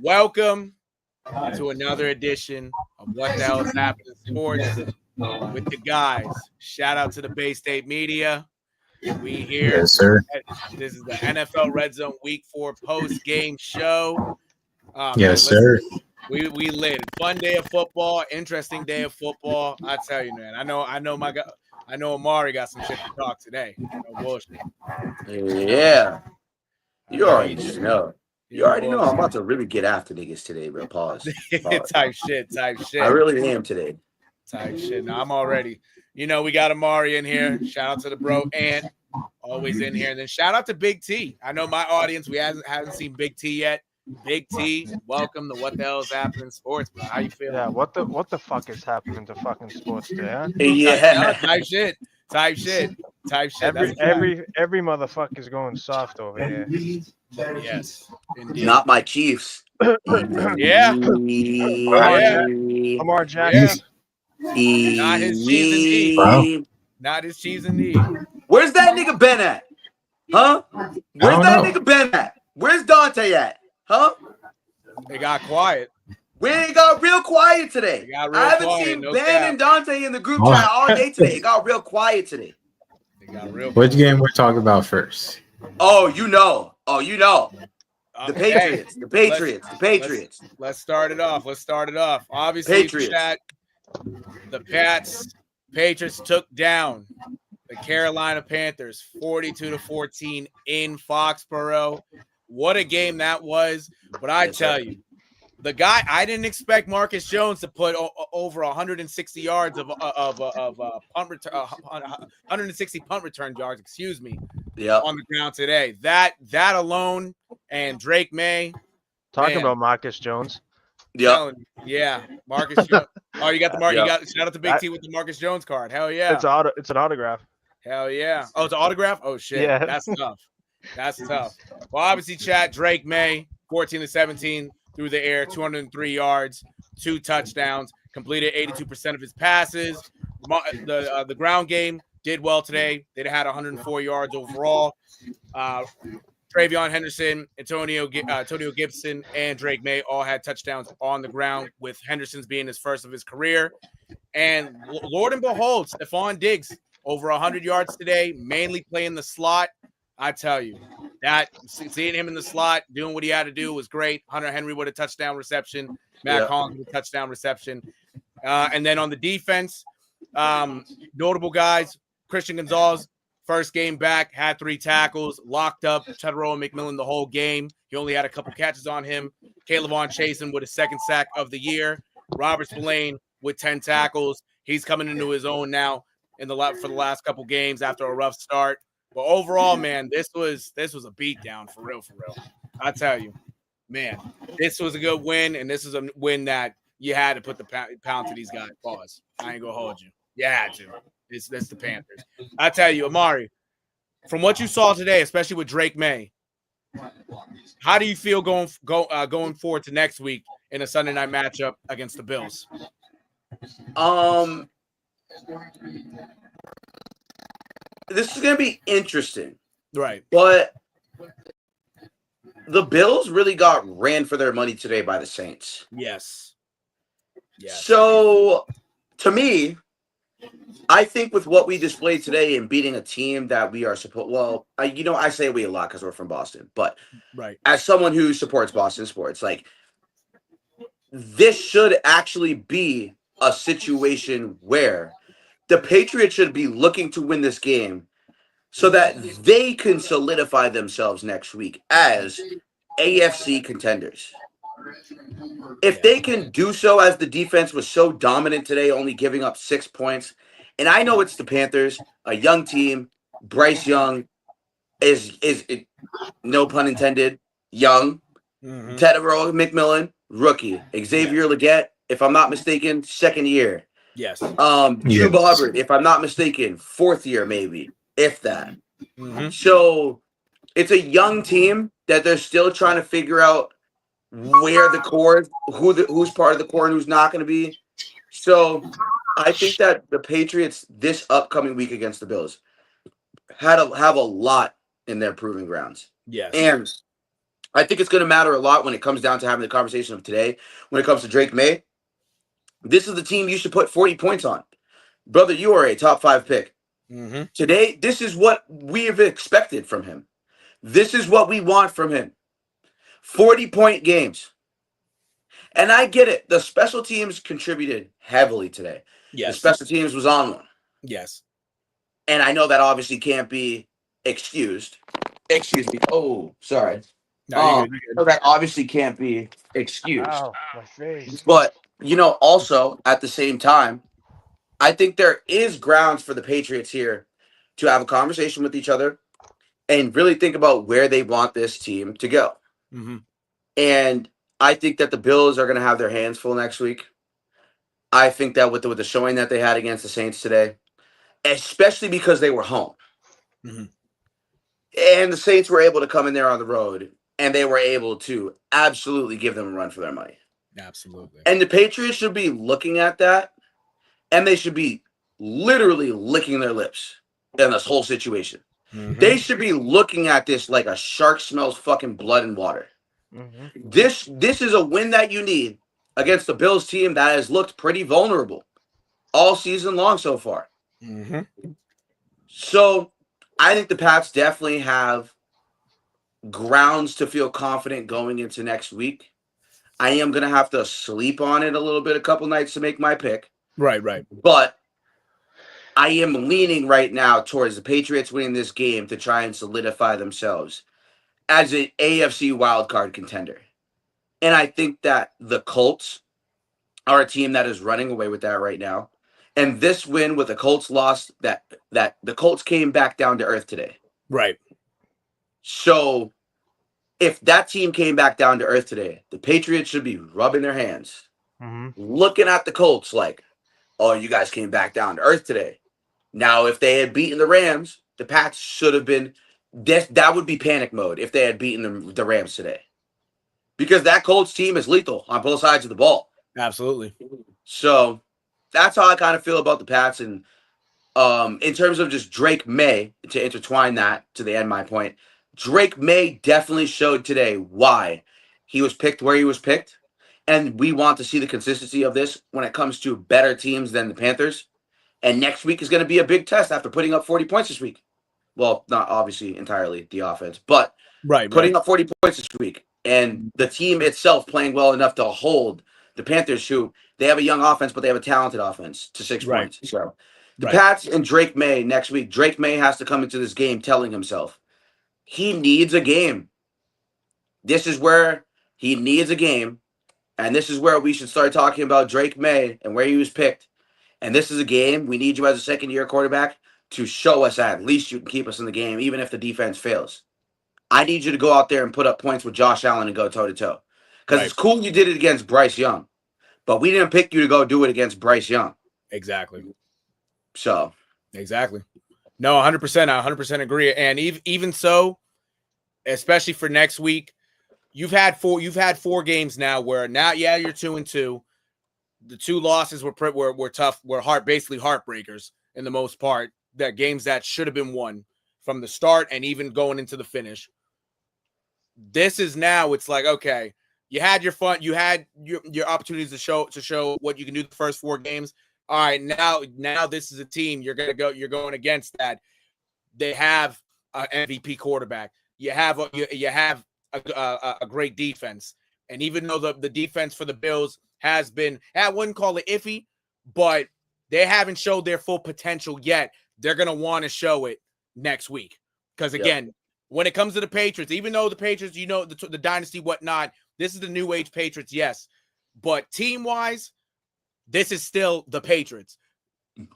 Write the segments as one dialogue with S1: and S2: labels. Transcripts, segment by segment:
S1: Welcome to another edition of What the Hell is Happening Sports with the guys. Shout out to the Bay State Media. We here.
S2: Yes, sir.
S1: This is the NFL RedZone Week 4 post-game show.
S2: Yes, sir.
S1: We lit. Fun day of football. Interesting day of football. I tell you, man. I know Amari got some shit to talk today. No bullshit.
S3: Yeah. You already know. You already know I'm about to really get after niggas today, bro. Pause.
S1: Type shit.
S3: I really am today.
S1: Type shit. No, I'm already. You know, we got Amari in here. Shout out to the bro Ant, always in here. And then shout out to Big T. I know my audience, we haven't seen Big T yet. Big T, welcome to What the Hell is Happening Sports, bro. How you feeling?
S4: Yeah, what the fuck is happening to fucking sports today, huh?
S3: Yeah.
S1: Type shit.
S4: Every motherfucker's going soft over here.
S1: Yes, indeed.
S3: Not my Chiefs.
S1: Yeah.
S4: Lamar Jackson.
S1: Not his cheese and E.
S2: Wow.
S1: Not his cheese and E.
S3: Where's that nigga Ben at? Huh? Where's that nigga Ben at? Where's Dante at? Huh?
S1: They got quiet.
S3: We got real quiet today. I haven't seen Ben and Dante in the group chat all day today. It got real quiet today.
S2: Which game we're talking about first?
S3: Oh, you know. The Patriots. The Patriots.
S1: Let's start it off. Obviously,
S3: Patriots.
S1: Chat, the Patriots took down the Carolina Panthers 42-14 in Foxborough. What a game that was. But I tell you, the guy, I didn't expect Marcus Jones to put over 160 yards of punt return, 160 punt return yards, on the ground today. That alone, and Drake May.
S4: Talking about Marcus Jones.
S1: Yeah, Marcus Jones. Oh, you got the Mark. You got shout out to Big T with the Marcus Jones card. Hell yeah.
S4: It's an autograph.
S1: Hell yeah. Oh, it's an autograph? Oh shit.
S4: Yeah.
S1: That's tough. Well, obviously, Chat, Drake May, 14-17 through the air, 203 yards, 2 touchdowns, completed 82% of his passes. The ground game did well today. They had 104 yards overall. Travion Henderson, Antonio Gibson, and Drake May all had touchdowns on the ground, with Henderson's being his first of his career. And Lord and behold, Stephon Diggs, over 100 yards today, mainly playing the slot. I tell you, that seeing him in the slot, doing what he had to do was great. Hunter Henry with a touchdown reception. Matt Collins with a touchdown reception. And then on the defense, notable guys, Christian Gonzalez, first game back, had 3 tackles, locked up Tedrow and McMillan the whole game. He only had a couple catches on him. Caleb Chasen with his 2nd sack of the year. Robert Spillane with 10 tackles. He's coming into his own now for the last couple games after a rough start. But overall, man, this was a beatdown for real. I tell you, man, this was a good win, and this is a win that you had to put the pound to these guys. Pause. I ain't gonna hold you. You had to. It's the Panthers. I tell you, Amari, from what you saw today, especially with Drake May, how do you feel going forward to next week in a Sunday night matchup against the Bills?
S3: This is going to be interesting.
S1: Right.
S3: But the Bills really got ran for their money today by the Saints.
S1: Yes.
S3: So, to me, I think with what we displayed today and beating a team that we are I say we a lot because we're from Boston, but as someone who supports Boston sports, this should actually be a situation where the Patriots should be looking to win this game so that they can solidify themselves next week as AFC contenders. If they can do so, as the defense was so dominant today, only giving up 6 points, and I know it's the Panthers, a young team. Bryce Young is no pun intended, young. Tedrow McMillan, rookie. Xavier Legette, if I'm not mistaken, 2nd year.
S1: Yes.
S3: Drew Hubbard, if I'm not mistaken, 4th year maybe, if that. So it's a young team that they're still trying to figure out where the core, who's part of the core and who's not going to be. So I think that the Patriots this upcoming week against the Bills have a lot in their proving grounds.
S1: Yes.
S3: And I think it's going to matter a lot when it comes down to having the conversation of today. When it comes to Drake May, this is the team you should put 40 points on. Brother, you are a top 5 pick.
S1: Mm-hmm.
S3: Today, this is what we have expected from him. This is what we want from him. 40-point games. And I get it. The special teams contributed heavily today.
S1: Yes.
S3: The special teams was on one.
S1: Yes.
S3: And I know that obviously can't be excused. Excuse me. Oh, sorry.
S1: No,
S3: So that obviously can't be excused.
S4: Ow, my face.
S3: But, also at the same time, I think there is grounds for the Patriots here to have a conversation with each other and really think about where they want this team to go.
S1: Mm-hmm.
S3: And I think that the Bills are going to have their hands full next week. I think that with the showing that they had against the Saints today, especially because they were home.
S1: Mm-hmm.
S3: And the Saints were able to come in there on the road, and they were able to absolutely give them a run for their money.
S1: Absolutely.
S3: And the Patriots should be looking at that, and they should be literally licking their lips in this whole situation.
S1: Mm-hmm.
S3: They should be looking at this like a shark smells fucking blood and water.
S4: Mm-hmm.
S3: This is a win that you need against the Bills team that has looked pretty vulnerable all season long so far.
S1: Mm-hmm.
S3: So I think the Pats definitely have grounds to feel confident going into next week. I am going to have to sleep on it a little bit, a couple nights to make my pick.
S1: Right.
S3: But I am leaning right now towards the Patriots winning this game to try and solidify themselves as an AFC wildcard contender. And I think that the Colts are a team that is running away with that right now. And this win with the Colts loss, that the Colts came back down to earth today.
S1: Right.
S3: So if that team came back down to earth today, the Patriots should be rubbing their hands, looking at the Colts like, oh, you guys came back down to earth today. Now, if they had beaten the Rams, the Pats should have been, that would be panic mode if they had beaten the Rams today. Because that Colts team is lethal on both sides of the ball.
S1: Absolutely.
S3: So that's how I kind of feel about the Pats. And in terms of just Drake May, to intertwine that to the end of my point, Drake May definitely showed today why he was picked where he was picked. And we want to see the consistency of this when it comes to better teams than the Panthers. And next week is going to be a big test after putting up 40 points this week. Well, not obviously entirely the offense, but putting up 40 points this week. And the team itself playing well enough to hold the Panthers, who they have a young offense, but they have a talented offense, to 6 points. So the Pats and Drake May next week. Drake May has to come into this game telling himself he needs a game. This is where he needs a game. And this is where we should start talking about Drake May and where he was picked. And this is a game we need you as a second-year quarterback to show us at least you can keep us in the game, even if the defense fails. I need you to go out there and put up points with Josh Allen and go toe-to-toe. Because it's cool you did it against Bryce Young, but we didn't pick you to go do it against Bryce Young.
S1: Exactly.
S3: So.
S1: Exactly. No, 100%. I 100% agree. And even so, especially for next week, you've had four games now where now, yeah, you're 2-2. The 2 losses were tough, were basically heartbreakers in the most part. That games that should have been won from the start and even going into the finish. This is now, it's like, okay, you had your fun, you had your opportunities to show what you can do the first 4 games. All right, now this is a team you're going against that. They have an MVP quarterback. You have a great defense. And even though the defense for the Bills has been, I wouldn't call it iffy, but they haven't showed their full potential yet. They're going to want to show it next week. Because, again, when it comes to the Patriots, even though the Patriots, the dynasty, whatnot, this is the new age Patriots, yes. But team-wise, this is still the Patriots.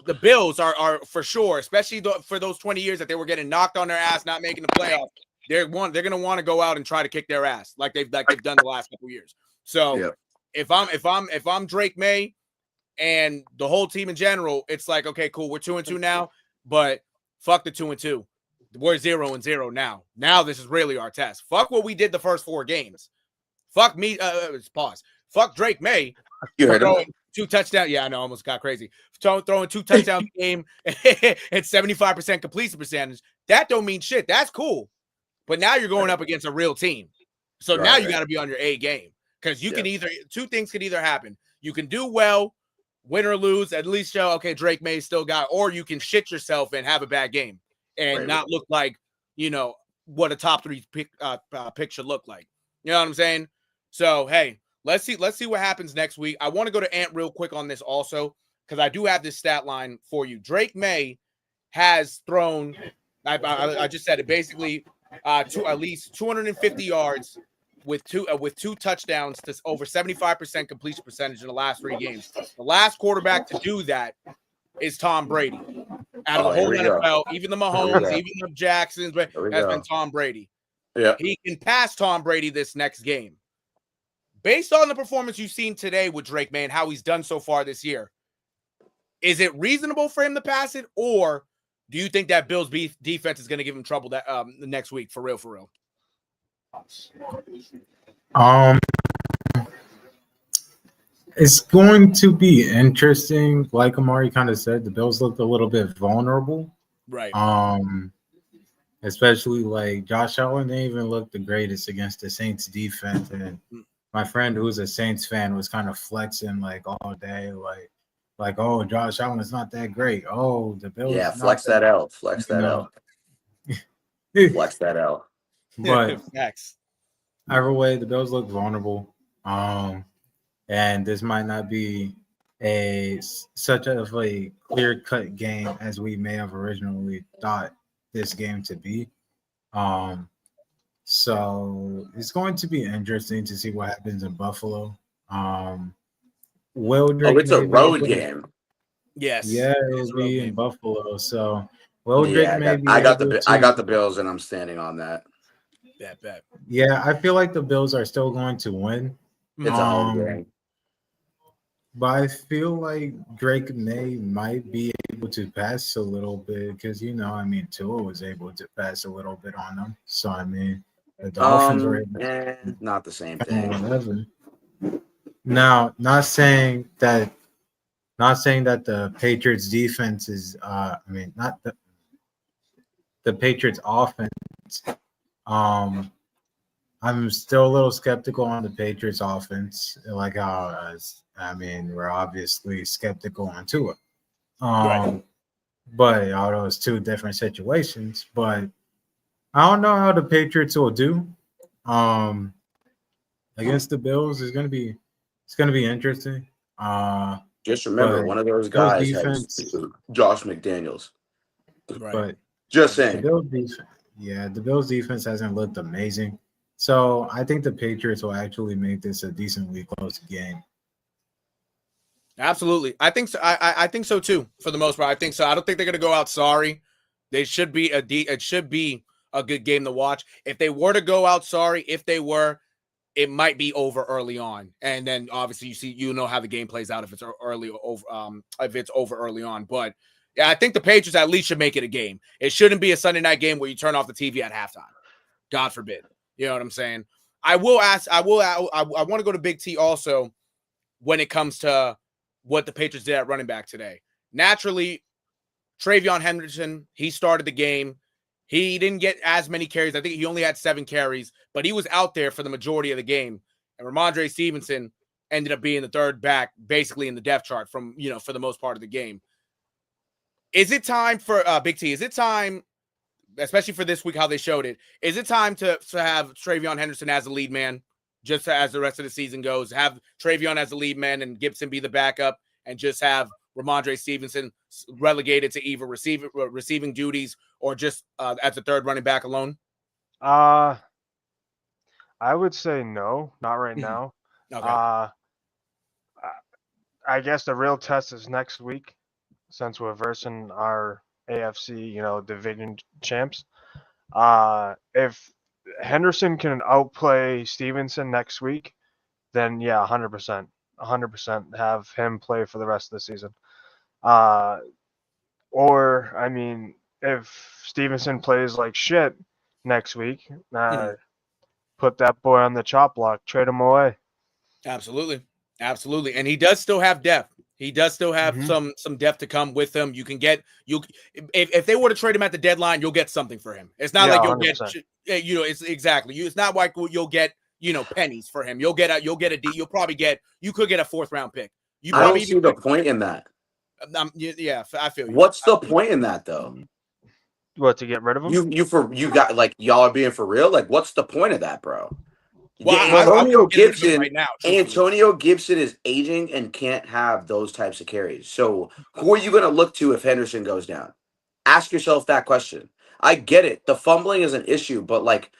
S1: The Bills are for sure, especially for those 20 years that they were getting knocked on their ass, not making the playoffs. They're going to want to go out and try to kick their ass like they've done the last couple years. So if I'm Drake May and the whole team in general, it's like, okay, cool, we're 2-2 now, but fuck the 2-2. We're 0-0 now. Now this is really our test. Fuck what we did the first 4 games. Fuck me. Pause. Fuck Drake May.
S3: You heard him.
S1: 2 touchdowns. Yeah, I know. I almost got crazy. Throwing 2 touchdowns a game and 75% completion percentage. That don't mean shit. That's cool. But now you're going up against a real team. So now you got to be on your A game, because you can either, two things could either happen. You can do well, win or lose, at least show, okay, Drake May still got, or you can shit yourself and have a bad game and not look like, you know, what a top 3 pick should look like. You know what I'm saying? So, hey, let's see what happens next week. I want to go to Ant real quick on this also, because I do have this stat line for you. Drake May has thrown, I just said it, basically to at least 250 yards with two touchdowns to over 75% completion percentage in the last 3 games. The last quarterback to do that is Tom Brady. Out of the whole NFL, even the Mahomes, even the Jacksons, has been Tom Brady.
S3: Yeah.
S1: He can pass Tom Brady this next game. Based on the performance you've seen today with Drake May and how he's done so far this year, is it reasonable for him to pass it, or do you think that Bills defense is going to give him trouble that the next week for real?
S2: It's going to be interesting. Like Amari kind of said, the Bills looked a little bit vulnerable.
S1: Right.
S2: Especially like Josh Allen, they even looked the greatest against the Saints defense. And my friend who's a Saints fan was kind of flexing like all day, like, oh, Josh Allen is not that great. Oh, the Bills.
S3: Yeah, flex that out. Flex that out. Flex that out.
S2: But either way, the Bills look vulnerable. And this might not be such of a clear-cut game as we may have originally thought this game to be. So it's going to be interesting to see what happens in Buffalo.
S3: It's a road game.
S1: Yes.
S2: Yeah, it'll be in Buffalo. So Drake
S3: I got the Bills, and I'm standing on that.
S1: Bet.
S2: Yeah, I feel like the Bills are still going to win.
S3: It's a home game.
S2: But I feel like Drake May might be able to pass a little bit because, Tua was able to pass a little bit on them. So, the Dolphins were able
S3: not the same thing.
S2: Whatever. Now, not saying that the Patriots defense is, not the Patriots offense. I'm still a little skeptical on the Patriots offense, like how we're obviously skeptical on Tua. But although it's 2 different situations, but I don't know how the Patriots will do. Against the Bills it's gonna be interesting.
S3: Just remember, one of those guys has Josh McDaniels.
S1: Right.
S2: But
S3: just saying.
S2: The Bills defense hasn't looked amazing. So I think the Patriots will actually make this a decently close game.
S1: Absolutely. I think so. I think so too, for the most part. I think so. I don't think they're going to go out sorry. It should be a good game to watch. If they were to go out sorry, it might be over early on. And then obviously you know how the game plays out if it's over early on. But yeah, I think the Patriots at least should make it a game. It shouldn't be a Sunday night game where you turn off the TV at halftime. God forbid. You know what I'm saying? I want to go to Big T also when it comes to what the Patriots did at running back today. Naturally, Travion Henderson, he started the game. He didn't get as many carries. I think he only had 7 carries, but he was out there for the majority of the game. And Ramondre Stevenson ended up being the third back, basically in the depth chart for the most part of the game. Is it time for Big T? Is it time, especially for this week, how they showed it? Is it time to have Travion Henderson as the lead man, just as the rest of the season goes? Have Travion as the lead man and Gibson be the backup, and just have Ramondre Stevenson relegated to either receiving duties or just as a third running back alone?
S4: I would say no, not right now.
S1: Okay.
S4: I guess the real test is next week, since we're versing our AFC, division champs. If Henderson can outplay Stevenson next week, then yeah, 100%. 100% have him play for the rest of the season. If Stevenson plays like shit next week, put that boy on the chop block, trade him away.
S1: Absolutely. And he does still have depth. He does still have some depth to come with him. You can get if they were to trade him at the deadline, you'll get something for him. It's not like you'll 100%. Get it's exactly. It's not like you'll get pennies for him. You'll get you could get a 4th round pick. You
S3: I don't
S1: probably
S3: see the point in that.
S1: Yeah, I feel you.
S3: What's the point in that though?
S4: What, to get rid of him?
S3: You got like y'all are being for real? Like, what's the point of that, bro?
S1: Well,
S3: Antonio Gibson
S1: right now.
S3: Antonio Gibson is aging and can't have those types of carries. So who are you going to look to if Henderson goes down? Ask yourself that question. I get it. The fumbling is an issue, but like,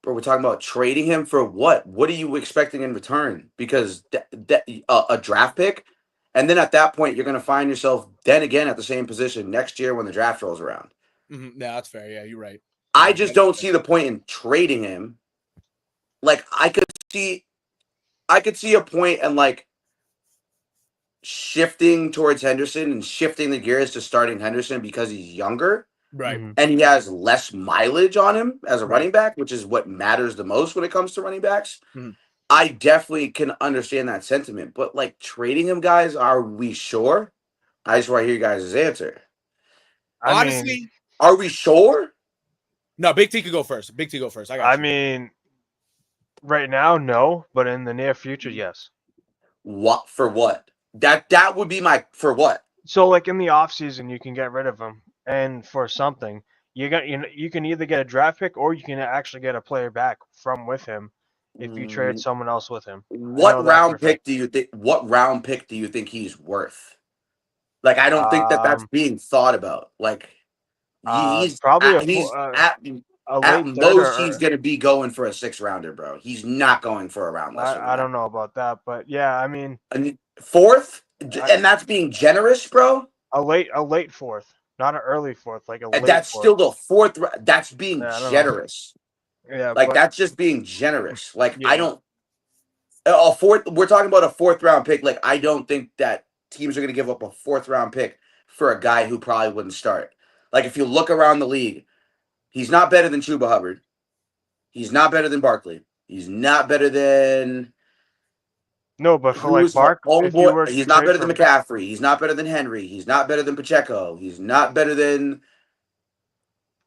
S3: bro, we're talking about trading him for what? What are you expecting in return? Because a draft pick, and then at that point, you're going to find yourself then again at the same position next year when the draft rolls around.
S1: Mm-hmm. Yeah, that's fair. Yeah, you're right.
S3: I just don't see the point in trading him. Like I could see a point in like shifting towards Henderson and shifting the gears to starting Henderson because he's younger.
S1: Right.
S3: And he has less mileage on him as a running back, which is what matters the most when it comes to running backs.
S1: Mm-hmm.
S3: I definitely can understand that sentiment. But like trading him, guys, are we sure? I just want to hear you guys' answer.
S1: Honestly,
S3: are we sure?
S1: No, Big T could go first. I
S4: mean, right now, no, but in the near future, yes.
S3: What for what? That would be my for what?
S4: So like in the offseason, you can get rid of him, and for something, you can either get a draft pick or you can actually get a player back from with him if you trade someone else with him.
S3: What round pick do you think he's worth? Like I don't think that's being thought about. Like he's
S4: probably
S3: at most he's going to be going for a 6th rounder, bro. He's not going for a round lesser.
S4: I don't know about that, but yeah, I mean
S3: 4th, and that's being generous, bro.
S4: A late 4th, not an early 4th, like a late.
S3: That's
S4: 4th.
S3: Still the 4th. That's being generous.
S4: Yeah,
S3: like that's just being generous. Like I don't a 4th. We're talking about a 4th round pick. Like I don't think that teams are going to give up a 4th round pick for a guy who probably wouldn't start. Like if you look around the league. He's not better than Chuba Hubbard. He's not better than Barkley. He's not better than
S4: but for like Barkley,
S3: he's not better than McCaffrey. He's not better than Henry. He's not better than Pacheco. He's not better than.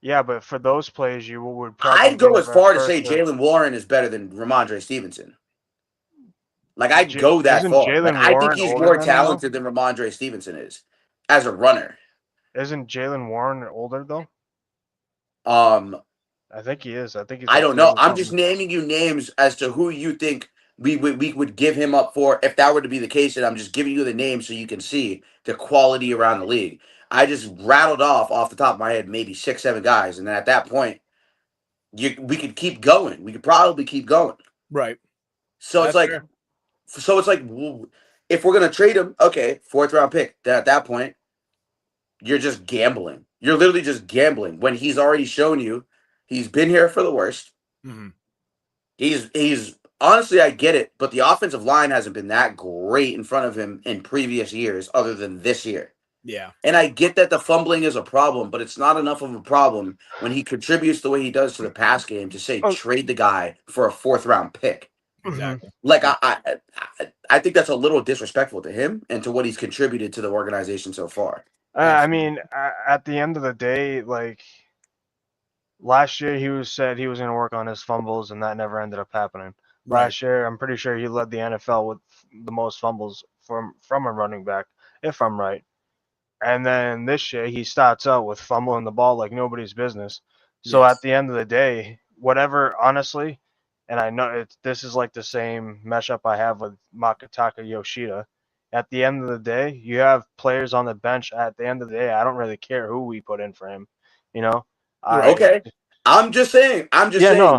S4: Yeah, but for those plays, you would probably.
S3: I'd go as far to say Jalen Warren is better than Ramondre Stevenson. Like I'd go that far. Like, I think he's more talented than Ramondre Stevenson is as a runner.
S4: Isn't Jalen Warren older though? I think he is.
S3: I don't know. I'm just naming you names as to who you think we would give him up for if that were to be the case. And I'm just giving you the names so you can see the quality around the league. I just rattled off the top of my head maybe 6, 7 guys, and then at that point, we could keep going. We could probably keep going.
S1: Right.
S3: So it's like, if we're gonna trade him, okay, 4th round pick. Then at that point, you're just gambling. You're literally just gambling when he's already shown you he's been here for the worst.
S1: Mm-hmm.
S3: He's honestly, I get it, but the offensive line hasn't been that great in front of him in previous years other than this year.
S1: Yeah.
S3: And I get that the fumbling is a problem, but it's not enough of a problem when he contributes the way he does to the pass game to say trade the guy for a 4th round pick.
S1: Exactly.
S3: Like I think that's a little disrespectful to him and to what he's contributed to the organization so far.
S4: I mean, at the end of the day, like last year, he said he was going to work on his fumbles, and that never ended up happening.
S1: Right.
S4: Last year, I'm pretty sure he led the NFL with the most fumbles from a running back, if I'm right. And then this year, he starts out with fumbling the ball like nobody's business. So at the end of the day, whatever, honestly, and I know this is like the same mashup I have with Makataka Yoshida. At the end of the day, you have players on the bench. At the end of the day, I don't really care who we put in for him.
S3: Okay. I'm just saying.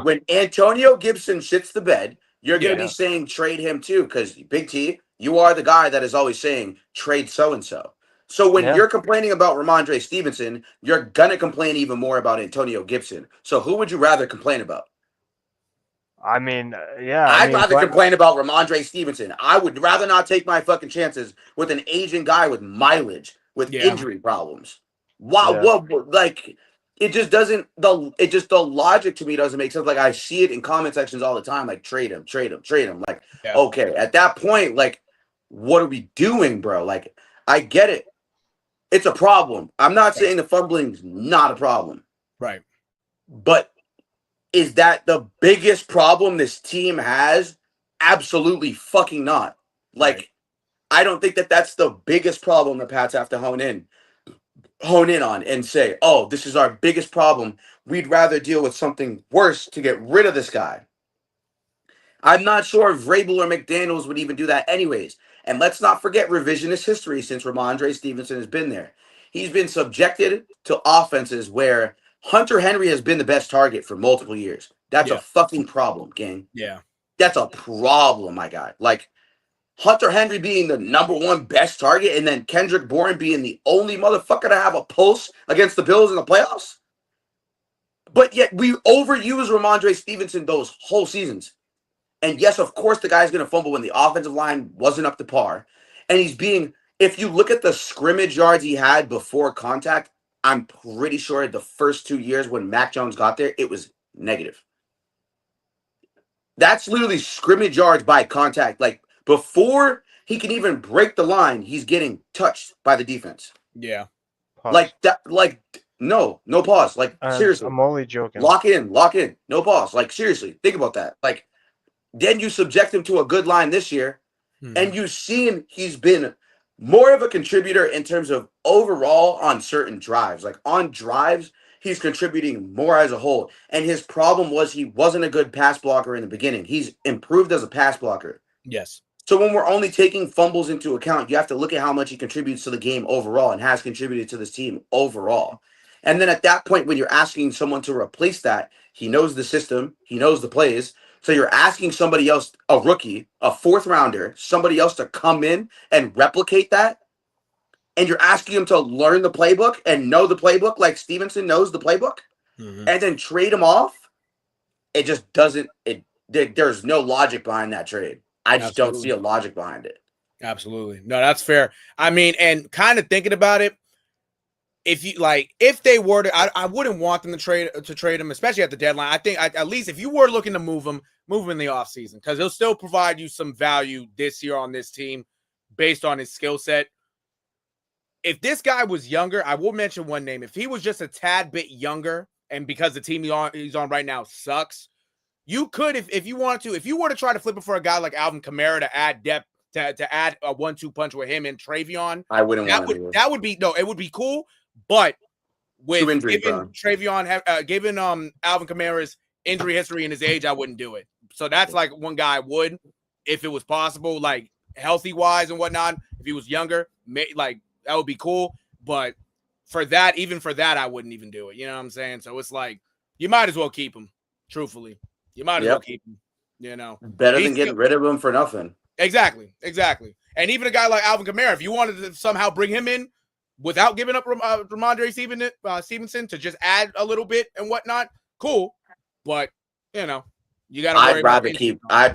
S3: When Antonio Gibson shits the bed, you're going to be saying trade him too, because Big T, you are the guy that is always saying trade so-and-so. So when you're complaining about Ramondre Stevenson, you're going to complain even more about Antonio Gibson. So who would you rather complain about?
S4: I mean,
S3: I'd rather complain about Ramondre Stevenson. I would rather not take my fucking chances with an Asian guy with mileage, with injury problems. Wow, what like it just doesn't the logic to me doesn't make sense. Like I see it in comment sections all the time, like trade him. Like, okay, at that point, like, what are we doing, bro? Like, I get it. It's a problem. I'm not saying the fumbling's not a problem.
S1: Right.
S3: But Is that the biggest problem this team has? Absolutely fucking not. Like,
S1: Right.
S3: I don't think that that's the biggest problem the Pats have to hone in on and say, oh, this is our biggest problem. We'd rather deal with something worse to get rid of this guy. I'm not sure if Vrabel or McDaniels would even do that anyways. And let's not forget revisionist history since Ramondre Stevenson has been there. He's been subjected to offenses where Hunter Henry has been the best target for multiple years. That's a fucking problem, gang.
S1: Yeah.
S3: That's a problem, my guy. Like, Hunter Henry being the number one best target and then Kendrick Bourne being the only motherfucker to have a pulse against the Bills in the playoffs. But yet we overuse Ramondre Stevenson those whole seasons. And yes, of course, the guy's going to fumble when the offensive line wasn't up to par. And he's being, if you look at the scrimmage yards he had before contact, I'm pretty sure the first 2 years when Mac Jones got there, it was negative. That's literally scrimmage yards by contact. Like, before he can even break the line, he's getting touched by the defense.
S1: Yeah.
S4: Pause.
S3: Like that, like no pause. Like, seriously.
S4: I'm only joking.
S3: Lock in. No pause. Like, seriously, think about that. Like, then you subject him to a good line this year, and you've seen he's been more of a contributor in terms of overall on certain drives. Like, on drives, he's contributing more as a whole. And his problem was he wasn't a good pass blocker in the beginning. He's improved as a pass blocker.
S1: Yes.
S3: So when we're only taking fumbles into account, you have to look at how much he contributes to the game overall and has contributed to this team overall. And then at that point, when you're asking someone to replace that, he knows the system, he knows the plays. So you're asking somebody else, a rookie, a fourth rounder, somebody else to come in and replicate that. And you're asking him to learn the playbook and know the playbook like Stevenson knows the playbook, and then trade him off. It just doesn't, there's no logic behind that trade. I just don't see a logic behind it.
S1: Absolutely. No, that's fair. I mean, and kind of thinking about it, if they were to, I wouldn't want them to trade him, especially at the deadline. I think at least if you were looking to move him in the offseason, because he'll still provide you some value this year on this team based on his skill set. If this guy was younger, I will mention one name. If he was just a tad bit younger, and because the team he's on right now sucks, you could, if you wanted to, if you were to try to flip it for a guy like Alvin Kamara to add depth, to add a 1-2 punch with him and Travion,
S3: I wouldn't want to do it.
S1: That would be, no, it would be cool. But with given Travion, given Alvin Kamara's injury history and his age, I wouldn't do it. So that's like one guy I would, if it was possible, like healthy wise and whatnot. If he was younger, like that would be cool. But for that, even for that, I wouldn't even do it. You know what I'm saying? So it's like you might as well keep him. Truthfully, you might as well keep him. You know,
S3: better than getting rid of him for nothing.
S1: Exactly. And even a guy like Alvin Kamara, if you wanted to somehow bring him in without giving up Ramondre Stevenson to just add a little bit and whatnot, cool. But you know, you got to. I'd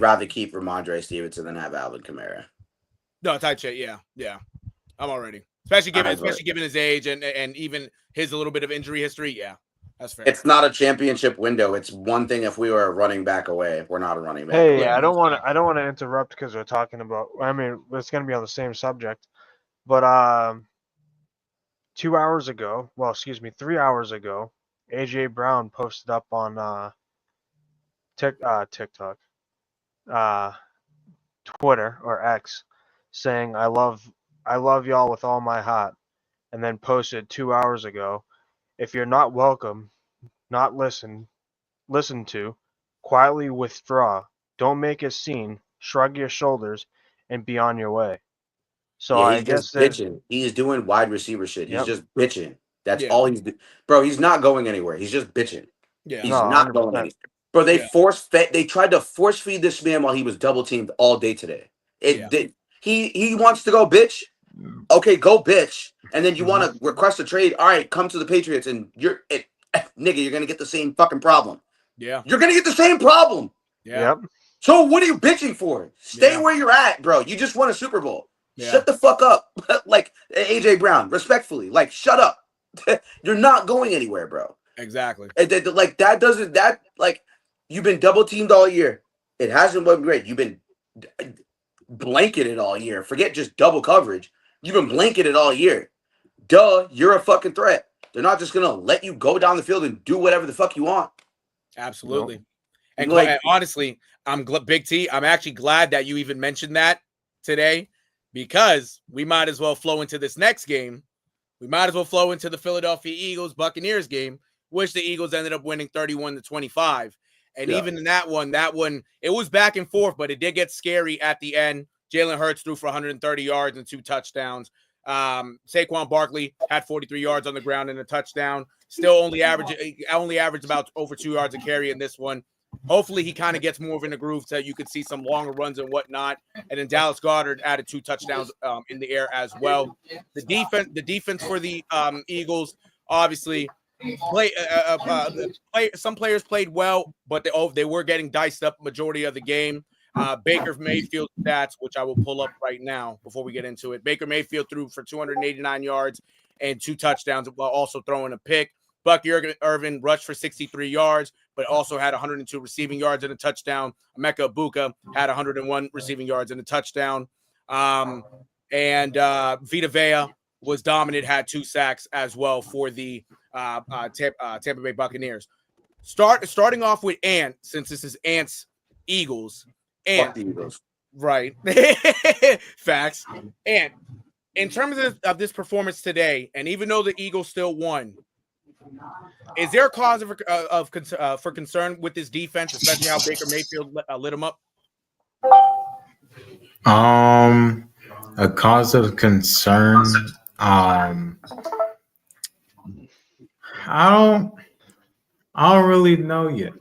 S1: rather keep
S3: Ramondre Stevenson than have Alvin Kamara.
S1: No, tight shit. Yeah. I'm already, especially given his age and even his a little bit of injury history. Yeah, that's fair.
S3: It's not a championship window. It's one thing if we were a running back away. We're not a running back.
S4: Hey, I don't want to interrupt because we're talking about. I mean, it's going to be on the same subject, but 3 hours ago, AJ Brown posted up on TikTok, Twitter or X, saying I love y'all with all my heart, and then posted 2 hours ago, if you're not welcome, not listened to, quietly withdraw. Don't make a scene. Shrug your shoulders and be on your way. So yeah, I guess
S3: bitching. He's doing wide receiver shit. He's just bitching. That's all he's doing. Bro, he's not going anywhere. He's just bitching. Yeah. He's not going anywhere. Bro, they tried to force feed this man while he was double teamed all day today. He wants to go bitch. Okay, go bitch. And then you want to request a trade. All right, come to the Patriots and you're going to get the same fucking problem.
S1: Yeah.
S3: You're going to get the same problem.
S1: Yeah.
S4: Yep.
S3: So what are you bitching for? Stay where you're at, bro. You just won a Super Bowl. Yeah. Shut the fuck up. Like AJ Brown, respectfully. Like, shut up. You're not going anywhere, bro.
S1: Exactly.
S3: Like, you've been double teamed all year. It hasn't been great. You've been blanketed all year. Forget just double coverage. You've been blanketed all year. Duh, you're a fucking threat. They're not just going to let you go down the field and do whatever the fuck you want.
S1: Absolutely. And,
S3: Like-
S1: and honestly, Big T, I'm actually glad that you even mentioned that today, because we might as well flow into this next game. We might as well flow into the Philadelphia Eagles Buccaneers game, which the Eagles ended up winning 31-25. And even in that one, it was back and forth, but it did get scary at the end. Jalen Hurts threw for 130 yards and 2 touchdowns. Saquon Barkley had 43 yards on the ground and a touchdown. Still only averaged about over 2 yards a carry in this one. Hopefully he kind of gets more in the groove so you could see some longer runs and whatnot. And then Dallas Goedert added 2 touchdowns in the air as well. The defense for the Eagles, obviously, some players played well, but they were getting diced up majority of the game. Baker Mayfield stats, which I will pull up right now before we get into it. Baker Mayfield threw for 289 yards and 2 touchdowns while also throwing a pick. Buck Irvin rushed for 63 yards, but also had 102 receiving yards and a touchdown. Emeka Ibuka had 101 receiving yards and a touchdown. And Vita Vea was dominant, had 2 sacks as well for the Tampa Bay Buccaneers. Starting off with Ant, since this is Ant's Eagles.
S3: Fuck the Eagles.
S1: Right. Facts. And in terms of this performance today, and even though the Eagles still won, is there a cause for concern with this defense, especially how Baker Mayfield lit them up?
S2: A cause of concern. I don't really know yet.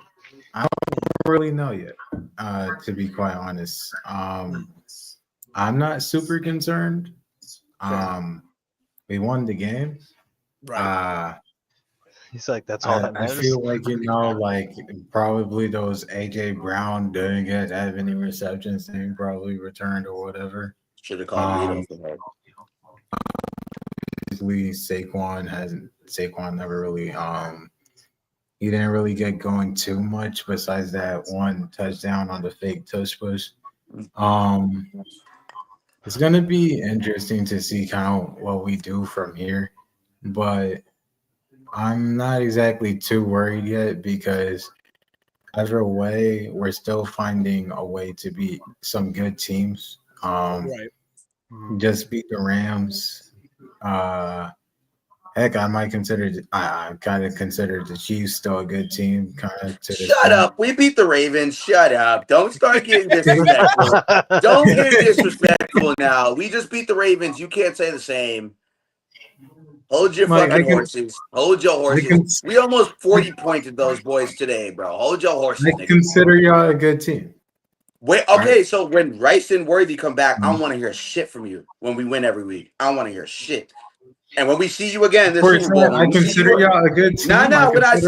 S2: To be quite honest. I'm not super concerned. We won the game.
S1: Right.
S4: He's like, that's all that
S2: I
S4: matters.
S2: feel like, like probably those AJ Brown didn't get that many receptions, they probably returned or whatever.
S3: Should have called Rito for her. Saquon never really he didn't really get going too much besides that 1 touchdown on the fake touch push. It's gonna be interesting to see kind of what we do from here, but I'm not exactly too worried yet because either way, we're still finding a way to beat some good teams.
S1: Right.
S2: Just beat the Rams. Heck, I might consider. I kind of consider the Chiefs still a good team.
S3: Shut up. We beat the Ravens. Shut up. Don't start getting disrespectful. Don't get disrespectful now. We just beat the Ravens. You can't say the same. Hold your fucking horses. Hold your horses. We almost 40 pointed those boys today, bro. Hold your horses.
S2: I consider y'all a good team.
S3: Wait, okay, so when Rice and Worthy come back, I don't want to hear shit from you when we win every week. I don't want to hear shit. And when we see you again this Super Bowl,
S2: I consider y'all a good team.
S3: No, when I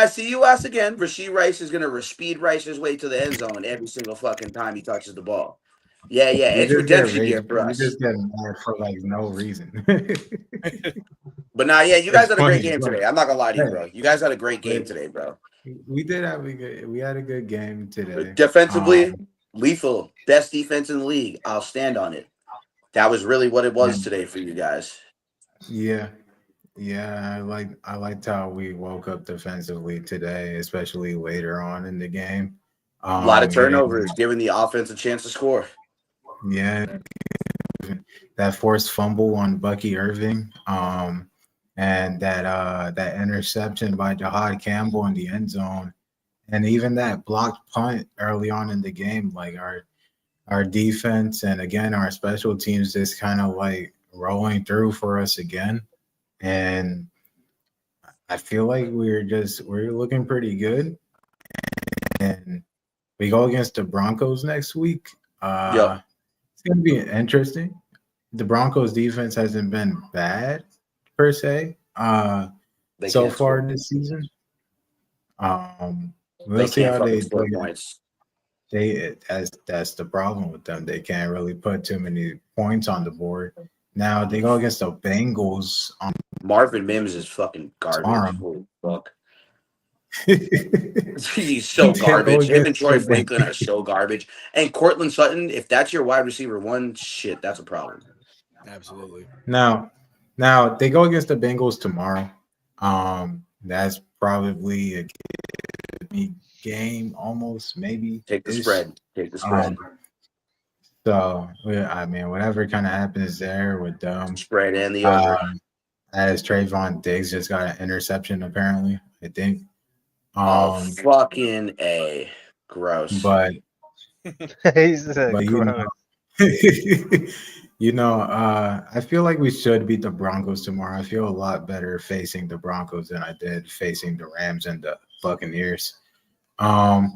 S3: see your ass again, Rashee Rice is gonna speed Rice's way to the end zone every single fucking time he touches the ball. Yeah, it's redemption here for us.
S2: You just get mad for like no reason.
S3: But you guys had a great game today. I'm not gonna lie to you, bro. You guys had a great game today, bro.
S2: We did have we had a good game today.
S3: Defensively, lethal, best defense in the league. I'll stand on it. That was really what it was today for you guys.
S2: Yeah. I liked how we woke up defensively today, especially later on in the game.
S3: A lot of turnovers, giving the offense a chance to score.
S2: Yeah, that forced fumble on Bucky Irving, and that interception by Jahad Campbell in the end zone, and even that blocked punt early on in the game, like our defense and again our special teams just kind of like rolling through for us again, and I feel like we're looking pretty good, and we go against the Broncos next week. It's going to be interesting. The Broncos defense hasn't been bad per se so far this season. We'll see how they play. That's the problem with them. They can't really put too many points on the board. Now they go against the Bengals.
S3: Marvin Mims is fucking garbage.
S2: Tomorrow.
S3: Fuck. He's so garbage. Him and Troy Franklin are so garbage. And Cortland Sutton, if that's your wide receiver 1, shit, that's a problem.
S1: Absolutely.
S2: Now they go against the Bengals tomorrow. That's probably a game almost, maybe.
S3: Take the spread. Take the spread.
S2: So, I mean, whatever kind of happens there with them.
S3: Spread and the over.
S2: As Trayvon Diggs just got an interception, apparently, I think.
S3: Fucking A. Gross.
S2: But
S4: gross.
S2: I feel like we should beat the Broncos tomorrow. I feel a lot better facing the Broncos than I did facing the Rams and the Buccaneers. Shout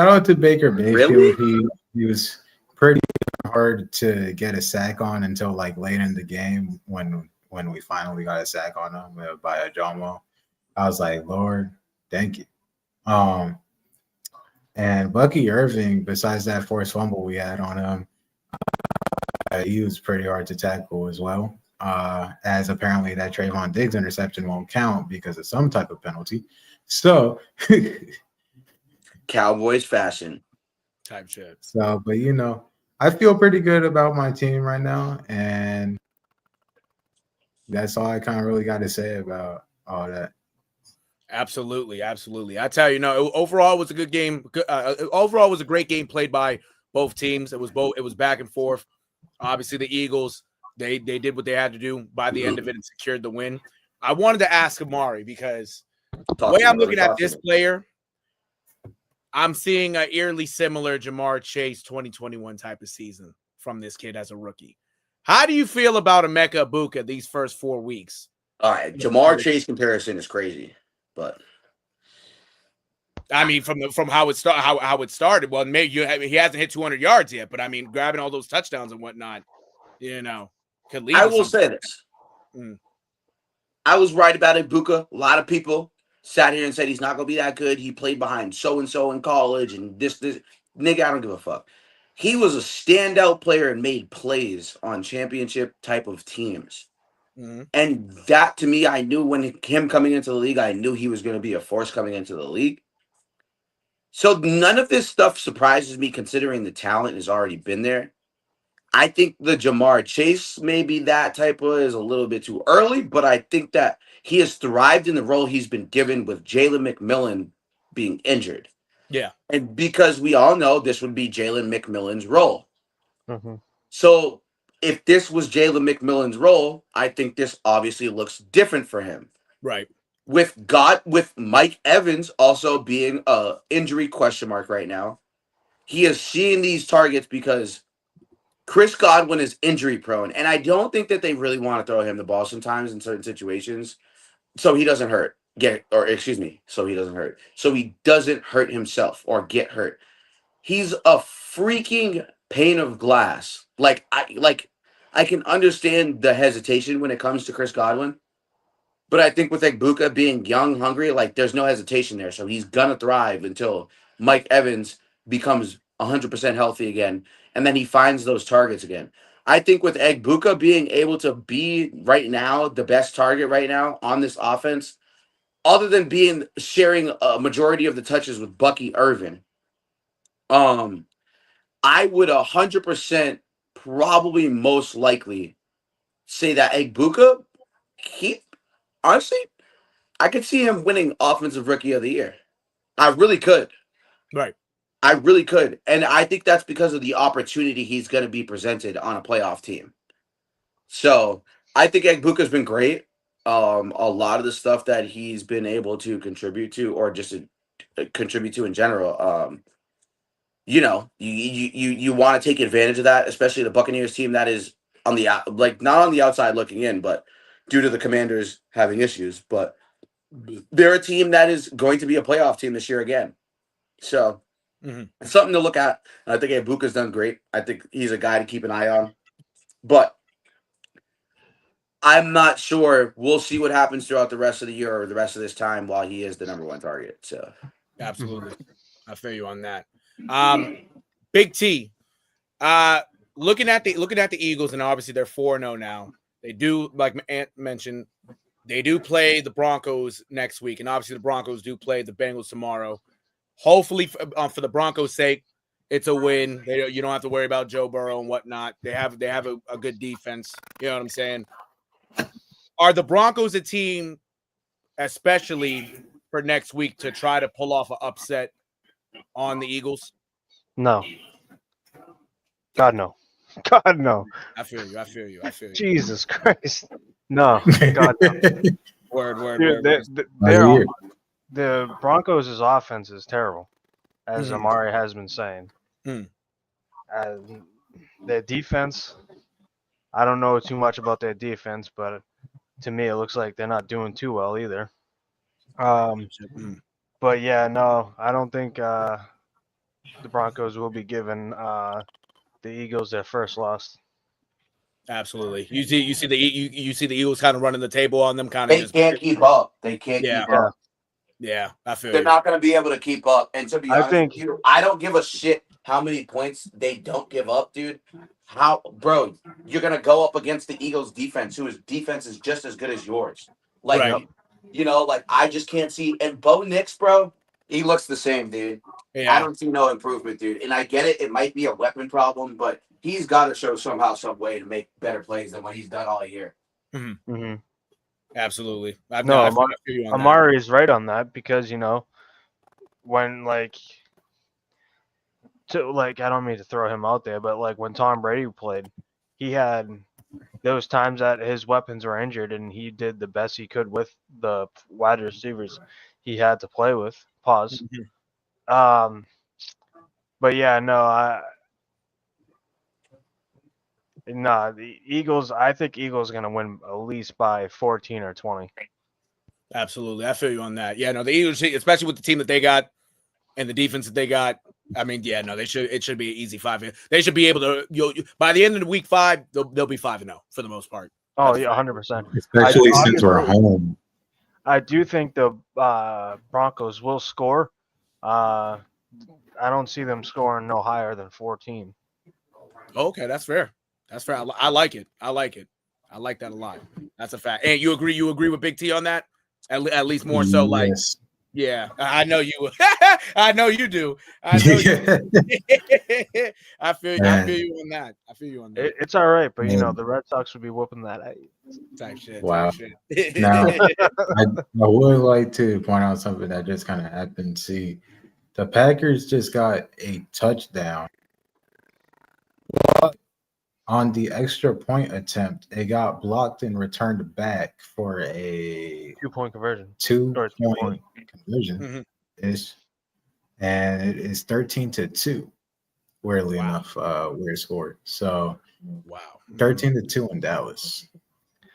S2: out to Baker Mayfield.
S3: Really?
S2: He was pretty hard to get a sack on until like late in the game when we finally got a sack on him by a Jomo. I was like, Lord, thank you. And Bucky Irving, besides that forced fumble we had on him, he was pretty hard to tackle as well. As apparently that Trayvon Diggs interception won't count because of some type of penalty. So
S3: Cowboys fashion
S1: type shit.
S2: So, but I feel pretty good about my team right now, and that's all I kind of really got to say about all that.
S1: Absolutely. I tell you, overall it was a good game. Overall, it was a great game played by both teams. It was back and forth. Obviously, the Eagles they did what they had to do by the end of it and secured the win. I wanted to ask Amari because the way I'm looking at this player, I'm seeing an eerily similar Jamar Chase 2021 type of season from this kid as a rookie. How do you feel about Emeka Egbuka these first 4 weeks?
S3: All right, Jamar Chase comparison is crazy, but
S1: I mean, from how it started. Well, maybe he hasn't hit 200 yards yet, but I mean, grabbing all those touchdowns and whatnot, could lead.
S3: I will say this: I was right about Egbuka. A lot of people sat here and said he's not going to be that good. He played behind so-and-so in college and this. Nigga, I don't give a fuck. He was a standout player and made plays on championship type of teams. Mm-hmm. And that, to me, I knew when him coming into the league, I knew he was going to be a force coming into the league. So none of this stuff surprises me considering the talent has already been there. I think the Jamar Chase, maybe that type of is a little bit too early, but I think that he has thrived in the role he's been given with Jalen McMillan being injured.
S1: Yeah.
S3: And because we all know this would be Jalen McMillan's role.
S4: Mm-hmm.
S3: So if this was Jalen McMillan's role, I think this obviously looks different for him.
S1: Right.
S3: With Mike Evans also being a injury question mark right now, he is seeing these targets because Chris Godwin is injury prone, and I don't think that they really want to throw him the ball sometimes in certain situations, so he doesn't hurt. So he doesn't hurt. So he doesn't hurt himself or get hurt. He's a freaking pane of glass. I can understand the hesitation when it comes to Chris Godwin, but I think with Egbuka being young, hungry, there's no hesitation there. So he's gonna thrive until Mike Evans becomes 100% healthy again, and then he finds those targets again. I think with Egbuka being able to be right now the best target right now on this offense, other than sharing a majority of the touches with Bucky Irvin, I would 100% probably most likely say that Egbuka, honestly, I could see him winning Offensive Rookie of the Year. I really could.
S1: Right.
S3: I really could. And I think that's because of the opportunity he's going to be presented on a playoff team. So I think Egbuka's been great. A lot of the stuff that he's been able to contribute to, or just contribute to in general, you want to take advantage of that, especially the Buccaneers team that is on the not on the outside looking in, but due to the Commanders having issues. But they're a team that is going to be a playoff team this year again. So it's something to look at. And I think Egbuka's done great. I think he's a guy to keep an eye on. But I'm not sure. We'll see what happens throughout the rest of the year or the rest of this time while he is the number one target. So
S1: absolutely. I feel you on that. Big T. Looking at the Eagles, and obviously they're 4-0 now. They do, like Ant mentioned, they do play the Broncos next week, and obviously the Broncos do play the Bengals tomorrow. Hopefully, for the Broncos' sake, it's a win. You don't have to worry about Joe Burrow and whatnot. They have a good defense. You know what I'm saying? Are the Broncos a team? especially for next week, to try to pull off an upset on the Eagles?
S4: No. God, no. God, no.
S1: I feel you.
S4: Jesus Christ. No. God, no.
S1: Word.
S4: The Broncos' offense is terrible, as Amari has been saying. Their defense, I don't know too much about their defense, but to me it looks like they're not doing too well either. But yeah, no, I don't think the Broncos will be giving the Eagles their first loss.
S1: Absolutely. You see the Eagles kind of running the table on them, kind of.
S3: They can't keep up. They can't keep up.
S1: Yeah, I feel
S3: they're not going to be able to keep up. And to be honest with you, I don't give a shit how many points they don't give up, dude. Bro, you're going to go up against the Eagles defense, whose defense is just as good as yours. Like, you know, like I just can't see. And Bo Nix, bro, he looks the same, dude. Yeah. I don't see no improvement, dude. And I get it. It might be a weapon problem, but he's got to show somehow, some way to make better plays than what he's done all year.
S1: Absolutely.
S4: Amari is right on that because, you know, when I don't mean to throw him out there, but like when Tom Brady played, he had those times that his weapons were injured and he did the best he could with the wide receivers he had to play with. Pause. But yeah, no, the Eagles, I think Eagles are going to win at least by 14 or 20.
S1: Absolutely. I feel you on that. Yeah, no, the Eagles, especially with the team that they got and the defense that they got, I mean, yeah, no, it should be an easy 5. They should be able to, by the end of the week 5, they'll be 5-0 for the most part.
S4: Oh, yeah, 100%.
S2: Especially since we're home.
S4: I do think the Broncos will score. I don't see them scoring no higher than 14.
S1: Okay, that's fair. That's fair. I like it. I like that a lot. That's a fact. And you agree with Big T on that? At least more so, like,
S2: yes.
S1: Yeah, I know you. I know you do. I know you. I feel you on that.
S4: It's all right, but you know the Red Sox would be whooping that
S1: type shit.
S2: Wow.
S1: Type shit.
S2: Now, I would like to point out something that just kind of happened. See, the Packers just got a touchdown. But on the extra point attempt, it got blocked and returned back for a
S4: 2-point conversion.
S2: 2-point conversion. And it is 13-2. Weirdly enough, we're scored. So 13-2 in Dallas.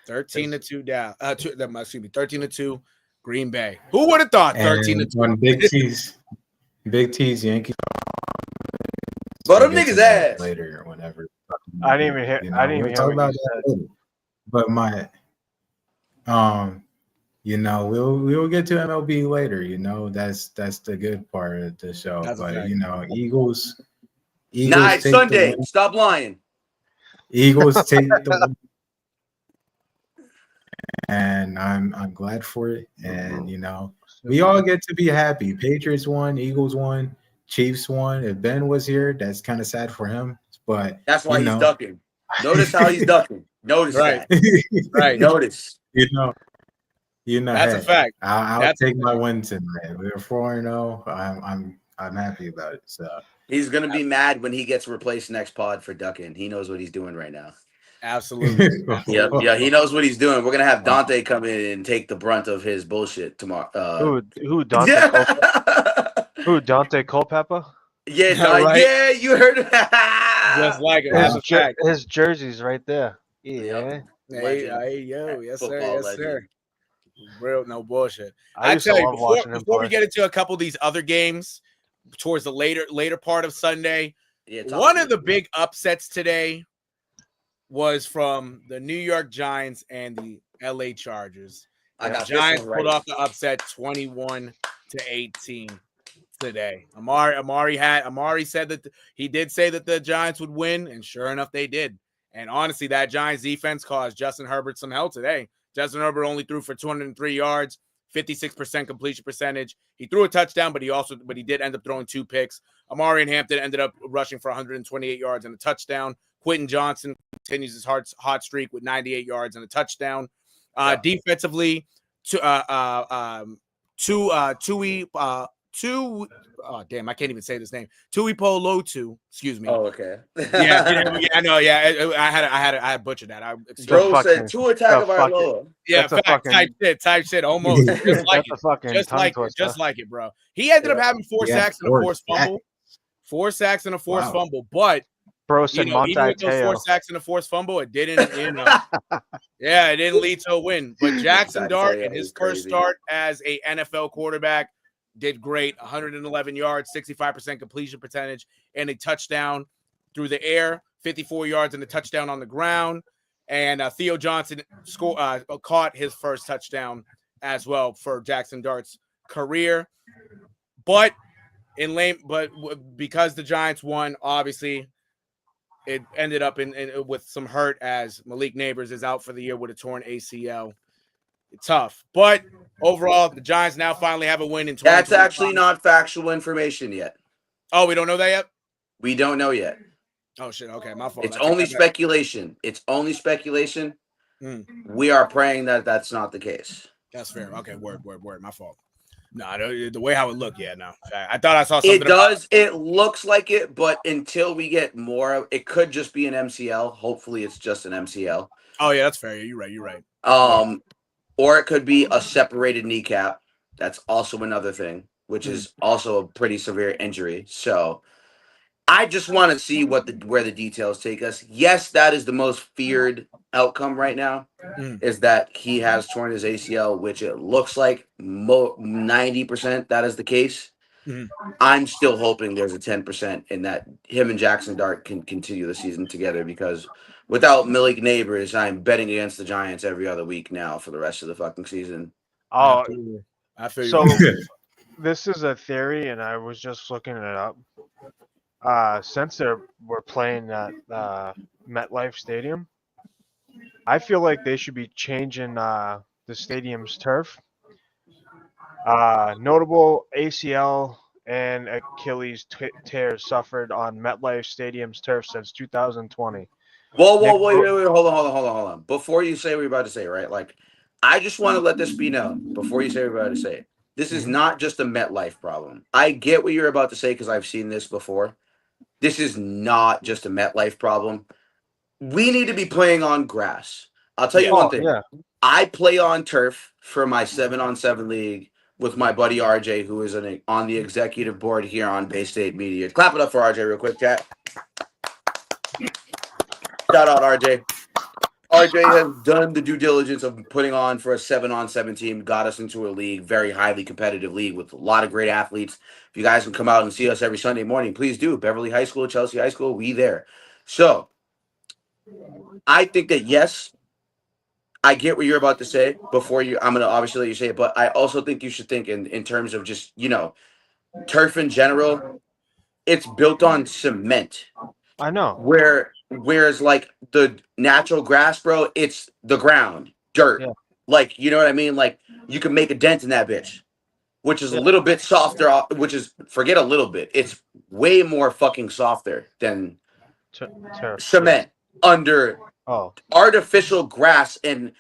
S1: 13-2 Dallas. 13-2 Green Bay. Who would have thought 13-2?
S2: On Big T's Yankees.
S3: But them niggas ass
S2: later or whenever.
S4: I didn't even hear. I didn't even hear what you said.
S2: Later. But my, you know, we'll get to MLB later. You know, that's the good part of the show. But you know, Eagles.
S3: Nah, it's Sunday. Stop lying.
S2: Eagles take the win. And I'm glad for it. And you know, we all get to be happy. Patriots won, Eagles won, Chiefs won. If Ben was here, that's kind of sad for him. But
S3: that's why he's ducking. Notice how he's ducking. Notice that.
S1: Right.
S3: Notice.
S2: You know,
S1: that's a fact.
S2: I'll take my win tonight. We're 4-0. I'm happy about it. So
S3: he's gonna be mad when he gets replaced next pod for ducking. He knows what he's doing right now.
S1: Absolutely.
S3: Yeah, he knows what he's doing. We're gonna have Dante come in and take the brunt of his bullshit tomorrow.
S4: Who Dante? Who Dante Culpeppa?
S3: Yeah, right? Yeah, you heard it.
S1: Just like it.
S4: His jersey's right there. Yeah.
S1: Hey, yo, yes sir. Real no bullshit.
S4: I tell you,
S1: before we get into a couple of these other games towards the later part of Sunday, one of the big upsets today was from the New York Giants and the LA Chargers. The Giants pulled off the upset 21-18 today. Amari said that he did say that the Giants would win, and sure enough, they did. And honestly, that Giants defense caused Justin Herbert some hell today. Justin Herbert only threw for 203 yards, 56% completion percentage. He threw a touchdown, but he did end up throwing 2 picks. Amari and Hampton ended up rushing for 128 yards and a touchdown. Quentin Johnson continues his hot streak with 98 yards and a touchdown. Defensively, damn, I can't even say this name. Tuipo Lotu, excuse me.
S3: Oh, okay.
S1: I know. Yeah, I had butchered that.
S3: Bro said Tua Tagovailoa.
S1: Yeah, type shit, almost just like it, just like it, bro. He ended up having 4 sacks and a forced fumble. 4 sacks and a forced fumble, but
S4: Bro said
S1: even with those 4 sacks and a forced fumble, it didn't, it didn't lead to a win. But Jackson Dart, in his first start as a NFL quarterback, did great. 111 yards, 65% completion percentage, and a touchdown through the air, 54 yards and a touchdown on the ground. And Theo Johnson caught his first touchdown as well for Jackson Dart's career. But because the Giants won, obviously, it ended up with some hurt as Malik Neighbors is out for the year with a torn ACL. It's tough. But overall, the Giants now finally have a win in 2025.
S3: That's actually not factual information yet.
S1: Oh, we don't know that yet?
S3: We don't know yet.
S1: Oh, shit. Okay, my fault.
S3: It's only speculation. It's only speculation. We are praying that that's not the case.
S1: That's fair. Okay, word. My fault. No, the way how it looked, no. I thought I saw something.
S3: It does. It looks like it, but until we get more, it could just be an MCL. Hopefully, it's just an MCL.
S1: Oh yeah, that's fair. You're right.
S3: Or it could be a separated kneecap. That's also another thing, which is also a pretty severe injury. So, I just want to see where the details take us. Yes, that is the most feared outcome right now, is that he has torn his ACL, which it looks like 90% that is the case. I'm still hoping there's a 10% in that him and Jackson Dart can continue the season together, because without Malik Neighbors, I'm betting against the Giants every other week now for the rest of the fucking season.
S4: Oh,
S1: I feel
S4: so
S1: you.
S4: This is a theory, and I was just looking it up. Since we're playing at MetLife Stadium, I feel like they should be changing the stadium's turf. Notable ACL and Achilles tears suffered on MetLife Stadium's turf since 2020.
S3: Whoa, wait, hold on. Before you say what you're about to say, right? Like, I just want to let this be known before you say what you're about to say. This is not just a MetLife problem. I get what you're about to say because I've seen this before. This is not just a MetLife problem. We need to be playing on grass. I'll tell you one thing. Yeah. I play on turf for my 7-on-7 league with my buddy RJ, who is on the executive board here on Bay State Media. Clap it up for RJ real quick, chat. Shout out RJ. RJ has done the due diligence of putting on for a 7-on-7 team, got us into a league, very highly competitive league with a lot of great athletes. If you guys can come out and see us every Sunday morning, please do. Beverly High School, Chelsea High School, we there. So I think that, yes, I get what you're about to say before I'm going to obviously let you say it, but I also think you should think in terms of just, turf in general. It's built on cement.
S4: I know.
S3: Whereas like the natural grass, bro, it's the ground, dirt. Yeah. Like, you know what I mean? Like, you can make a dent in that bitch, which is a little bit softer, forget a little bit. It's way more fucking softer than cement under artificial grass, and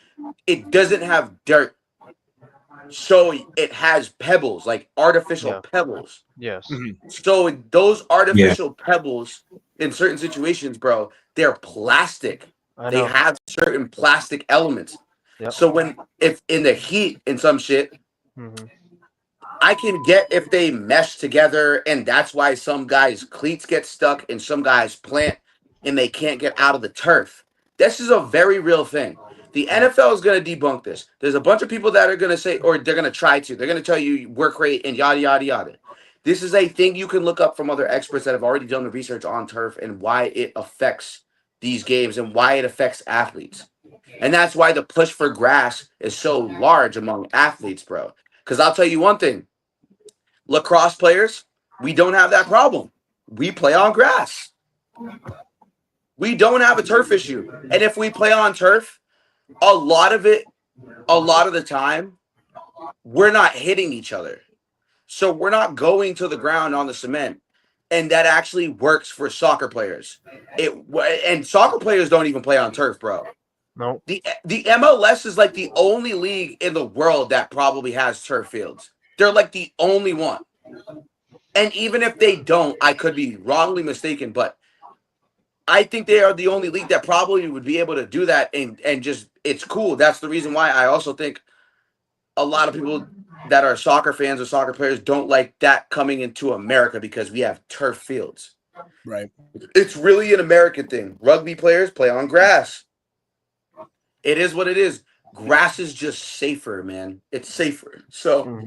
S3: it doesn't have dirt. So it has pebbles, like artificial pebbles.
S4: Yes.
S3: So those artificial pebbles in certain situations, bro, they're plastic. They have certain plastic elements. Yep. So if in the heat and some shit, I can get if they mesh together, and that's why some guys' cleats get stuck and some guys plant and they can't get out of the turf. This is a very real thing. The NFL is going to debunk this. There's a bunch of people that are going to say, or they're going to try to. They're going to tell you work rate and yada, yada, yada. This is a thing you can look up from other experts that have already done the research on turf and why it affects these games and why it affects athletes. And that's why the push for grass is so large among athletes, bro. Because I'll tell you one thing. Lacrosse players, we don't have that problem. We play on grass. We don't have a turf issue. And if we play on turf, a lot of the time, we're not hitting each other. So we're not going to the ground on the cement. And that actually works for soccer players. And soccer players don't even play on turf, bro.
S4: No.
S3: The MLS is like the only league in the world that probably has turf fields. They're like the only one. And even if they don't, I could be wrongly mistaken, but I think they are the only league that probably would be able to do that and just it's cool. That's the reason why I also think a lot of people that are soccer fans or soccer players don't like that coming into America because we have turf fields.
S1: Right.
S3: It's really an American thing. Rugby players play on grass. It is what it is. Grass is just safer, man. It's safer. So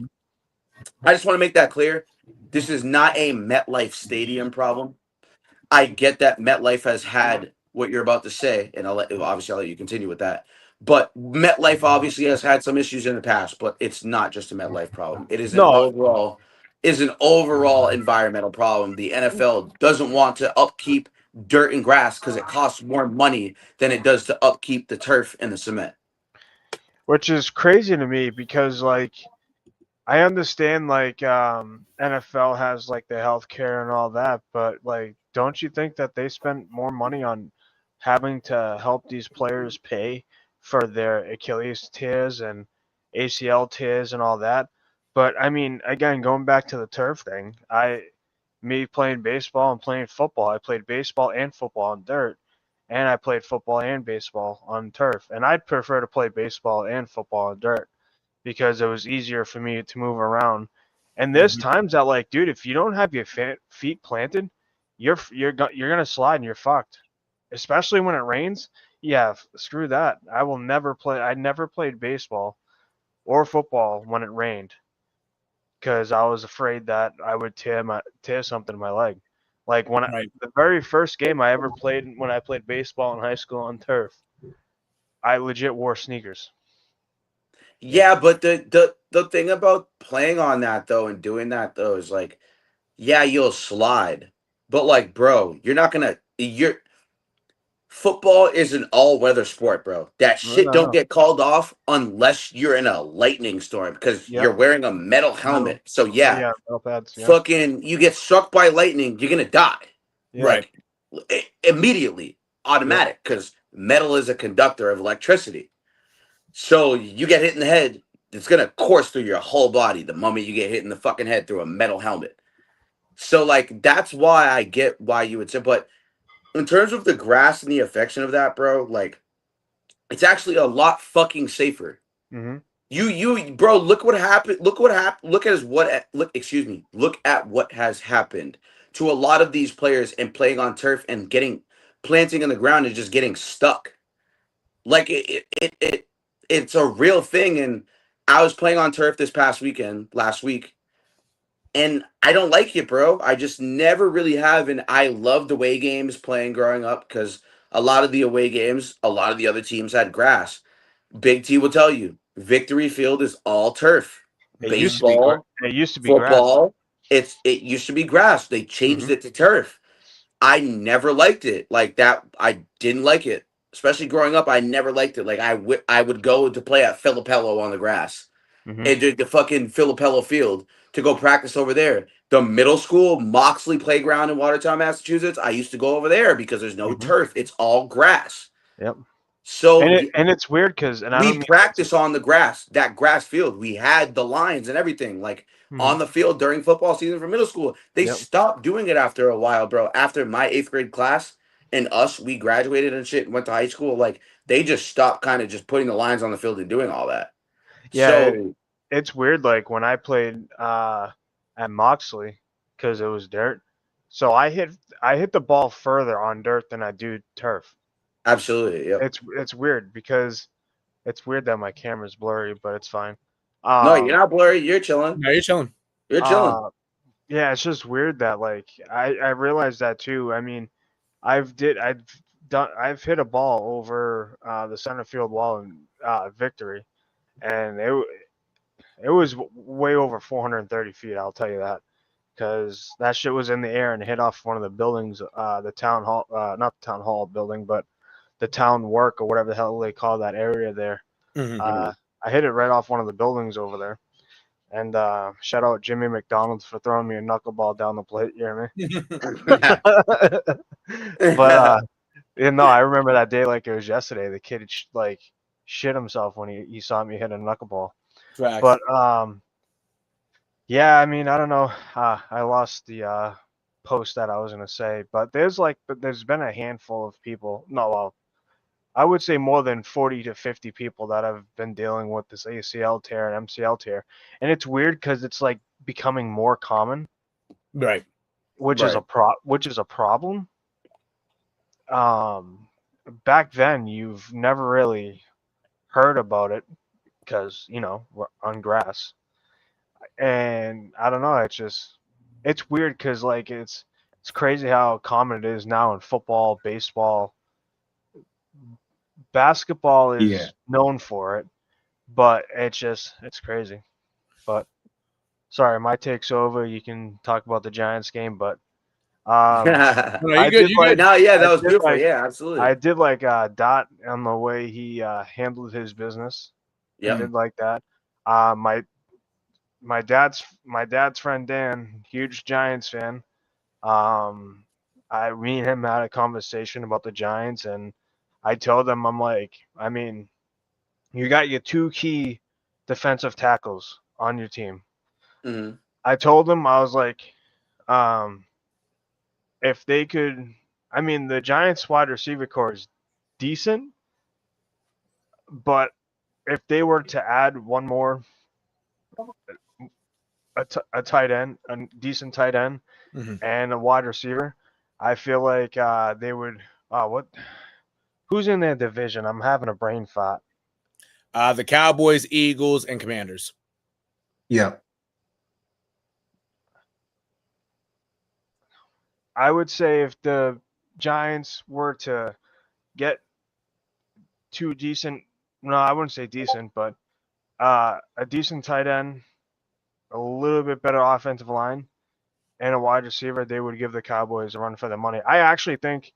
S3: I just want to make that clear. This is not a MetLife Stadium problem. I get that MetLife has had what you're about to say, and I'll let you continue with that. But MetLife obviously has had some issues in the past, but it's not just a MetLife problem. It is an overall environmental problem. The NFL doesn't want to upkeep dirt and grass because it costs more money than it does to upkeep the turf and the cement.
S4: Which is crazy to me because, like, I understand, like, NFL has, like, the healthcare and all that, but, like, don't you think that they spend more money on having to help these players pay for their Achilles tears and ACL tears and all that? But, I mean, again, going back to the turf thing, me playing baseball and playing football, I played baseball and football on dirt, and I played football and baseball on turf. And I'd prefer to play baseball and football on dirt because it was easier for me to move around. And there's times that, like, dude, if you don't have your feet planted, you're gonna slide and you're fucked. Especially when it rains. Yeah, screw that. I will never play. I never played baseball or football when it rained because I was afraid that I would tear something in my leg. Like the very first game I ever played when I played baseball in high school on turf, I legit wore sneakers.
S3: Yeah, but the thing about playing on that though and doing that though is like, yeah, you'll slide, but like, bro, you're football is an all-weather sport, bro. That shit don't get called off unless you're in a lightning storm because you're wearing a metal helmet. So yeah,
S4: metal pads,
S3: fucking, you get struck by lightning, you're gonna die.
S1: Right.
S3: Like immediately, automatic, because metal is a conductor of electricity. So you get hit in the head, it's gonna course through your whole body the moment you get hit in the fucking head through a metal helmet. So like that's why I get why you would say, but in terms of the grass and the affection of that, bro, like it's actually a lot fucking safer.
S4: Mm-hmm.
S3: Bro, look what happened. Look what happened. Look at what has happened to a lot of these players and playing on turf and planting in the ground and just getting stuck. Like it's a real thing. And I was playing on turf last week, and I don't like it, bro. I just never really have. And I loved away games playing growing up because a lot of the away games, a lot of the other teams had grass. Big T will tell you, Victory Field is all turf. Baseball,
S4: it used to be
S3: football, grass. It used to be grass. They changed it to turf. I never liked it like that. I didn't like it, especially growing up. I never liked it. Like I would go to play at Filipello on the grass and the fucking Filipello field to go practice over there. The middle school Moxley playground in Watertown, Massachusetts. I used to go over there because there's no turf. It's all grass.
S4: Yep.
S3: So
S4: and it's weird because
S3: we practice on the grass, that grass field. We had the lines and everything like on the field during football season for middle school. They stopped doing it after a while, bro. After my 8th grade class and we graduated and shit and went to high school. Like they just stopped kind of just putting the lines on the field and doing all that.
S4: Yeah,
S3: so
S4: it's weird. Like when I played at Moxley because it was dirt. So I hit the ball further on dirt than I do turf.
S3: Absolutely, yeah.
S4: It's weird because it's weird that my camera's blurry, but it's fine.
S3: No, you're not blurry. You're chilling.
S1: No, you're chilling.
S3: You're chilling.
S4: Yeah, it's just weird that like I realized that too. I mean, I've hit a ball over the center field wall in Victory, and it was way over 430 feet. I'll tell you that. Because that shit was in the air and hit off one of the buildings, the town hall, not the town hall building, but the town work or whatever the hell they call that area there. I hit it right off one of the buildings over there. And shout out Jimmy McDonald for throwing me a knuckleball down the plate. You hear me? Yeah, no, I remember that day like it was yesterday. The kid like shit himself when he saw me hit a knuckleball.
S1: Facts.
S4: But yeah, I mean, I don't know. I lost the post that I was gonna say, but there's been a handful of people. No, well, I would say more than 40 to 50 people that have been dealing with this ACL tear and MCL tear, and it's weird because it's like becoming more common,
S1: Right.
S4: which is a problem. Back then you've never really heard about it because we're on grass, and I don't know. It's weird because like it's crazy how common it is now in football, baseball, basketball is
S2: Yeah.
S4: known for it, but it's crazy. But sorry, my take's over. You can talk about the Giants game, but
S3: No,
S1: No,
S4: I
S1: you good.
S4: did
S1: You
S4: like
S1: good.
S3: yeah, that
S4: I
S3: was
S4: did
S3: beautiful.
S4: like
S3: Yeah, absolutely.
S4: I did like Dot on the way he handled his business. I
S3: Yep.
S4: did like that. My dad's friend Dan, huge Giants fan. Me and him had a conversation about the Giants, and I told him, I'm like, I mean, you got your two key defensive tackles on your team.
S3: hmm
S4: I told him, I was like, um, if they could, I mean, the Giants wide receiver core is decent, but if they were to add one more, a tight end, a decent tight end,
S1: Mhm.
S4: and a wide receiver, I feel like they would. What? Who's in their division? I'm having a brain fart.
S1: The Cowboys, Eagles, and Commanders.
S2: Yep.
S4: I would say if the Giants were to get two decent, no, I wouldn't say decent, but a decent tight end, a little bit better offensive line, and a wide receiver, they would give the Cowboys a run for their money. I actually think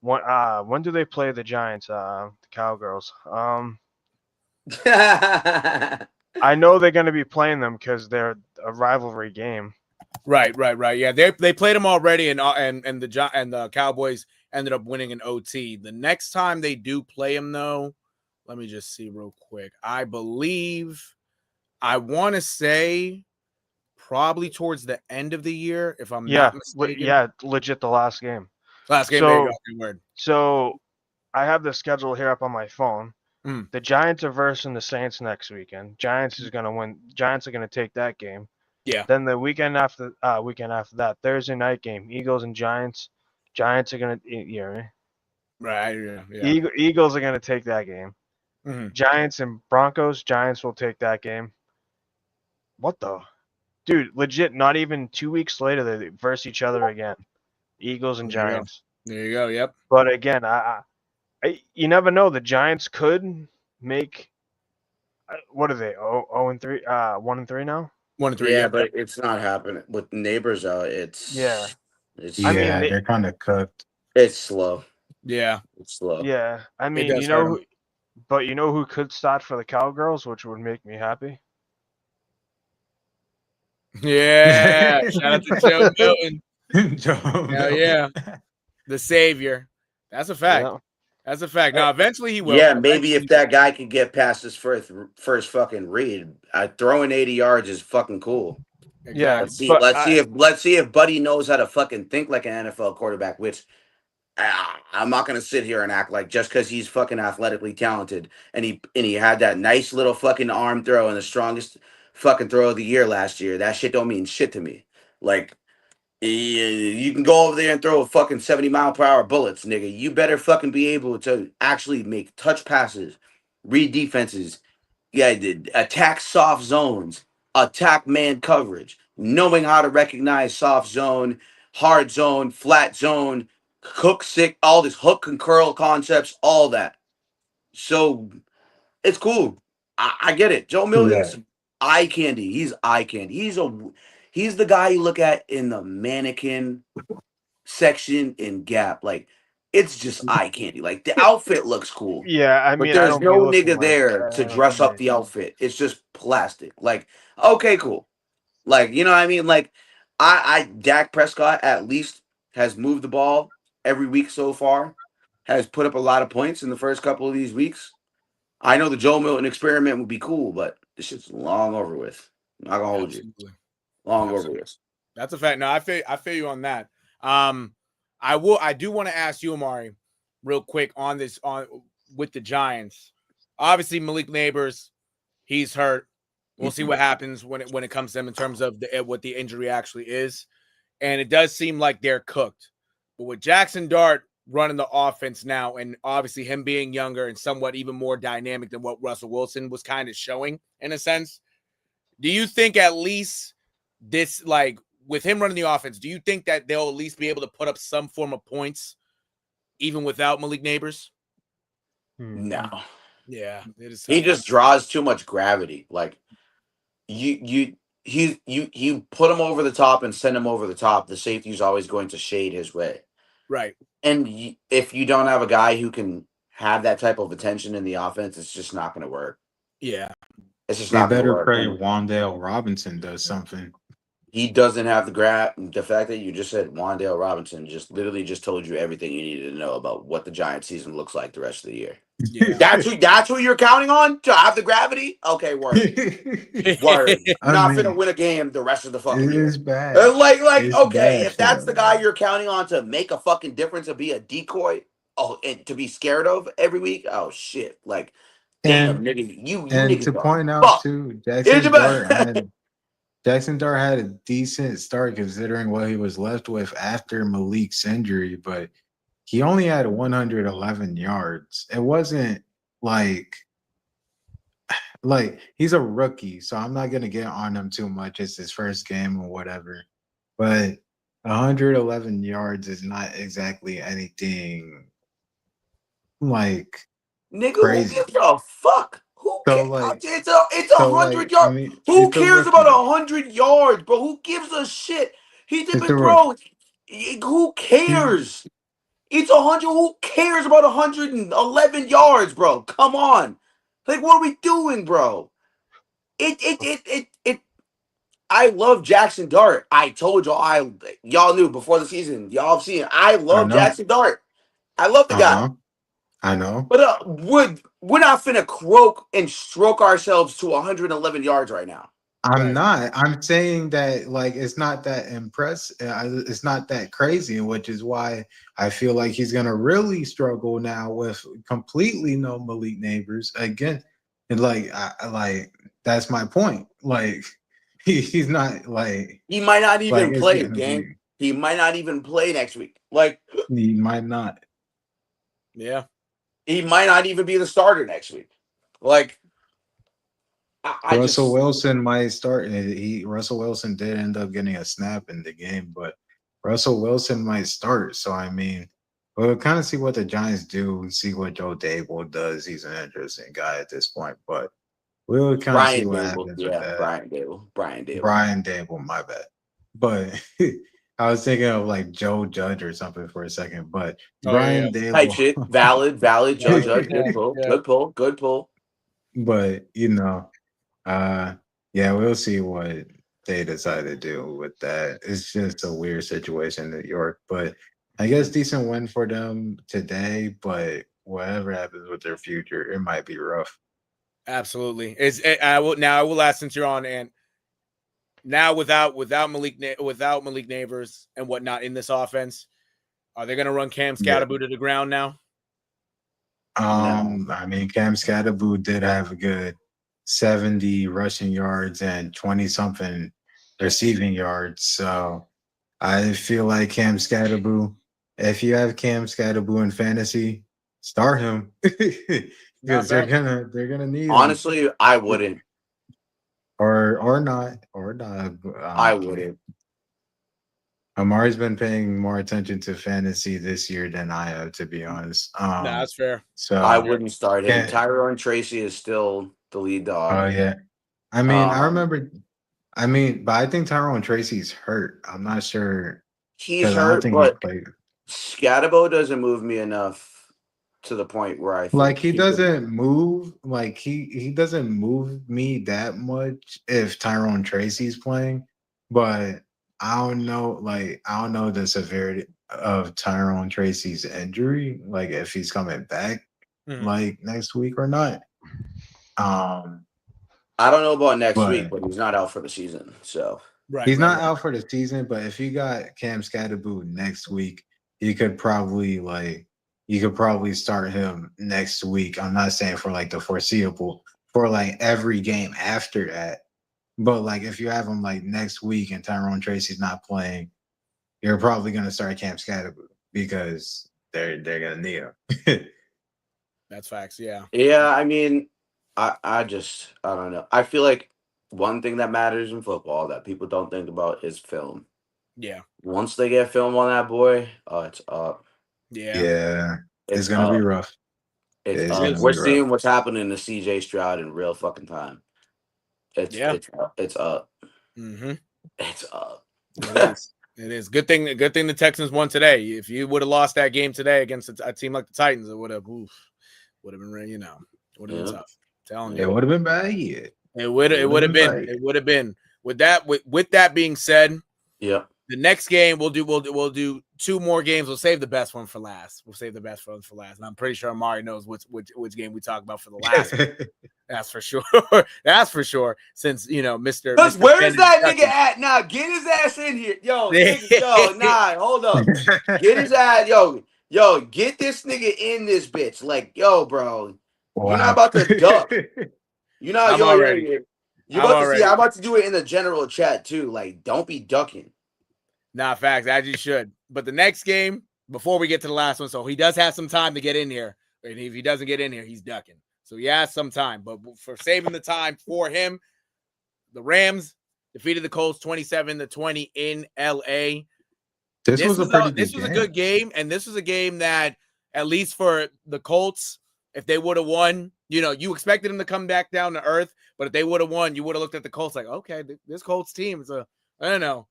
S4: when do they play the Giants? The Cowgirls. I know they're going to be playing them because they're a rivalry game.
S1: Right. Yeah, they played them already, and the Cowboys ended up winning an OT. The next time they do play them, though, let me just see real quick. I want to say probably towards the end of the year, if I'm not mistaken.
S4: Legit the last game.
S1: Last game, there you go. Good word.
S4: So I have the schedule here up on my phone.
S1: Mm.
S4: The Giants are versing the Saints next weekend. Giants is going to win. Giants are going to take that game.
S1: Yeah.
S4: Then the weekend after that, Thursday night game, Eagles and Giants. Giants are going to, you hear me?
S1: Right. Yeah.
S4: Eagles are going to take that game.
S1: Mm-hmm.
S4: Giants and Broncos. Giants will take that game. What the? Dude, legit, not even 2 weeks later, they verse each other again. Eagles and Giants.
S1: There you go. Yep.
S4: But again, you never know. The Giants could make. What are they? 0-3. 1-3 now.
S1: 1-3.
S3: Yeah,
S1: Yep.
S3: but it's not happening with neighbors out.
S4: Yeah.
S3: It's
S4: I mean,
S2: they're kind of cooked.
S3: it's slow.
S1: Yeah.
S3: It's slow.
S4: Yeah, I mean,
S1: does hurt 'em.
S4: but you know who could start for the Cowgirls, which would make me happy?
S1: Yeah. Shout out to Joe Milton.
S2: Joe
S1: Hell yeah. The savior. That's a fact.
S4: Yeah.
S1: That's a fact. Now, eventually he will.
S3: Yeah, maybe if that guy could get past his first fucking read, throwing 80 yards is fucking cool.
S4: Yeah,
S1: Exactly.
S4: but
S3: Let's see if Buddy knows how to fucking think like an NFL quarterback. Which I'm not gonna sit here and act like just because he's fucking athletically talented and he had that nice little fucking arm throw and the strongest fucking throw of the year last year. That shit don't mean shit to me. Like. You can go over there and throw a fucking 70-mile-per-hour bullets, nigga. You better fucking be able to actually make touch passes, read defenses, attack soft zones, attack man coverage, knowing how to recognize soft zone, hard zone, flat zone, hook sick, all this hook and curl concepts, all that. So it's cool. I get it. Joe Milton's eye candy. He's eye candy. He's the guy you look at in the mannequin section in Gap. Like it's just eye candy. Like the outfit looks cool.
S4: yeah, I
S3: But
S4: mean, I
S3: there's
S4: don't
S3: no
S4: be looking
S3: nigga
S4: like
S3: there to dress up the outfit. It's just plastic. Like, okay, cool. Like, you know what I mean? Like, Dak Prescott at least has moved the ball every week so far. has put up a lot of points in the first couple of these weeks. I know the Joe Milton experiment would be cool, but this shit's long over with. I'm not gonna hold you. Long over with.
S1: That's a fact. No, I feel you on that. I do want to ask you, Amari, real quick on with the Giants. Obviously, Malik Neighbors, he's hurt. We'll see what happens when it comes to them in terms of what the injury actually is. And it does seem like they're cooked. But with Jackson Dart running the offense now, and obviously him being younger and somewhat even more dynamic than what Russell Wilson was kind of showing in a sense, do you think at least this, like with him running the offense, do you think that they'll at least be able to put up some form of points even without Malik Neighbors?
S3: No.
S1: Yeah.
S3: He just draws too much gravity. Like you put him over the top and send him over the top, the safety's always going to shade his way.
S1: Right.
S3: And if you don't have a guy who can have that type of attention in the offense, it's just not going to work.
S1: Yeah.
S3: It's just
S2: They
S3: not going to
S2: better
S3: work.
S2: pray Wan'Dale Robinson does something.
S3: He doesn't have the grab. The fact that you just said Wan'Dale Robinson just literally just told you everything you needed to know about what the Giants season looks like the rest of the year.
S1: Yeah.
S3: That's who you're counting on to have the gravity? Okay, word. Word. Not finna win a game the rest of the fucking year.
S2: It is bad.
S3: It's okay,
S2: bad
S3: if that's
S2: for
S3: the guy you're counting on to make a fucking difference and be a decoy, and to be scared of every week, oh shit. Like, damn, nigga, you
S2: and
S3: niggas
S2: to
S3: are
S2: point out
S3: fucked.
S2: too, Jackson Dart had a decent start considering what he was left with after Malik's injury, but he only had 111 yards. It wasn't like he's a rookie, so I'm not gonna get on him too much. It's his first game or whatever. But 111 yards is not exactly anything like
S3: Nigga,
S2: crazy.
S3: who gives a fuck? Who
S2: So,
S3: cares?
S2: like-
S3: It's a 100 yards. Who
S2: it's a
S3: cares
S2: rookie.
S3: about 100 yards, bro? Who gives a shit? He's
S2: It's
S3: been,
S2: a
S3: bro. Who cares? It's 100. Who cares about 111 yards, bro? Come on. Like, what are we doing, bro? I love Jackson Dart. I told y'all knew before the season. Y'all have seen it. I love Jackson Dart. I love the guy.
S2: I know.
S3: But we're not finna croak and stroke ourselves to 111 yards right now.
S2: I'm not. I'm saying that like it's not that impressive. It's not that crazy, which is why I feel like he's gonna really struggle now with completely no Malik Neighbors again. And like that's my point. Like he's not like
S3: he might not even play
S2: it's
S3: game. He might not even play next week. Like
S2: he might not.
S1: Yeah.
S3: He might not even be the starter next week. Like
S2: Russell Wilson might start. Russell Wilson did end up getting a snap in the game, but Russell Wilson might start. So I mean, we'll kind of see what the Giants do and see what Joe Dable does. He's an interesting guy at this point, but we'll kind of see what happens with that. Brian Dable, my bad. But I was thinking of like Joe Judge or something for a second, but Brian Dable.
S3: Type shit. Valid. Joe Judge. Good pull.
S2: But yeah, we'll see what they decide to do with that. It's just a weird situation in New York, but I guess decent win for them today. But whatever happens with their future, it might be rough.
S1: Absolutely. I will ask, since you're on, and now without Malik Neighbors and whatnot in this offense, are they going to run Cam Scatterboo to the ground now?
S2: I mean, Cam Scatterboo did have a good 70 rushing yards and 20-something receiving yards. So I feel like Cam Scatterboo, if you have Cam Scatterboo in fantasy, start him because they're gonna need
S3: honestly
S2: him.
S3: I wouldn't.
S2: Or not.
S3: I wouldn't.
S2: Amari's been paying more attention to fantasy this year than I have, to be honest.
S1: That's fair.
S3: So I wouldn't start him. Tyrone Tracy is still the lead dog.
S2: Oh yeah. I mean, I remember. But I think Tyrone Tracy's hurt. I'm not sure.
S3: He's hurt, but Scatterbo doesn't move me enough to the point where I think
S2: he doesn't move. Like he doesn't move me that much if Tyrone Tracy's playing, but I don't know. Like I don't know the severity. of Tyrone Tracy's injury, like if he's coming back like next week or not.
S3: I don't know about next week,
S2: but
S3: but he's not out for the season. So
S2: he's not out for the season. But if you got Cam Scatterboo next week, you could probably start him next week. I'm not saying for like the foreseeable, for like every game after that. But like if you have him like next week and Tyrone Tracy's not playing, you're probably gonna start Cam Scatterboo because they're gonna need him.
S1: That's facts. Yeah.
S3: yeah, I mean, I don't know. I feel like one thing that matters in football that people don't think about is film.
S1: Yeah.
S3: Once they get film on that boy, it's up.
S1: Yeah.
S2: It's gonna be rough.
S3: It's up. We're seeing what's happening to CJ Stroud in real fucking time. It's up.
S1: Mm-hmm.
S3: It's up.
S1: It is. Good thing the Texans won today. If you would have lost that game today against a team like the Titans, it would have been would have been tough. I'm telling you.
S2: It would have been bad.
S1: It would have been. With that being said,
S3: yeah.
S1: The next game we'll do two more games. We'll save the best one for last. And I'm pretty sure Amari knows which game we talk about for the last one. That's for sure. That's for sure. Since Mr.
S3: Where is that nigga at now? Get his ass in here. Yo, hold up. Get his ass, yo, get this nigga in this bitch. Like, yo, bro. Wow. You're not about to duck. You're not
S1: I'm already.
S3: You're about to see. I'm about to do it in the general chat too. Like, don't be ducking.
S1: Nah, facts, as you should. But the next game, before we get to the last one, so he does have some time to get in here. And if he doesn't get in here, he's ducking. So he has some time. But for saving the time for him, the Rams defeated the Colts 27-20 in LA. This was a good game, and this was a game that, at least for the Colts, if they would have won, you expected them to come back down to earth, but if they would have won, you would have looked at the Colts like, okay, this Colts team is I don't know.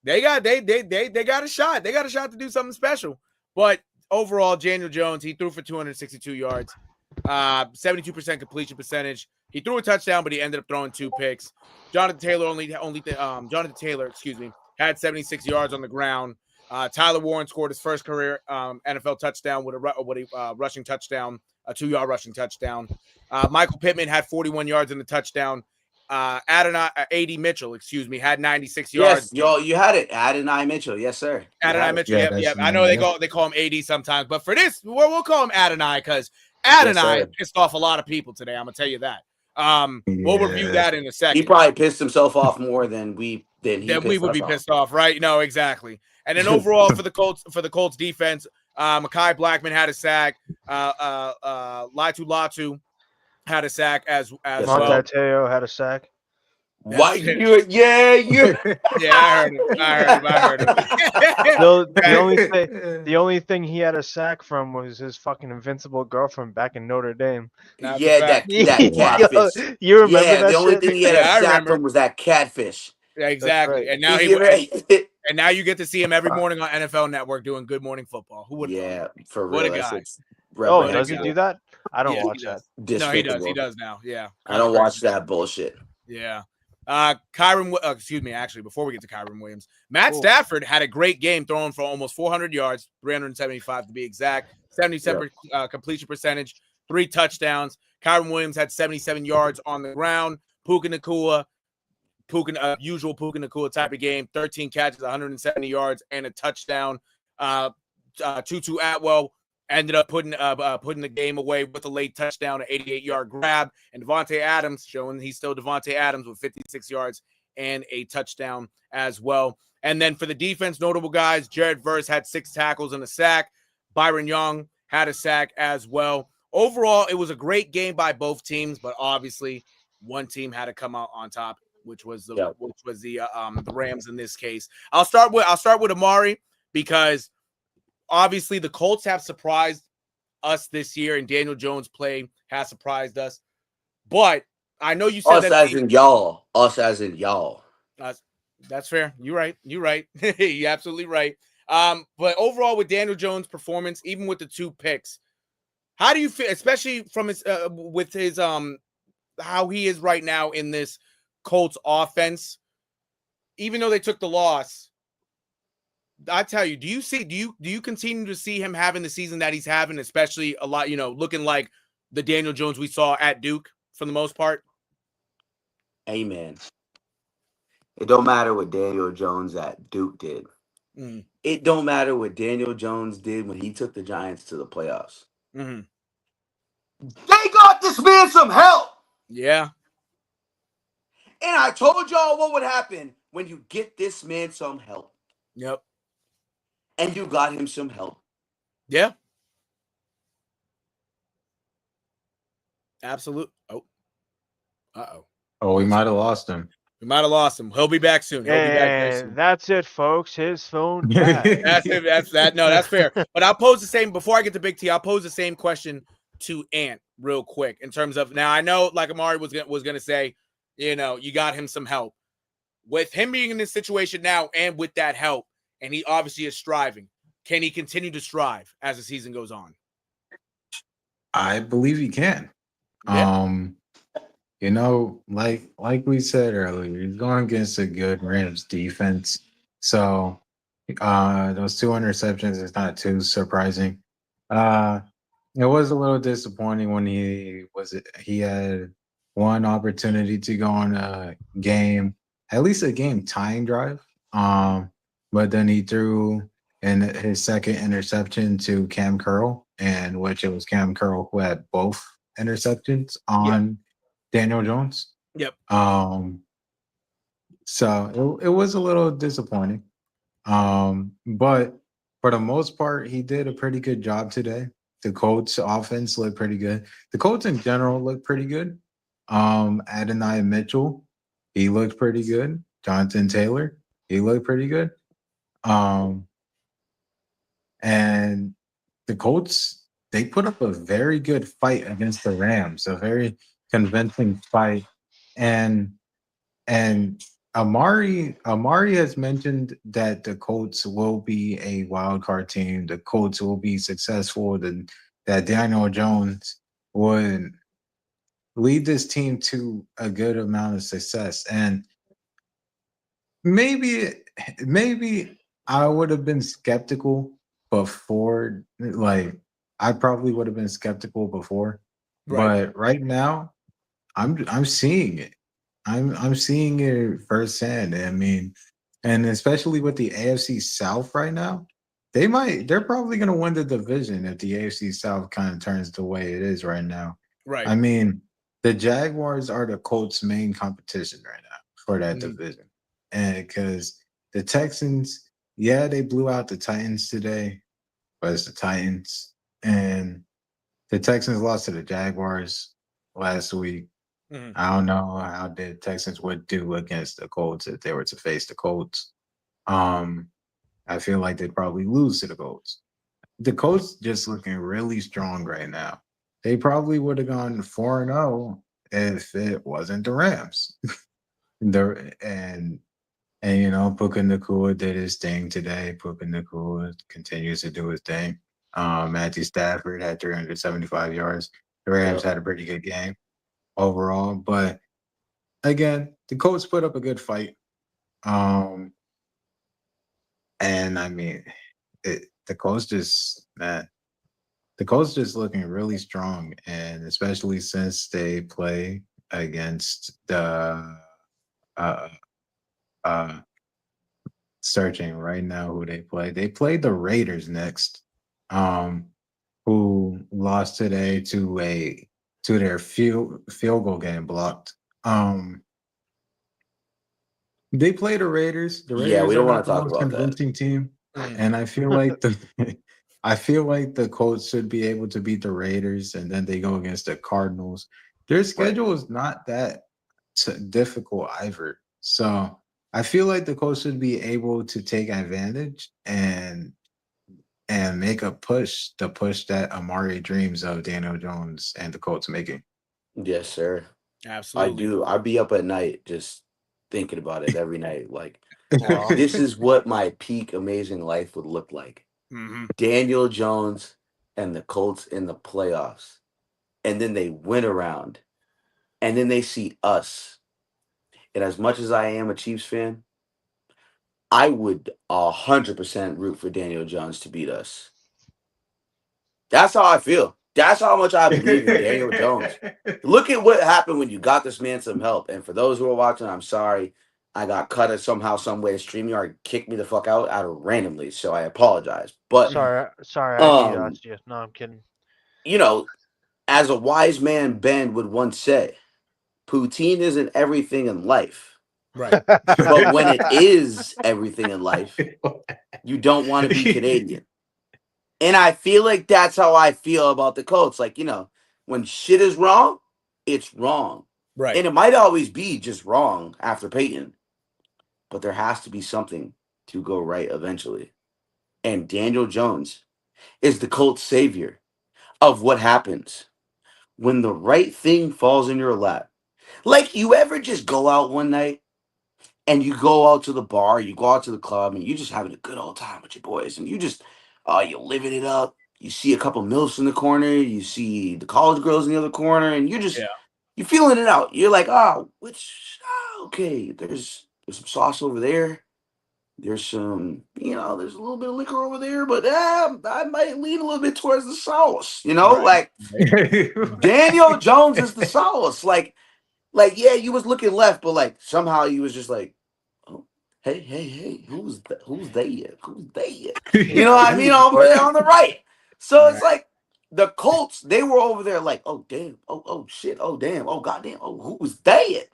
S1: They got a shot. They got a shot to do something special. But overall, Daniel Jones, he threw for 262 yards, 72% completion percentage. He threw a touchdown, but he ended up throwing 2 picks. Jonathan Taylor had 76 yards on the ground. Tyler Warren scored his first career NFL touchdown with a rushing touchdown, a 2-yard rushing touchdown. Michael Pittman had 41 yards in the touchdown. A.D. Mitchell, had 96 yards.
S3: Yes, you had it. Adonai Mitchell. Yes, sir.
S1: Adonai Mitchell. Yep. I know they call him AD sometimes, but for this, we'll call him Adonai because Adonai pissed off a lot of people today. I'm gonna tell you that. We'll review that in a second.
S3: He probably pissed himself off more than we
S1: would be pissed off, right? No, exactly. And then overall for the Colts defense, Mekhi Blackman had a sack. Latu had a sack as well.
S4: Montateo had a sack.
S3: Why you? Yeah, you.
S1: Yeah, I heard him.
S4: The only thing he had a sack from was his fucking invincible girlfriend back in Notre Dame.
S3: That catfish.
S4: You remember that?
S3: The only thing he had a sack from was that catfish.
S1: Yeah, exactly.
S3: Right.
S1: And now now you get to see him every morning on NFL Network doing Good Morning Football. Who would?
S3: Yeah, for real.
S1: What a guy.
S4: Does he do that? I don't watch that.
S1: No, he does. He does now. Yeah.
S3: I don't watch that bullshit.
S1: Yeah. Before we get to Kyron Williams, Matt Stafford had a great game throwing for almost 400 yards, 375 to be exact, 77 completion percentage, 3 touchdowns. Kyron Williams had 77 yards on the ground. Puka Nacua, usual Puka Nacua type of game, 13 catches, 170 yards, and a touchdown. Tutu Atwell ended up putting the game away with a late touchdown, an 88-yard grab, and Devontae Adams showing he's still Devontae Adams with 56 yards and a touchdown as well. And then for the defense, notable guys, Jared Verse had 6 tackles and a sack. Byron Young had a sack as well. Overall, it was a great game by both teams, but obviously one team had to come out on top, which was the Rams in this case. I'll start with Amari because obviously the Colts have surprised us this year, and Daniel Jones' play has surprised us. But I know you said
S3: us as in y'all.
S1: That's fair. You're right. You're absolutely right. But overall, with Daniel Jones' performance, even with the 2 picks, how do you feel, especially from his with his how he is right now in this Colts offense? Even though they took the loss, I tell you, do you continue to see him having the season that he's having, especially a lot, looking like the Daniel Jones we saw at Duke for the most part?
S3: Amen. It don't matter what Daniel Jones at Duke did.
S1: Mm.
S3: It don't matter what Daniel Jones did when he took the Giants to the playoffs.
S1: Mm-hmm.
S3: They got this man some help.
S1: Yeah.
S3: And I told y'all what would happen when you get this man some help.
S1: Yep.
S3: And you got him some help.
S1: Yeah. Absolute. Oh. Uh-oh.
S2: Oh, we might have lost him.
S1: We might have lost him. He'll be back soon. He'll be back very soon.
S4: And that's it, folks. His phone died.
S1: That's it. That's that. No, that's fair. But I'll pose the same before I get to Big T. I'll pose the same question to Ant real quick in terms of now. I know, like Amari was gonna say, you got him some help with him being in this situation now, and with that help, and he obviously is striving. Can he continue to strive as the season goes on?
S2: I believe he can.
S1: Yeah.
S2: Like we said earlier, he's going against a good Rams defense. So those 2 interceptions is not too surprising. It was a little disappointing when he had one opportunity to go on a game, at least a game tying drive. But then he threw in his second interception to Cam Curl, and which it was Cam Curl who had both interceptions on Daniel Jones.
S1: Yep.
S2: So it was a little disappointing. But for the most part, he did a pretty good job today. The Colts offense looked pretty good. The Colts in general looked pretty good. Adonai Mitchell, he looked pretty good. Jonathan Taylor, he looked pretty good. And the Colts, they put up a very good fight against the Rams, a very convincing fight. And Amari has mentioned that the Colts will be a wild card team. The Colts will be successful. That Daniel Jones would lead this team to a good amount of success. And maybe I would have been skeptical before. Like, I probably would have been skeptical before,
S1: Right.
S2: but right now, I'm seeing it. I'm seeing it firsthand. I mean, and especially with the AFC South right now, they're probably going to win the division if the AFC South kind of turns the way it is right now.
S1: Right.
S2: I mean, the Jaguars are the Colts' main competition right now for that division, and because the Texans, they blew out the Titans today, but it's the Titans, and the Texans lost to the Jaguars last week. I don't know how the Texans would do against the Colts if they were to face the Colts. I feel like they'd probably lose to the Colts. The Colts just looking really strong right now. They probably would have gone 4-0 if it wasn't the Rams. And Puka Nacua did his thing today. Puka Nacua continues to do his thing. Matthew Stafford had 375 yards. The Rams had a pretty good game overall, but again, the Colts put up a good fight. And I mean, the Colts just looking really strong, and especially since they play against the searching right now who they play. They play the Raiders next, who lost today to their field goal getting blocked. They play the Raiders. The Raiders
S3: we don't
S2: are
S3: want
S2: not
S3: to
S2: the
S3: talk
S2: most
S3: about
S2: convincing team, and I feel like the Colts should be able to beat the Raiders, and then they go against the Cardinals. Their schedule is not that difficult either, so I feel like the Colts should be able to take advantage and make a push, the push that Amari dreams of Daniel Jones and the Colts making.
S3: Yes, sir.
S1: Absolutely.
S3: I do. I'd be up at night just thinking about it every night. Like, this is what my peak amazing life would look like. Daniel Jones and the Colts in the playoffs. And then they win around. And then they see us. And as much as I am a Chiefs fan, I would 100% root for Daniel Jones to beat us. That's how I feel. That's how much I believe in Daniel Jones. Look at what happened when you got this man some help. And for those who are watching, I'm sorry. I got cut somehow, some way. StreamYard kicked me the fuck out of randomly, so I apologize. But
S4: Sorry, I DDoS'd you. No, I'm kidding.
S3: you know, as a wise man Ben would once say, poutine isn't everything in life.
S1: Right.
S3: But when it is everything in life, you don't want to be Canadian. And I feel like that's how I feel about the Colts. Like, when shit is wrong, it's wrong.
S1: Right.
S3: And it might always be just wrong after Peyton. But there has to be something to go right eventually. And Daniel Jones is the Colts savior of what happens when the right thing falls in your lap. Like, you ever just go out one night and you go out to the bar, you go out to the club, and you're just having a good old time with your boys, and you just, you're living it up. You see a couple milfs in the corner, you see the college girls in the other corner, and you're just, you're feeling it out. You're like, okay, there's some sauce over there. There's some, there's a little bit of liquor over there, but I might lean a little bit towards the sauce,
S1: Right.
S3: like Daniel Jones is the sauce. Like, yeah, you was looking left, but like somehow you was just like, oh, hey, who's they? Who's they? You know what I mean? Over there on the right. So it's like the Colts, they were over there like, oh damn, oh shit, oh damn, oh goddamn, oh who was they?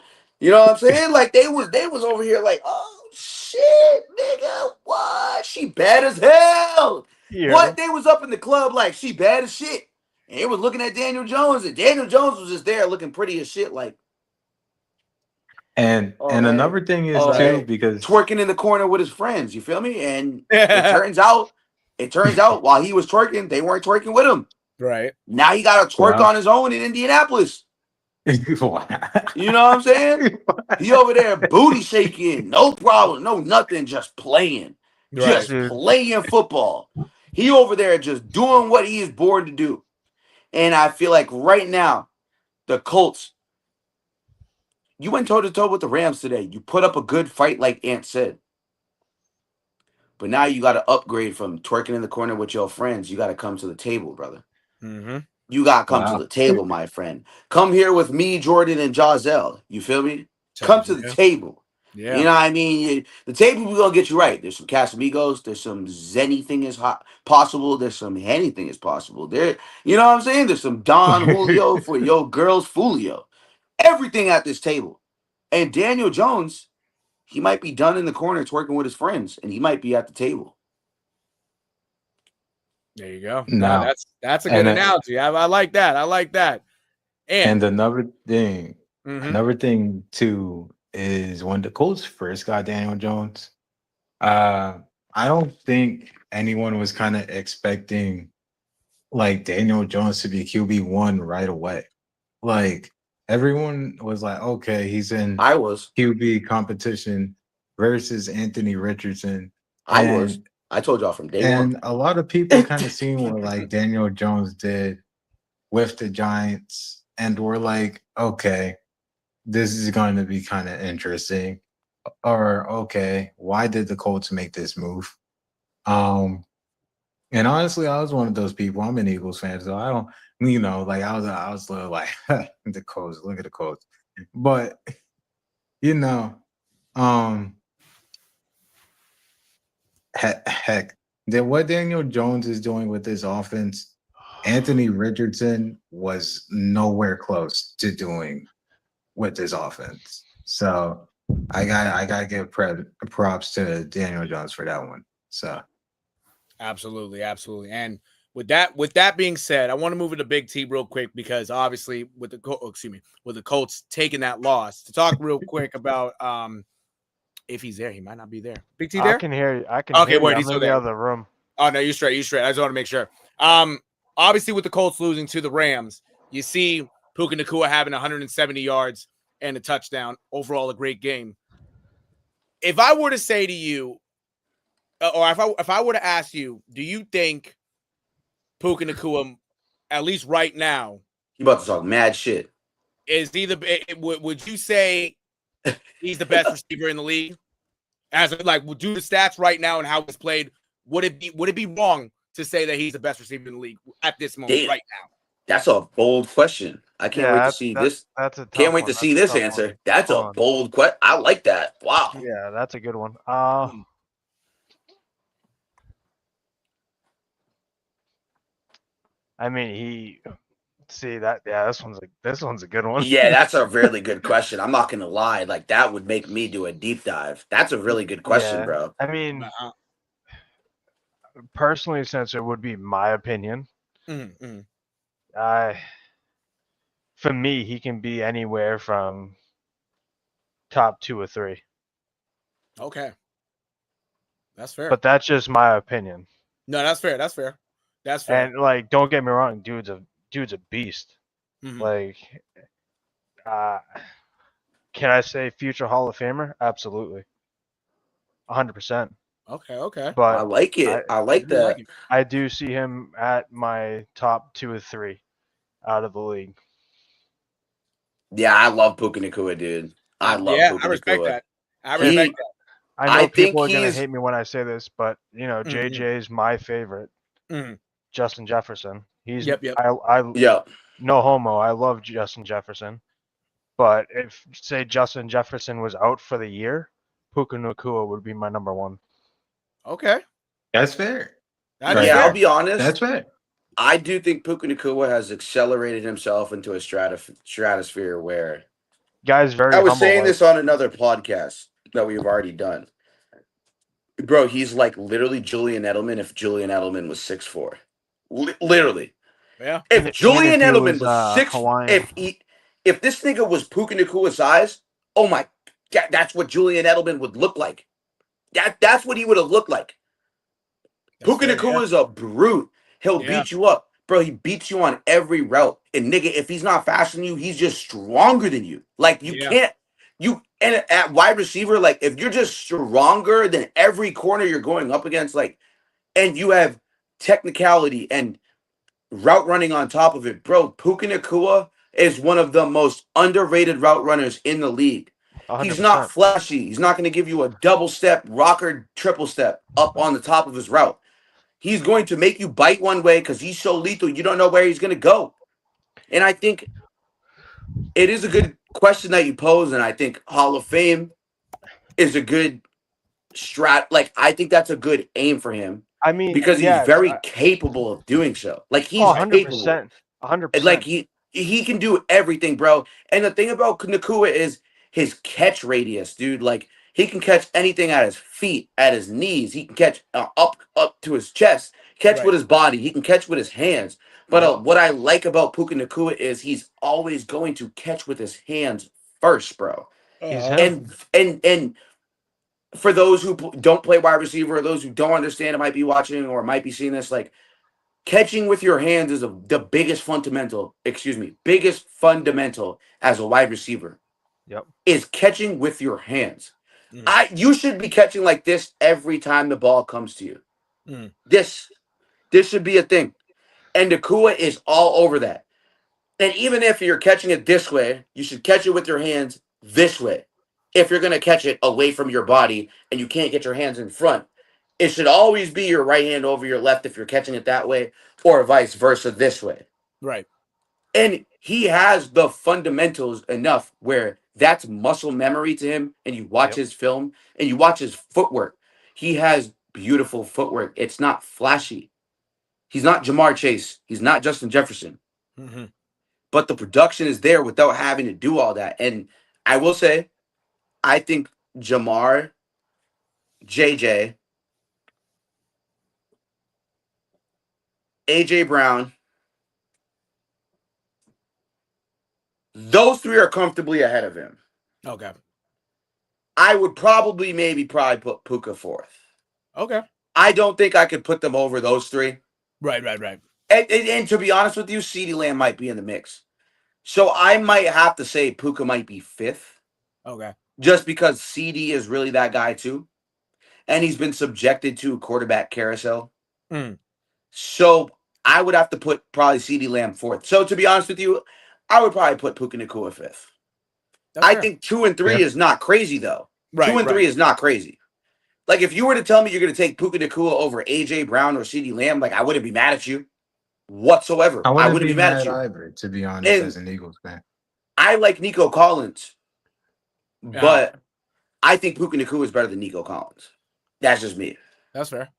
S3: You know what I'm saying? Like they was over here like, oh shit, nigga, what? She bad as hell.
S4: Yeah.
S3: What? They was up in the club like she bad as shit. And they was looking at Daniel Jones, and Daniel Jones was just there looking pretty as shit, like.
S2: And another thing is too, because
S3: twerking in the corner with his friends, you feel me? And it turns out while he was twerking, they weren't twerking with him.
S1: Right.
S3: Now he got to twerk on his own in Indianapolis. You know what I'm saying? He over there booty shaking, no problem, no nothing, just playing.
S1: Right.
S3: Just playing football. He over there just doing what he is born to do. And I feel like right now, the Colts, you went toe-to-toe with the Rams today. You put up a good fight, like Ant said. But now you got to upgrade from twerking in the corner with your friends. You got to come to the table, brother.
S1: Mm-hmm.
S3: You got to come to the table, my friend. Come here with me, Jordan, and Giselle. You feel me? Come to the table. Yeah. You know what I mean? The table, we're going to get you right. There's some Casamigos. There's some anything is possible. There's some anything is possible. There, you know what I'm saying? There's some Don Julio for your girls, Fulio. Everything at this table. And Daniel Jones, he might be done in the corner twerking with his friends, and he might be at the table.
S1: There you go. No, that's a good analogy. I like that. I like that.
S2: And another thing too is when the Colts first got Daniel Jones, I don't think anyone was kind of expecting like Daniel Jones to be QB1 right away. Like everyone was like, okay, he's in QB competition versus Anthony Richardson.
S3: I told y'all from day one.
S2: And a lot of people kind of seen what like Daniel Jones did with the Giants, and we're like, okay, this is going to be kind of interesting. Or okay, why did the Colts make this move? And honestly, I was one of those people. I'm an Eagles fan, so I don't, like I was like the Colts. Look at the Colts, but heck, what Daniel Jones is doing with this offense, Anthony Richardson was nowhere close to doing with this offense. So I gotta give props to Daniel Jones for that one. So
S1: absolutely. And with that being said, I want to move into Big T real quick because obviously with the Colts taking that loss, to talk real quick about if he's there, he might not be there. Big T there?
S4: I can hear you. Okay, wait, he's in the other room.
S1: Oh no, you're straight. I just want to make sure. Obviously with the Colts losing to the Rams, you see Puka Nacua having 170 yards and a touchdown. Overall, a great game. If I were to say to you, or if I were to ask you, do you think Puka Nacua, at least right now,
S3: you about to talk mad shit?
S1: Would you say he's the best receiver in the league? As like, we'll do the stats right now and how it's played. Would it be wrong to say that he's the best receiver in the league at this moment right now?
S3: That's a bold question. I can't wait to see this.
S4: That's a tough
S3: Can't wait
S4: one.
S3: to
S4: That's
S3: see
S4: a
S3: this
S4: tough
S3: answer.
S4: one.
S3: That's
S4: Hold
S3: a
S4: on.
S3: bold question. I like that. Wow.
S4: Yeah, that's a good one. I mean, this one's a good one.
S3: Yeah, that's a really good question. I'm not gonna lie. Like that would make me do a deep dive. That's a really good question,
S4: Yeah.
S3: bro.
S4: I mean, personally, since it would be my opinion, for me, he can be anywhere from top 2 or 3.
S1: Okay. That's fair.
S4: But that's just my opinion.
S1: No, that's fair. That's fair. That's fair.
S4: And like, don't get me wrong, dude's a beast. Like, can I say future Hall of Famer? Absolutely, 100%.
S1: Okay.
S4: But
S3: I like it. I like that.
S4: I do see him at my top 2 or 3 out of the league.
S3: Yeah, I love Puka Nacua, dude. I love Puka Nacua.
S1: I respect that. I respect that.
S4: I know people are gonna hate me when I say this, but JJ's my favorite. Justin Jefferson. He's no homo. I love Justin Jefferson. But if say Justin Jefferson was out for the year, Puka Nacua would be my number 1.
S1: Okay.
S2: That's fair.
S3: I'll be honest.
S2: That's fair.
S3: I do think Puka Nacua has accelerated himself into a stratosphere where
S4: guys very
S3: I was saying this on another podcast that we've already done. Bro, he's like literally Julian Edelman if Julian Edelman was 6'4". Literally.
S1: Yeah.
S3: If Julian Edelman was 6, if this nigga was Puka Nacua's size, oh my God, that's what Julian Edelman would look like. That's what he would have looked like. Puka Nacua is a brute. He'll beat you up. Bro, he beats you on every route. And nigga, if he's not faster than you, he's just stronger than you. Like you can't and at wide receiver, like if you're just stronger than every corner you're going up against, like, and you have technicality and route running on top of it, bro, Puka Nacua is one of the most underrated route runners in the league. 100%. He's not flashy. He's not going to give you a double step, rocker, triple step up on the top of his route. He's going to make you bite one way because he's so lethal. You don't know where he's going to go. And I think it is a good question that you pose. And I think Hall of Fame is a good like, I think that's a good aim for him.
S4: I mean,
S3: because he's very capable of doing so. Like he's
S4: 100%. 100%.
S3: Like he can do everything, bro. And the thing about Nacua is his catch radius, dude. Like he can catch anything at his feet, at his knees. He can catch up to his chest, catch with his body. He can catch with his hands. But what I like about Puka Nacua is he's always going to catch with his hands first, bro. And for those who don't play wide receiver, or those who don't understand it, might be watching or might be seeing this, like catching with your hands is the biggest fundamental as a wide receiver.
S4: Yep.
S3: Is catching with your hands. You should be catching like this every time the ball comes to you. This should be a thing. And Nacua is all over that. And even if you're catching it this way, you should catch it with your hands this way. If you're going to catch it away from your body and you can't get your hands in front, it should always be your right hand over your left if you're catching it that way, or vice versa this way.
S1: Right.
S3: And he has the fundamentals enough where that's muscle memory to him. And you watch his film and you watch his footwork. He has beautiful footwork. It's not flashy. He's not Jamar Chase. He's not Justin Jefferson. But the production is there without having to do all that. And I will say, I think Jamar, JJ, AJ Brown, those 3 are comfortably ahead of him.
S1: Okay.
S3: I would probably put Puka 4th.
S1: Okay.
S3: I don't think I could put them over those 3.
S1: Right.
S3: And to be honest with you, CeeDee Lamb might be in the mix. So I might have to say Puka might be 5th.
S1: Okay.
S3: Just because CD is really that guy too. And he's been subjected to a quarterback carousel. So I would have to put probably CeeDee Lamb 4th. So to be honest with you, I would probably put Puka Nacua 5th. I think 2 and 3 is not crazy though. 2 and 3 is not crazy. Like, if you were to tell me you're going to take Puka Nacua over A.J. Brown or CeeDee Lamb, like, I wouldn't be mad at you whatsoever.
S2: I
S3: I
S2: wouldn't
S3: wouldn't
S2: be
S3: be mad at
S2: mad
S3: you.
S2: either, to be honest,
S3: And
S2: as an Eagles fan.
S3: I like Nico Collins,
S1: Yeah.
S3: but I think Puka Nacua is better than Nico Collins. That's just me.
S1: That's fair.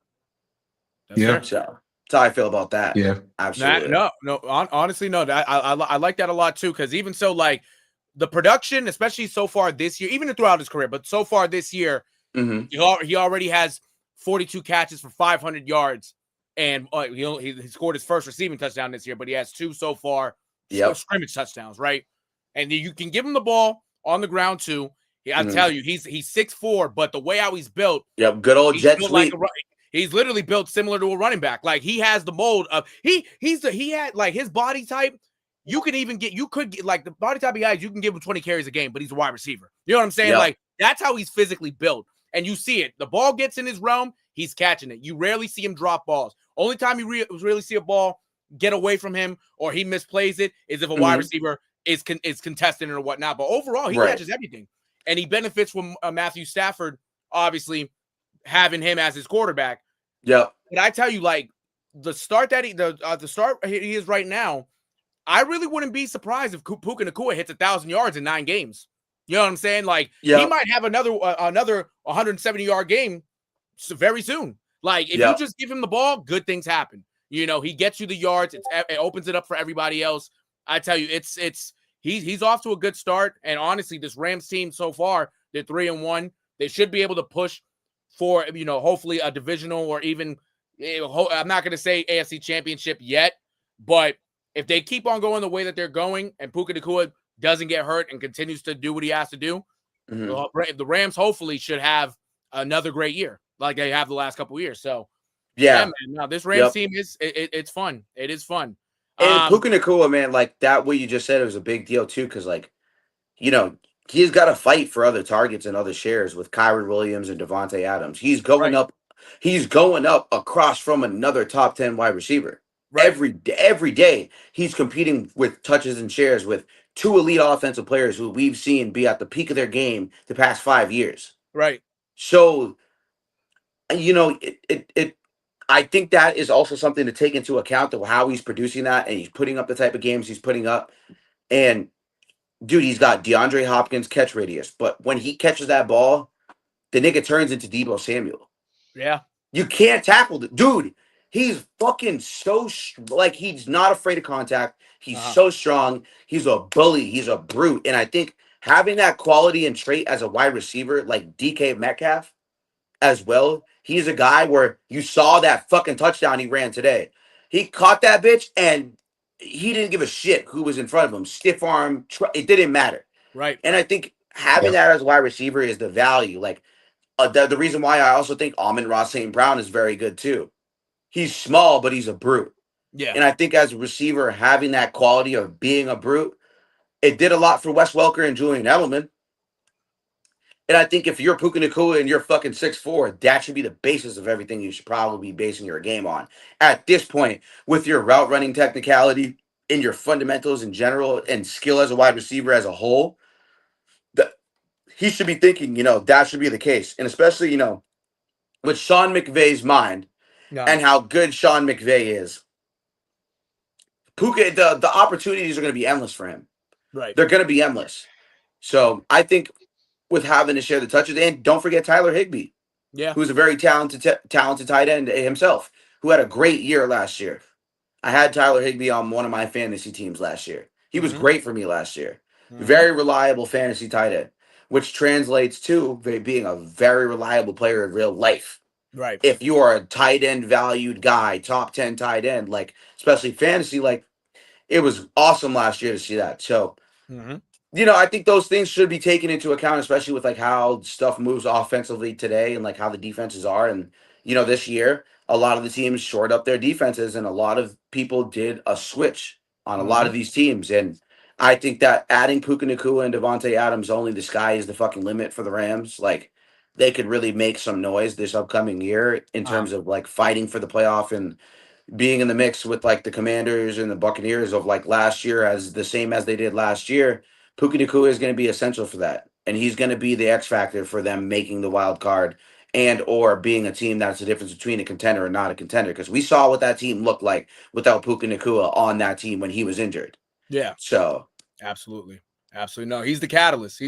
S1: That's
S2: Yeah.
S1: fair.
S3: So that's how I feel about that.
S2: Yeah.
S3: Absolutely.
S1: Honestly, no. I like that a lot too. Because even so, like the production, especially so far this year, even throughout his career, but so far this year,
S3: Mm-hmm.
S1: he already has 42 catches for 500 yards, and he scored his first receiving touchdown this year. But he has 2 so far,
S3: Yep.
S1: scrimmage touchdowns, right? And you can give him the ball on the ground too. I tell you, he's 6'4", but the way how he's built,
S3: Yep. Good old jet sweep.
S1: He's literally built similar to a running back. Like he has the mold of he had like his body type. You could get like the body type he has. You can give him 20 carries a game, but he's a wide receiver. You know what I'm saying?
S3: Yep.
S1: Like that's how he's physically built, and you see it. The ball gets in his realm, he's catching it. You rarely see him drop balls. Only time you really see a ball get away from him or he misplays it is if a wide receiver is contesting it or whatnot. But overall, he catches everything, and he benefits from Matthew Stafford, obviously having him as his quarterback.
S3: Yep.
S1: But I tell you, like the start that the start he is right now, I really wouldn't be surprised if Puka Nacua hits 1,000 yards in 9 games. You know what I'm saying? Like he might have another 170-yard game very soon. Like if you just give him the ball, good things happen. You know, he gets you the yards. It opens it up for everybody else. I tell you, he's off to a good start. And honestly, this Rams team so far, they're 3-1. They should be able to push for, hopefully a divisional or even, I'm not going to say AFC championship yet, but if they keep on going the way that they're going and Puka Nacua doesn't get hurt and continues to do what he has to do, the Rams hopefully should have another great year like they have the last couple of years. So, man, now this Rams team it's fun. It is fun.
S3: And Puka Nacua, man, like that, what you just said, it was a big deal too, because like, he's got to fight for other targets and other shares with Kyron Williams and Devontae Adams. He's going up. He's going up across from another top 10 wide receiver. Right. Every day he's competing with touches and shares with 2 elite offensive players who we've seen be at the peak of their game the past 5 years.
S1: Right.
S3: So, I think that is also something to take into account of how he's producing that, and he's putting up the type of games he's putting up. And dude, he's got DeAndre Hopkins catch radius, but when he catches that ball, the nigga turns into Deebo Samuel.
S1: Yeah.
S3: You can't tackle the dude. He's fucking so like he's not afraid of contact. He's so strong. He's a bully. He's a brute. And I think having that quality and trait as a wide receiver like DK Metcalf as well, he's a guy where you saw that fucking touchdown he ran today. He caught that bitch and he didn't give a shit who was in front of him. Stiff arm, it didn't matter.
S1: Right.
S3: And I think having that as a wide receiver is the value. Like the reason why I also think Amon-Ra St. Brown is very good too. He's small, but he's a brute.
S1: Yeah.
S3: And I think as a receiver, having that quality of being a brute, it did a lot for Wes Welker and Julian Edelman. And I think if you're Puka Nacua and you're fucking 6'4", that should be the basis of everything you should probably be basing your game on. At this point, with your route running technicality and your fundamentals in general and skill as a wide receiver as a whole, he should be thinking, that should be the case. And especially, with Sean McVay's mind and how good Sean McVay is, Puka, the opportunities are going to be endless for him.
S1: Right.
S3: They're going to be endless. So I think with having to share the touches, and don't forget Tyler Higbee, who's a very talented tight end himself, who had a great year last year. I had Tyler Higbee on one of my fantasy teams last year. He was great for me last year. Very reliable fantasy tight end, which translates to being a very reliable player in real life.
S1: Right.
S3: If you are a tight end valued guy, top 10 tight end, like especially fantasy, like it was awesome last year to see that. So, I think those things should be taken into account, especially with like how stuff moves offensively today and like how the defenses are. And, this year, a lot of the teams shored up their defenses and a lot of people did a switch on a lot of these teams. And I think that adding Puka Nacua and Devontae Adams, only the sky is the fucking limit for the Rams. Like they could really make some noise this upcoming year in terms of like fighting for the playoff and being in the mix with like the Commanders and the Buccaneers of like last year as the same as they did last year. Puka Nacua is going to be essential for that. And he's going to be the X factor for them making the wild card and or being a team that's the difference between a contender and not a contender. Because we saw what that team looked like without Puka Nacua on that team when he was injured.
S1: Yeah.
S3: So
S1: absolutely. No, he's the catalyst.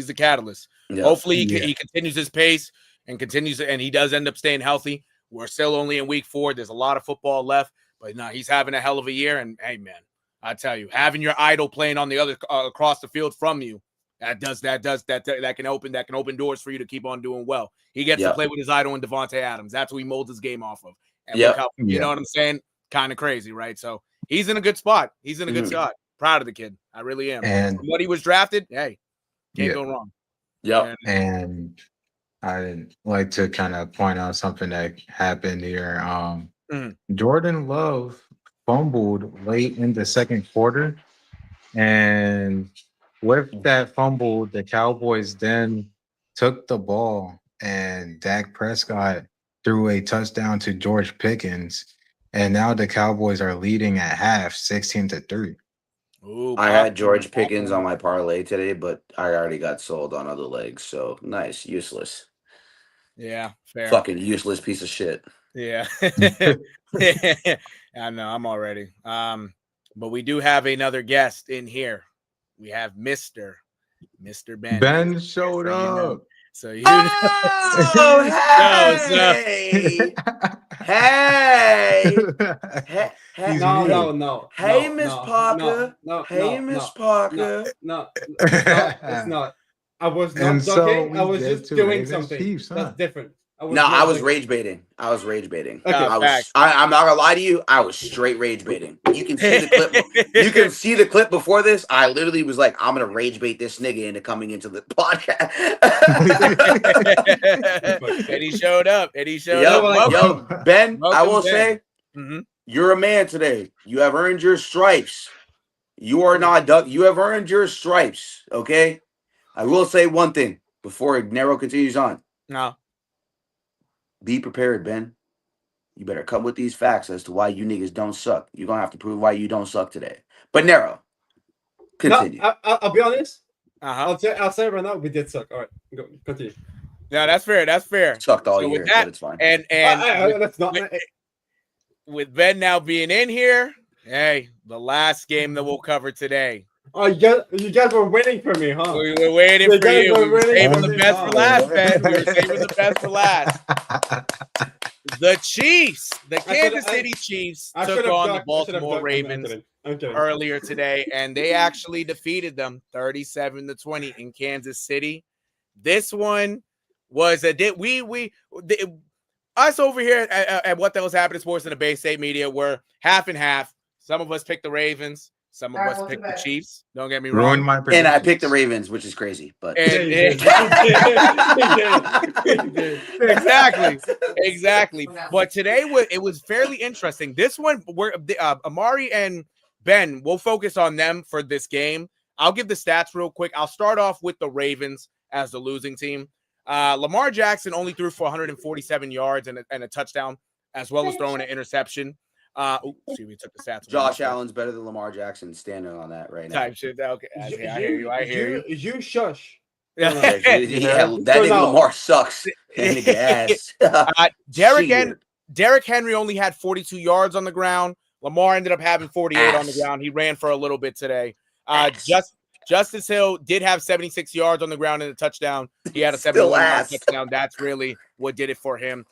S3: yeah.
S1: Hopefully he continues his pace and continues, and he does end up staying healthy. We're still only in week 4. There's a lot of football left, but no, he's having a hell of a year. And hey, man, I tell you, having your idol playing on the other across the field from you, that can open doors for you to keep on doing well. He gets to play with his idol in Devontae Adams. That's who he molds his game off of. And look how, you know what I'm saying? Kind of crazy, right? So he's in a good spot. He's in a good spot. Proud of the kid. I really am. And when he was drafted, hey, can't go wrong.
S3: Yeah.
S2: And I'd like to kind of point out something that happened here. Jordan Love fumbled late in the second quarter. And with that fumble, the Cowboys then took the ball and Dak Prescott threw a touchdown to George Pickens. And now the Cowboys are leading at half 16-3.
S1: Ooh,
S3: I had George Pickens on my parlay today, but I already got sold on other legs. So nice, useless.
S1: Yeah, fair.
S3: Fucking useless piece of shit.
S1: Yeah. I know, I'm already. But we do have another guest in here. We have Mr. Ben.
S2: Ben showed up.
S1: So you
S3: Oh, hey! Hey!
S5: No.
S3: Hey,
S5: no,
S3: Miss
S5: no,
S3: Parker.
S5: No,
S3: Hey,
S5: no,
S3: Miss
S5: no,
S3: Parker.
S5: No, it's not. I was not joking. I was just doing something.
S2: Chiefs, huh?
S5: That's different.
S3: I was rage baiting. Okay.
S1: I'm
S3: not gonna lie to you. I was straight rage baiting. You can see the clip. You can see the clip before this. I literally was like, I'm gonna rage bait this nigga into coming into the podcast.
S1: And he showed up.
S3: Yo, Ben,
S1: Welcome,
S3: I will
S1: Ben.
S3: say, you're a man today. You have earned your stripes. You are not duck. You have earned your stripes. Okay. I will say one thing before NERO continues on.
S1: No.
S3: Be prepared, Ben. You better come with these facts as to why you niggas don't suck. You're going to have to prove why you don't suck today. But NERO, continue.
S5: No, I'll be honest.
S1: Uh-huh.
S5: I'll say right now, we did suck. All right, go, continue.
S1: No, that's fair.
S3: Sucked all year, but it's fine.
S1: And
S5: that's not
S1: with Ben now being in here, hey, the last game that we'll cover today.
S5: Oh, you guys were waiting for me, huh?
S1: We were waiting for you. We were saving the best for last, Ben. We were saving the best for last. The Chiefs, the Kansas City Chiefs, took on the Baltimore Ravens earlier today, and they actually defeated them 37-20 in Kansas City. This one was us over here at What the Hell's Happening Sports in the Bay State Media were half and half. Some of us picked the Ravens. Some of us picked the Chiefs. Don't get me wrong.
S3: And I picked the Ravens, which is crazy. But
S1: exactly. But today it was fairly interesting. This one, where Amari and Ben, we'll focus on them for this game. I'll give the stats real quick. I'll start off with the Ravens as the losing team. Lamar Jackson only threw for 147 yards and a touchdown, as well as throwing an interception. We took the stats.
S3: Josh Allen's better than Lamar Jackson. Standing on that right now.
S1: Type shit. Okay, I hear you.
S5: You shush.
S3: Yeah, that nigga Lamar sucks. That nigga ass.
S1: Derrick Henry only had 42 yards on the ground. Lamar ended up having 48 on the ground. He ran for a little bit today. Justice Hill did have 76 yards on the ground and a touchdown. He had a 71-yard touchdown. That's really what did it for him.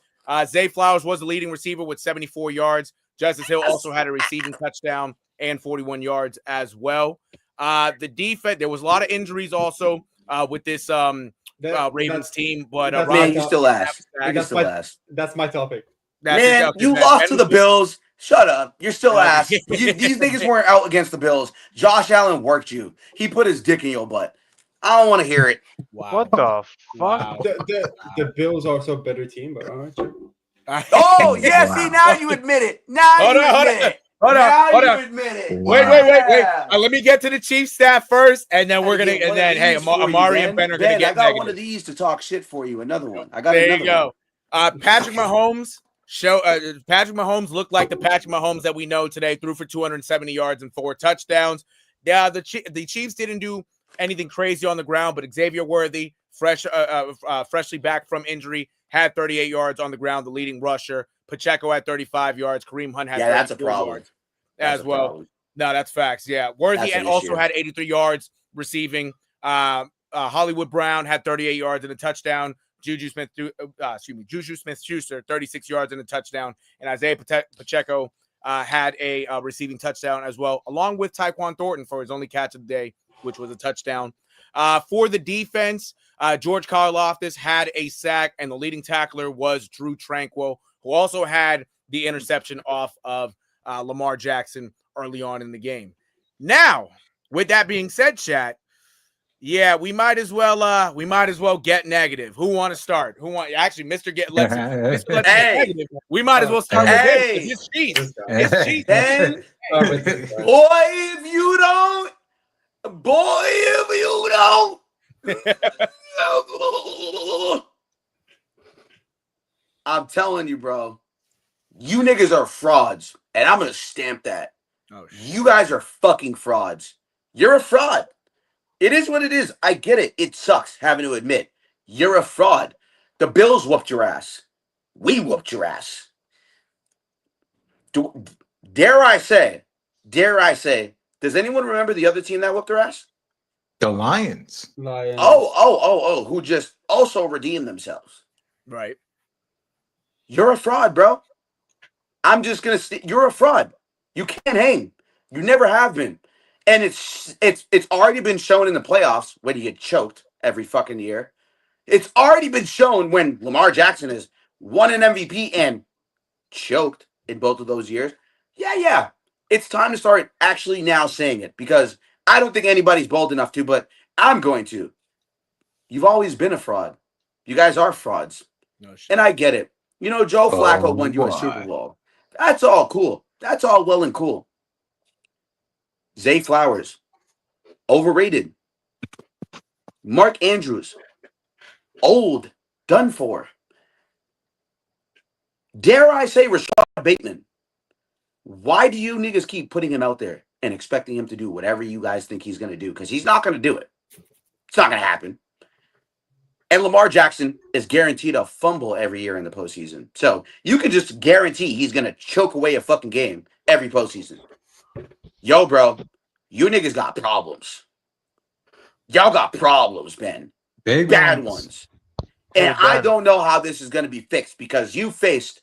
S1: Zay Flowers was the leading receiver with 74 yards. Justice Hill also had a receiving touchdown and 41 yards as well. The defense, there was a lot of injuries also with this Ravens team. But
S3: man, you still ask.
S5: That's my topic.
S3: Man, you lost to the Bills. Shut up. You're still ass. These niggas weren't out against the Bills. Josh Allen worked you. He put his dick in your butt. I don't want to hear it.
S4: Wow. What the fuck?
S1: Wow.
S5: The Bills are also a better team, but all right.
S3: Oh, yeah. Wow. See, now you admit it. Hold on. Admit it.
S1: Wait. Let me get to the Chiefs staff first, and then we're gonna. And then, hey, Amari and Ben are gonna get.
S3: I got one of these to talk shit for you. Another one. I got.
S1: There you go. Patrick Mahomes. Patrick Mahomes looked like the Patrick Mahomes that we know today. Threw for 270 yards and 4 touchdowns. Yeah, the Chiefs didn't do anything crazy on the ground, but Xavier Worthy, freshly back from injury, had 38 yards on the ground, the leading rusher. Pacheco had 35 yards. Kareem Hunt had
S3: that's a
S1: 34
S3: problem.
S1: yards as well.
S3: Problem.
S1: No, that's facts. Yeah. Worthy also had 83 yards receiving. Hollywood Brown had 38 yards and a touchdown. Juju Smith-Schuster, 36 yards and a touchdown. And Isaiah Pacheco had a receiving touchdown as well, along with Tyquan Thornton for his only catch of the day, which was a touchdown. For the defense, George Karlaftis had a sack, and the leading tackler was Drew Tranquil, who also had the interception off of Lamar Jackson early on in the game. Now, with that being said, chat, yeah, we might as well get negative. Who want to start? Actually, Mr. Let's get negative. We might as well start with him. It's cheese. It's cheese.
S3: Boy, if you don't. I'm telling you, bro. You niggas are frauds. And I'm going to stamp that.
S1: Oh,
S3: you guys are fucking frauds. You're a fraud. It is what it is. I get it. It sucks having to admit. You're a fraud. The Bills whooped your ass. We whooped your ass. Dare I say, does anyone remember the other team that whooped their ass?
S2: The Lions.
S3: Oh, who just also redeemed themselves.
S1: Right.
S3: You're a fraud, bro. I'm just going to you're a fraud. You can't hang. You never have been. And it's already been shown in the playoffs when you get choked every fucking year. It's already been shown when Lamar Jackson has won an MVP and choked in both of those years. Yeah. It's time to start actually now saying it, because I don't think anybody's bold enough to, but I'm going to. You've always been a fraud. You guys are frauds.
S1: No shit.
S3: And I get it. You know, Joe Flacco won you a Super Bowl. That's all cool. That's all well and cool. Zay Flowers, overrated. Mark Andrews, old, done for. Dare I say Rashad Bateman? Why do you niggas keep putting him out there and expecting him to do whatever you guys think he's going to do? Because he's not going to do it. It's not going to happen. And Lamar Jackson is guaranteed a fumble every year in the postseason. So you can just guarantee he's going to choke away a fucking game every postseason. Yo, bro, you niggas got problems. Y'all got problems, man. Bad ones. And I don't know how this is going to be fixed, because you faced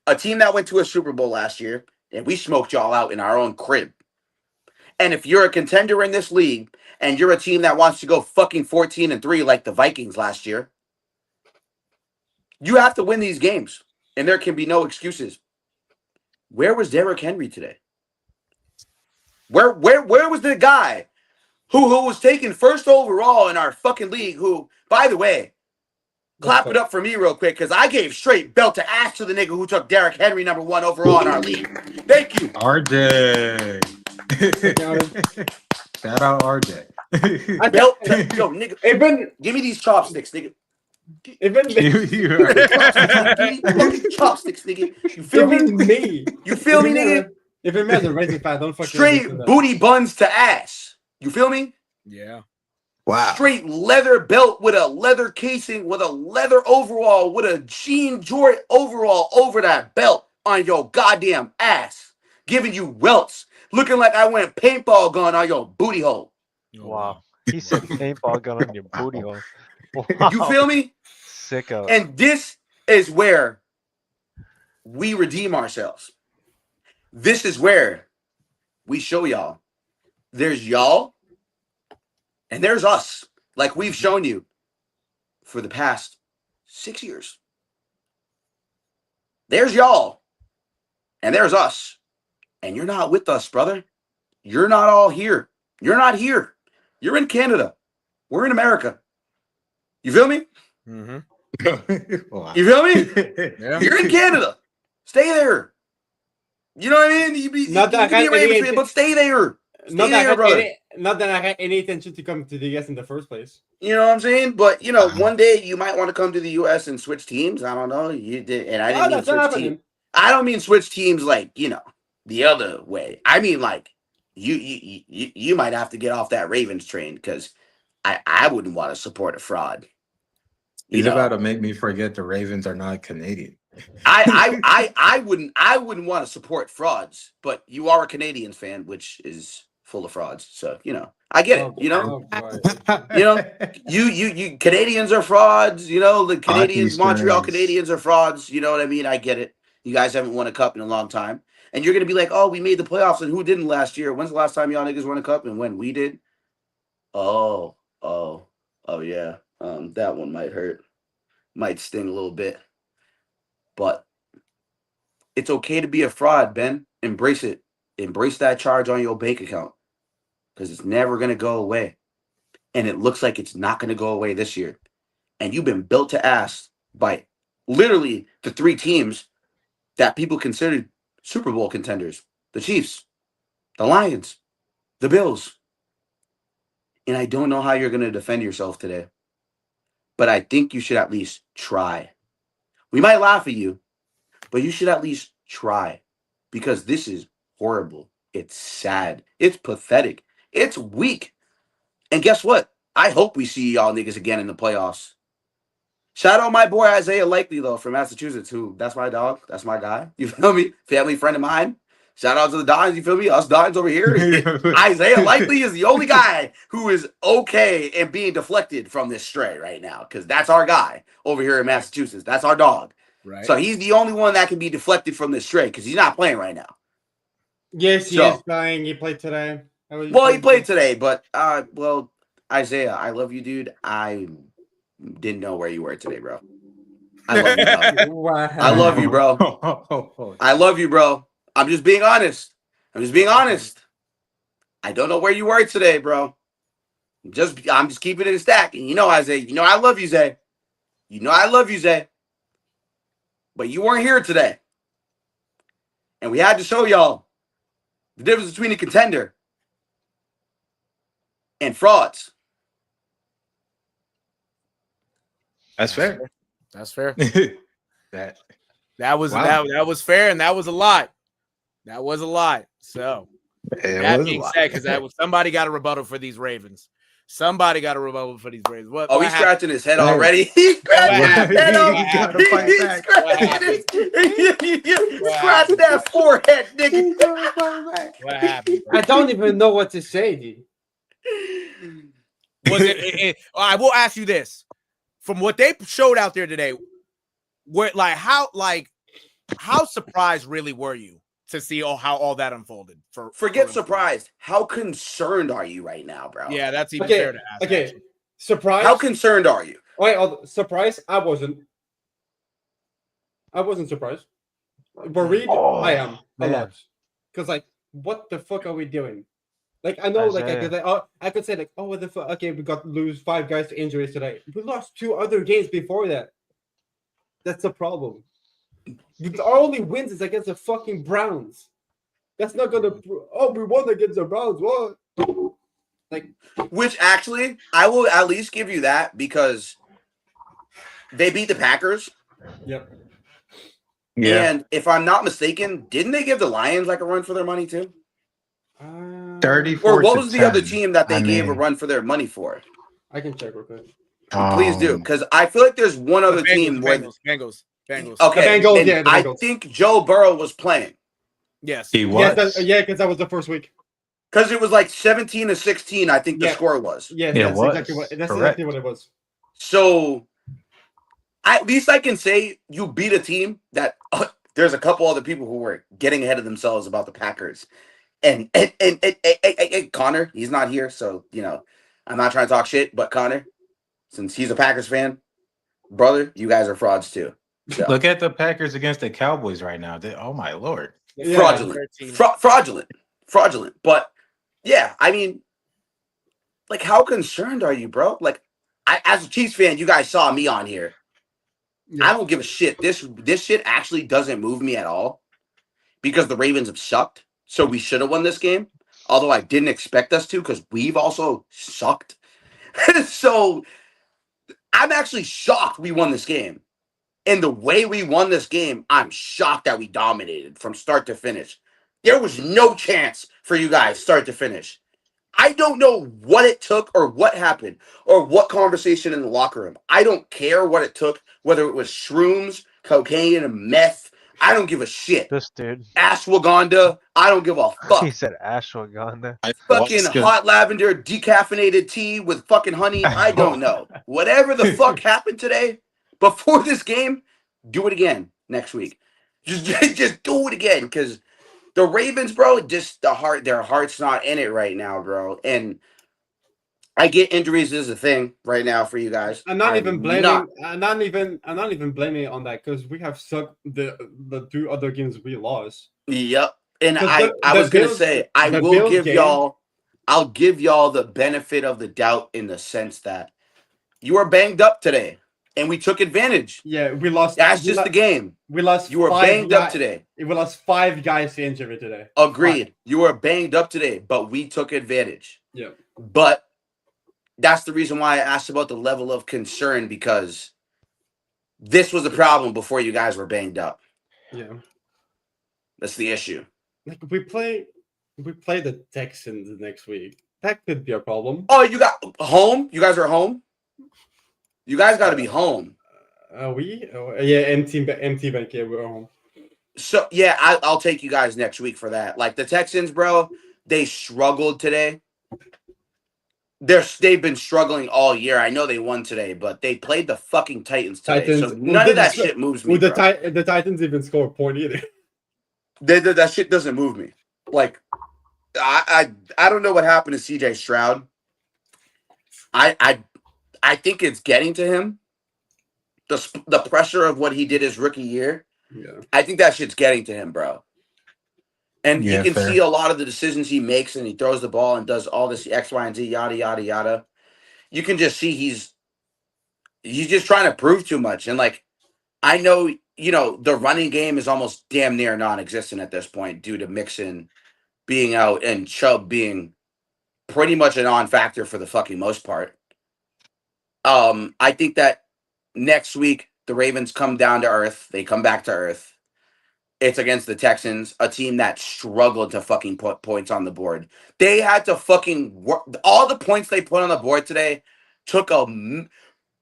S3: a team that went to a Super Bowl last year, and we smoked y'all out in our own crib. And if you're a contender in this league, and you're a team that wants to go fucking 14-3 like the Vikings last year, you have to win these games, and there can be no excuses. Where was Derrick Henry today? Where was the guy who was taken first overall in our fucking league, who, by the way, clap it up for me real quick, because I gave straight belt to ass to the nigga who took Derrick Henry number 1 overall in our league. Thank you.
S2: RJ. Shout out RJ.
S3: Belt to, yo, nigga. Even give me these chopsticks, nigga.
S5: Even
S3: give me chopsticks, nigga. You feel me? You feel me, nigga?
S5: Even me as a Racing fan, don't fucking
S3: straight booty buns to ass. You feel me?
S1: Yeah.
S2: Wow.
S3: Straight leather belt with a leather casing, with a leather overall, with a Jean Jordan overall over that belt on your goddamn ass. Giving you welts. Looking like I went paintball gun on your booty hole.
S4: Wow. He said paintball gun on your booty hole. Wow.
S3: You feel me?
S4: Sicko.
S3: And this is where we redeem ourselves. This is where we show y'all. There's y'all and there's us, like we've shown you for the past 6 years. There's y'all and there's us. And you're not with us, brother. You're not all here. You're not here. You're in Canada. We're in America. You feel me?
S1: Mm-hmm.
S2: Wow.
S3: You feel me?
S1: Yeah.
S3: You're in Canada. Stay there. You know what I mean? You can be a Ravens fan, but stay there. Stay there, brother.
S5: Not that I had any intention to come to the US in the first place.
S3: You know what I'm saying? But, you know, one day you might want to come to the US and switch teams. I don't know. You did, and I didn't mean switch teams. I don't mean switch teams like, you know, the other way. I mean, like, you might have to get off that Ravens train, because I wouldn't want to support a fraud.
S2: He's about to make me forget the Ravens are not Canadian.
S3: I wouldn't want to support frauds, but you are a Canadians fan, which is full of frauds. So, I get it, you Canadians are frauds, the Canadians, Montreal Canadiens are frauds. You know what I mean? I get it. You guys haven't won a cup in a long time. And you're going to be like, oh, we made the playoffs and who didn't last year? When's the last time y'all niggas won a cup and when we did? Oh, yeah. That one might hurt. Might sting a little bit. But it's okay to be a fraud, Ben. Embrace it. Embrace that charge on your bank account because it's never going to go away. And it looks like it's not going to go away this year. And you've been built to ass by literally the 3 teams that people considered Super Bowl contenders. The Chiefs, the Lions, the Bills. And I don't know how you're going to defend yourself today. But I think you should at least try. We might laugh at you, but you should at least try. Because this is horrible. It's sad. It's pathetic. It's weak. And guess what? I hope we see y'all niggas again in the playoffs. Shout out my boy Isaiah Likely, though, from Massachusetts, who, that's my dog. That's my guy. You feel me? Family friend of mine. Shout out to the Dons, you feel me? Us Dons over here. Isaiah Likely is the only guy who is okay and being deflected from this stray right now because that's our guy over here in Massachusetts. That's our dog.
S1: Right.
S3: So he's the only one that can be deflected from this stray because he's not playing right now.
S5: Yes, he is playing. He played today.
S3: Well, he played today, but, Isaiah, I love you, dude. I didn't know where you were today, bro. I love you, bro.
S5: Wow.
S3: I love you, bro. I love you, bro. I'm just being honest. I don't know where you were today, bro. I'm just keeping it a stack. And Isaiah, I love you, Zay. I love you, Zay. But you weren't here today. And we had to show y'all the difference between a contender and frauds.
S2: That's fair.
S1: That's fair.
S2: That
S1: was fair, and that was a lot. So that being said, because somebody got a rebuttal for these Ravens. He's scratching his head already. He's scratching his head already. He's scratching that forehead, nigga. What happened?
S5: I don't even know what to say, dude.
S1: Was it? I will ask you this: from what they showed out there today, how surprised really were you to see how all that unfolded?
S3: Forget surprised. How concerned are you right now, bro?
S1: Yeah, that's even fair to ask.
S5: Okay,
S1: actually.
S5: surprised.
S3: How concerned are you?
S5: Wait, surprised? I wasn't surprised. Worried? I am a lot. Because what the fuck are we doing? I know, I could say what the fuck? Okay, we got to lose 5 guys to injuries today. We lost 2 other games before that. That's the problem. Our only wins is against the fucking Browns. That's not gonna. We won against the Browns. What?
S3: Which actually, I will at least give you that because they beat the Packers.
S5: Yep.
S2: Yeah.
S3: And if I'm not mistaken, didn't they give the Lions a run for their money too?
S2: 34.
S3: Or what was the other team that they gave a run for their money for?
S5: I can check real quick.
S3: Please do, because I feel like there's one other team where
S1: Bengals.
S3: Okay,
S5: the Bengals.
S3: I think Joe Burrow was playing.
S1: Yes,
S2: he was.
S5: Because that was the first week.
S3: Because it was 17-16, I think the score was.
S5: Yeah, that's exactly what it was.
S3: So at least I can say you beat a team that there's a couple other people who were getting ahead of themselves about the Packers. And Connor, he's not here, so I'm not trying to talk shit, but Connor, since he's a Packers fan, brother, you guys are frauds too. So.
S2: Look at the Packers against the Cowboys right now. Oh my Lord.
S3: Fraudulent. But yeah, I mean, how concerned are you, bro? As a Chiefs fan, you guys saw me on here. Yeah. I don't give a shit. This shit actually doesn't move me at all because the Ravens have sucked. So we should have won this game. Although I didn't expect us to because we've also sucked. So I'm actually shocked we won this game. And the way we won this game, I'm shocked that we dominated from start to finish. There was no chance for you guys start to finish. I don't know what it took or what happened or what conversation in the locker room. I don't care what it took, whether it was shrooms, cocaine, and meth. I don't give a shit.
S4: This dude.
S3: Ashwagandha, I don't give a
S4: He
S3: fuck.
S4: said ashwagandha.
S3: Fucking hot lavender decaffeinated tea with fucking honey. I don't know. Whatever the fuck happened today before this game, do it again next week. Just do it again because the Ravens, bro, just their heart's not in it right now, bro. And I get injuries is a thing right now for you guys.
S5: I'm not even blaming. I'm not even blaming it on that because we have sucked the 2 other games we lost.
S3: Yep. And I was gonna say I'll give y'all the benefit of the doubt in the sense that you were banged up today and we took advantage.
S5: Yeah, we lost.
S3: That's just the game.
S5: We lost.
S3: You were banged up today.
S5: We lost 5 guys to injury today.
S3: Agreed.
S5: 5.
S3: You were banged up today, but we took advantage.
S5: Yeah.
S3: But that's the reason why I asked about the level of concern because this was the problem before you guys were banged up.
S5: Yeah.
S3: That's the issue.
S5: Like we play the Texans next week. That could be a problem.
S3: Oh, you got home? You guys are home? You guys got to be home.
S5: Yeah, empty bank. Yeah, we're home.
S3: So yeah, I'll take you guys next week for that. Like the Texans, bro, they struggled today. They've been struggling all year. I know they won today, but they played the fucking Titans today. So none of that shit moves me.
S5: The Titans even score a point either.
S3: That shit doesn't move me. Like I don't know what happened to CJ Stroud. I think it's getting to him. The pressure of what he did his rookie year.
S5: Yeah.
S3: I think that shit's getting to him, bro. And
S2: Yeah,
S3: you can
S2: fair.
S3: see a lot of the decisions he makes and he throws the ball and does all this X, Y, and Z, yada, yada, yada. You can just see he's just trying to prove too much. And like, I know, the running game is almost damn near non-existent at this point due to Mixon being out and Chubb being pretty much a non-factor for the fucking most part. I think that next week, the Ravens come down to earth. They come back to earth. It's against the Texans, a team that struggled to fucking put points on the board. They had to fucking work. All the points they put on the board today took a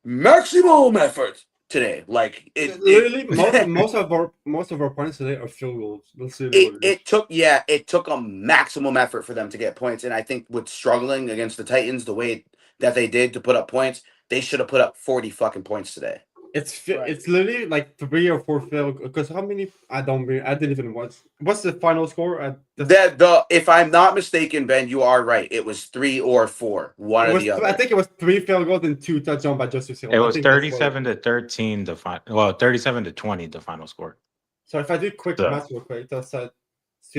S3: maximum effort today. Like
S5: literally, most of our points today are field goals. We'll see.
S3: It took a maximum effort for them to get points. And I think with struggling against the Titans the way that they did to put up points, they should have put up 40 fucking points today.
S5: It's literally like 3 or 4 field. Because how many? I didn't even watch. What's the final score?
S3: If I'm not mistaken, Ben, you are right. It was 3 or 4, one or the other.
S5: I think it was 3 field goals and 2 touchdowns by Justice Hill.
S2: It was 37-13 37-20 the final score.
S5: So if I do quick math real quick, that's 2.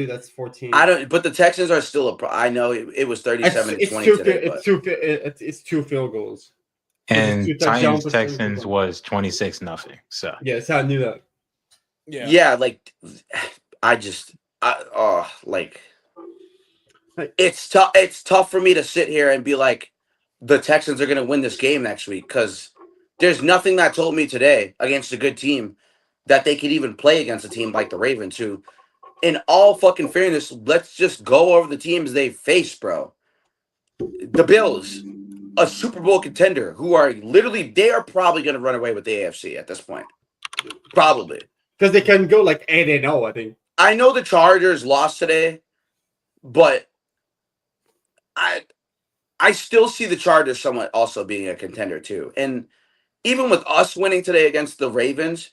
S5: That's 14.
S3: I don't. But the Texans are still I know it was 37-20 today.
S5: It's 2 field goals.
S2: And Texans was 26-0. So
S5: yes, I knew that.
S3: Yeah, like it's tough. It's tough for me to sit here and be like, the Texans are going to win this game next week because there's nothing that told me today against a good team that they could even play against a team like the Ravens, who, in all fucking fairness, let's just go over the teams they face, bro. The Bills, a Super Bowl contender, who are they are probably going to run away with the AFC at this point. Probably.
S5: Because they can go like 8-0, I think.
S3: I know the Chargers lost today, but I still see the Chargers somewhat also being a contender too. And even with us winning today against the Ravens,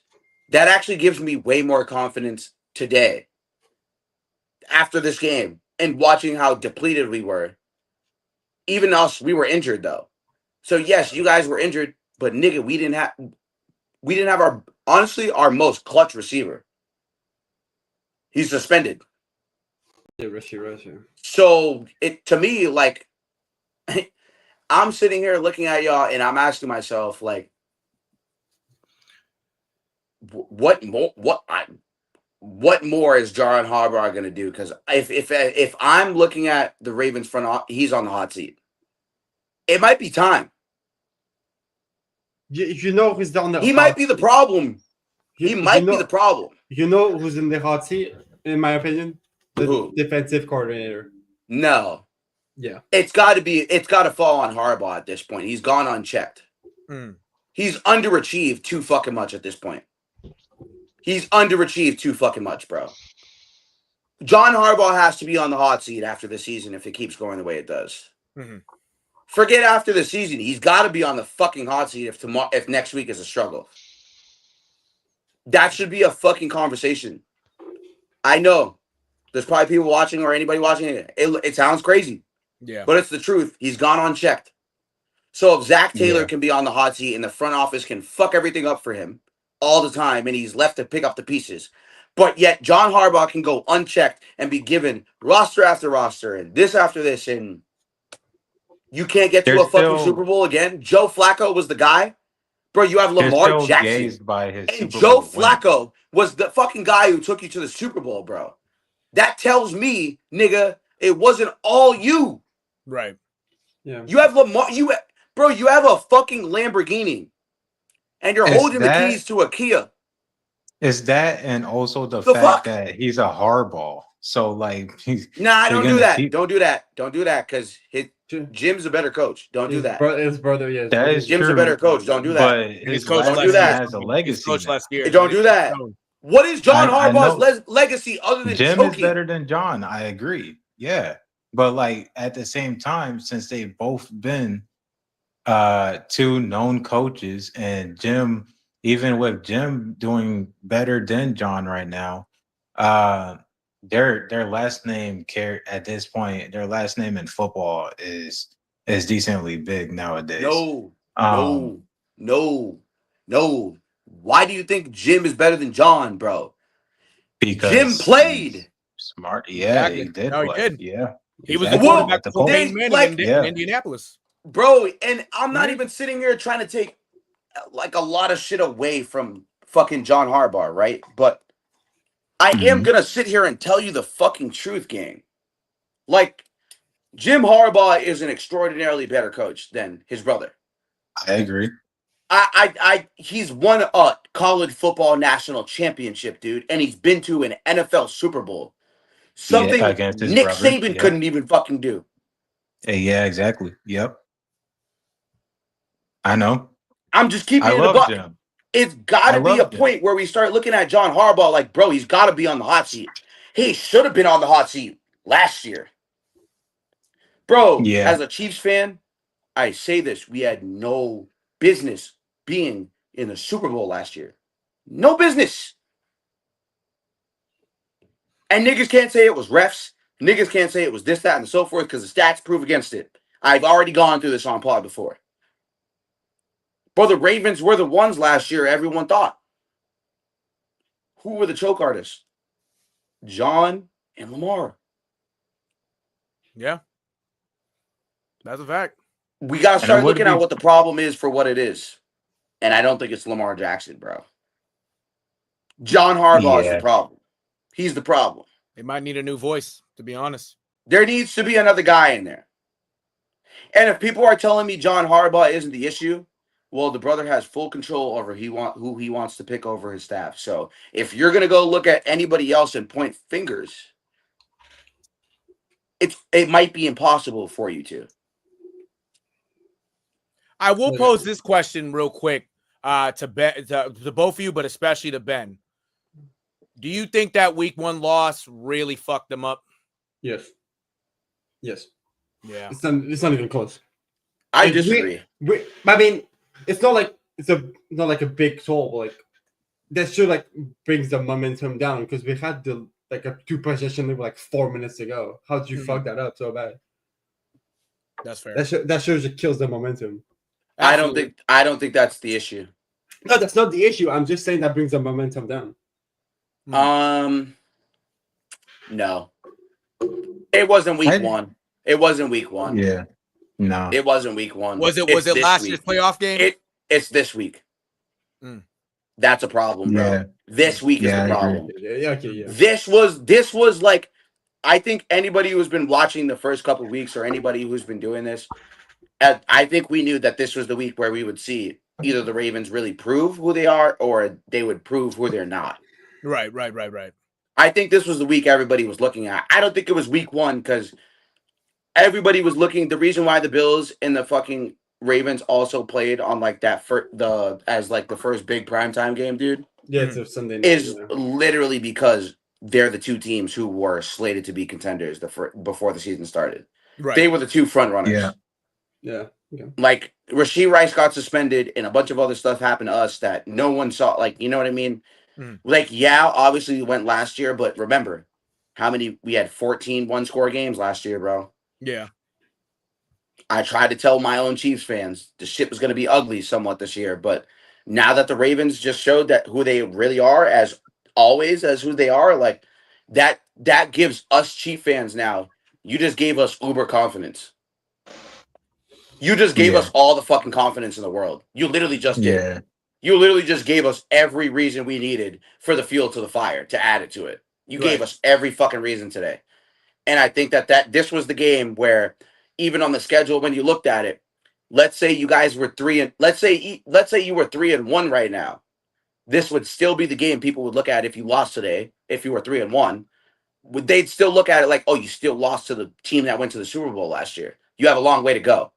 S3: that actually gives me way more confidence today after this game and watching how depleted we were. Even us, we were injured though. So yes, you guys were injured, but nigga, we didn't have our most clutch receiver. He's suspended.
S5: Yeah, Russia.
S3: So to me, like, I'm sitting here looking at y'all and I'm asking myself, like, what more is John Harbaugh going to do? Because if I'm looking at the Ravens front, he's on the hot seat. It might be time.
S5: You know who's on the
S3: He might be the problem. He might be the problem.
S5: You know who's in the hot seat, in my opinion? The
S3: Who?
S5: Defensive coordinator.
S3: No.
S5: Yeah.
S3: It's got to fall on Harbaugh at this point. He's gone unchecked. He's underachieved too fucking much at this point. He's underachieved too fucking much, bro. John Harbaugh has to be on the hot seat after the season if it keeps going the way it does. Forget after the season. He's got to be on the fucking hot seat if next week is a struggle. That should be a fucking conversation. I know there's probably people watching or anybody watching it. It sounds crazy.
S1: Yeah.
S3: But it's the truth. He's gone unchecked. So if Zach Taylor can be on the hot seat and the front office can fuck everything up for him all the time and he's left to pick up the pieces, but yet John Harbaugh can go unchecked and be given roster after roster and this after this, and you can't get to a fucking Super Bowl again. Joe Flacco was the guy. Bro, you have Lamar Jackson. And Joe Flacco was the fucking guy who took you to the Super Bowl, bro. That tells me, nigga, it wasn't all you.
S1: Right.
S5: Yeah.
S3: You have Lamar. You have a fucking Lamborghini, and you're holding the keys to a Kia.
S2: Is that, and also the fact that he's a hardball. So like,
S3: don't do that. Don't do that. Don't do that because Jim's a better coach. Don't do that.
S5: His brother, yes.
S2: That is
S3: Jim's
S2: true.
S3: a better coach. Don't do that.
S2: But his coach has a legacy.
S1: Coach last year.
S3: Don't do that. What is John Harbaugh's legacy other than
S2: Jim
S3: choking?
S2: is better than John. I agree. Yeah, but like at the same time, since they've both been two known coaches, and Jim, even with Jim doing better than John right now, their last name at this point, their last name in football is decently big nowadays.
S3: No. Why do you think Jim is better than John, bro?
S2: Because
S3: Jim played.
S2: Smart. Yeah,
S1: Exactly.
S2: he did.
S1: No, he did.
S2: Yeah.
S1: He was the quarterback for Peyton Manning in Indianapolis.
S3: Bro, and I'm not even sitting here trying to take like a lot of shit away from fucking John Harbaugh, right? But I am going to sit here and tell you the fucking truth, gang. Like, Jim Harbaugh is an extraordinarily better coach than his brother.
S2: I agree.
S3: He's won a college football national championship, dude, and he's been to an NFL Super Bowl. Something Nick Saban couldn't even fucking do.
S2: Yeah, exactly. Yep. I know.
S3: I'm just keeping it a buck.
S2: Jim.
S3: It's got to be a point where we start looking at John Harbaugh like, bro, he's got to be on the hot seat. He should have been on the hot seat last year. Bro, as a Chiefs fan, I say this. We had no business being in the Super Bowl last year. No business. And niggas can't say it was refs. Niggas can't say it was this, that, and so forth because the stats prove against it. I've already gone through this on pod before. Bro, the Ravens were the ones last year everyone thought. Who were the choke artists? John and Lamar.
S1: Yeah. That's a fact.
S3: We got to start looking at what the problem is for what it is. And I don't think it's Lamar Jackson, bro. John Harbaugh is the problem. He's the problem.
S1: They might need a new voice, to be honest.
S3: There needs to be another guy in there. And if people are telling me John Harbaugh isn't the issue, well, the brother has full control over who he wants to pick over his staff. So if you're going to go look at anybody else and point fingers, it might be impossible for you to.
S1: I will pose this question real quick to both of you, but especially to Ben. Do you think that week 1 loss really fucked them up?
S5: Yes. Yes.
S1: Yeah.
S5: It's not even close.
S3: I disagree.
S5: I mean, it's not like not like a big toll, but like that should like brings the momentum down because we had the like a 2 possession lead like 4 minutes ago. How did you fuck that up so bad?
S1: That's fair.
S5: That shows it kills the momentum.
S1: Absolutely.
S3: I don't think that's the issue.
S5: No, that's not the issue. I'm just saying that brings the momentum down.
S3: No. It wasn't week 1. It wasn't week 1.
S2: Yeah. No.
S3: It wasn't week 1.
S1: Was it last year's playoff game?
S3: It's this week. That's a problem, bro.
S2: Yeah.
S3: This week is the problem.
S5: Yeah.
S3: This was like, I think anybody who's been watching the first couple of weeks or anybody who's been doing this, I think we knew that this was the week where we would see either the Ravens really prove who they are or they would prove who they're not.
S1: Right.
S3: I think this was the week everybody was looking at. I don't think it was week 1 because everybody was looking. The reason why the Bills and the fucking Ravens also played on like that as like the first big primetime game, dude.
S5: Yeah, it's a Sunday night.
S3: Is literally because they're the two teams who were slated to be contenders before the season started.
S1: Right.
S3: They were the two front runners.
S5: Yeah. Okay.
S3: Like Rashee Rice got suspended and a bunch of other stuff happened to us that no one saw. Like, you know what I mean? Like, yeah, obviously we went last year, but remember how many we had 14 one-score games last year, bro.
S1: Yeah.
S3: I tried to tell my own Chiefs fans the shit was going to be ugly somewhat this year, but now that the Ravens just showed that who they really are, as always, as who they are, like that gives us Chief fans now. You just gave us uber confidence. You just gave us all the fucking confidence in the world. You literally just did.
S2: Yeah.
S3: You literally just gave us every reason we needed for the fuel to the fire to add it to it. You gave us every fucking reason today. And I think that this was the game where even on the schedule, when you looked at it, let's say you guys were let's say you were 3-1 right now. This would still be the game people would look at if you lost today. If you were 3-1, they'd still look at it like, oh, you still lost to the team that went to the Super Bowl last year. You have a long way to go.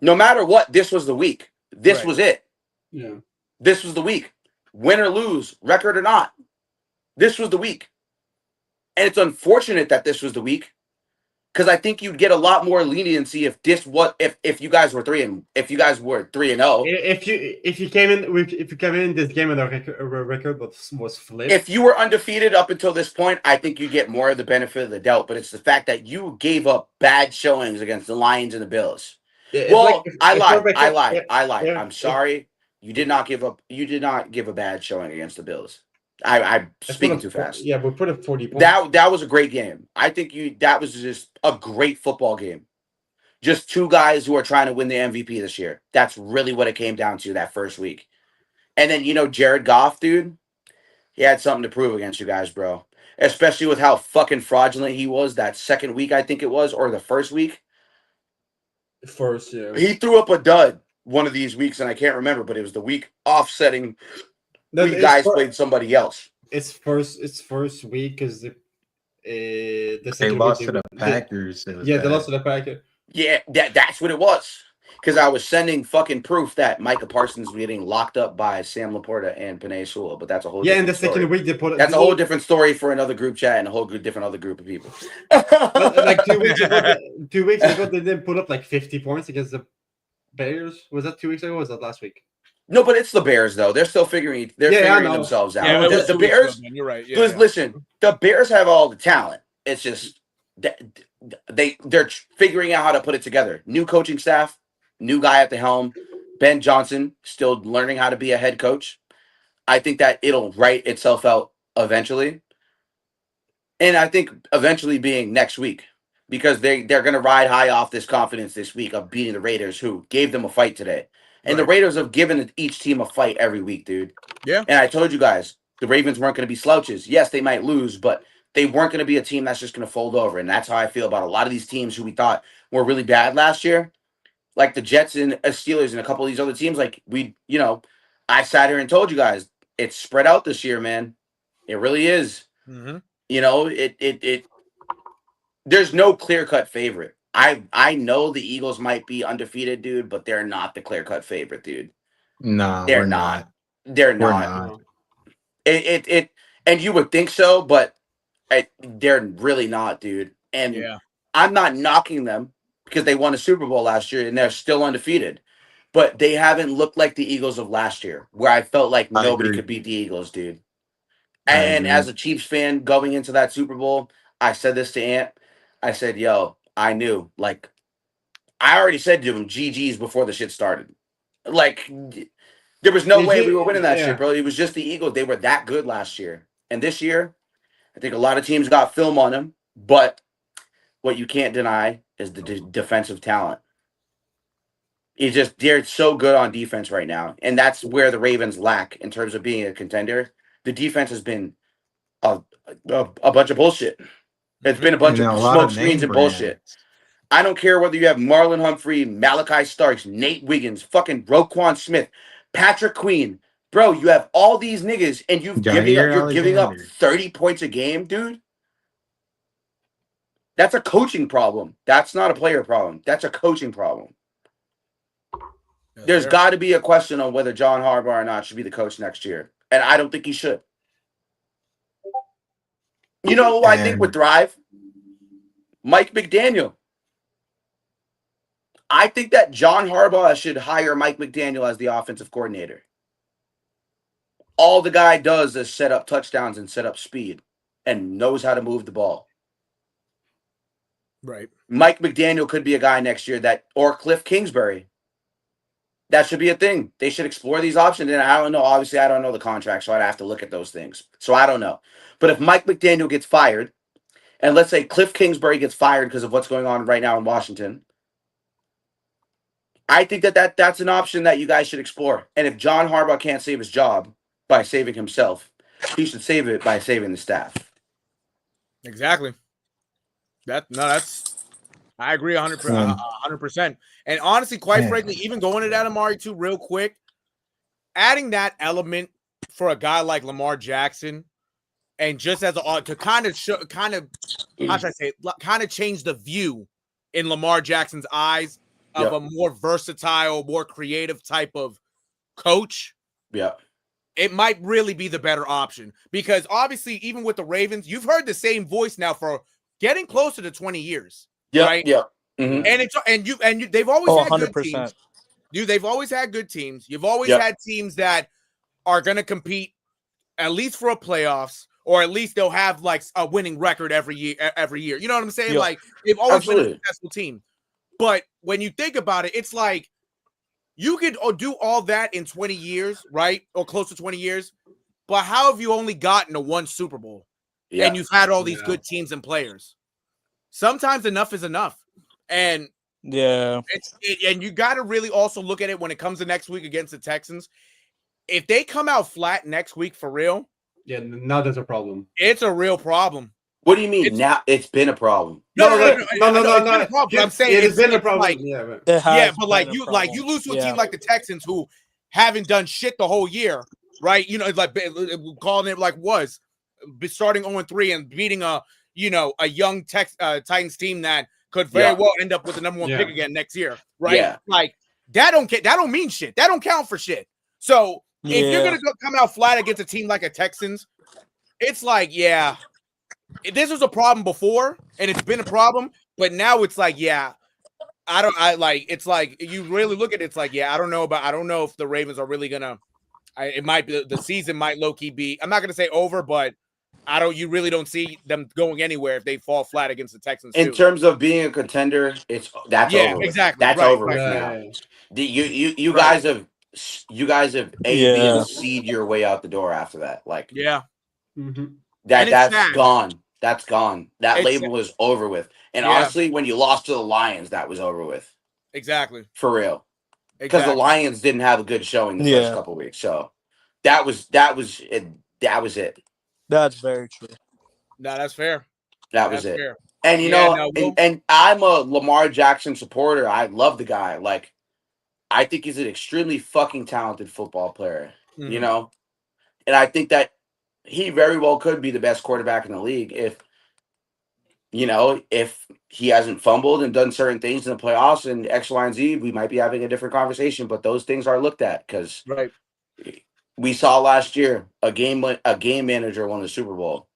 S3: No matter what, this was the week. This was it.
S5: Yeah.
S3: This was the week. Win or lose, record or not. This was the week. And it's unfortunate that this was the week, because I think you'd get a lot more leniency if if you guys were 3-0. If
S5: you came in this game and the record was flipped.
S3: If you were undefeated up until this point, I think you get more of the benefit of the doubt. But it's the fact that you gave up bad showings against the Lions and the Bills. Well, I lied.
S5: Yeah.
S3: I'm sorry. You did not give up. You did not give a bad showing against the Bills. I'm speaking too fast.
S5: Yeah, we put up 40 points.
S3: That was a great game. I think that was just a great football game. Just two guys who are trying to win the MVP this year. That's really what it came down to that first week. And then, Jared Goff, dude, he had something to prove against you guys, bro. Especially with how fucking fraudulent he was that second week, I think it was, or the first week.
S5: First, yeah.
S3: He threw up a dud one of these weeks, and I can't remember, but it was the week offsetting week guys played somebody else.
S5: It's first week because
S2: they lost to the Packers.
S5: They lost to the Packers.
S3: Yeah, that's what it was. Because I was sending fucking proof that Micah Parsons was getting locked up by Sam Laporta and Penei Sewell, but that's a whole
S5: and the second week they put
S3: that's a whole different story for another group chat and a whole different other group of people.
S5: Like 2 weeks ago, 2 weeks ago they didn't put up like 50 points against the Bears. Was that 2 weeks ago? Or was that last week?
S3: No, but it's the Bears though. They're still figuring themselves out.
S1: Yeah,
S3: the Bears.
S1: You're right. Yeah,
S3: listen, the Bears have all the talent. It's just they're figuring out how to put it together. New coaching staff, new guy at the helm. Ben Johnson still learning how to be a head coach. I think that it'll write itself out eventually, and I think eventually being next week, because they're going to ride high off this confidence this week of beating the Raiders, who gave them a fight today. And the Raiders have given each team a fight every week, dude.
S1: Yeah.
S3: And I told you guys, the Ravens weren't going to be slouches. Yes, they might lose, but they weren't going to be a team that's just going to fold over. And that's how I feel about a lot of these teams who we thought were really bad last year. Like the Jets and Steelers and a couple of these other teams. Like I sat here and told you guys, it's spread out this year, man. It really is.
S1: Mm-hmm.
S3: There's no clear-cut favorite. I know the Eagles might be undefeated, dude, but they're not the clear-cut favorite, dude.
S2: No,
S3: they're not. They're not. And you would think so, but they're really not, dude. And I'm not knocking them because they won a Super Bowl last year and they're still undefeated. But they haven't looked like the Eagles of last year, where I felt like nobody could beat the Eagles, dude. And as a Chiefs fan going into that Super Bowl, I said this to Ant. I said, yo, I knew. Like, I already said to him, GG's before the shit started. Like, there was no way we were winning that shit, bro. It was just the Eagles. They were that good last year. And this year, I think a lot of teams got film on them. But what you can't deny is the defensive talent. They're so good on defense right now. And that's where the Ravens lack in terms of being a contender. The defense has been a bunch of bullshit. It's been a bunch of smoke screens and bullshit. I don't care whether you have Marlon Humphrey, Malachi Starks, Nate Wiggins, fucking Roquan Smith, Patrick Queen. Bro, you have all these niggas and you're giving up 30 points a game, dude. That's a coaching problem. That's not a player problem. That's a coaching problem. There's got to be a question on whether John Harbaugh or not should be the coach next year. And I don't think he should. You know who I think would thrive? Mike McDaniel. I think that John Harbaugh should hire Mike McDaniel as the offensive coordinator. All the guy does is set up touchdowns and set up speed and knows how to move the ball.
S1: Right.
S3: Mike McDaniel could be a guy next year or Cliff Kingsbury. That should be a thing. They should explore these options. And I don't know. Obviously, I don't know the contract, so I'd have to look at those things. So I don't know. But if Mike McDaniel gets fired, and let's say Cliff Kingsbury gets fired because of what's going on right now in Washington, I think that's an option that you guys should explore. And if John Harbaugh can't save his job by saving himself, he should save it by saving the staff.
S1: Exactly. I agree 100%. And honestly, quite frankly, even going to that, Amari, too, real quick, adding that element for a guy like Lamar Jackson, and just as to kind of how should I say, kind of change the view in Lamar Jackson's eyes of a more versatile, more creative type of coach.
S3: Yeah.
S1: It might really be the better option, because obviously, even with the Ravens, you've heard the same voice now for getting closer to 20 years.
S3: Yeah.
S1: Right?
S3: Yeah. Mm-hmm.
S1: And they've always had
S6: 100%.
S1: good teams. They've always had good teams. You've always had teams that are going to compete at least for a playoffs, or at least they'll have like a winning record every year. You know what I'm saying?
S6: Yeah.
S1: Like, they've always been a
S3: Absolutely.
S1: successful team. But when you think about it, it's like you could do all that in 20 years, right? Or close to 20 years. But how have you only gotten to one Super Bowl?
S3: Yeah.
S1: And you've had all these good teams and players. Sometimes enough is enough. And
S6: yeah,
S1: and you got to really also look at it when it comes to next week against the Texans. If they come out flat next week for real,
S5: now there's a problem.
S1: It's a real problem.
S3: What do you mean? Now it's been a problem.
S5: No.
S1: I'm saying
S5: it's been a problem.
S1: Like, but like you lose to a team like the Texans, who haven't done shit the whole year, right? You know, it's like calling it like was starting 0-3 and beating a young Titans team that could very well end up with the number one pick again next year, right?
S3: Yeah.
S1: Like that don't mean shit. That don't count for shit. So if you're gonna come out flat against a team like a Texans, it's like, this was a problem before, and it's been a problem, but now it's like, it's like you really look at it, it's like, I don't know if the Ravens are really gonna. It might be the season might low key be. I'm not gonna say over, but you really don't see them going anywhere if they fall flat against the Texans.
S3: In terms of being a contender, that's over.
S1: Exactly.
S3: That's over now. You guys have seed your way out the door after that. Like that's gone. That's gone. That label is over with. And honestly, when you lost to the Lions, that was over with.
S1: Exactly.
S3: For real. Because the Lions didn't have a good showing the first couple of weeks. So that was it. That was it.
S6: That's very true.
S1: No, that's fair.
S3: That was it. Fair. And and I'm a Lamar Jackson supporter. I love the guy. Like, I think he's an extremely fucking talented football player. Mm-hmm. You know? And I think that he very well could be the best quarterback in the league if he hasn't fumbled and done certain things in the playoffs and X, Y, and Z. We might be having a different conversation, but those things are looked at because we saw last year a game manager won the Super Bowl.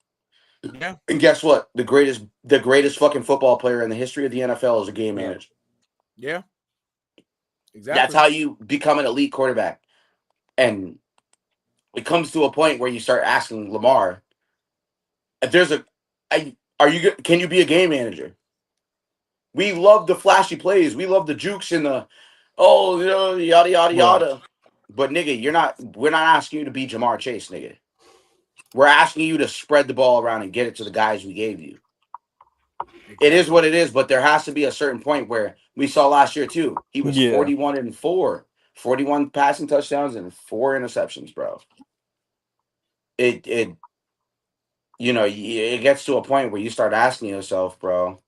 S1: Yeah.
S3: And guess what? The greatest fucking football player in the history of the NFL is a game manager.
S1: Yeah. Exactly.
S3: That's how you become an elite quarterback. And it comes to a point where you start asking Lamar, if there's can you be a game manager? We love the flashy plays. We love the jukes and the yada yada yada. But nigga, we're not asking you to be Jamar Chase, nigga. We're asking you to spread the ball around and get it to the guys we gave you. Exactly. It is what it is, but there has to be a certain point where we saw last year too. He was 41-4, 41 passing touchdowns and 4 interceptions, bro. It gets to a point where you start asking yourself, bro,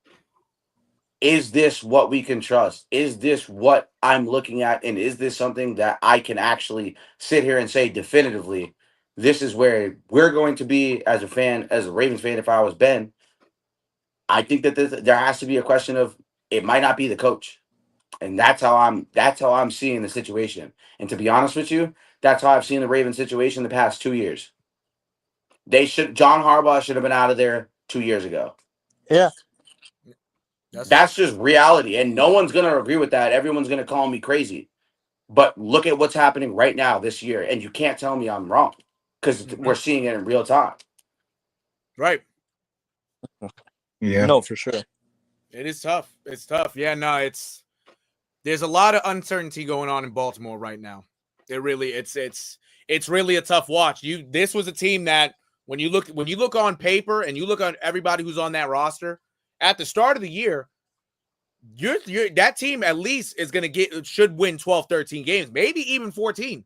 S3: is this what we can trust? Is this what I'm looking at? And is this something that I can actually sit here and say definitively, this is where we're going to be as a fan, as a Ravens fan, if I was Ben, I think that there has to be a question of it might not be the coach, and that's how I'm seeing the situation. And to be honest with you, that's how I've seen the Ravens situation the past 2 years. John Harbaugh should have been out of there 2 years ago.
S6: Yeah.
S3: That's just reality, and no one's gonna agree with that. Everyone's gonna call me crazy. But look at what's happening right now this year, and you can't tell me I'm wrong because we're seeing it in real time.
S1: Right.
S2: Yeah.
S6: No, for sure.
S1: It is tough. It's tough. Yeah, no, there's a lot of uncertainty going on in Baltimore right now. It really it's really a tough watch. This was a team that when you look on paper and you look on everybody who's on that roster at the start of the year, that team at least is going to should win 12, 13 games, maybe even 14.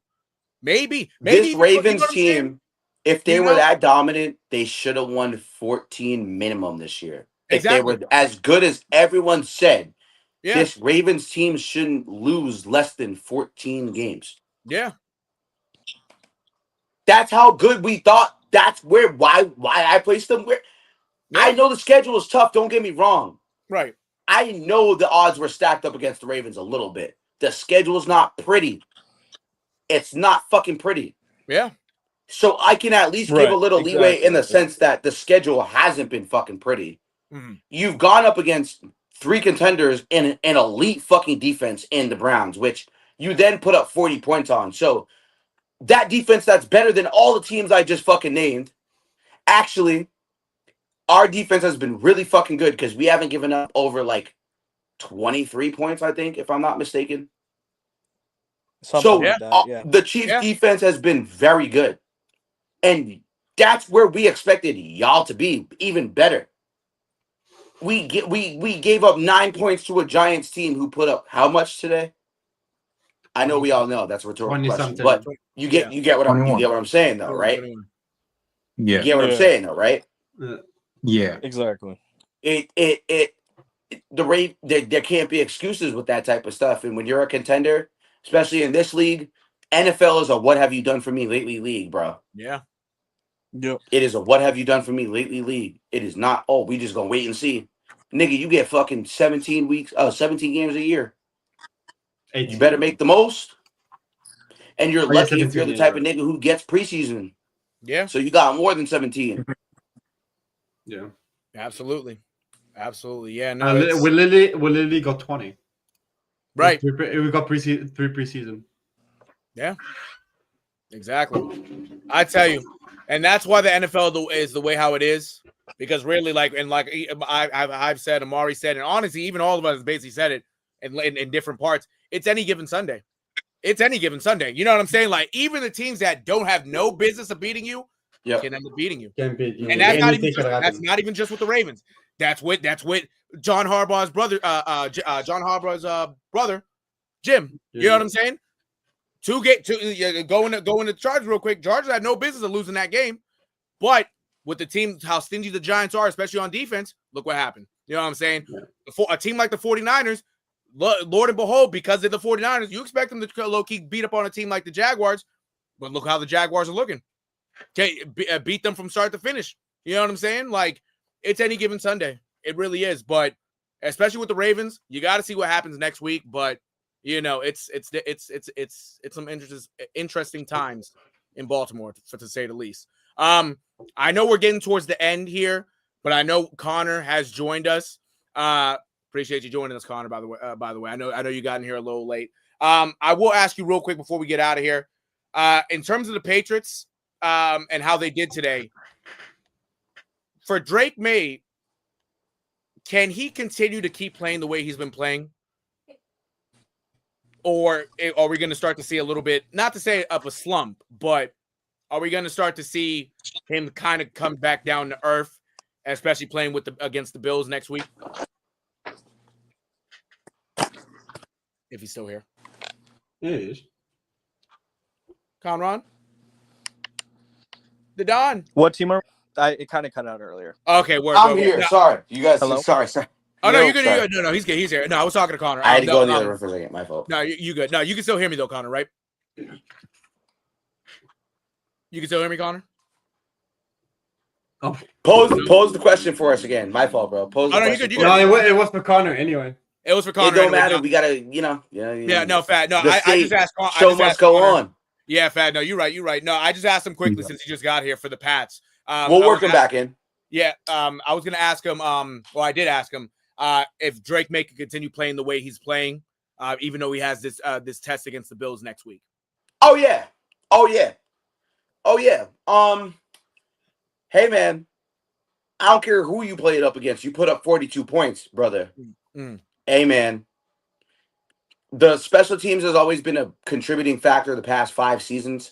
S1: Maybe
S3: this Ravens
S1: you know
S3: team, if they were that dominant, they should have won 14 minimum this year.
S1: Exactly.
S3: If they were as good as everyone said,
S1: yeah.
S3: This Ravens team shouldn't lose less than 14 games.
S1: Yeah.
S3: That's how good we thought. That's why I placed them where.
S1: Yeah.
S3: I know the schedule is tough. Don't get me wrong.
S1: Right.
S3: I know the odds were stacked up against the Ravens a little bit. The schedule is not pretty. It's not fucking pretty.
S1: Yeah.
S3: So I can at least give a little leeway in the sense that the schedule hasn't been fucking pretty.
S1: Mm-hmm.
S3: You've gone up against 3 contenders and an elite fucking defense in the Browns, which you then put up 40 points on. So that defense that's better than all the teams I just fucking named. Actually, our defense has been really fucking good because we haven't given up over like 23 points, I think, if I'm not mistaken.
S6: Something like that, yeah.
S3: The Chiefs defense has been very good. And that's where we expected y'all to be, even better. We gave up 9 points to a Giants team who put up how much today? I know we all know that's a rhetorical question, but you get what I'm saying though, right?
S2: Yeah.
S3: You get what I'm saying though, right?
S2: Yeah.
S6: Exactly.
S3: There can't be excuses with that type of stuff. And when you're a contender, especially in this league, NFL is a what have you done for me lately league, bro.
S1: Yeah.
S6: Yep.
S3: It is a what have you done for me lately league. It is not, we just gonna wait and see. Nigga, you get fucking 17 games a year. 18. You better make the most. And you're lucky if you're the type of nigga who gets preseason.
S1: Yeah.
S3: So you got more than 17.
S5: Yeah.
S1: Absolutely. Yeah. No,
S5: we literally got 20.
S1: Right.
S5: We got 3 preseason.
S1: Yeah. Exactly. I tell you, and that's why the NFL is the way how it is. Because really, I've said, Amari said, and honestly, even all of us basically said it in different parts. It's any given Sunday. It's any given Sunday. You know what I'm saying? Like, even the teams that don't have no business of beating you can end up beating you.
S5: Can beat you.
S1: And that's not even just with the Ravens. That's with John Harbaugh's brother, brother, Jim. You know what I'm saying? Going to Chargers real quick. Chargers had no business of losing that game, but with the team, how stingy the Giants are, especially on defense, look what happened. You know what I'm saying? Yeah. A team like the 49ers, Lord and behold, because they're the 49ers, you expect them to low-key beat up on a team like the Jaguars, but look how the Jaguars are looking. Okay, beat them from start to finish. You know what I'm saying? Like, it's any given Sunday. It really is. But especially with the Ravens, you got to see what happens next week. But you know, it's some interesting times in Baltimore, to say the least. I know we're getting towards the end here, but I know Connor has joined us. Appreciate you joining us, Connor. By the way, I know you got in here a little late. I will ask you real quick before we get out of here. In terms of the Patriots and how they did today, for Drake May, can he continue to keep playing the way he's been playing? Or are we going to start to see a little bit, not to say up a slump, but are we going to start to see him kind of come back down to earth, especially playing against the Bills next week? If he's still here.
S5: Yeah, he is.
S1: Conron? The Don.
S6: What team are it kind of cut out earlier.
S1: Okay,
S3: I'm here. No. Sorry. You guys.
S6: Hello?
S3: Sorry.
S1: Oh, no, you're good. No, he's good. He's here. No, I was talking to Connor.
S3: I had to go in the other room for a second. My fault.
S1: No, you good. No, you can still hear me, though, Connor, right? You can still hear me, Connor?
S3: Pose the question for us again. My fault, bro. Pose the
S1: Oh, no, you
S3: question.
S1: good, you
S3: for
S1: good.
S3: us.
S5: It was for Connor anyway.
S1: It was for Connor.
S3: It don't
S1: anyway,
S3: matter.
S1: no.
S3: We gotta,
S1: Yeah, no, Fat. No,
S3: the
S1: I
S3: state
S1: just asked.
S3: show must go
S1: Connor.
S3: on.
S1: Yeah, Fat. No, you're right. You're right. No, I just asked him quickly since he just got here for the Pats.
S3: We'll work him back in.
S1: Yeah, I was gonna ask him. Well, I did ask him if Drake May could continue playing the way he's playing, even though he has this test against the Bills next week.
S3: Oh yeah. Hey man, I don't care who you played up against. You put up 42 points, brother. Hey man, the special teams has always been a contributing factor the past 5 seasons.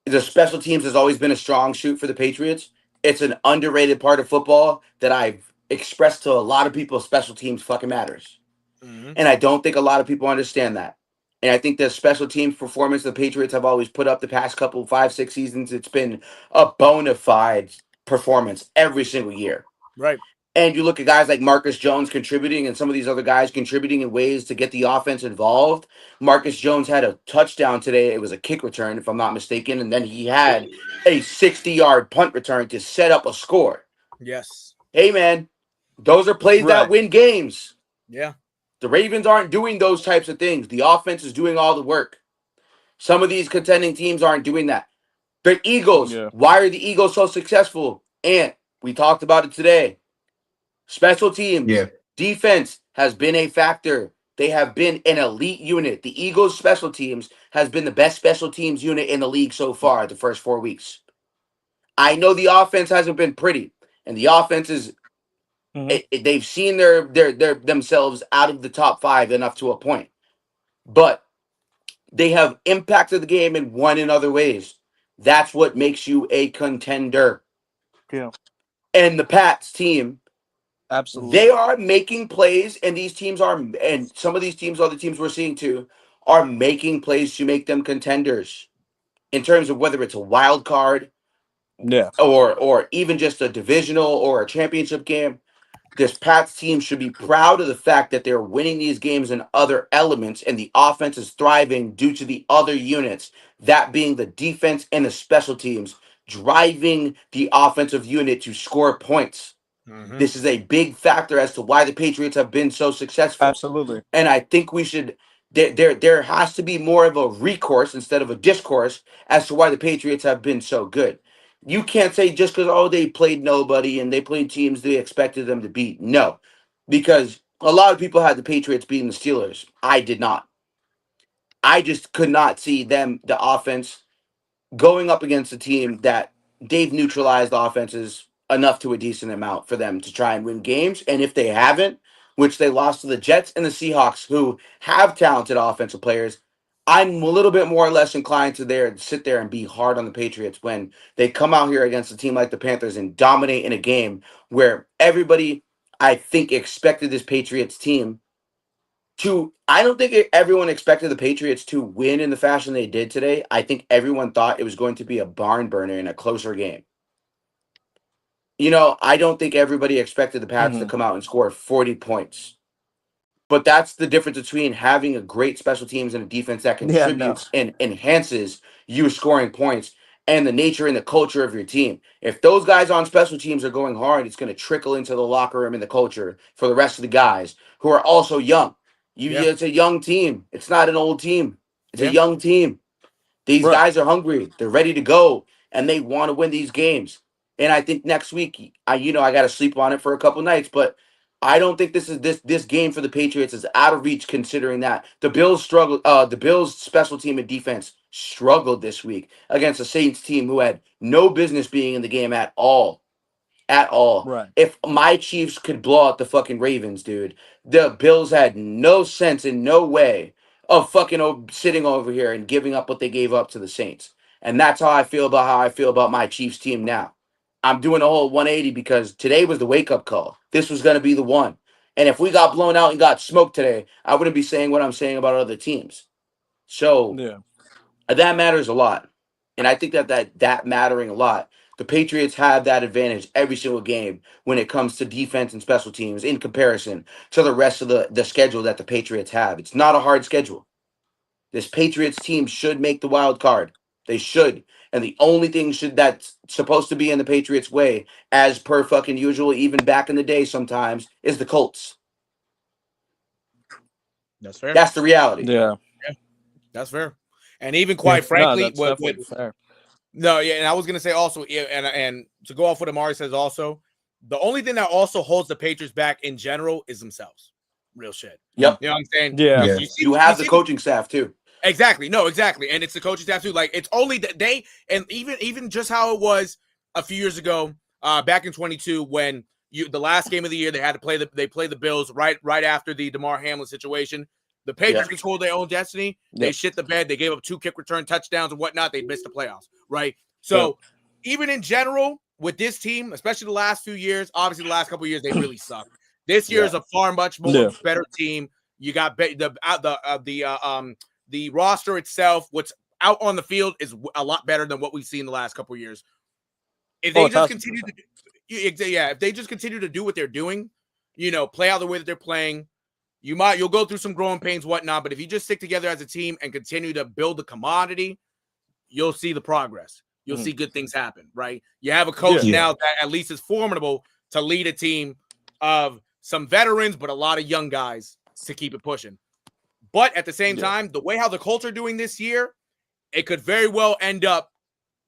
S3: The special teams has always been a strong suit for the Patriots. It's an underrated part of football that I've expressed to a lot of people. Special teams fucking matters. And I don't think a lot of people understand that. And I think the special teams performance the Patriots have always put up the past couple 5-6 seasons, it's been a bona fide performance every single year.
S1: Right.
S3: And you look at guys like Marcus Jones contributing and some of these other guys contributing in ways to get the offense involved. Marcus Jones had a touchdown today. It was a kick return, if I'm not mistaken. And then he had a 60-yard punt return to set up a score.
S1: Yes.
S3: Hey, man, those are plays that win games.
S1: Yeah.
S3: The Ravens aren't doing those types of things. The offense is doing all the work. Some of these contending teams aren't doing that. The Eagles, why are the Eagles so successful? And we talked about it today. Special teams, defense has been a factor. They have been an elite unit. The Eagles' special teams has been the best special teams unit in the league so far the first 4 weeks. I know the offense hasn't been pretty, and the offense is they've seen their themselves out of the top 5 enough to a point, but they have impacted the game and won in other ways. That's what makes you a contender.
S6: Yeah.
S3: And the Pats team,
S6: absolutely,
S3: they are making plays, and these teams are, and some of these teams, other teams we're seeing too, are making plays to make them contenders in terms of whether it's a wild card, or even just a divisional or a championship game. This Pats team should be proud of the fact that they're winning these games in other elements, and the offense is thriving due to the other units, that being the defense and the special teams, driving the offensive unit to score points. This is a big factor as to why the Patriots have been so successful.
S6: Absolutely.
S3: And I think we should, there has to be more of a recourse instead of a discourse as to why the Patriots have been so good. You can't say just because, they played nobody and they played teams they expected them to beat. No, because a lot of people had the Patriots beating the Steelers. I did not. I just could not see them, the offense, going up against a team that they've neutralized offenses enough to a decent amount for them to try and win games. And if they haven't, which they lost to the Jets and the Seahawks, who have talented offensive players, I'm a little bit more or less inclined to sit there and be hard on the Patriots when they come out here against a team like the Panthers and dominate in a game where everybody, I think, expected this Patriots team to. I don't think everyone expected the Patriots to win in the fashion they did today. I think everyone thought it was going to be a barn burner in a closer game. I don't think everybody expected the Pats to come out and score 40 points. But that's the difference between having a great special teams and a defense that contributes and enhances you scoring points, and the nature and the culture of your team. If those guys on special teams are going hard, it's going to trickle into the locker room and the culture for the rest of the guys who are also young. It's a young team. It's not an old team. It's a young team. These guys are hungry. They're ready to go, and they want to win these games. And I think next week, I got to sleep on it for a couple nights, but I don't think this game for the Patriots is out of reach, considering that the Bills struggled. The Bills' special team and defense struggled this week against a Saints team who had no business being in the game at all. At all.
S6: Right.
S3: If my Chiefs could blow out the fucking Ravens, dude, the Bills had no sense in no way of fucking sitting over here and giving up what they gave up to the Saints. And that's how I feel about my Chiefs team now. I'm doing a whole 180 because today was the wake-up call. This was going to be the one. And if we got blown out and got smoked today, I wouldn't be saying what I'm saying about other teams. So that matters a lot. And I think that mattering a lot, the Patriots have that advantage every single game when it comes to defense and special teams in comparison to the rest of the schedule that the Patriots have. It's not a hard schedule. This Patriots team should make the wild card. They should. And the only thing that's supposed to be in the Patriots' way, as per fucking usual, even back in the day sometimes, is the Colts.
S1: That's fair.
S3: That's the reality.
S6: Yeah.
S1: That's fair. And even quite
S6: No,
S1: frankly,
S6: that's definitely fair.
S1: No, yeah, and I was gonna say also, and to go off what Amari says also, the only thing that also holds the Patriots back in general is themselves. Real shit.
S3: Yep.
S1: You know what I'm saying?
S6: Yeah.
S3: You have the coaching staff too.
S1: Exactly. No, exactly. And it's the coaching staff too. Like it's only that they, and even just how it was a few years ago, back in 22, when the last game of the year they had to play the Bills right after the DeMar Hamlin situation. The Patriots controlled their own destiny. They shit the bed. They gave up 2 kick return touchdowns and whatnot. They missed the playoffs, right? So even in general, with this team, especially the last few years, obviously the last couple of years, they really suck. This year is a far much more better team. You got the roster itself, what's out on the field is a lot better than what we've seen the last couple of years. If they just continue to if they just continue to do what they're doing, play out the way that they're playing, you'll go through some growing pains, whatnot. But if you just stick together as a team and continue to build the commodity, you'll see the progress. You'll see good things happen, right? You have a coach now that at least is formidable to lead a team of some veterans, but a lot of young guys to keep it pushing. But at the same time, the way how the Colts are doing this year, it could very well end up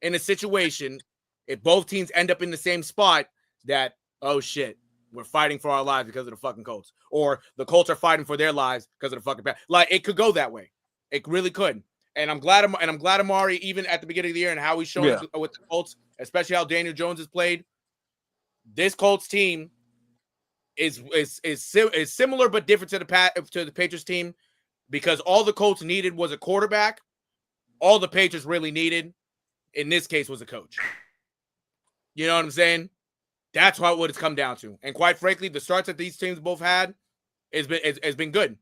S1: in a situation, if both teams end up in the same spot, that, oh shit, we're fighting for our lives because of the fucking Colts. Or the Colts are fighting for their lives because of the fucking Patriots. Like, it could go that way. It really could. And I'm glad Amari, even at the beginning of the year and how he's shown with the Colts, especially how Daniel Jones has played, this Colts team is similar but different to the Patriots team, because all the Colts needed was a quarterback. All the Patriots really needed, in this case, was a coach. You know what I'm saying? That's what it's come down to. And quite frankly, the starts that these teams both had has been good.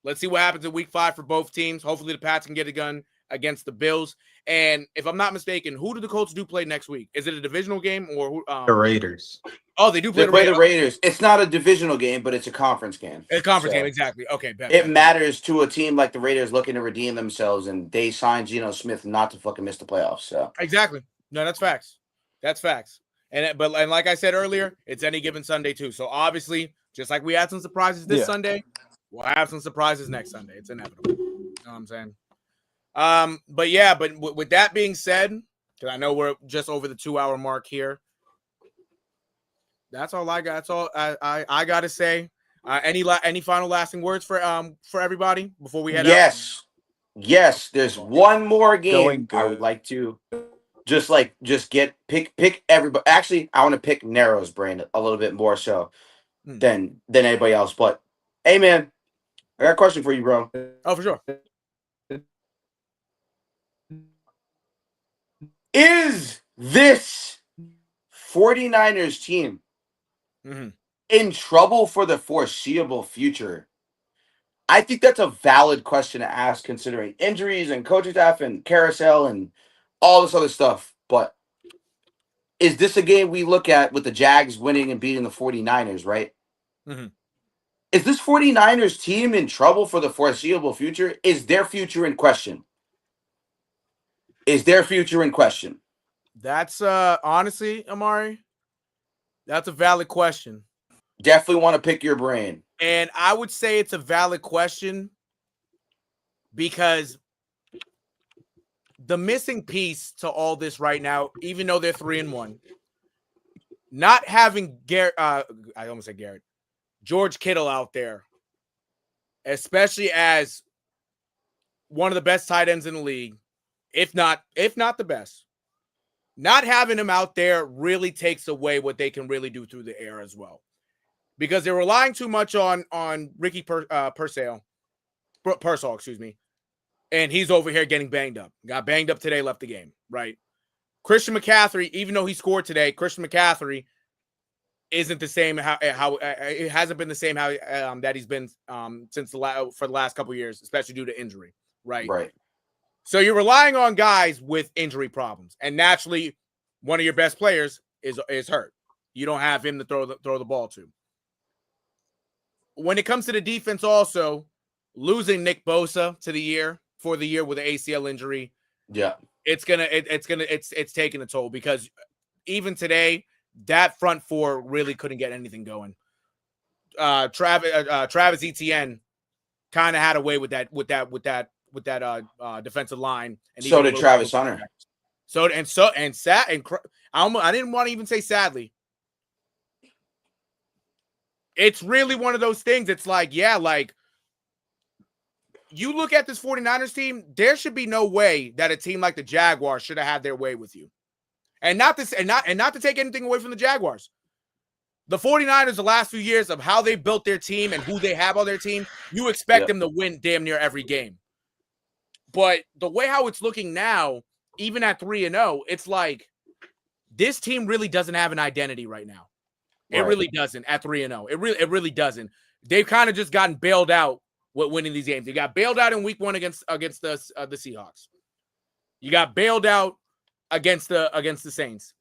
S1: Let's see what happens in week 5 for both teams. Hopefully the Pats can get it done against the Bills. And if I'm not mistaken, who do the Colts play next week? Is it a divisional game or
S2: the Raiders?
S1: Oh, they do play
S3: the Raiders. It's not a divisional game, but it's a conference game.
S1: It's a conference game, exactly. Okay,
S3: it matters to a team like the Raiders looking to redeem themselves, and they signed Geno Smith not to fucking miss the playoffs. So
S1: exactly. No, that's facts. That's facts. And like I said earlier, it's any given Sunday too. So obviously, just like we had some surprises this Sunday, we'll have some surprises next Sunday. It's inevitable. You know what I'm saying? But with that being said, because I know we're just over the 2-hour mark here, that's all I got. That's all I got to say. Any final lasting words for everybody before we head out?
S3: Yes. There's one more game I would like to pick everybody. Actually, I want to pick NERO's brain a little bit more so than anybody else. But hey, man, I got a question for you, bro.
S1: Oh, for sure.
S3: Is this 49ers team in trouble for the foreseeable future? I think that's a valid question to ask, considering injuries and coaching staff and carousel and all this other stuff. But is this a game we look at with the Jags winning and beating the 49ers, right? Is this 49ers team in trouble for the foreseeable future? Is their future in question?
S1: That's honestly, Amari, that's a valid question.
S3: Definitely want to pick your brain.
S1: And I would say it's a valid question because the missing piece to all this right now, even though they're 3-1, not having George Kittle out there, especially as one of the best tight ends in the league, if not the best, not having him out there really takes away what they can really do through the air as well. Because they're relying too much on Ricky Pearsall, excuse me, and he's over here getting banged up. Got banged up today, left the game, right? Christian McCaffrey, even though he scored today, Christian McCaffrey isn't the same how it hasn't been the same how that he's been for the last couple of years, especially due to injury, right?
S3: Right.
S1: So you're relying on guys with injury problems, and naturally, one of your best players is hurt. You don't have him to throw the ball to. When it comes to the defense, also losing Nick Bosa for the year with an ACL injury, it's taking a toll because even today, that front four really couldn't get anything going. Travis Etienne kind of had a way with that defensive line, and
S3: so did Travis Hunter.
S1: I didn't want to even say sadly. It's really one of those things. It's like, yeah, like you look at this 49ers team, there should be no way that a team like the Jaguars should have had their way with you. And not to take anything away from the Jaguars. The 49ers, the last few years of how they built their team and who they have on their team, you expect them to win damn near every game. But the way how it's looking now, even at 3-0, it's like this team really doesn't have an identity right now. It really doesn't at 3-0. It really doesn't. They've kind of just gotten bailed out with winning these games. They got bailed out in week 1 against the Seahawks. You got bailed out against the Saints.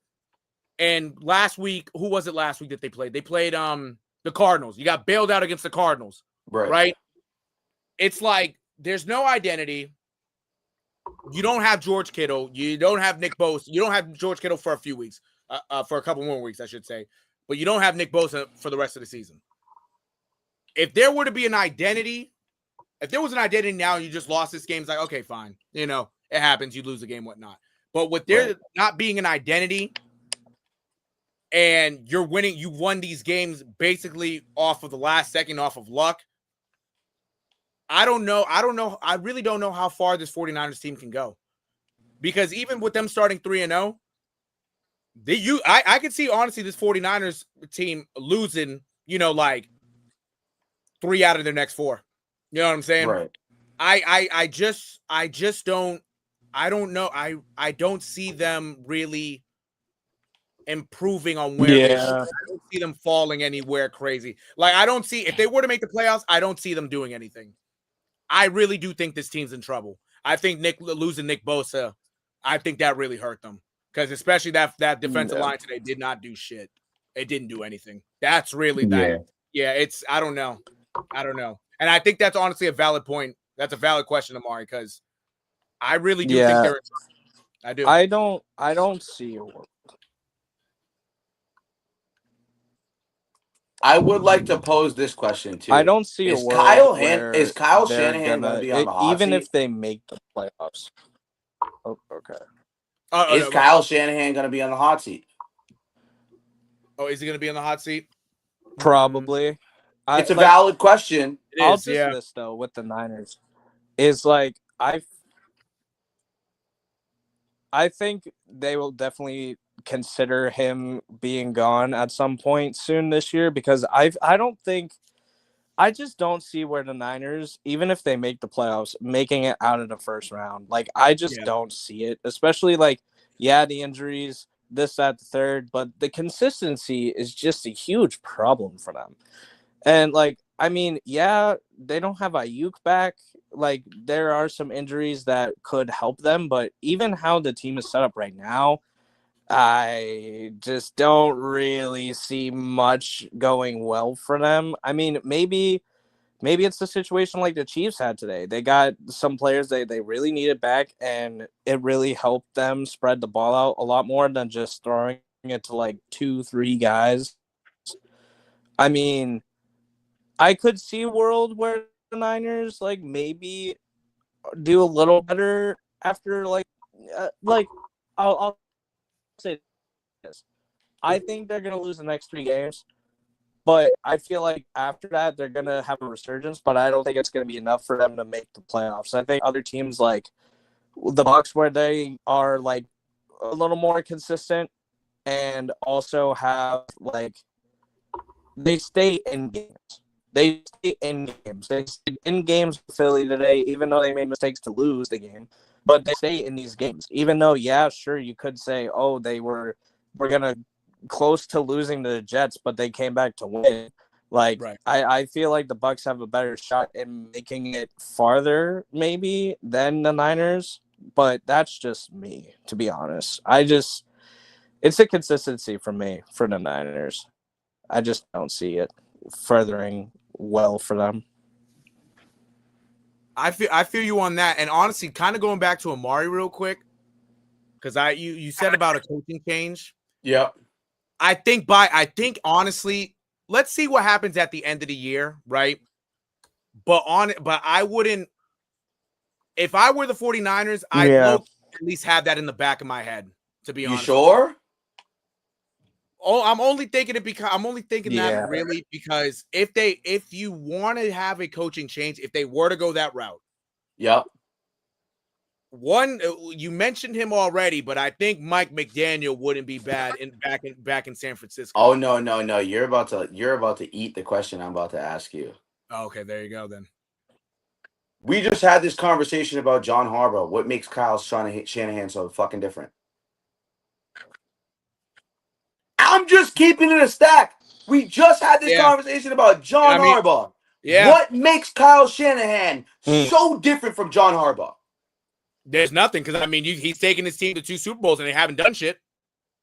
S1: And last week, who was it last week that they played? They played the Cardinals. You got bailed out against the Cardinals. Right? It's like there's no identity. You don't have George Kittle. You don't have Nick Bosa. You don't have George Kittle for a few weeks, for a couple more weeks, I should say. But you don't have Nick Bosa for the rest of the season. If there were to be an identity, if there was an identity now and you just lost this game, it's like, okay, fine. You know, it happens. You lose the game, whatnot. But with there not being an identity and you're winning, you won these games basically off of the last second, off of luck. I don't know. I really don't know how far this 49ers team can go. Because even with them starting 3-0, I could see, honestly, this 49ers team losing, like 3 out of their next 4. You know what I'm saying?
S3: Right.
S1: I just don't know. I don't see them really improving on where they should. I don't see them falling anywhere crazy. Like, I don't see, if they were to make the playoffs, I don't see them doing anything. I really do think this team's in trouble. I think losing Nick Bosa, I think that really hurt them. Because especially that defensive line today did not do shit. It didn't do anything. That's really that. Yeah, it's, I don't know. And I think that's honestly a valid point. That's a valid question, Amari, because I really do think they're in trouble. I do.
S6: I don't see it.
S3: I would like to pose this question too.
S6: I don't see
S3: is Kyle Shanahan going to be on the hot
S6: even
S3: seat?
S6: if they make the playoffs. Oh, okay.
S3: Is Kyle Shanahan going to be on the hot seat?
S1: Oh, is he going to be on the hot seat?
S6: Probably.
S3: It's a valid question.
S6: I'll just this though with the Niners is like I think they will definitely consider him being gone at some point soon this year because I just don't see where the Niners, even if they make the playoffs, making it out of the first round. Like, I just don't see it, especially the injuries, this, that, the third, but the consistency is just a huge problem for them. And I mean, they don't have Ayuk back. Like, there are some injuries that could help them, but even how the team is set up right now, I just don't really see much going well for them. I mean, maybe it's the situation like the Chiefs had today. They got some players they really needed back, and it really helped them spread the ball out a lot more than just throwing it to 2-3 guys. I mean, I could see a world where the Niners maybe do a little better after I'll say this. I think they're going to lose the next 3 games, but I feel like after that they're going to have a resurgence, but I don't think it's going to be enough for them to make the playoffs. I think other teams like the Bucs, where they are a little more consistent and also have they stay in games. They stay in games. They stayed in games with Philly today, even though they made mistakes to lose the game. But they stay in these games, even though, sure, you could say, oh, we're gonna close to losing to the Jets, but they came back to win. I feel like the Bucs have a better shot in making it farther, maybe, than the Niners. But that's just me, to be honest. It's a consistency for me for the Niners. I just don't see it furthering well for them.
S1: I feel you on that. And honestly, kind of going back to Amari real quick, because you said about a coaching change.
S3: Yep.
S1: I think honestly, let's see what happens at the end of the year, right? But I wouldn't. If I were the 49ers, I'd at least have that in the back of my head. To be honest,
S3: you sure?
S1: Oh, I'm only thinking that really because if you want to have a coaching change, if they were to go that route,
S3: yep.
S1: One, you mentioned him already, but I think Mike McDaniel wouldn't be bad back in San Francisco.
S3: Oh no. You're about to eat the question I'm about to ask you.
S1: Oh, okay, there you go then.
S3: We just had this conversation about John Harbaugh. What makes Kyle Shanahan so fucking different? I'm just keeping it a stack. We just had this conversation about John Harbaugh. Yeah. What makes Kyle Shanahan so different from John Harbaugh?
S1: There's nothing, because he's taken his team to 2 Super Bowls and they haven't done shit.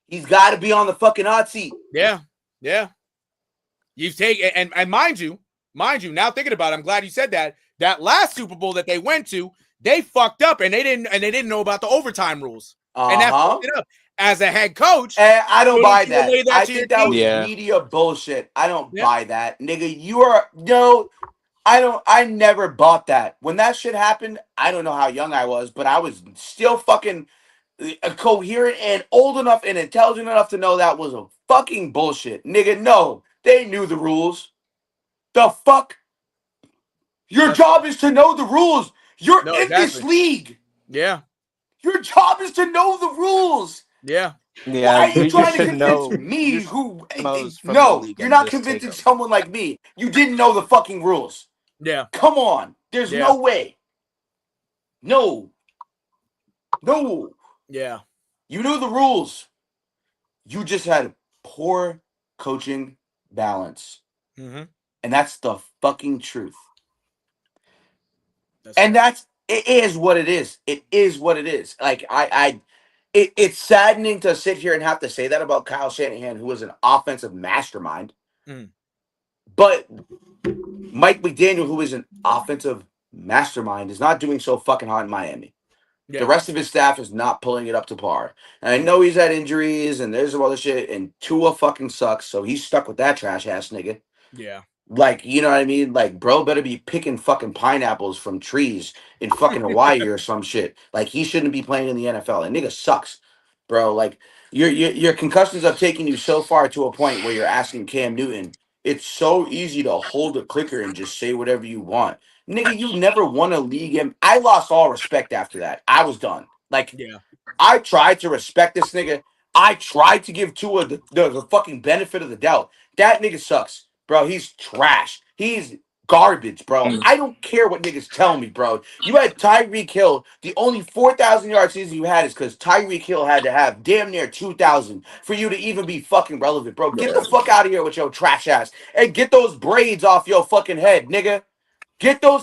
S3: He's got to be on the fucking hot seat.
S1: Yeah. You've taken and mind you, now thinking about it, I'm glad you said that. That last Super Bowl that they went to, they fucked up and they didn't know about the overtime rules. And that fucked it up. As a head coach,
S3: I don't buy that. I think that was media bullshit. I don't buy that. Nigga, I never bought that. When that shit happened, I don't know how young I was, but I was still fucking coherent and old enough and intelligent enough to know that was a fucking bullshit. Nigga, no. They knew the rules. The fuck? Your job is to know the rules. You're in this league.
S1: Yeah.
S3: Your job is to know the rules.
S1: Yeah.
S3: Why are you trying to convince me who? No, you're not convincing someone like me. You didn't know the fucking rules.
S1: Yeah.
S3: Come on. There's no way. No.
S1: Yeah.
S3: You knew the rules. You just had poor coaching balance.
S1: Mm-hmm.
S3: And that's the fucking truth. It is what it is. It is what it is. Like it's saddening to sit here and have to say that about Kyle Shanahan, who was an offensive mastermind.
S1: Mm.
S3: But Mike McDaniel, who is an offensive mastermind, is not doing so fucking hot in Miami. Yeah. The rest of his staff is not pulling it up to par. And I know he's had injuries and there's some other shit, and Tua fucking sucks, so he's stuck with that trash ass nigga.
S1: Yeah.
S3: Like, you know what I mean? Like, bro better be picking fucking pineapples from trees in fucking Hawaii or some shit. Like, he shouldn't be playing in the NFL. That nigga sucks, bro. Like, your concussions have taken you so far to a point where you're asking Cam Newton. It's so easy to hold a clicker and just say whatever you want. Nigga, you never won a league. I lost all respect after that. I was done. Like, I tried to respect this nigga. I tried to give Tua the fucking benefit of the doubt. That nigga sucks. Bro, he's trash. He's garbage, bro. I don't care what niggas tell me, bro. You had Tyreek Hill. The only 4,000-yard season you had is because Tyreek Hill had to have damn near 2,000 for you to even be fucking relevant, bro. Get the fuck out of here with your trash ass. And get those braids off your fucking head, nigga. Get the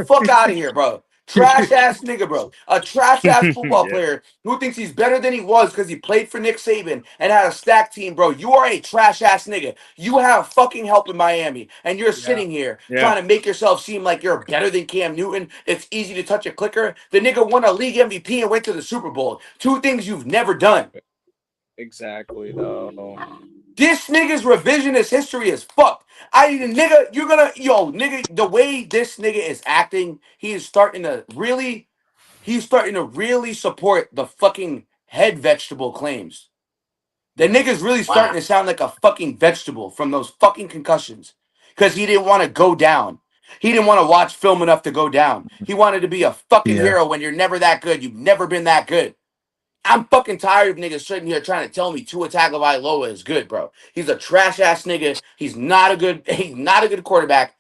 S3: fuck out of here, bro. Trash ass nigga, bro. A trash ass football player who thinks he's better than he was because he played for Nick Saban and had a stacked team, bro. You are a trash ass nigga. You have fucking help in Miami, and you're sitting here trying to make yourself seem like you're better than Cam Newton. It's easy to touch a clicker. The nigga won a league MVP and went to the Super Bowl. 2 things you've never done.
S6: Exactly, though.
S3: This nigga's revisionist history is fucked. Nigga, the way this nigga is acting, he's starting to really support the fucking head vegetable claims. The nigga's really starting to sound like a fucking vegetable from those fucking concussions. Because he didn't want to go down. He didn't want to watch film enough to go down. He wanted to be a fucking hero when you're never that good. You've never been that good. I'm fucking tired of niggas sitting here trying to tell me Tua Tagovailoa is good, bro. He's a trash ass nigga. He's not a good quarterback.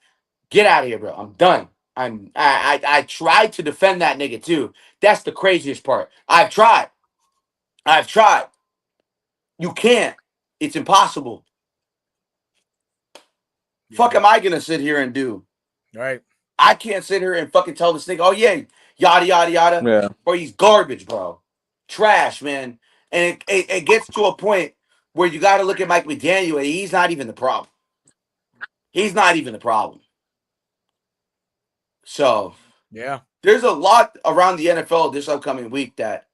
S3: Get out of here, bro. I'm done. I tried to defend that nigga too. That's the craziest part. I've tried. You can't. It's impossible. Fuck am I gonna sit here and do?
S1: Right.
S3: I can't sit here and fucking tell this nigga, oh yeah, yada yada yada.
S6: Yeah.
S3: Bro, he's garbage, bro. Trash, man. And it gets to a point where you got to look at Mike McDaniel, and he's not even the problem. He's not even the problem. So,
S1: yeah,
S3: there's a lot around the NFL this upcoming week that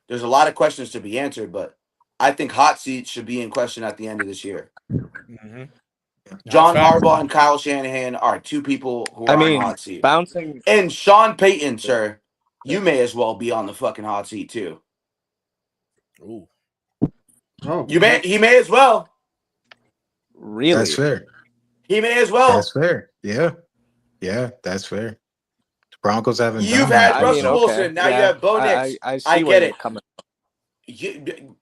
S3: There's a lot of questions to be answered, but I think hot seats should be in question at the end of this year.
S1: Mm-hmm.
S3: John Harbaugh and Kyle Shanahan are two people who are on the hot seat.
S6: Bouncing.
S3: And Sean Payton, sir, you may as well be on the fucking hot seat too.
S1: Ooh.
S5: Oh,
S3: He may as well.
S6: Really?
S2: That's fair.
S3: He may as well.
S2: That's fair. Yeah. Yeah, that's fair. The Broncos haven't
S3: You've
S2: done
S3: had
S2: that.
S3: Russell Wilson. Now you have Bo Nix.
S6: I see
S3: I
S6: where
S3: get
S6: you're
S3: it.
S6: coming.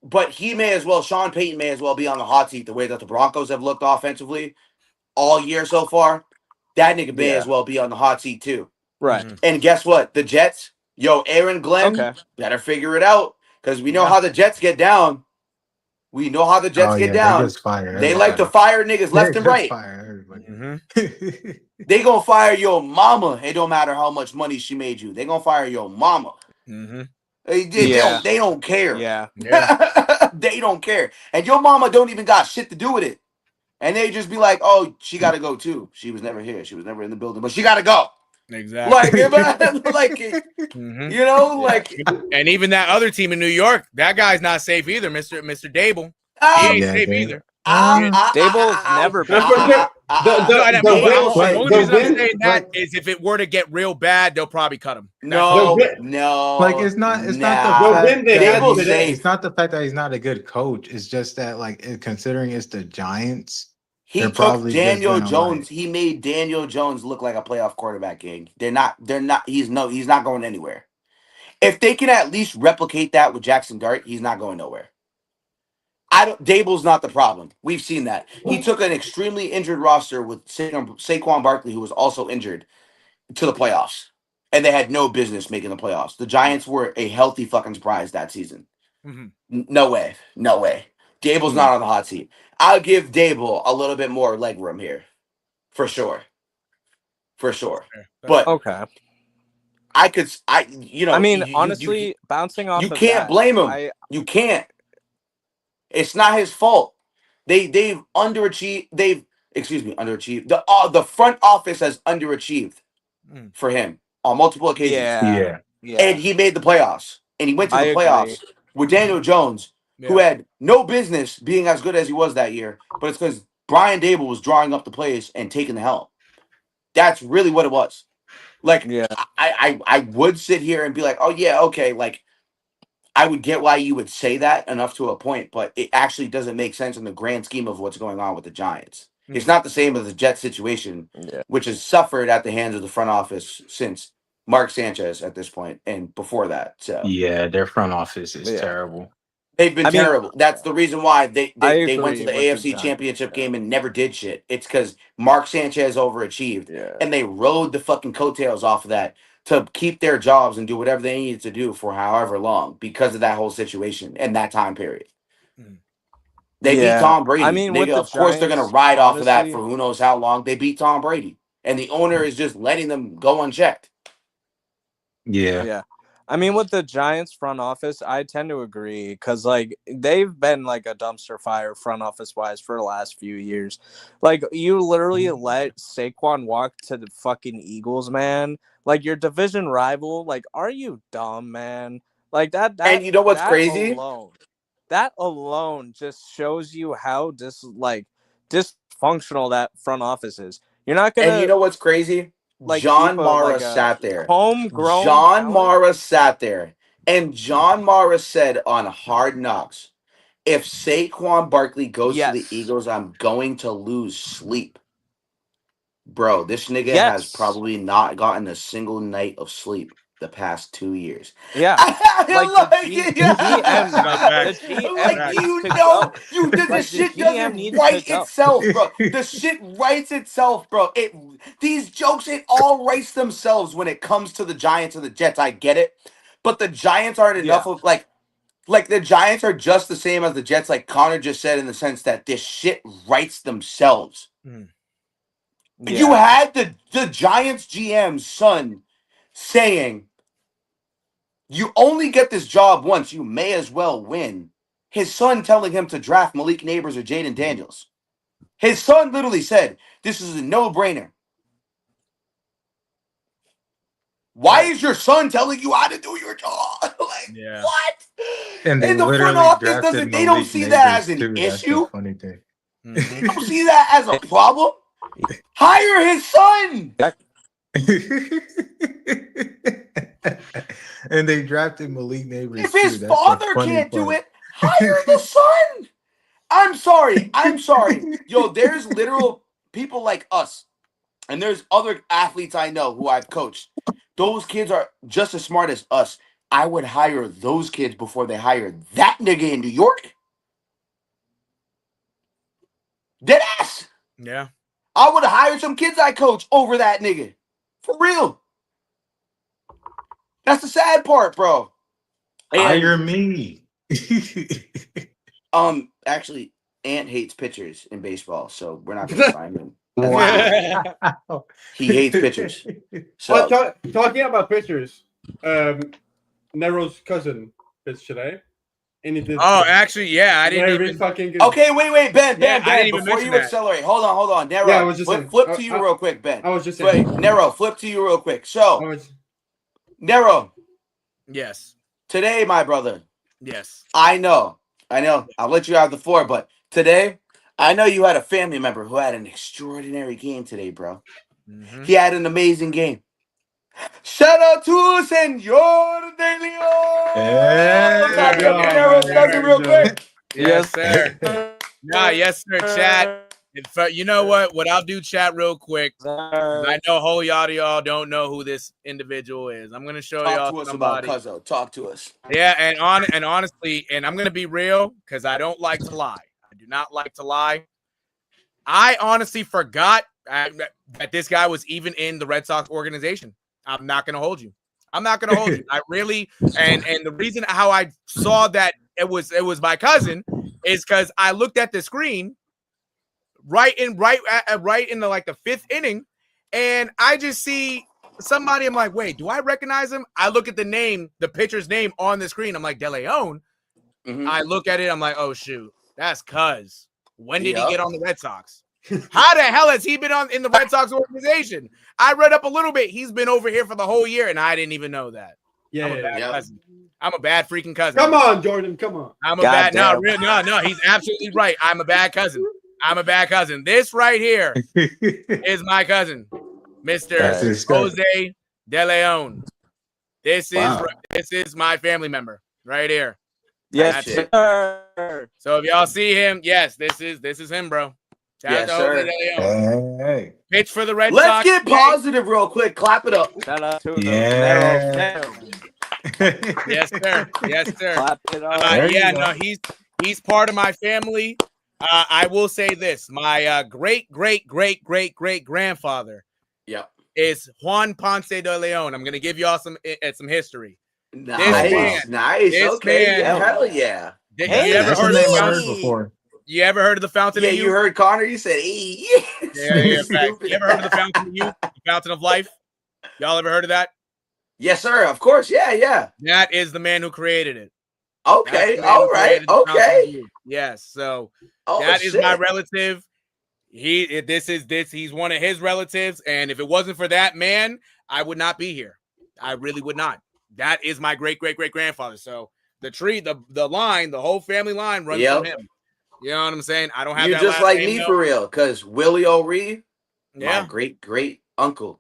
S3: But he may as well, Sean Payton may as well be on the hot seat the way that the Broncos have looked offensively all year so far. That nigga may as well be on the hot seat too.
S6: Right.
S3: And guess what? The Jets, Aaron Glenn, better figure it out because we know how the Jets get down. We know how the Jets get down. They like to fire niggas left and right. They gonna fire your mama. It don't matter how much money she made you. They gonna fire your mama. They don't care.
S6: Yeah.
S3: They don't care. And your mama don't even got shit to do with it. And they just be like, oh, she got to go too. She was never here. She was never in the building, but she got to go.
S1: Exactly. And even that other team in New York, that guy's not safe either, Mr. Dable. He ain't safe either.
S6: Dable's never been.
S1: The only reason I'm saying that is if it were to get real bad, they'll probably cut him.
S3: No.
S2: Like it's not the fact that he's not a good coach. It's just that like considering it's the Giants,
S3: he took Daniel Jones. He made Daniel Jones look like a playoff quarterback. Gang. They're not. He's not going anywhere. If they can at least replicate that with Jackson Dart, he's not going nowhere. Dable's not the problem. We've seen that. He took an extremely injured roster with Saquon Barkley, who was also injured, to the playoffs. And they had no business making the playoffs. The Giants were a healthy fucking surprise that season. No way. Dable's not on the hot seat. I'll give Dable a little bit more leg room here. For sure. But
S6: honestly, bouncing off
S3: you can't blame him. You can't. It's not his fault. They've underachieved. Underachieved. The front office has underachieved for him on multiple occasions.
S6: Yeah.
S3: And he made the playoffs. And he went to the playoffs with Daniel Jones, who had no business being as good as he was that year. But it's because Brian Dable was drawing up the plays and taking the helm. That's really what it was. Like, I would sit here and be like, oh, yeah, okay, like, I would get why you would say that enough to a point, but it actually doesn't make sense in the grand scheme of what's going on with the Giants. It's not the same as the Jets situation, which has suffered at the hands of the front office since Mark Sanchez at this point and before that. So
S2: yeah, their front office is terrible.
S3: They've been terrible. That's the reason why they went to the AFC Championship game and never did shit. It's because Mark Sanchez overachieved, and they rode the fucking coattails off of that to keep their jobs and do whatever they needed to do for however long because of that whole situation and that time period. They beat Tom Brady. Of course, they're going to ride off of that for who knows how long. They beat Tom Brady, and the owner is just letting them go unchecked.
S6: Yeah. I mean, with the Giants front office, I tend to agree because, like, they've been like a dumpster fire front office wise for the last few years. Like, you literally let Saquon walk to the fucking Eagles, man. Like, your division rival. Like, are you dumb, man? Like that
S3: and you know what's crazy?
S6: That alone just shows you how dysfunctional that front office is. You're not gonna.
S3: And you know what's crazy?
S6: Like
S3: John Mara sat there.
S6: Homegrown.
S3: John Mara sat there, and John Mara said on Hard Knocks, "If Saquon Barkley goes to the Eagles, I'm going to lose sleep." Bro, this nigga has probably not gotten a single night of sleep the past 2 years.
S6: Yeah,
S3: this shit doesn't write itself, bro. The shit writes itself, bro. These jokes, it all writes themselves when it comes to the Giants and the Jets. I get it, but the Giants aren't enough of like the Giants are just the same as the Jets, like Connor just said, in the sense that this shit writes themselves. You had the Giants GM's son saying, "You only get this job once. You may as well win." His son telling him to draft Malik Neighbors or Jaden Daniels. His son literally said, "This is a no-brainer." Why is your son telling you how to do your job?
S1: Yeah.
S3: What?
S2: And they
S3: the front
S2: literally
S3: office
S2: drafted
S3: doesn't. They don't
S2: Malik
S3: see that as
S2: Neighbors,
S3: an
S2: too. That's the
S3: issue.
S2: funny thing.
S1: Mhm.
S3: They don't see that as a problem. Hire his son.
S2: And they drafted Malik Neighbors,
S3: If his
S2: too. That's the
S3: father
S2: funny
S3: can't do
S2: part.
S3: it, hire the son. I'm sorry. Yo, there's literal people like us, and there's other athletes I know who I've coached. Those kids are just as smart as us. I would hire those kids before they hire that nigga in New York. Deadass.
S1: Yeah.
S3: I would have hired some kids I coach over that nigga. For real. That's the sad part, bro.
S2: Hire me.
S3: Actually, Ant hates pitchers in baseball, so we're not going to sign him. Wow. He hates pitchers. So
S5: talking about pitchers, Nero's cousin pitched today, and he did.
S1: Oh, actually, yeah, I didn't
S5: very
S1: even.
S5: fucking good.
S3: Okay, wait, Ben,
S1: Yeah, I didn't even
S3: before
S1: mention
S3: you
S1: that.
S3: accelerate, hold on, Nero.
S5: Yeah, I was just saying.
S3: flip to you real quick, Ben.
S5: I was just saying.
S3: Wait, Nero, flip to you real quick. So, Nero,
S1: Yes.
S3: today, my brother,
S1: Yes.
S3: I know. I'll let you have the floor, but today, I know you had a family member who had an extraordinary game today, bro.
S1: Mhm.
S3: He had an amazing game. Shout out to Senor De Leon.
S2: Hey.
S3: Nero's cousin real quick.
S1: Yes, sir. Yes, sir, chat. You know what I'll do, chat, real quick. I know whole y'all don't know who this individual is. I'm gonna show y'all
S3: Talk to us
S1: somebody.
S3: about Cuzzo. Talk to us.
S1: Yeah, and honestly, and I'm gonna be real because I don't like to lie. I do not like to lie. I honestly forgot that this guy was even in the Red Sox organization. I'm not gonna hold you. I really and the reason how I saw that it was my cousin is because I looked at the screen right in the like the fifth inning, and I just see somebody. I'm like, wait, do I recognize him? I look at the name, the pitcher's name on the screen. I'm like, De Leon.
S3: Mm-hmm.
S1: I look at it. I'm like, oh shoot, that's Cuz. When did he get on the Red Sox? How the hell has he been in the Red Sox organization? I read up a little bit. He's been over here for the whole year, and I didn't even know that.
S5: Yeah,
S1: I'm a bad cousin. I'm a bad freaking cousin.
S5: Come on, Jordan. Come on.
S1: I'm a bad. No, he's absolutely right. I'm a bad cousin. This right here is my cousin, Mr. Jose De Leon. This is my family member right here.
S6: Yes, sir.
S1: So if y'all see him, yes, this is him, bro.
S3: Yes, sir.
S2: Hey.
S1: Pitch for the Red
S3: Let's
S1: Sox.
S3: get positive real quick. Clap it up.
S6: Shout out to
S2: Yeah.
S1: Yes, sir.
S6: Clap it up.
S1: He's part of my family. I will say this: my great grandfather, is Juan Ponce de Leon. I'm gonna give y'all some history.
S3: Nice. Okay, hell yeah.
S1: You ever heard of the fountain before? You ever heard of the fountain?
S3: Yeah, you heard Connor. You said, "Hey."
S1: Yeah. You ever heard of the fountain of youth, the fountain of life? Y'all ever heard of that?
S3: Yes, sir. Of course. Yeah.
S1: That is the man who created it.
S3: Okay. All right. Okay.
S1: Yes. So that is my relative. He's one of his relatives, and if it wasn't for that man, I would not be here. I really would not. That is my great grandfather. So the tree, the line, the whole family line runs from him. You know what I'm saying? I don't have
S3: you
S1: that
S3: just
S1: last
S3: like
S1: name,
S3: me for real, because Willie O'Ree,
S1: my
S3: great uncle,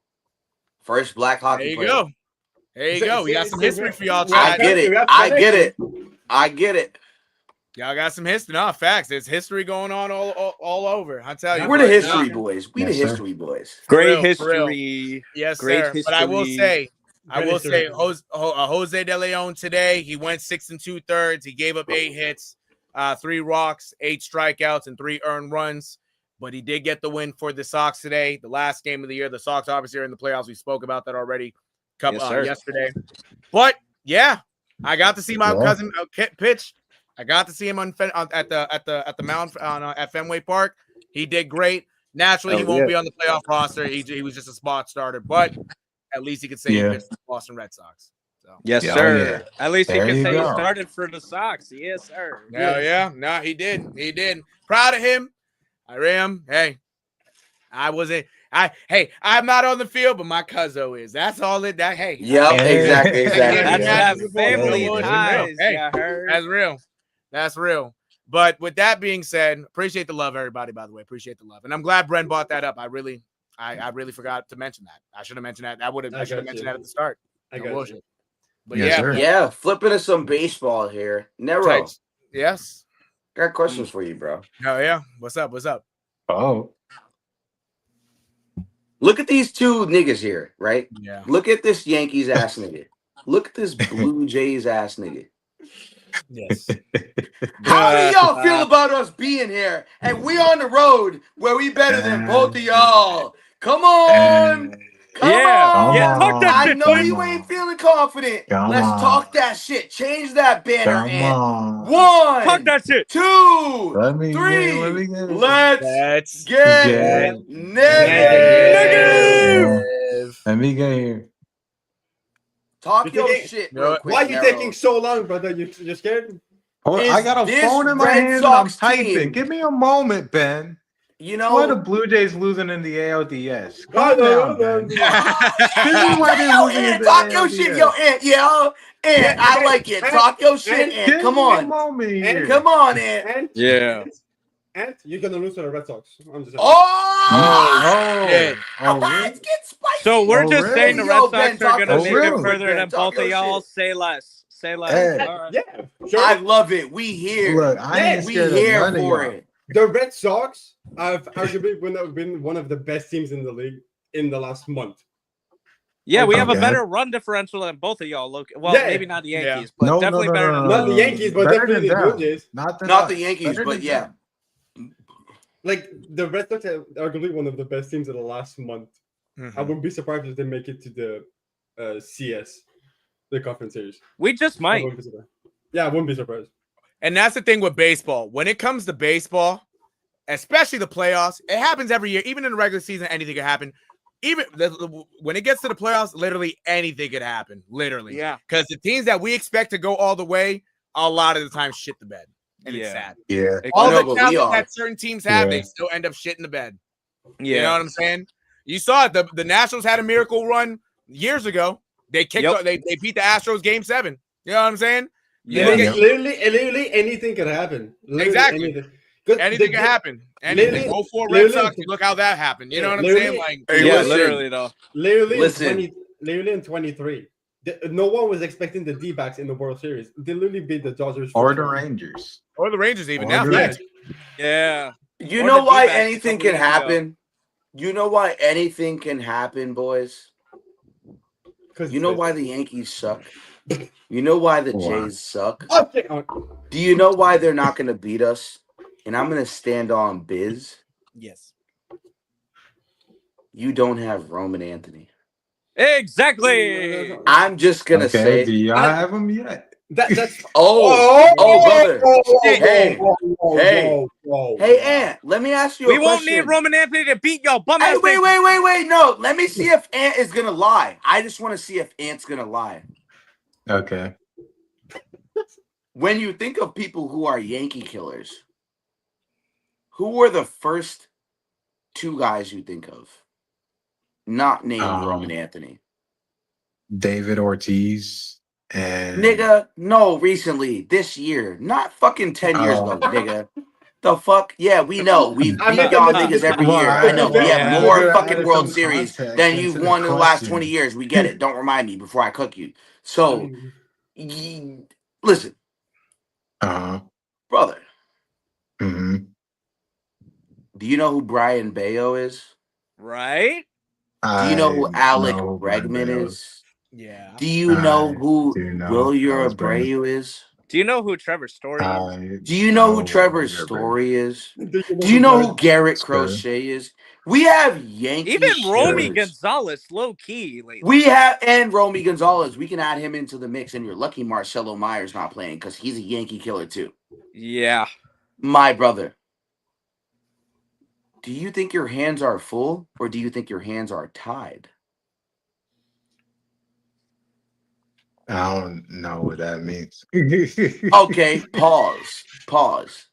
S3: first black hockey player.
S1: There you go. We got some history for y'all.
S3: I get it.
S1: Y'all got some history. No, facts. There's history going on all over. I tell you,
S3: we're the history boys. We the history boys.
S6: Great history.
S1: Yes,
S6: great
S1: sir.
S6: history.
S1: But I will say, Jose De Leon today, he went 6 2/3. He gave up 8 hits, 3 walks, 8 strikeouts, and 3 earned runs. But he did get the win for the Sox today, the last game of the year. The Sox obviously are in the playoffs. We spoke about that already yesterday. But yeah, I got to see my cousin pitch. I got to see him at the mound at Fenway Park. He did great. Naturally, he won't be on the playoff roster. He was just a spot starter, but at least he could say he pitched for the Boston Red Sox. So.
S6: Yes, sir. At least he can say he started for the Sox. Yes, sir.
S1: No, he did. Proud of him. I am. Hey, I I'm not on the field, but my cousin is. That's all it. That hey.
S3: Yep, exactly.
S6: That's
S1: Yeah,
S6: that family
S1: no bullshit,
S6: ties.
S1: real. Hey,
S6: You heard?
S1: That's real. That's real. But with that being said, appreciate the love, everybody. By the way, appreciate the love, and I'm glad Bren brought that up. I really forgot to mention that. I should have mentioned that. I should have mentioned that at the start.
S5: I
S1: No
S5: got
S1: bullshit.
S5: you.
S1: But
S2: Yes, sir.
S3: Yeah, flipping to some baseball here. Nero,
S1: Types. Yes.
S3: got questions for you, bro.
S1: Oh yeah. What's up? What's up?
S2: Oh,
S3: Look at these two niggas here, right?
S1: Yeah.
S3: Look at this Yankees ass nigga. Look at this Blue Jays ass nigga.
S1: Yes.
S3: How do y'all feel about us being here? And we on the road where we better than both of y'all. Come on. Come on.
S6: Yeah, talk that
S3: I
S6: shit.
S3: know you ain't feeling confident. Let's talk that shit. Change that banner. And
S6: Talk
S3: one,
S6: that shit.
S3: two,
S2: Let me
S3: three.
S2: get it.
S3: Let's
S2: Get
S3: get
S2: it.
S3: negative.
S2: Let me get here.
S3: Talk
S5: You're
S3: your
S5: taking-
S3: shit
S1: No,
S3: real quick.
S5: Why are you
S3: Nero.
S5: taking so long, brother? You're scared?
S2: Oh, I
S3: Is
S2: got a
S3: this
S2: phone in my
S3: Red
S2: hand and I'm
S3: Sox
S2: typing.
S3: team-
S2: Give me a moment, Ben.
S3: You
S2: Why the
S3: know,
S2: Blue Jays losing in the ALDS?
S5: No,
S2: Calm
S5: no,
S2: down,
S5: no,
S2: Ben.
S5: no.
S2: Tell me why they're
S3: yo,
S2: losing in
S3: Ant,
S2: the
S3: talk your shit, yo,
S2: ALDS.
S3: Ant, yo, Ant, I
S5: Ant,
S3: like it.
S5: Ant,
S3: Talk your shit,
S5: Ant,
S3: Ant.
S2: Give
S3: Come
S2: me a
S3: on,
S2: moment here.
S3: come on, Ant.
S6: Yeah.
S5: And you're gonna lose to the Red Sox. I'm just saying.
S3: Oh,
S1: shit.
S3: let's get spicy.
S6: So we're
S2: Oh,
S6: just
S2: really?
S6: saying the
S3: Yo,
S6: Red
S3: Ben,
S6: Sox are
S3: talk
S6: going to
S2: your
S6: make
S2: shit
S6: it
S2: real
S3: quick,
S6: further
S3: Ben.
S6: than
S3: Talk
S6: both of
S3: your
S6: y'all.
S3: shit.
S6: Say less. Say less.
S2: Hey.
S6: All right.
S5: Yeah, sure.
S3: I love it. We here.
S2: Look, I ain't
S3: We
S2: scared of
S3: here
S2: none of
S3: for
S2: y'all.
S3: it.
S5: The Red Sox have arguably been one of the best teams in the league in the last month.
S6: Yeah, we have a
S2: Okay.
S6: better run differential than both of y'all. Well,
S5: Yeah.
S6: maybe not the
S1: Yeah.
S6: Yankees, but
S2: No,
S6: definitely
S2: no,
S6: better
S2: no,
S6: than
S2: no,
S5: Not
S6: both
S5: the
S6: of y'all.
S5: Yankees, but
S2: Better
S5: definitely
S2: than
S5: the Blue
S2: them.
S5: Jays.
S2: Not
S3: Not the
S2: us.
S3: Yankees,
S2: Better
S3: but
S2: than
S3: yeah.
S2: them.
S5: Like the Red Sox are arguably one of the best teams in the last month. I wouldn't be surprised if they make it to the CS, the conference series.
S6: We just
S5: I
S6: might.
S5: wouldn't be surprised. Yeah, I wouldn't be surprised.
S1: And that's the thing with baseball. When it comes to baseball, especially the playoffs, it happens every year. Even in the regular season, anything could happen. Even when it gets to the playoffs, literally anything could happen. Literally.
S6: Yeah.
S1: Because the teams that we expect to go all the way, a lot of the time shit the bed. And it's sad.
S2: Yeah.
S1: All
S3: No,
S1: the
S3: but we
S1: talent
S3: are.
S1: that certain teams have,
S2: Yeah.
S1: they still end up shit in the bed.
S6: Yeah.
S1: You know what I'm saying? You saw it. The Nationals had a miracle run years ago. They kicked they beat the Astros game 7. You know what I'm saying?
S6: Yeah.
S5: Literally anything could happen. Literally
S1: Exactly.
S5: anything.
S1: Anything can happen. Anything.
S5: literally-
S1: 04 Red
S5: literally-
S1: Sox. Look how that happened. You know what I'm
S5: literally-
S1: saying? Like,
S3: Hey,
S6: Yeah,
S3: listen.
S6: literally though.
S3: Listen.
S5: Literally in 23. No one was expecting the D-backs in the World Series. They literally beat the Dodgers.
S2: Or the Rangers.
S1: or the Rangers even
S2: Or
S1: now.
S2: the
S1: Facts.
S6: Yeah.
S3: You
S6: Or
S3: know
S6: the
S3: why
S6: D-backs a
S3: anything
S6: couple
S3: can
S6: years ago.
S3: happen? You know why anything can happen, boys? You know why the Yankees suck? You know why the
S2: Why?
S3: Jays suck?
S5: Okay.
S3: Do you know why they're not going to beat us? And I'm going to stand on Biz.
S1: Yes.
S3: You don't have Roman Anthony.
S6: Exactly.
S3: I'm just going to
S2: Okay, do
S3: say.
S2: y'all have them yet?
S5: That's
S3: Oh, brother. Hey,
S5: whoa.
S3: Hey, Ant, let me ask you
S6: We
S3: a
S6: won't
S3: question.
S6: need Roman Anthony to beat y'all bum
S3: Hey,
S6: ass.
S3: wait. No, let me see if Ant is going to lie. I just want to see if Ant's going to lie.
S2: Okay.
S3: When you think of people who are Yankee killers, who were the first two guys you think of? Not named Roman Anthony.
S2: David Ortiz and
S3: Nigga, no, recently, this year. Not fucking 10 years ago, nigga. The fuck? Yeah, we know. We beat y'all niggas every year. I know. We have more fucking World Series than you've won in the last 20 years. We get it. Don't remind me before I cook you. So, listen, brother.
S2: Mm-hmm.
S3: Do you know who Brian Bayo is?
S6: Right?
S3: Do you know who Alec Bregman is?
S1: Yeah.
S3: Do you know who Will
S2: Alex
S3: Abreu is?
S6: Do you know who Trevor Story is?
S3: Do you know who Trevor Story is? Do you know who Garrett Crochet is? We have Yankees.
S6: Even Romy
S3: killers.
S6: Gonzalez, low key. Lately.
S3: We have and Romy Gonzalez. We can add him into the mix, and you're lucky Marcelo Myers not playing because he's a Yankee killer too.
S6: Yeah.
S3: My brother. Do you think your hands are full, or do you think your hands are tied?
S2: I don't know what that means.
S3: Okay, pause.
S6: Pause.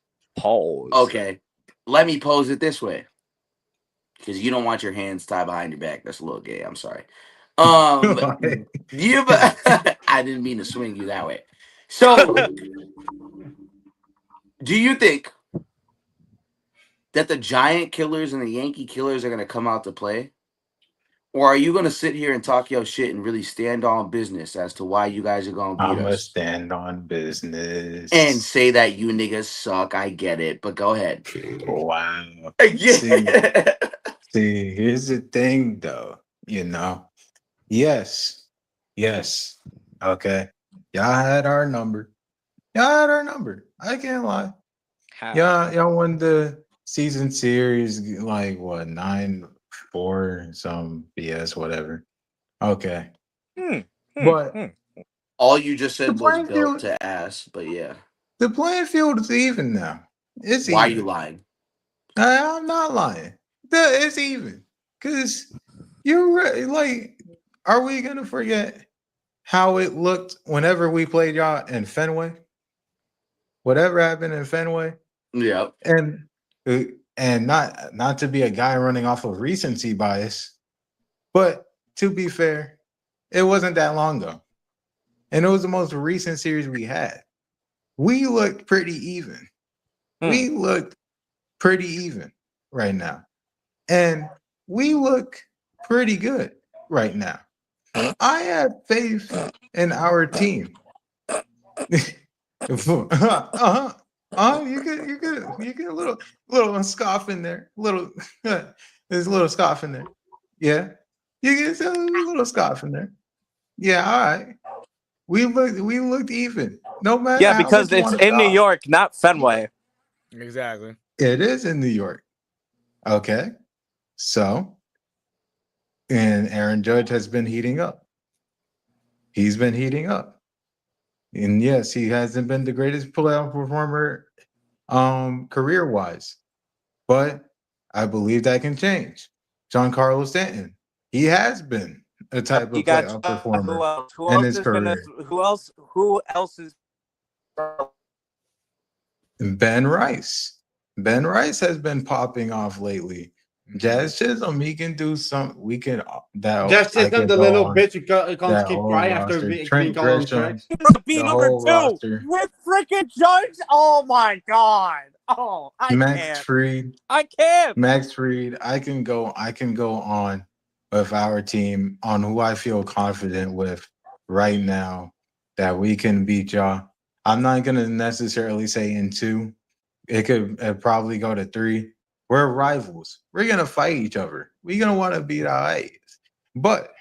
S3: Okay, let me pose it this way. because you don't want your hands tied behind your back. That's a little gay. I'm sorry.
S2: Like,
S3: You, I didn't mean to swing you that way. So, do you think that the Giant killers and the Yankee killers are going to come out to play? Or are you going to sit here and talk your shit and really stand on business as to why you guys are going to beat
S2: I'm a
S3: us?
S2: stand on business.
S3: And say that you niggas suck. I get it, but go ahead.
S2: Wow.
S3: Yeah.
S2: See, here's the thing, though. Yes. Okay. Y'all had our number. I can't lie. Y'all won the season series like what 9-4, some BS, whatever. Okay. But
S3: all you just said
S2: the
S3: was
S2: playing
S3: built
S2: field,
S3: to ass, but yeah.
S2: the playing field is even now. It's
S3: Why
S2: even.
S3: are you lying?
S2: I'm not lying. It's even. Because you're like, are we gonna forget how it looked whenever we played y'all in Fenway? Whatever happened in Fenway?
S3: Yep.
S2: And not to be a guy running off of recency bias, but to be fair, it wasn't that long ago. And it was the most recent series we had. We looked pretty even. We looked pretty even right now. And we look pretty good right now. I have faith in our team. You get a little scoff in there. There's a little scoff in there. Yeah. You get a little scoff in there. Yeah, all right. We looked even. No matter
S6: Yeah,
S2: how
S6: because
S2: much you
S6: it's
S2: want
S6: in
S2: to
S6: New
S2: scoff.
S6: York, not Fenway.
S1: Exactly.
S2: It is in New York. Okay. So, and Aaron Judge has been heating up. He's been heating up. And yes, he hasn't been the greatest playoff performer career-wise. But I believe that can change. Giancarlo Stanton, he has been a type
S6: You
S2: of
S6: got
S2: playoff performer
S6: who else? Who
S2: in
S6: else
S2: his
S6: is gonna?
S2: career.
S6: Who else is?
S2: Ben Rice. Ben Rice has been popping off lately. Jazz Chisholm, he can do some. We can that.
S5: Just
S2: I
S5: not
S2: can
S5: the
S2: go
S5: little
S2: on
S5: bitch who can't
S2: that
S5: keep
S2: whole
S5: crying after
S2: roster.
S5: being
S2: Trent
S5: called on
S2: Grisham,
S5: tracks.
S6: Be
S2: the
S6: number
S2: whole
S6: 2
S2: roster.
S6: with freaking Judge. Oh my god! Oh, I
S2: Max
S6: can't.
S2: Fried.
S6: I can't.
S2: Max Fried. I can go on with our team on who I feel confident with right now that we can beat y'all. I'm not gonna necessarily say in 2. It could probably go to 3. We're rivals. We're gonna fight each other. We're gonna want to beat our eyes. But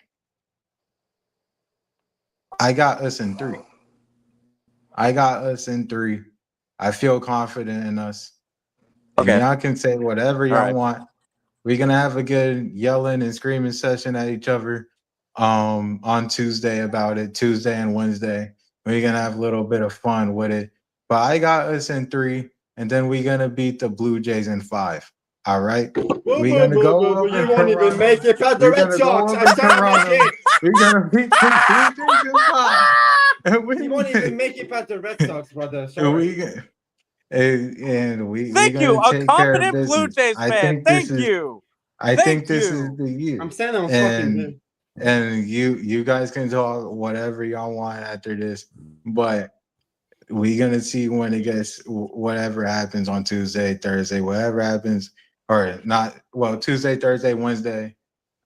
S2: I got us in 3. I feel confident in us. And
S6: Okay.
S2: y'all can say whatever y'all want. We're gonna have a good yelling and screaming session at each other on Tuesday about it. Tuesday and Wednesday. We're gonna have a little bit of fun with it. But I got us in 3, and then we're gonna beat the Blue Jays in 5. All right. We're gonna go up
S5: You
S2: in
S5: won't even
S2: Toronto.
S5: make it past the
S2: We're
S5: Red
S2: gonna go
S5: Sox.
S2: up
S5: I'm
S2: in
S5: telling you,
S2: Toronto.
S5: kid.
S2: We're gonna beat the Blue Jays in 5.
S5: You won't even make it past the Red Sox, brother.
S2: And
S5: Sorry.
S2: we're
S6: Thank you,
S2: gonna
S6: a
S2: take care of
S6: confident Blue
S2: business.
S6: Jays fan. Thank you.
S2: I think this
S6: you.
S2: is the year.
S5: I'm saying I'm fucking.
S2: And you guys can talk whatever y'all want after this, but we're gonna see when it gets whatever happens on Tuesday, Thursday, whatever happens, or not. Well, Tuesday, Thursday, Wednesday,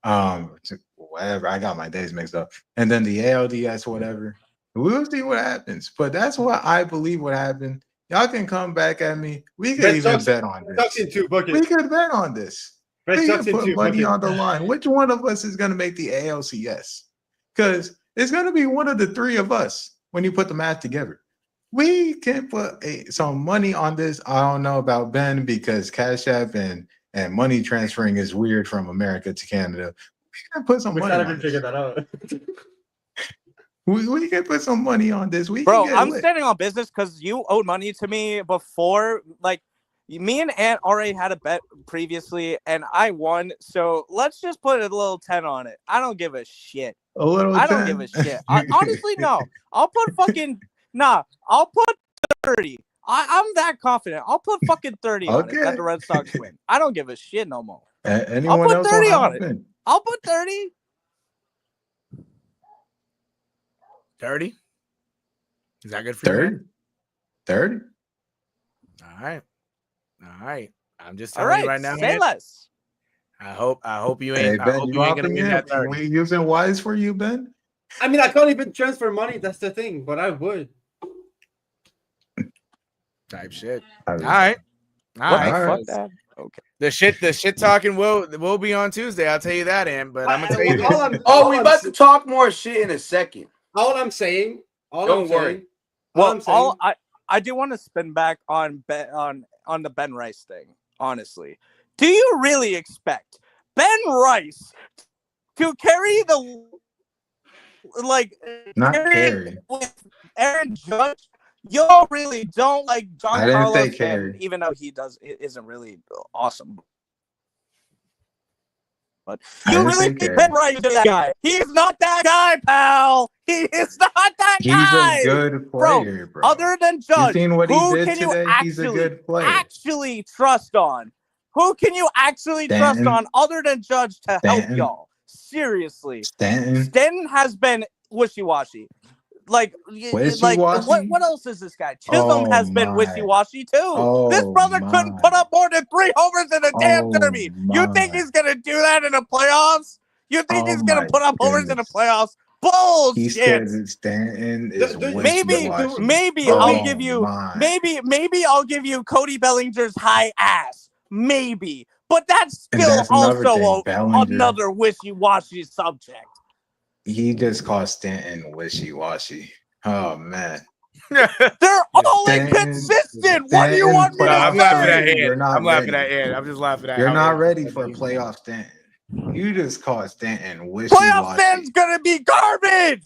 S2: whatever. I got my days mixed up, and then the ALDS, whatever. We'll see what happens, but that's what I believe would happen. Y'all can come back at me. We could even bet on this.
S5: In 2 buckets.
S2: We could bet on this.
S5: Red
S2: We
S5: Sox
S2: can
S5: in
S2: put
S5: 2
S2: money
S5: buckets.
S2: on the line. Which one of us is going to make the ALCS? Because it's going to be one of the 3 of us when you put the math together. We can put some money on this. I don't know about Ben because Cash App and money transferring is weird from America to Canada. We can put some money on
S5: figure
S2: this.
S5: that out.
S2: We can put some money on this. We
S6: Bro,
S2: can get
S6: I'm
S2: lit.
S6: standing on business because you owed money to me before. Like, me and Ant already had a bet previously, and I won. So let's just put a little 10 on it. I don't give a shit.
S2: A little
S6: I
S2: 10.
S6: don't give a shit. Honestly, no. I'll put fucking I'll put 30. I'm that confident. I'll put fucking 30 on it that
S2: Okay.
S6: the Red Sox win. I don't give a shit no more.
S2: Anyone
S6: put
S2: else
S6: 30
S2: want
S6: on
S2: to
S6: it.
S2: hop in?
S6: I'll put 30.
S1: 30? Is that good for you,
S2: 30?
S1: man?
S2: 30?
S1: All right. All right. I'm just
S6: All
S1: telling you
S6: right,
S1: right now,
S6: say
S1: man.
S6: less.
S1: I hope you
S2: Hey,
S1: ain't. I
S2: Ben,
S1: hope
S2: you
S1: you ain't gonna
S2: hopping
S1: win
S2: in?
S1: that 30.
S2: We using Wise for you, Ben?
S5: I mean, I can't even transfer money. That's the thing, but I would.
S1: Type shit.
S2: All
S1: All right. All
S6: What
S1: right.
S6: the fuck,
S2: right.
S6: Dad? Okay.
S1: The shit talking will be on Tuesday. I'll tell you that, Am. But I'm gonna tell you this.
S3: Oh, we about to talk more shit in a second.
S5: All I'm saying.
S3: Don't worry.
S6: Well, I do want to spin back on the Ben Rice thing. Honestly, do you really expect Ben Rice to carry the
S2: Not
S6: carry
S2: carry.
S6: with Aaron Judge? Y'all really don't like John
S2: I didn't say
S6: Carlos,
S2: carry.
S6: and even though he isn't really awesome. But
S2: I
S6: you
S2: didn't
S6: really
S2: say
S6: think
S2: carry.
S6: Ben Rice is that guy? He's not that guy, pal. He is not that
S2: He's
S6: guy.
S2: a good player, bro.
S6: Other than
S2: You
S6: Judge,
S2: seen what he
S6: who
S2: did
S6: can you
S2: today? He's a good player.
S6: actually trust on? Who can you actually trust
S2: Stanton.
S6: on other than Judge to help
S2: Stanton.
S6: y'all? Seriously,
S2: Stanton.
S6: Stanton has been wishy-washy. Like
S2: Wishy-washy?
S6: what else is this guy? Chisholm has been
S2: my.
S6: wishy-washy too. this
S2: Oh,
S6: brother couldn't put
S2: my.
S6: up more than 3 homers in a damn
S2: Oh,
S6: derby. You think
S2: my.
S6: he's gonna do that in the playoffs? You think
S2: Oh,
S6: he's gonna
S2: my
S6: put up homers in the
S2: goodness.
S6: playoffs?
S2: He
S6: Bullshit.
S2: said that Stanton is wishy-washy.
S6: Maybe
S2: Oh,
S6: I'll give you
S2: my.
S6: maybe I'll give you Cody Bellinger's high ass. Maybe. But that's
S2: And
S6: still
S2: that's another
S6: also
S2: thing. Bellinger,
S6: another wishy-washy subject.
S2: he just called Stanton wishy-washy. Oh, man.
S6: They're all
S2: Stanton-
S6: inconsistent. What do you
S2: Stanton
S6: want me to
S1: I'm laughing at
S6: say?
S2: You're
S1: Ed.
S2: not
S1: I'm laughing
S2: ready.
S1: at Ed. I'm just laughing at
S2: You're
S1: how
S2: not
S1: Ed
S2: ready
S1: said
S2: for
S1: he's-
S2: playoff Stanton. You just called Stanton
S6: Playoff
S2: wishy-washy.
S6: Stanton's gonna be garbage.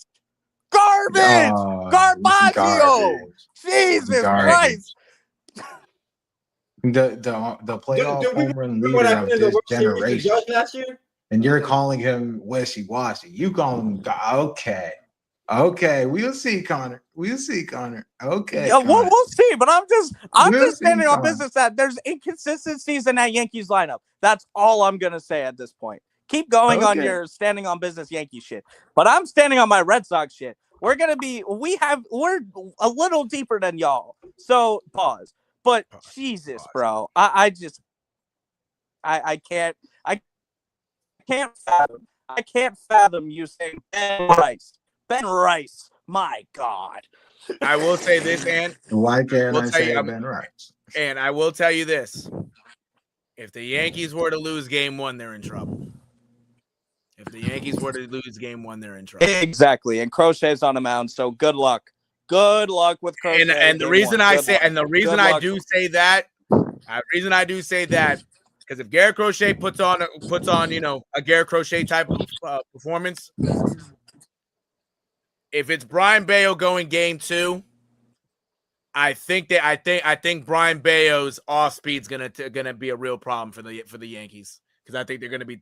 S2: Oh,
S6: Garbaggio.
S2: garbage.
S6: Jesus
S2: Garbage.
S6: Christ.
S2: The playoff
S5: Do we
S2: home run
S5: remember what
S2: leader
S5: happened
S2: of
S5: in the
S2: this
S5: World Series with
S2: generation.
S5: Judge last year?
S2: And you're calling him wishy-washy. You call him okay. Okay, we'll see, Connor. We'll see, Connor. Okay.
S6: Yeah,
S2: Connor.
S6: we'll see, but I'm just
S2: We'll
S6: standing
S2: see,
S6: on
S2: Connor.
S6: business that there's inconsistencies in that Yankees lineup. That's all I'm gonna say at this point. Keep going on
S2: Okay.
S6: your standing on business Yankee shit, but I'm standing on my Red Sox shit. We're a little deeper than y'all, so pause. But Jesus, bro, I can't fathom you saying Ben Rice. My God.
S1: I will say this, and
S2: Why can't
S1: We'll
S2: I
S1: tell you,
S2: say Ben Rice?
S1: and I will tell you this: if the Yankees were to lose Game 1, they're in trouble. If the Yankees were to lose Game 1, they're in trouble.
S6: Exactly, and Crochet's on the mound, so good luck. Good luck with Crochet.
S1: And the reason I say, and the reason I do say that, because if Garrett Crochet puts on a Garrett Crochet type of performance, if it's Brian Bayo going Game 2, I think Brian Bayo's off speed's gonna be a real problem for the Yankees, because I think they're gonna be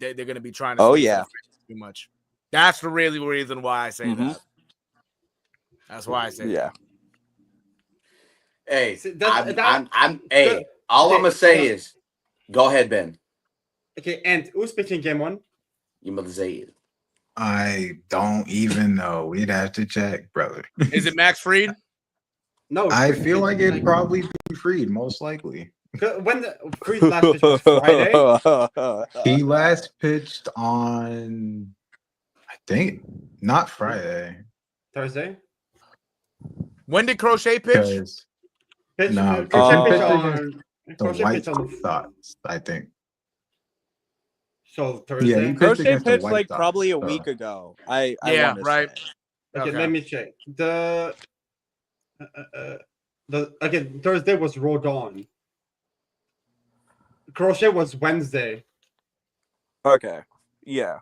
S1: trying to too much. That's the really reason why I say that. That's why I say that.
S3: Hey,
S5: Hey,
S3: all I'm gonna say is, go ahead, Ben.
S5: Okay, and who's pitching Game 1?
S3: You mother say it.
S2: I don't even know. We'd have to check, brother.
S1: Is it Max Fried?
S5: No,
S2: I feel like it'd probably be Fried, most likely.
S5: When the Fried's last pitch was Friday.
S2: He last pitched on, I think, not Friday.
S5: Thursday.
S1: When did Crochet pitch?
S2: Because no,
S5: Crochet
S2: pitched
S5: pitch
S2: against the
S5: Crochet
S2: White
S5: pitch on.
S2: Sox, I think.
S5: So Thursday.
S2: Yeah, he
S6: Crochet
S2: against the
S6: pitched
S2: White
S6: like
S2: Sox,
S6: probably a
S2: so.
S6: week ago. I
S1: Yeah,
S6: wanna
S1: right.
S6: say.
S5: Okay, let me check. Thursday was Rodon. Crochet was Wednesday.
S6: Okay. Yeah.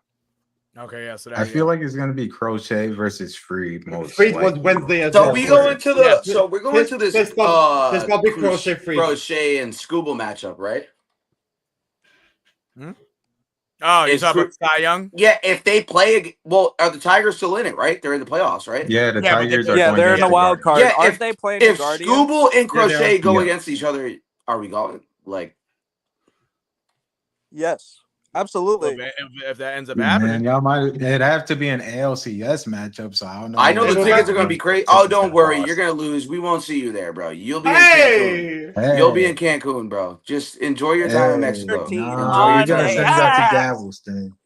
S1: Okay, yeah. So
S2: I feel like it's gonna be Crochet versus Fried most.
S5: Fried was
S2: likely.
S5: Wednesday as
S3: So
S5: well.
S3: we go into the
S5: Yeah.
S3: so we're going to this
S5: There's probably Crochet Fried.
S3: Crochet and Scooble matchup, right?
S1: Oh, you're talking about Cy Young?
S3: Yeah, if they play, are the Tigers still in it? Right, they're in the playoffs, right?
S2: Yeah, the
S1: Yeah, but
S2: Tigers
S1: they're-
S2: are.
S6: Yeah,
S2: going
S6: they're in the
S2: against
S6: wild card.
S3: Yeah,
S6: Aren't they playing
S3: If
S6: Guardian?
S3: Scooble and
S5: Yeah, they
S3: Crochet
S5: are.
S3: go
S2: Yeah.
S3: against each other, are we going? Like,
S6: Yes. Absolutely.
S1: If that ends up
S2: Man,
S1: happening,
S2: y'all might. It'd have to be an ALCS matchup, so I don't know.
S3: I know the
S5: It'll
S3: tickets
S5: have-
S3: are gonna be crazy. Oh, don't worry, you're gonna lose. We won't see you there, bro. You'll be in Cancun.
S5: Hey,
S3: You'll be in Cancun, bro. Just enjoy your time in Mexico.
S6: 13
S3: Enjoy your
S2: We're gonna
S3: time.
S2: send y'all to Galveston.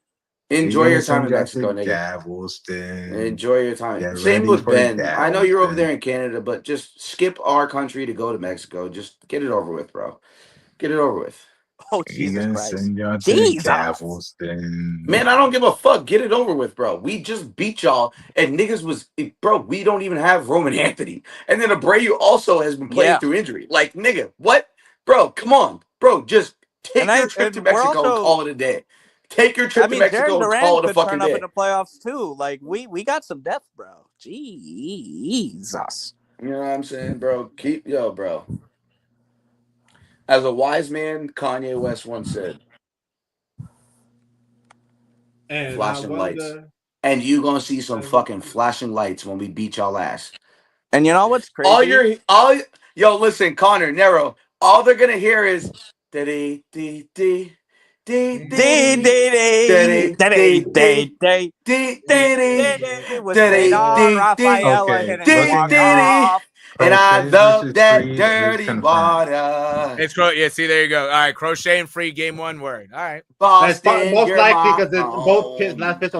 S3: Enjoy
S2: We're
S3: your
S2: gonna
S3: time
S2: send
S3: in
S2: y'all
S3: Mexico,
S2: to
S3: nigga.
S2: Galveston.
S3: Enjoy your time.
S2: Get
S3: Same
S2: ready
S3: with
S2: for
S3: Ben. I know you're over
S2: Galveston.
S3: there in Canada, but just skip our country to go to Mexico. Just get it over with, bro. Get it over with.
S6: Oh,
S2: We
S6: Jesus
S2: gonna
S6: Christ.
S2: send y'all to
S6: Jesus.
S2: Galveston.
S3: Man, I don't give a fuck. Get it over with, bro. We just beat y'all, and niggas was, bro. We don't even have Roman Anthony, and then Abreu also has been playing
S6: Yeah.
S3: through injury. Like, nigga, what, bro? Come on, bro. Just take your trip to
S6: And we're
S3: Mexico and
S6: also-
S3: call it a day. Take your trip
S6: I
S3: to
S6: mean,
S3: Mexico
S6: Jared
S3: and
S6: Duran
S3: call it a
S6: could
S3: fucking
S6: turn up
S3: day.
S6: in the playoffs too. Like we got some depth, bro. Jesus.
S3: You know what I'm saying, bro? Bro. As a wise man, Kanye West once said,
S5: and
S3: flashing
S5: I
S3: lights.
S5: wonder.
S3: And you gonna see some fucking flashing lights when we beat y'all ass.
S6: And you know what's crazy?
S3: Yo, listen, Connor, Nero, all they're gonna hear is dee dee dee dee
S6: With Zaydan Rafaela hitting a walk-off.
S3: and I
S2: Crochet
S3: love
S2: versus
S3: that
S2: Freed is
S3: dirty
S2: confirmed.
S3: water.
S1: it's yeah. See, there you go. All right, crochet and free game one word. All right.
S5: That's
S3: Boston,
S5: most
S3: you're
S5: likely
S3: my
S5: because both kids
S3: home.
S5: last pitch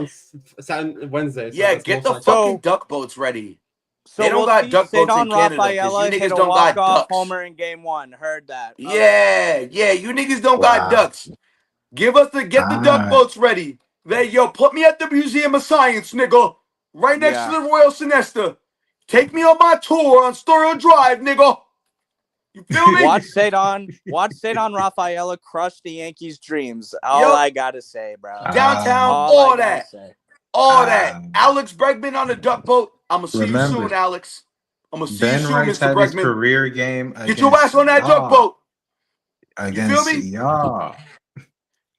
S5: on Wednesday. So
S3: Yeah,
S5: that's
S3: get
S5: most
S3: the
S5: likely.
S3: fucking duck boats ready.
S6: So
S3: They don't
S6: we'll
S3: got
S6: see
S3: duck boats in
S6: Zaydan
S3: Canada because you
S6: Rafaela hit
S3: niggas
S6: a
S3: don't got
S6: walk-off
S3: ducks.
S6: homer in game one. Heard that.
S3: Yeah, you niggas don't got
S2: Wow.
S3: ducks. Get the duck boats ready. Put me at the Museum of Science, nigga. Right next to the Royal Sinesta. Take me on my tour on Storio Drive, nigga. You feel me?
S6: Watch Zaydan Rafaela crush the Yankees' dreams. All I gotta say, bro.
S3: Downtown,
S6: All
S3: all
S6: I gotta
S3: that.
S6: say.
S3: All that. Alex Bregman on the duck boat. I'm going to see
S2: Remember,
S3: you soon, Alex. I'm going to see
S2: Ben
S3: you soon,
S2: Rice
S3: Mr.
S2: had his
S3: Bregman.
S2: career game
S3: Get your ass on that duck boat.
S2: against
S3: me?
S2: y'all.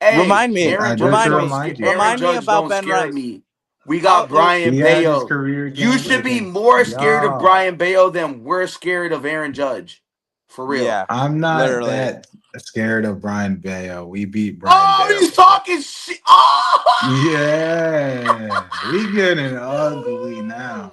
S3: Hey,
S6: Remind me.
S3: Aaron Judge
S6: about
S3: don't
S6: Ben
S3: scare
S6: Rice.
S3: me. We got Brian
S2: He had his
S3: Bayo.
S2: career
S3: You
S2: game
S3: should be
S2: against
S3: more scared of
S2: y'all.
S3: Brian Bayo than we're scared of Aaron Judge. For real.
S6: Yeah.
S2: I'm not
S6: Literally.
S2: that scared of Brian Bayo. We beat Brian Bayo.
S3: He's talking shit. Oh!
S2: Yeah, we getting ugly now.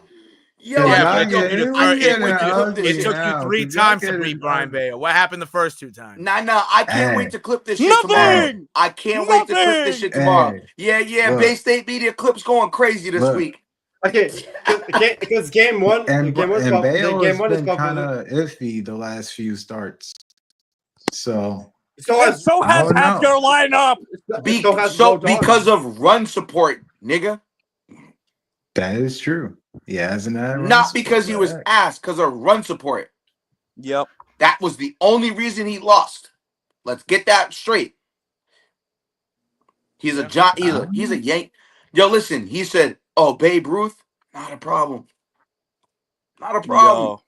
S3: Yo,
S1: Yeah,
S3: I
S1: but
S3: can't
S1: it took you
S3: I
S1: the
S3: can't
S1: first.
S3: wait to clip this
S1: It
S3: shit.
S1: took you
S2: now,
S1: 3
S2: 'cause y'all
S1: times to
S2: getting
S1: beat Brian
S2: ugly.
S1: Bayo. What happened the first 2 times?
S3: Nah, I can't
S2: Hey.
S3: wait to clip this shit tomorrow. I can't wait to clip this shit tomorrow.
S2: Hey, look.
S3: Bay State Media Clips going crazy this
S2: Look.
S3: week.
S5: Okay, because game one
S2: And
S5: game
S2: Bayo has
S5: one is
S2: been kind of iffy the last few starts. So
S6: has half your lineup.
S3: Because of run support, nigga.
S2: that is true. Yeah,
S3: Not because he was asked, because of run support.
S6: Yep.
S3: That was the only reason he lost. Let's get that straight. He's a Yank. Yo, listen, he said, "Oh, Babe Ruth, not a problem. Not a problem.
S6: Yo.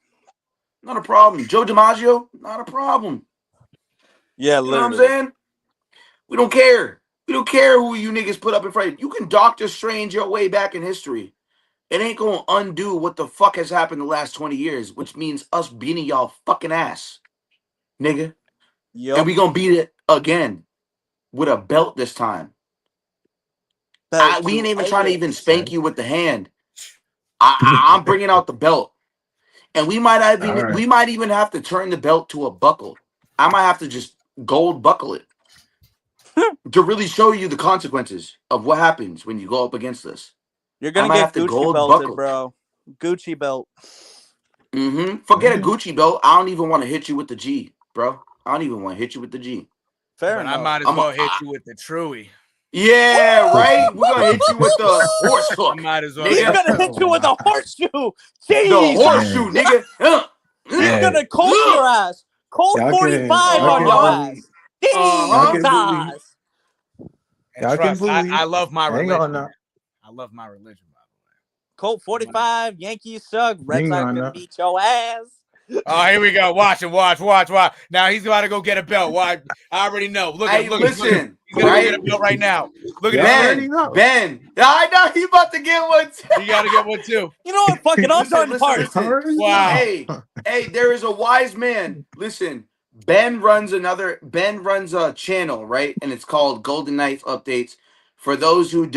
S3: Not a problem. Joe DiMaggio, not a problem."
S6: Yeah,
S3: You know what I'm
S6: literally.
S3: saying? We don't care. We don't care who you niggas put up in front of you. You can Doctor Strange your way back in history. It ain't gonna undo what the fuck has happened the last 20 years, which means us beating y'all fucking ass, nigga.
S6: Yep.
S3: And we gonna beat it again with a belt this time. We ain't even trying to even spank you with the hand. I'm bringing out the belt, and we might even have to turn the belt to a buckle. I might have to just gold buckle it to really show you the consequences of what happens when you go up against us.
S6: You're gonna get Gucci belted, bro. Gucci belt.
S3: Forget a Gucci belt. I don't even want to hit you with the G, bro. I don't even want to hit you with the G.
S6: Fair
S1: But
S6: enough.
S1: I might as well hit you with the Truey.
S3: Yeah, right. We're gonna hit you with the horse hook.
S1: I might as well.
S6: He's gonna hit you with a horseshoe. Jeez.
S3: The horseshoe, nigga.
S6: He's gonna Colt your ass. Colt 45 on your ass. Jesus.
S1: And trust, I love my religion.
S2: on
S1: I love my religion, by the way.
S6: Colt 45, Yankees suck. Red Sox gonna beat your ass.
S1: Oh, here we go. Watch. Now he's about to go get a belt. Why? I already know. Look at him.
S3: Listen.
S1: He's gonna get a belt right now. Look at
S3: Ben. I know he's about to get one too.
S1: You gotta get one too.
S6: You know what? Fucking I'm starting parties.
S3: Listen.
S1: Wow.
S3: Hey, there is a wise man. Listen, Ben runs a channel, right? And it's called Golden Knights Updates. For those who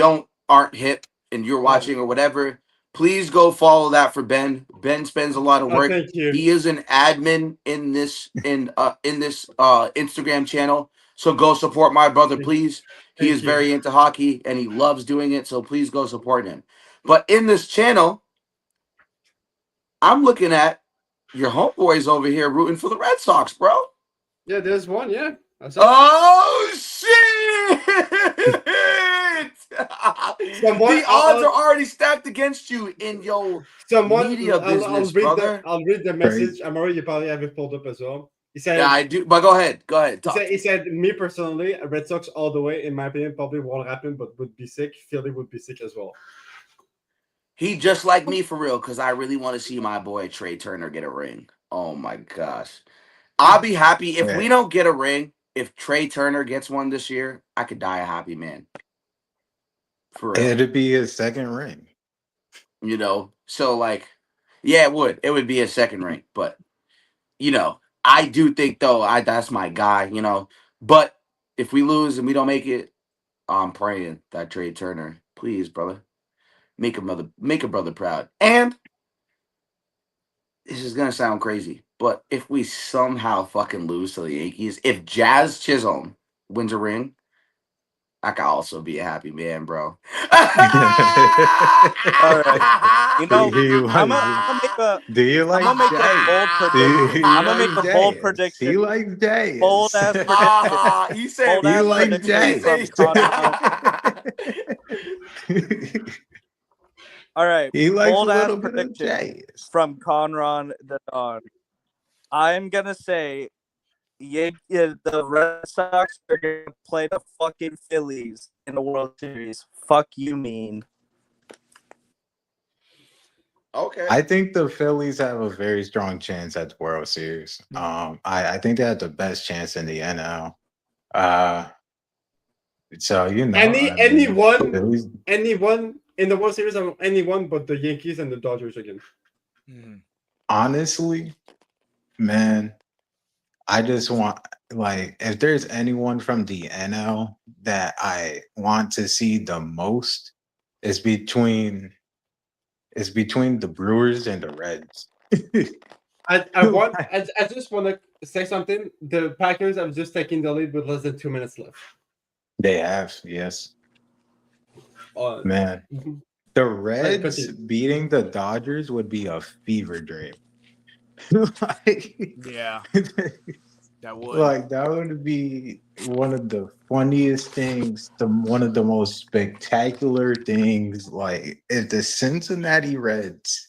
S3: aren't hip and you're watching or whatever, please go follow that for Ben. Ben spends a lot of work.
S5: Thank you.
S3: He is an admin in this Instagram channel. So go support my brother, please. He is very into hockey and he loves doing it. So please go support him. But in this channel, I'm looking at your homeboys over here rooting for the Red Sox, bro.
S5: Yeah, there's one. Yeah.
S3: Oh shit! The odds are already stacked against you in your media business, brother.
S5: I'll read the message. I'm already probably have it pulled up as well. He said,
S3: "Yeah, I do." But go ahead.
S5: He said, "Me personally, Red Sox all the way. In my opinion, probably won't happen, but would be sick. Philly would be sick as well."
S3: He just like me for real, because I really want to see my boy Trey Turner get a ring. Oh my gosh, I'll be happy if we don't get a ring. If Trey Turner gets one this year, I could die a happy man. For real.
S2: It'd be his second ring.
S3: You know, so like, yeah, it would. It would be a second ring, but you know, I do think though, that's my guy. You know, but if we lose and we don't make it, I'm praying that Trey Turner, please, brother, make a brother proud. And this is gonna sound crazy, but if we somehow fucking lose to the Yankees, if Jazz Chisholm wins a ring, I could also be a happy man, bro.
S6: All right. You know, I'm gonna make a.
S2: Do you like?
S6: I'm gonna make a bold prediction. I'm gonna make a bold prediction.
S2: He likes Jay.
S6: Bold ass prediction.
S3: He said
S2: he likes Jay.
S6: All right.
S2: He likes
S6: bold
S2: a
S6: ass
S2: little bit of
S6: prediction
S2: Jay.
S6: from Conron the Don. I'm gonna say, the Red Sox are gonna play the fucking Phillies in the World Series. Fuck you, mean.
S3: Okay.
S2: I think the Phillies have a very strong chance at the World Series. I think they have the best chance in the NL. So you know,
S5: anyone in the World Series, anyone but the Yankees and the Dodgers again.
S2: Honestly, man, I just want, like, if there's anyone from the NL that I want to see the most, it's between the Brewers and the Reds.
S5: I just want to say something. The Packers have just taken the lead with less than 2 minutes left.
S2: They have, yes. Man, the Reds beating the Dodgers would be a fever dream.
S1: Yeah, that would.
S2: Like, that would be one of the funniest things, one of the most spectacular things. Like, if the Cincinnati Reds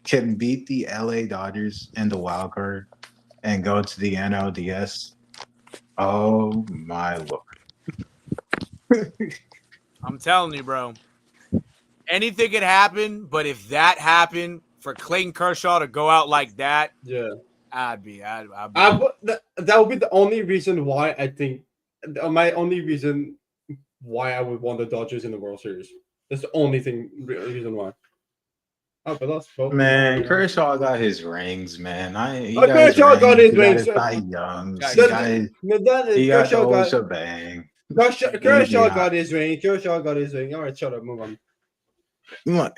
S2: can beat the LA Dodgers in the wild card and go to the NLDS, oh my Lord.
S1: I'm telling you, bro. Anything could happen, but if that happened for Clayton Kershaw to go out like that,
S5: yeah,
S1: that
S5: would be the only reason why I think my only reason why I would want the Dodgers in the World Series. That's the only reason why. Oh, but that's both.
S2: Man, Kershaw got his rings, man.
S5: Kershaw got his rings.
S2: He got the whole shebang.
S5: Kershaw got his ring. Kershaw got his ring. All right, shut up. Move on.
S2: What?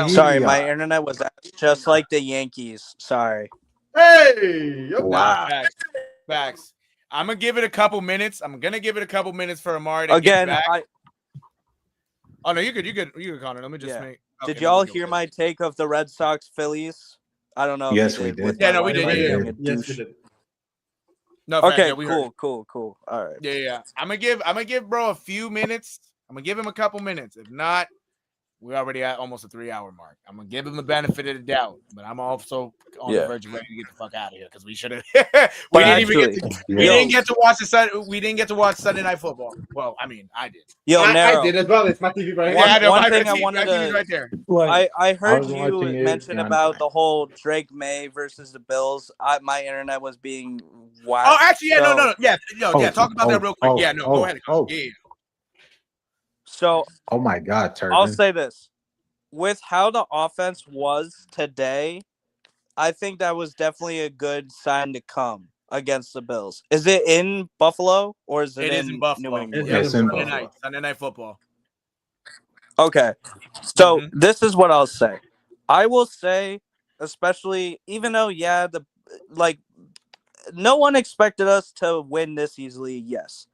S6: Sorry, my internet was just like the Yankees. Sorry.
S5: Hey!
S2: Wow.
S1: Facts. I'm gonna give it a couple minutes. For Amari to
S6: again.
S1: Get back. Oh no, you could, Connor. Let me just make.
S6: Okay, did y'all hear my take of the Red Sox Phillies? I don't know.
S2: Yes, we did.
S1: Yeah, no, we did.
S5: Yes, we did.
S1: No,
S6: okay,
S1: yeah,
S6: cool. All right.
S1: Yeah. I'm gonna give bro a few minutes. I'm gonna give him a couple minutes. If not, we're already at almost a 3-hour mark. I'm gonna give him the benefit of the doubt, but I'm also on the verge of ready to get the fuck out of here because we should have. we didn't get to watch Sunday Night Football. Well, I mean, I did.
S6: Yo,
S5: I did as well. It's my TV right
S6: here.
S5: One
S6: thing I wanted to
S1: right there.
S6: I heard you mention about the whole Drake May versus the Bills. My internet was being whacked.
S1: Oh, actually, yeah, no. Yeah, talk about that real quick. Go ahead. Yeah.
S6: So,
S2: oh my God, Turbin.
S6: I'll say this: with how the offense was today, I think that was definitely a good sign to come against the Bills. Is it in Buffalo or is it
S1: is in Buffalo.
S6: New England?
S2: It's in
S1: Sunday
S2: Buffalo.
S1: night. Sunday night football.
S6: Okay. So
S1: Mhm.
S6: this is what I'll say. I will say, especially even though, no one expected us to win this easily, yes.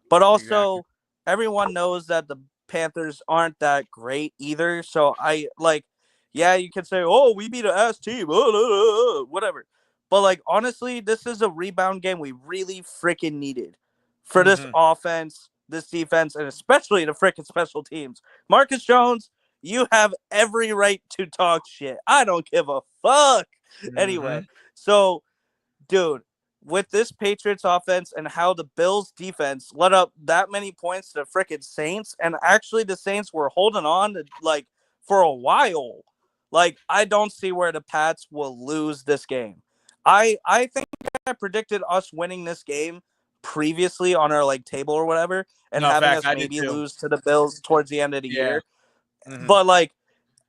S6: But also, everyone knows that the Panthers aren't that great either. So you could say, oh, we beat an ass team, whatever. But honestly, this is a rebound game we really freaking needed for this offense, this defense, and especially the freaking special teams. Marcus Jones, you have every right to talk shit. I don't give a fuck. Anyway, so dude, with this Patriots offense and how the Bills defense let up that many points to the freaking Saints, and actually the Saints were holding on to for a while. I don't see where the Pats will lose this game. I think I predicted us winning this game previously on our table or whatever, and
S1: No,
S6: having
S1: facts.
S6: us
S1: I did
S6: maybe
S1: too.
S6: lose to the Bills towards the end of the
S1: Yeah.
S6: year.
S1: Mhm.
S6: But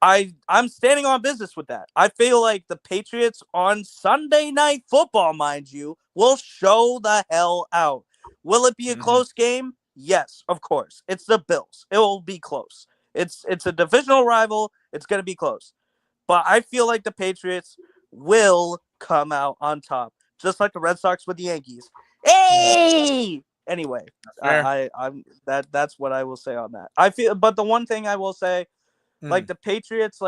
S6: I'm standing on business with that. I feel like the Patriots on Sunday Night Football, mind you, will show the hell out. Will it be a close game? Yes, of course. It's the Bills. It will be close. It's a divisional rival. It's going to be close. But I feel like the Patriots will come out on top, just like the Red Sox with the Yankees. Hey! Anyway,
S1: fair.
S6: that's what I will say on that. But the one thing I will say, the Patriots,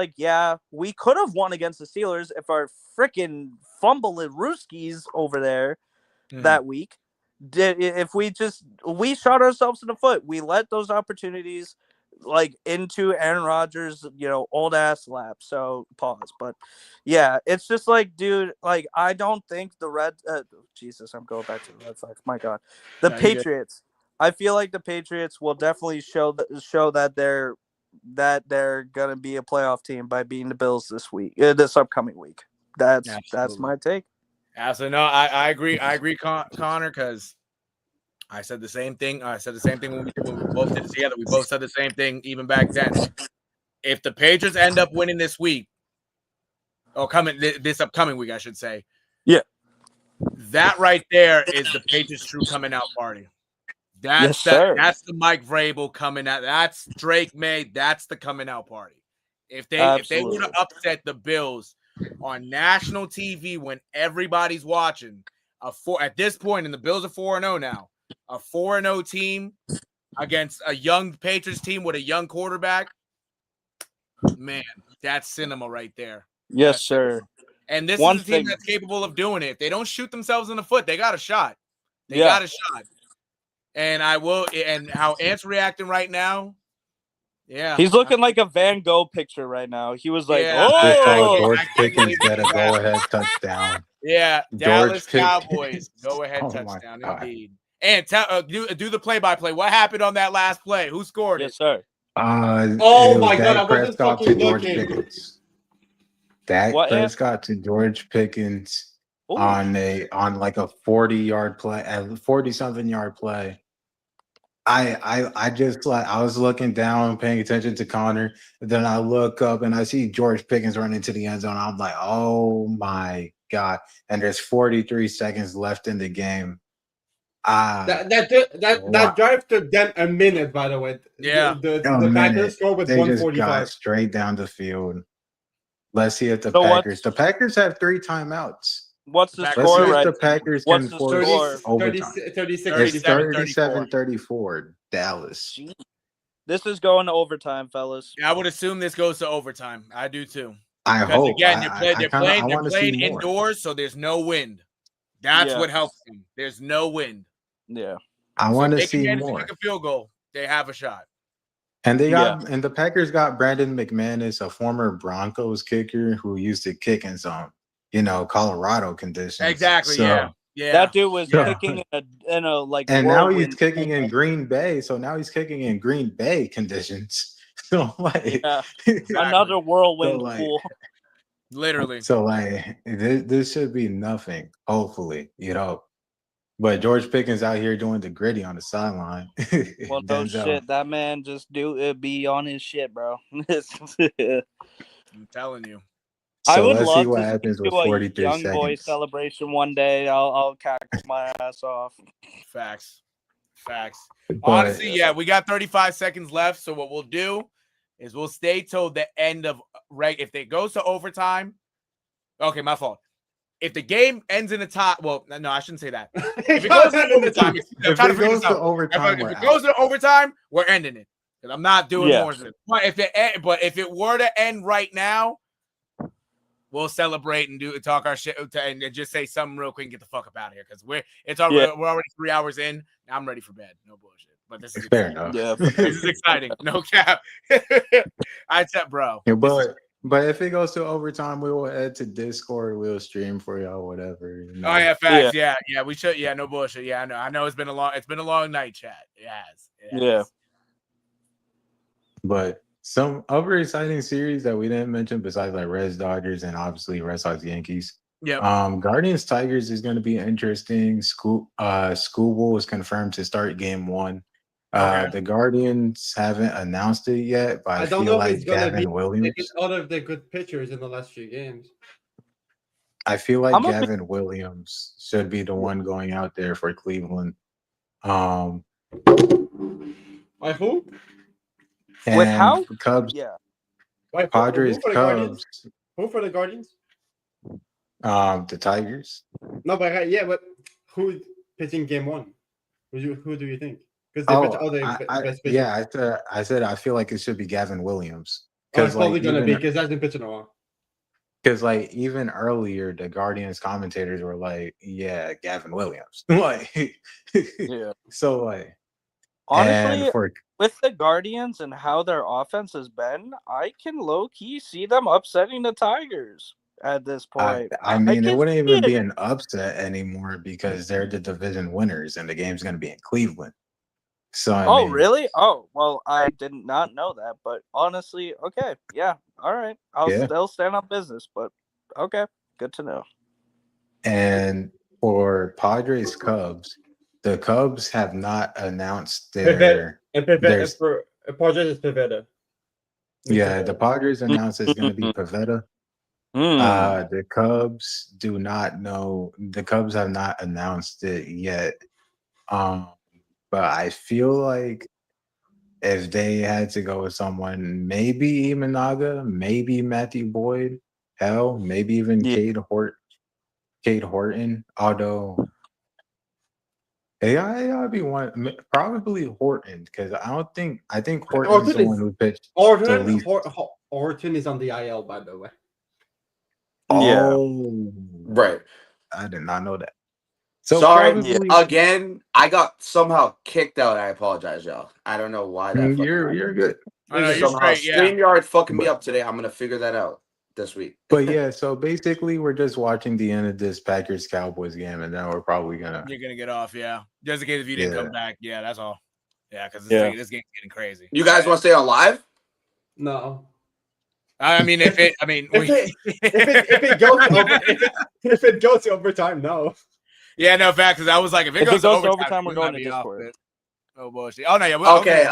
S6: we could have won against the Steelers if our freaking fumbling Rooskies over there that week if we shot ourselves in the foot. We let those opportunities into Aaron Rodgers, old ass lap. So pause. But yeah, it's just dude, I don't think the Jesus, I'm going back to the Red Sox. My God, the Patriots. I feel like the Patriots will definitely show that they're gonna be a playoff team by beating the Bills this upcoming week. That's my take.
S1: Absolutely. No, I agree. I agree, Connor, because I said the same thing. I said the same thing when we both did it together. We both said the same thing even back then. If the Patriots end up winning this week, or this upcoming week, I should say.
S6: Yeah.
S1: That right there is the Patriots' true coming out party. That's the Mike Vrabel coming out. That's Drake May. That's the coming out party. If they were to upset the Bills on national TV when everybody's watching, at this point, and the Bills are 4-0 now, a 4-0 team against a young Patriots team with a young quarterback, man, that's cinema right there.
S6: Yes, sir.
S1: And this is a team that's capable of doing it. If they don't shoot themselves in the foot, they got a shot. They got a shot. And how Ant's reacting right now, yeah.
S6: He's looking like a Van Gogh picture right now. He was like,
S2: George Pickens get a go-ahead touchdown.
S1: Yeah, Dallas Cowboys go-ahead touchdown, indeed. And do the play-by-play. What happened on that last play? Who scored it?
S6: Yes, sir.
S5: Oh my God, I wasn't
S2: Prescott
S5: fucking
S2: to George
S5: looking.
S2: Pickens. Dak Prescott to George Pickens on a 40-yard play, a 40-something yard play. I just I was looking down, paying attention to Connor, and then I look up and I see George Pickens run into the end zone. I'm like, oh my God. And there's 43 seconds left in the game.
S5: That drive took them a minute, by the way.
S1: Yeah.
S5: The Packers score with 145.
S2: Just got straight down the field. Let's see if the Packers have 3 timeouts.
S6: What's the score?
S2: Let's see if the Packers can force overtime. 37-34 Dallas.
S6: Jeez. This is going to overtime, fellas.
S1: I would assume this goes to overtime. I do too.
S2: I hope.
S1: Again, they're playing indoors, so there's no wind. That's what helps them. There's no wind.
S6: Yeah.
S2: I want to see more.
S1: Make a field goal. They have a shot.
S2: And and the Packers got Brandon McManus, a former Broncos kicker who used to kick in some, Colorado conditions.
S1: Exactly.
S2: So,
S1: yeah.
S6: That dude was kicking in a
S2: and now he's kicking in Green Bay. So now he's kicking in Green Bay conditions. So
S6: another whirlwind pool.
S1: Literally.
S2: So this should be nothing. Hopefully, But George Pickens out here doing the gritty on the sideline.
S6: Well, no shit. That man just be on his shit, bro.
S1: I'm telling you.
S6: I
S2: So
S6: would
S2: let's see
S6: love
S2: what
S6: to
S2: happens with
S6: do a
S2: 43
S6: young boy
S2: seconds.
S6: celebration one day. I'll cackle my ass off.
S1: Facts.
S2: But
S1: Honestly, yeah, we got 35 seconds left. So what we'll do is we'll stay till the end of if it goes to overtime. Okay, my fault. If the game ends in a tie, well, no, I shouldn't say that. If it goes to overtime,
S2: if it goes to overtime,
S1: if it goes to overtime, we're ending it. Because I'm not doing more than it. But if it were to end right now, we'll celebrate and talk our shit and just say something real quick and get the fuck up out of here. Because we're already 3 hours in. I'm ready for bed. No bullshit. But this is
S2: fair
S1: exciting.
S2: enough.
S6: Yeah,
S1: This is exciting. No cap. I said, bro.
S2: Yeah, but if it goes to overtime, we will head to Discord. We'll stream for y'all, whatever. You know?
S1: Oh yeah, facts. Yeah, we should. Yeah, no bullshit. Yeah, I know. It's been a long night, chat. It has.
S6: Yeah.
S2: But some other exciting series that we didn't mention besides like Reds Dodgers and obviously Red Sox Yankees.
S1: Yeah.
S2: Guardians Tigers is going to be interesting. Schoolboy is confirmed to start game 1. The Guardians haven't announced it yet, but I
S5: don't
S2: feel
S5: know
S2: like
S5: if it's gonna
S2: Gavin Williams.
S5: Out of the good pitchers in the last few games.
S2: I feel like Gavin Williams should be the one going out there for Cleveland.
S5: I hope.
S6: With how
S2: Cubs, Padres, Cubs.
S5: Who for the Guardians?
S2: The Tigers.
S5: No, but who's pitching game 1? Who do you think? Because
S2: I said I feel like it should be Gavin Williams.
S5: It's probably gonna be because that's been pitching a while.
S2: Because like even earlier, the Guardians commentators were like, "Yeah, Gavin Williams." Like, So like,
S6: honestly, with the Guardians and how their offense has been, I can low key see them upsetting the Tigers at this point.
S2: I mean, it wouldn't even be an upset anymore because they're the division winners, and the game's going to be in Cleveland. So
S6: really? Oh, well, I did not know that, but honestly, okay, yeah, all right, I'll still stand on business, but okay, good to know.
S2: And for Padres Cubs, the Cubs have not announced their.
S5: For Padres is Pivetta.
S2: Yeah, the Padres announced it's going to be Pivetta. The Cubs do not know. The Cubs have not announced it yet. But I feel like if they had to go with someone, maybe Imanaga, maybe Matthew Boyd, hell, maybe even Cade Horton. Although I'll be one, probably Horton, because I think Horton's the one who pitched.
S5: Horton is on the IL, by the way.
S2: Oh,
S3: right.
S2: I did not know that.
S3: So sorry again. I got somehow kicked out. I apologize, y'all. I don't know why that.
S2: You're good.
S1: I know, you're straight,
S3: StreamYard fucking me up today. I'm gonna figure that out this week.
S2: But yeah, so basically we're just watching the end of this Packers Cowboys game, and then we're probably gonna.
S1: You're gonna get off, just in case if you didn't come back. Yeah, that's all. Yeah, because this game's getting crazy.
S3: You guys want to stay on live?
S5: No.
S1: I mean, if it
S5: goes to overtime, no.
S1: Yeah, no fact, because I was like, if it goes to overtime,
S6: we're going to Discord.
S1: Oh bullshit! Oh no, yeah.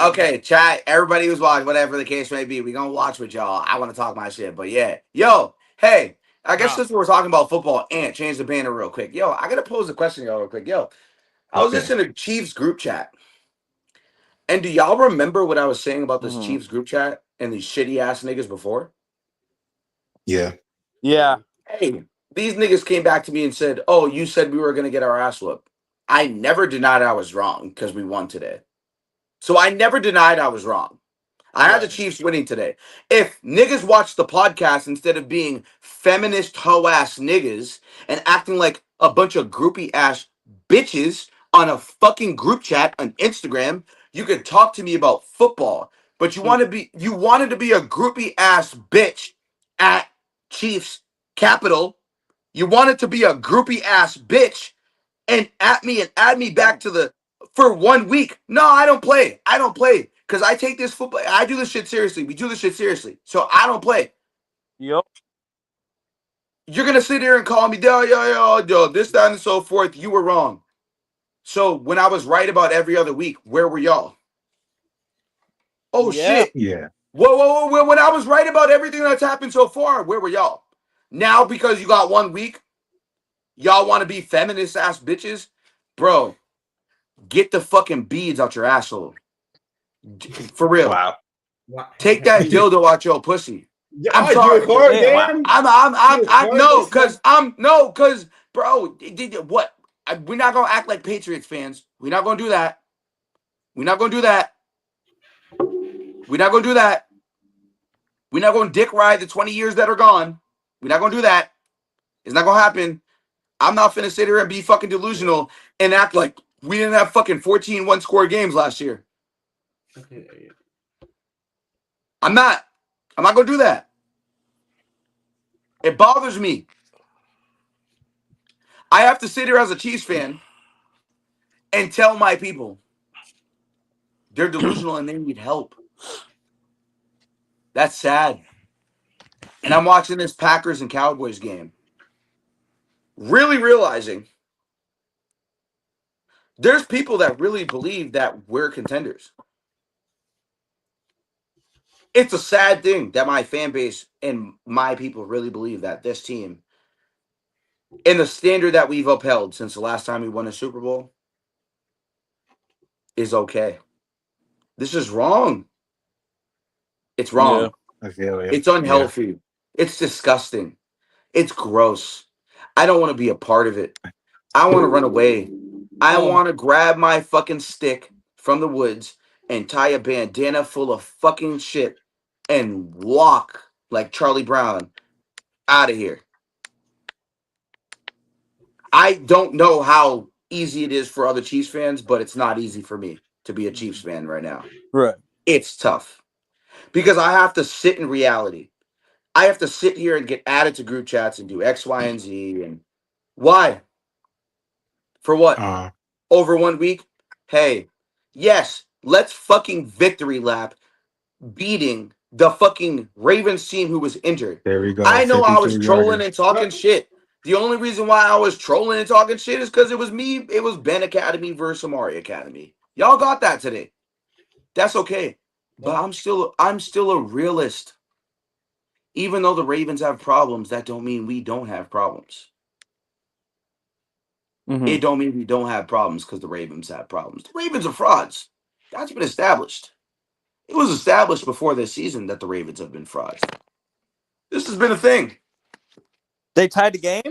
S3: Okay, chat. Everybody who's watching, whatever the case may be, we gonna watch with y'all. I want to talk my shit, but yeah, hey, I guess since we're talking about football, and change the banner real quick. I gotta pose a question, y'all, real quick. I was listening to Chiefs group chat, and do y'all remember what I was saying about this Chiefs group chat and these shitty ass niggas before?
S2: Yeah.
S3: Hey, these niggas came back to me and said, "Oh, you said we were gonna get our ass whooped." I never denied I was wrong because we won today. So I never denied I was wrong. I had the Chiefs winning today. If niggas watch the podcast instead of being feminist hoe-ass niggas and acting like a bunch of groupie-ass bitches on a fucking group chat on Instagram, you could talk to me about football. But you wanted to be a groupie-ass bitch at Chiefs Capital. You wanted to be a groupie-ass bitch and add me back to for 1 week. No, I don't play because I take this football. I do this shit seriously. We do this shit seriously. So I don't play.
S6: Yep.
S3: You're gonna sit here and call me, yo, this, that, and so forth. You were wrong. So when I was right about every other week, where were y'all? Oh shit.
S2: Yeah.
S3: Whoa. When I was right about everything that's happened so far, where were y'all? Now because you got 1 week, y'all want to be feminist ass bitches, bro. Get the fucking beads out your asshole. For real.
S2: Wow.
S3: Take that dildo out your pussy.
S5: Yeah,
S3: I'm sorry. Cause bro, what? We're not gonna act like Patriots fans. We're not gonna do that. We're not gonna do that. We're not gonna do that. We're not gonna dick ride the 20 years that are gone. We're not gonna do that. It's not gonna happen. I'm not finna sit here and be fucking delusional and act like we didn't have fucking 14 one-score games last year. I'm not gonna do that. It bothers me. I have to sit here as a Chiefs fan and tell my people they're delusional and they need help. That's sad. And I'm watching this Packers and Cowboys game, really realizing there's people that really believe that we're contenders. It's a sad thing that my fan base and my people really believe that this team, in the standard that we've upheld since the last time we won a Super Bowl, is okay. This is wrong. It's wrong.
S6: Yeah.
S2: I feel it.
S3: It's unhealthy. Yeah. It's disgusting. It's gross. I don't want to be a part of it. I want to run away. I want to grab my fucking stick from the woods and tie a bandana full of fucking shit and walk like Charlie Brown out of here. I don't know how easy it is for other Chiefs fans, but it's not easy for me to be a Chiefs fan right now.
S6: Right.
S3: It's tough because I have to sit in reality. I have to sit here and get added to group chats and do X, Y, and Z. And why? For what? Over 1 week? Hey, yes, let's fucking victory lap beating the fucking Ravens team who was injured.
S2: There we go.
S3: I know I was trolling and talking shit. The only reason why I was trolling and talking shit is because it was me. It was Ben Academy versus Amari Academy. Y'all got that today. That's okay. But I'm still a realist. Even though the Ravens have problems, that don't mean we don't have problems.
S6: Mm-hmm.
S3: It don't mean we don't have problems because the Ravens have problems. The Ravens are frauds. That's been established. It was established before this season that the Ravens have been frauds. This has been a thing.
S6: They tied the game?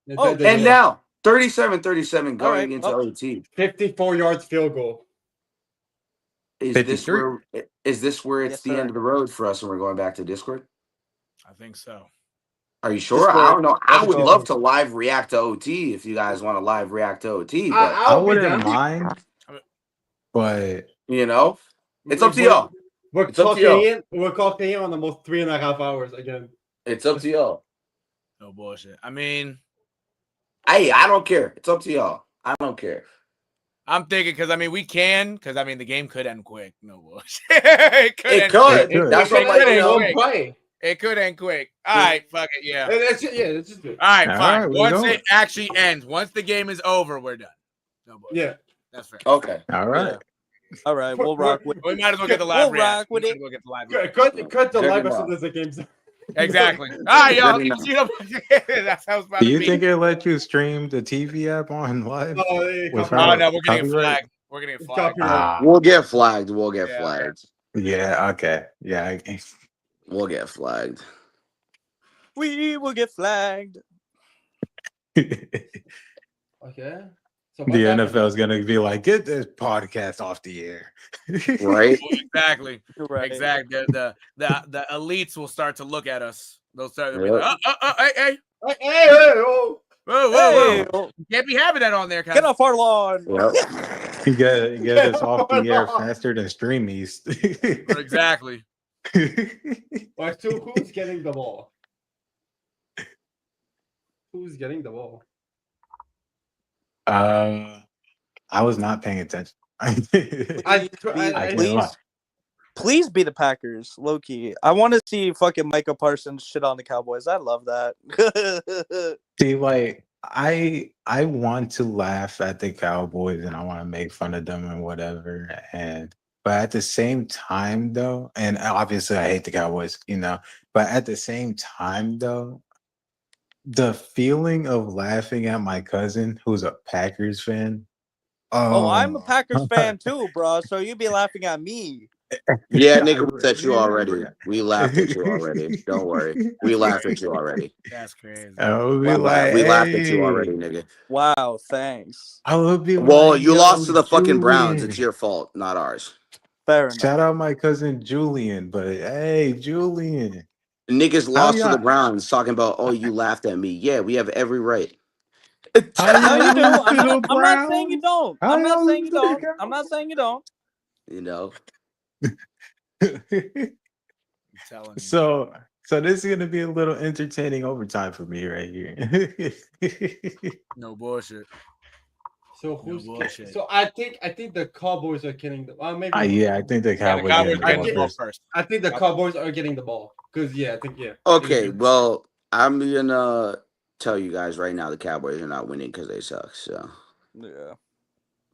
S3: And now, 37-37 going into OT.
S5: 54 yards field goal.
S3: Is this where it's the end of the road for us when we're going back to Discord?
S1: I think so.
S3: Are you sure? I don't know. I would love to live react to OT if you guys want to live react to OT. But
S2: I wouldn't mind. But
S3: you know, it's up to y'all.
S5: We're clocking in on almost 3.5 hours again.
S3: It's up to y'all.
S1: No bullshit. I mean,
S3: hey, I don't care. It's up to y'all. I don't care.
S1: I'm thinking because we can the game could end quick. No bullshit.
S3: it could. That's what I'm
S5: like.
S1: It could end quick. All right, fuck it. Yeah.
S5: That's just good.
S1: All right, fine. Right, once it actually ends, once the game is over, we're done. No bullshit.
S5: Yeah.
S1: That's fair.
S3: Okay.
S2: All right.
S6: Yeah. All right, we'll rock with it.
S1: We might as well get the live react.
S6: We'll rock with it.
S1: We'll get the live
S5: cut the live as soon as the game's over.
S1: Exactly. All right, y'all. That's how it's about to be.
S2: Do you think it let you stream the TV app on live?
S1: No, we're getting flagged. We're getting flagged.
S3: We'll get flagged. We'll get flagged.
S2: Yeah, okay. Yeah.
S3: We'll get flagged.
S6: We will get flagged.
S5: Okay. So
S2: the NFL is gonna be like, get this podcast off the air,
S3: right?
S1: Exactly.
S6: Right.
S1: Exactly. The elites will start to look at us. They'll start to be like, hey, whoa. You can't be having that on there.
S6: Get off our lawn.
S3: Yep.
S2: You get us off the air faster than Streamies.
S1: Exactly.
S5: Right, so who's getting the ball? Who's getting the ball?
S2: I was not paying attention.
S6: Please be the Packers, low key. I want to see fucking Micah Parsons shit on the Cowboys. I love that.
S2: See, like I want to laugh at the Cowboys and I want to make fun of them and whatever. But at the same time, though, and obviously I hate the Cowboys, but at the same time, though, The feeling of laughing at my cousin who's a Packers fan.
S6: Oh, I'm a Packers fan too, bro. So you'd be laughing at me.
S3: Yeah, nigga, we at you already. We laughed at you already. Don't worry. We laughed at you already.
S1: That's crazy.
S2: I would be like,
S3: We laughed at you
S2: hey.
S3: already, nigga.
S6: Wow, thanks.
S2: I would be
S3: Well,
S2: like,
S3: you lost to the fucking Browns.
S2: Julian.
S3: It's your fault, not ours.
S6: Fair enough.
S2: Shout out my cousin Julian, but hey, Julian.
S3: Niggas
S2: How
S3: lost to the
S2: y'all-
S3: Browns talking about, oh, you laughed at me. Yeah, we have every right.
S2: How
S6: No, you do.
S2: y'all
S6: I'm
S2: to
S6: not,
S2: the
S6: I'm not saying you
S2: Browns?
S6: don't.
S2: How
S6: I'm not
S2: y'all
S6: saying you
S2: to the
S6: don't. I'm not saying you don't.
S3: You know?
S1: I'm telling you.
S2: So this is gonna be a little entertaining overtime for me right here.
S1: No bullshit.
S5: So who's
S1: bullshit.
S5: so I think the Cowboys are getting the maybe
S2: Yeah, I think the
S1: Yeah, the
S2: Cowboys
S1: Cowboys
S2: getting
S1: getting
S2: the
S1: the
S2: ball
S1: ball
S2: first.
S1: first.
S5: I think the Cowboys are getting the ball because
S3: Okay, well, I'm going to tell you guys right now the Cowboys are not winning because they suck. So
S6: Yeah.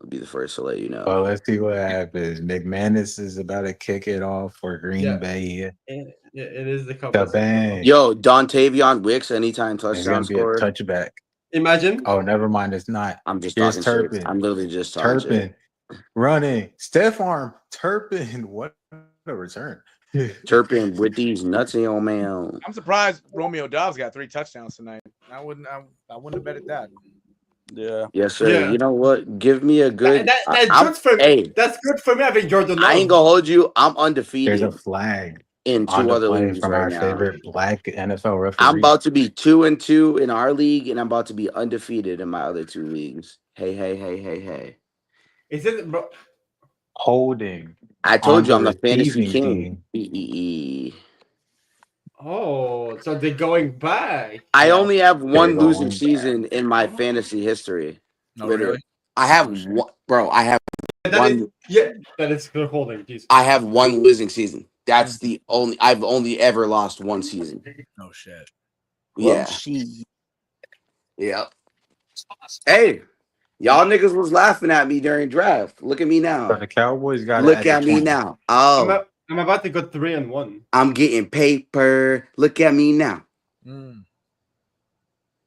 S3: I'll be the first to let you know.
S2: Well, let's see what happens. McManus is about to kick it off for Green
S5: Yeah.
S2: Bay.
S5: it is the
S2: The
S5: Cowboys.
S2: bang.
S3: Yo, Dontavion Wicks, anytime
S2: It's
S3: touchdown
S2: gonna be a
S3: scorer.
S2: touchback.
S5: Imagine.
S2: Oh, never mind. It's not.
S3: I'm just
S2: Here's
S3: talking shit.
S2: Turpin.
S3: I'm literally just talking shit.
S2: Turpin running. Steph arm. Turpin. What a return.
S3: Turpin with these nuts in your man.
S1: I'm surprised Romeo Dobbs got 3 touchdowns tonight. I wouldn't have betted that.
S6: Yeah.
S3: Yes, sir.
S5: Yeah.
S3: You know what? Give me a good.
S5: That's good for me.
S3: Hey,
S5: That's good for me having Jordan
S3: I
S5: Love.
S3: ain't gonna hold you. I'm
S2: There's
S3: undefeated
S2: a flag
S3: in
S2: on
S3: 2
S2: the
S3: other
S2: play
S3: leagues
S2: from
S3: right
S2: our
S3: now.
S2: favorite black NFL referee.
S3: I'm about to be 2-2 in our league, and I'm about to be undefeated in my other 2 leagues. Hey.
S5: Is it bro?
S2: holding.
S3: I told you I'm
S2: on
S3: the
S2: the
S3: fantasy
S2: receiving
S3: king.
S2: team.
S5: Oh, so they're going back.
S3: I
S6: Yeah.
S3: only have
S2: They're
S3: one losing
S2: going
S3: season in my fantasy history.
S1: No,
S3: Literally.
S1: really?
S3: I have one, bro. I have one.
S5: That is good holding. Jeez.
S3: I have one losing season. That's the only. I've only ever lost one season.
S1: No shit.
S3: Yeah.
S6: She.
S3: Yeah. Hey, y'all niggas was laughing at me during draft. Look at me
S2: So
S3: now.
S2: the Cowboys got
S3: Look at me now. Oh,
S5: I'm about to go 3-1.
S3: I'm getting paper. Look at me now.
S1: Mm.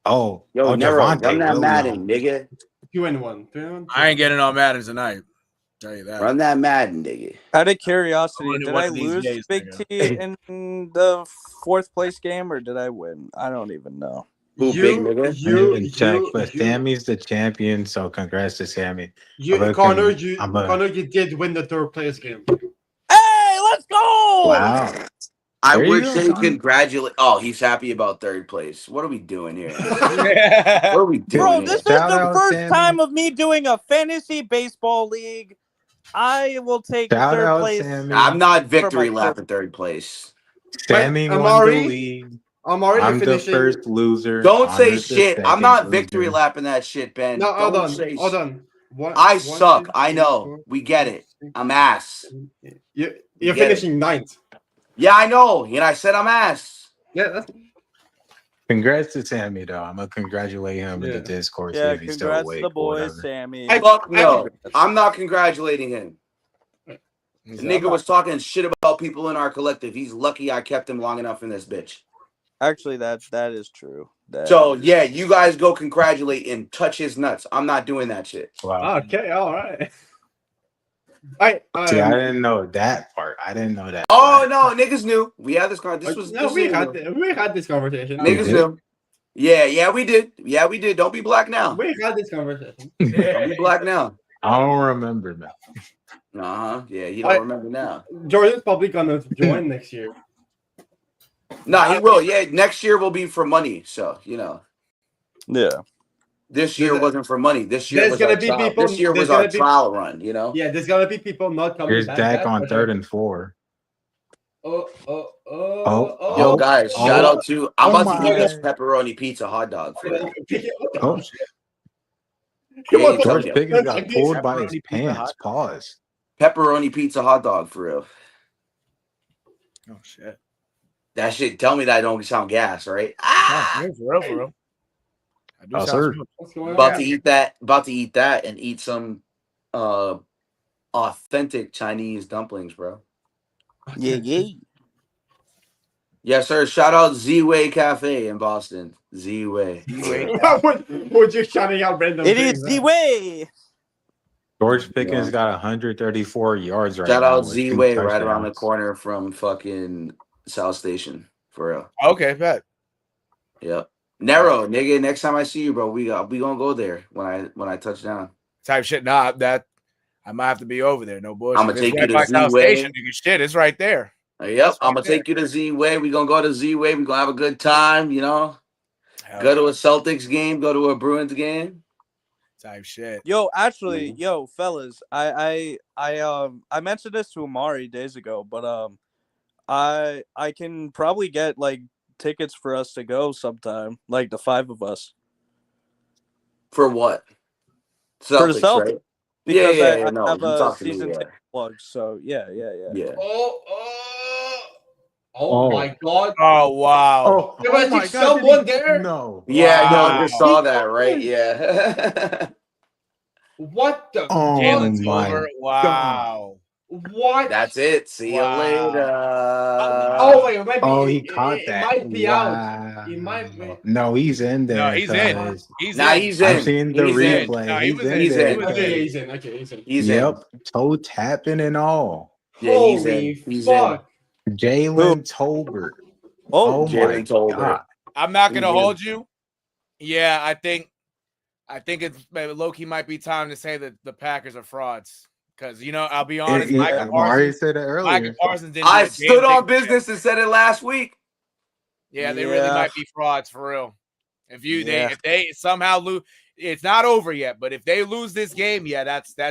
S2: Oh,
S3: Yo, Nero, run
S2: Devontae
S3: that Madden,
S2: Williams.
S3: nigga.
S5: 2-1. 3-1.
S1: I ain't getting on Madden tonight. Tell you that.
S3: Run that Madden, nigga.
S6: Out of curiosity,
S1: Only
S6: did
S1: one
S6: I
S1: of these
S6: lose
S1: days,
S6: Big
S1: nigga.
S6: T in the 4th place game, or did I win? I don't even know.
S3: Who, big nigga?
S2: I didn't even check, but Sammy's the champion, so congrats to Sammy.
S5: Connor, you did win the 3rd place game.
S6: Hey, let's go!
S2: Wow.
S3: I
S2: There you
S3: would
S2: go,
S3: say
S2: Connor.
S3: congratulate. Oh, he's happy about 3rd place. What are we doing here? What
S1: Yeah.
S3: are we doing
S6: Bro,
S3: here?
S6: this is
S2: Shout
S6: the
S2: out,
S6: first
S2: Sammy.
S6: time of me doing a fantasy baseball league. I will take
S2: Shout
S6: 3rd
S2: out,
S6: place.
S2: Sammy.
S3: I'm not
S6: for
S3: victory
S6: my
S3: lap
S6: first-
S3: in 3rd place.
S2: Sammy
S5: But,
S2: won
S5: Amari,
S2: the league.
S5: Amari,
S2: I'm
S5: you're
S2: the
S5: finishing.
S2: first loser.
S3: Don't say
S2: Connor's the
S3: shit. I'm
S2: second
S3: not victory
S2: loser.
S3: lapping that shit, Ben.
S5: No, hold
S3: Don't
S5: on.
S3: say
S5: Hold
S3: shit.
S5: on.
S3: I suck. I know. We get it. I'm ass.
S5: You're finishing 9th.
S3: Yeah, I know. And I said I'm ass.
S5: Yeah, that's
S2: Congrats to Sammy, though. I'm gonna congratulate him in
S5: Yeah.
S2: the Discord. See
S6: Yeah,
S2: if he's still
S6: congrats to
S2: awake
S6: the
S2: or
S6: boys,
S2: whatever.
S6: Sammy.
S3: Fuck no. I'm not congratulating him. The nigga was talking shit about people in our collective. He's lucky I kept him long enough in this bitch.
S6: Actually, that is true.
S3: So yeah, you guys go congratulate and touch his nuts. I'm not doing that shit.
S2: Wow.
S5: okay. All right. I
S2: See, I didn't know that part. I didn't know that.
S3: Oh
S2: part.
S3: no, niggas knew. We had this conversation.
S5: we had this conversation.
S3: Niggas knew. Yeah, we did. Yeah, we did. Don't be black now.
S5: We had this conversation.
S3: Don't be black now.
S2: I don't remember now.
S3: Yeah, you don't remember now.
S5: Jordan's probably gonna join next year.
S3: No, he will. Yeah, next year will be for money. So
S6: Yeah.
S3: This year wasn't for money. This year
S5: There's
S3: was
S5: gonna
S3: our
S5: be
S3: trial.
S5: people-
S3: This year
S5: there's
S3: was our
S5: gonna be-
S3: trial run.
S5: Yeah, there's gonna be people not coming
S2: Here's
S5: back.
S2: Dak
S5: that's
S2: on
S5: for
S2: 3rd
S5: sure.
S2: and 4.
S3: Yo, guys, shout out to. I'm
S2: Oh
S3: about to eat this
S2: my.
S3: pepperoni pizza hot dog for you.
S2: Oh,
S3: Yeah, you tell
S2: George
S3: me.
S2: Pickens got pulled by his
S1: Pepperoni pizza
S2: pants.
S1: hot
S2: Pause.
S3: Pepperoni pizza hot dog for real.
S1: Oh shit.
S3: That shit. Tell me that don't sound gas, right?
S1: For real. I do
S2: Oh,
S1: sound
S2: sir.
S1: smooth.
S5: What's going on?
S3: About to eat that. About to eat that and eat some authentic Chinese dumplings, bro.
S6: Yeah.
S3: Yes, sir. Shout out Z-Way Cafe in Boston. Z-Way.
S5: Would you shouting out random
S6: It
S5: things?
S6: is the way.
S2: George Pickens
S3: Yeah.
S2: got 134 yards right
S3: Shout
S2: now
S3: out
S2: with 2
S3: Z-Way right around the
S2: touchdowns.
S3: corner from fucking South Station. For real.
S1: Okay, bet.
S3: Yep. NERO, nigga. Next time I see you, bro, we gonna go there when I touch down.
S1: Type shit. Nah, that I might have to be over there. No bullshit.
S3: I'ma
S1: It's
S3: take you
S1: right
S3: to
S1: by South
S3: Z-Way.
S1: Station, nigga. Shit, it's right there.
S3: Yep.
S1: It's
S3: I'm
S1: right
S3: gonna
S1: there.
S3: take you to Z-Way. We gonna go to Z-Way. We gonna have a good time. You know.
S1: Hell
S3: Go to
S1: yeah.
S3: a Celtics game. Go to a Bruins game.
S1: Type shit.
S6: Yo, actually, fellas, I mentioned this to Amari days ago, but I can probably get like tickets for us to go sometime, like the 5 of us.
S3: For what?
S6: For the
S3: Celtics,
S6: Celtics.
S3: right?
S6: Because I
S3: No,
S6: have
S3: you
S6: a
S3: talk to me,
S6: season
S3: yeah.
S6: ticket plug, so yeah.
S3: Yeah.
S5: Oh my god.
S1: Oh wow.
S5: There was like someone there?
S2: No.
S3: Yeah,
S1: Wow.
S3: no, just saw that, right? Yeah.
S5: What the
S2: Oh
S1: Jalen's
S2: my
S1: over. Wow.
S5: What?
S3: That's it. See you
S1: Wow.
S3: later.
S5: Oh wait, it might be.
S2: Oh, he caught
S5: it
S2: that.
S5: might be out.
S2: Wow.
S5: He might be.
S2: No, he's in there.
S1: No, he's in.
S2: 'cause
S1: He's
S3: Nah,
S1: in.
S3: he's in.
S2: I've seen the
S3: He's in.
S2: replay.
S1: No, he was in.
S3: He's
S2: there.
S3: in.
S5: Okay, he's in. Okay, he's in.
S3: He's
S2: Yep. Toe tapping and all.
S3: Yeah, he's in.
S5: Holy
S3: He's
S5: fuck.
S2: Jalen Tolbert.
S6: Oh,
S2: Oh my
S3: Jalen Tolbert.
S2: God.
S1: I'm not gonna
S3: He's in.
S1: hold you. Yeah, I think it's low-key might be time to say that the Packers are frauds. Because I'll be honest, Micah
S2: Mari
S1: Parsons.
S2: said it earlier.
S1: Micah Parsons didn't.
S3: I
S1: do a damn
S3: stood on
S1: thing.
S3: business and said it last week.
S1: Yeah, they really
S6: Yeah.
S1: might be frauds for real. If
S6: Yeah.
S1: they somehow lose, it's not over yet. But if they lose this game, yeah,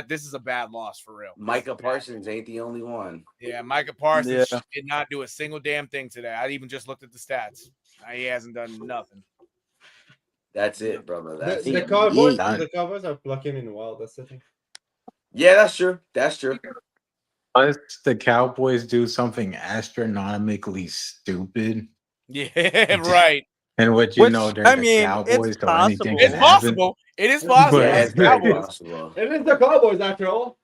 S1: this is a bad loss for real.
S3: Micah Parsons ain't the only one.
S1: Yeah, Micah Parsons
S6: Yeah.
S1: did not do a single damn thing today. I even just looked at the stats. He hasn't done nothing.
S3: That's it, brother. That's
S5: The
S3: it.
S5: Cowboys are blocking in well. That's the thing.
S3: Yeah, that's true. That's true.
S2: Unless the Cowboys do something astronomically stupid,
S1: Yeah, right.
S2: and what
S6: Which,
S2: they're
S6: I
S2: the
S6: mean,
S2: Cowboys,
S6: it's
S2: so anything
S6: possible.
S2: can
S1: It's
S2: happen.
S1: possible. It is possible.
S2: But-
S3: Yeah,
S1: It's
S3: it's very
S1: Cowboys.
S3: possible.
S5: It is the Cowboys after all.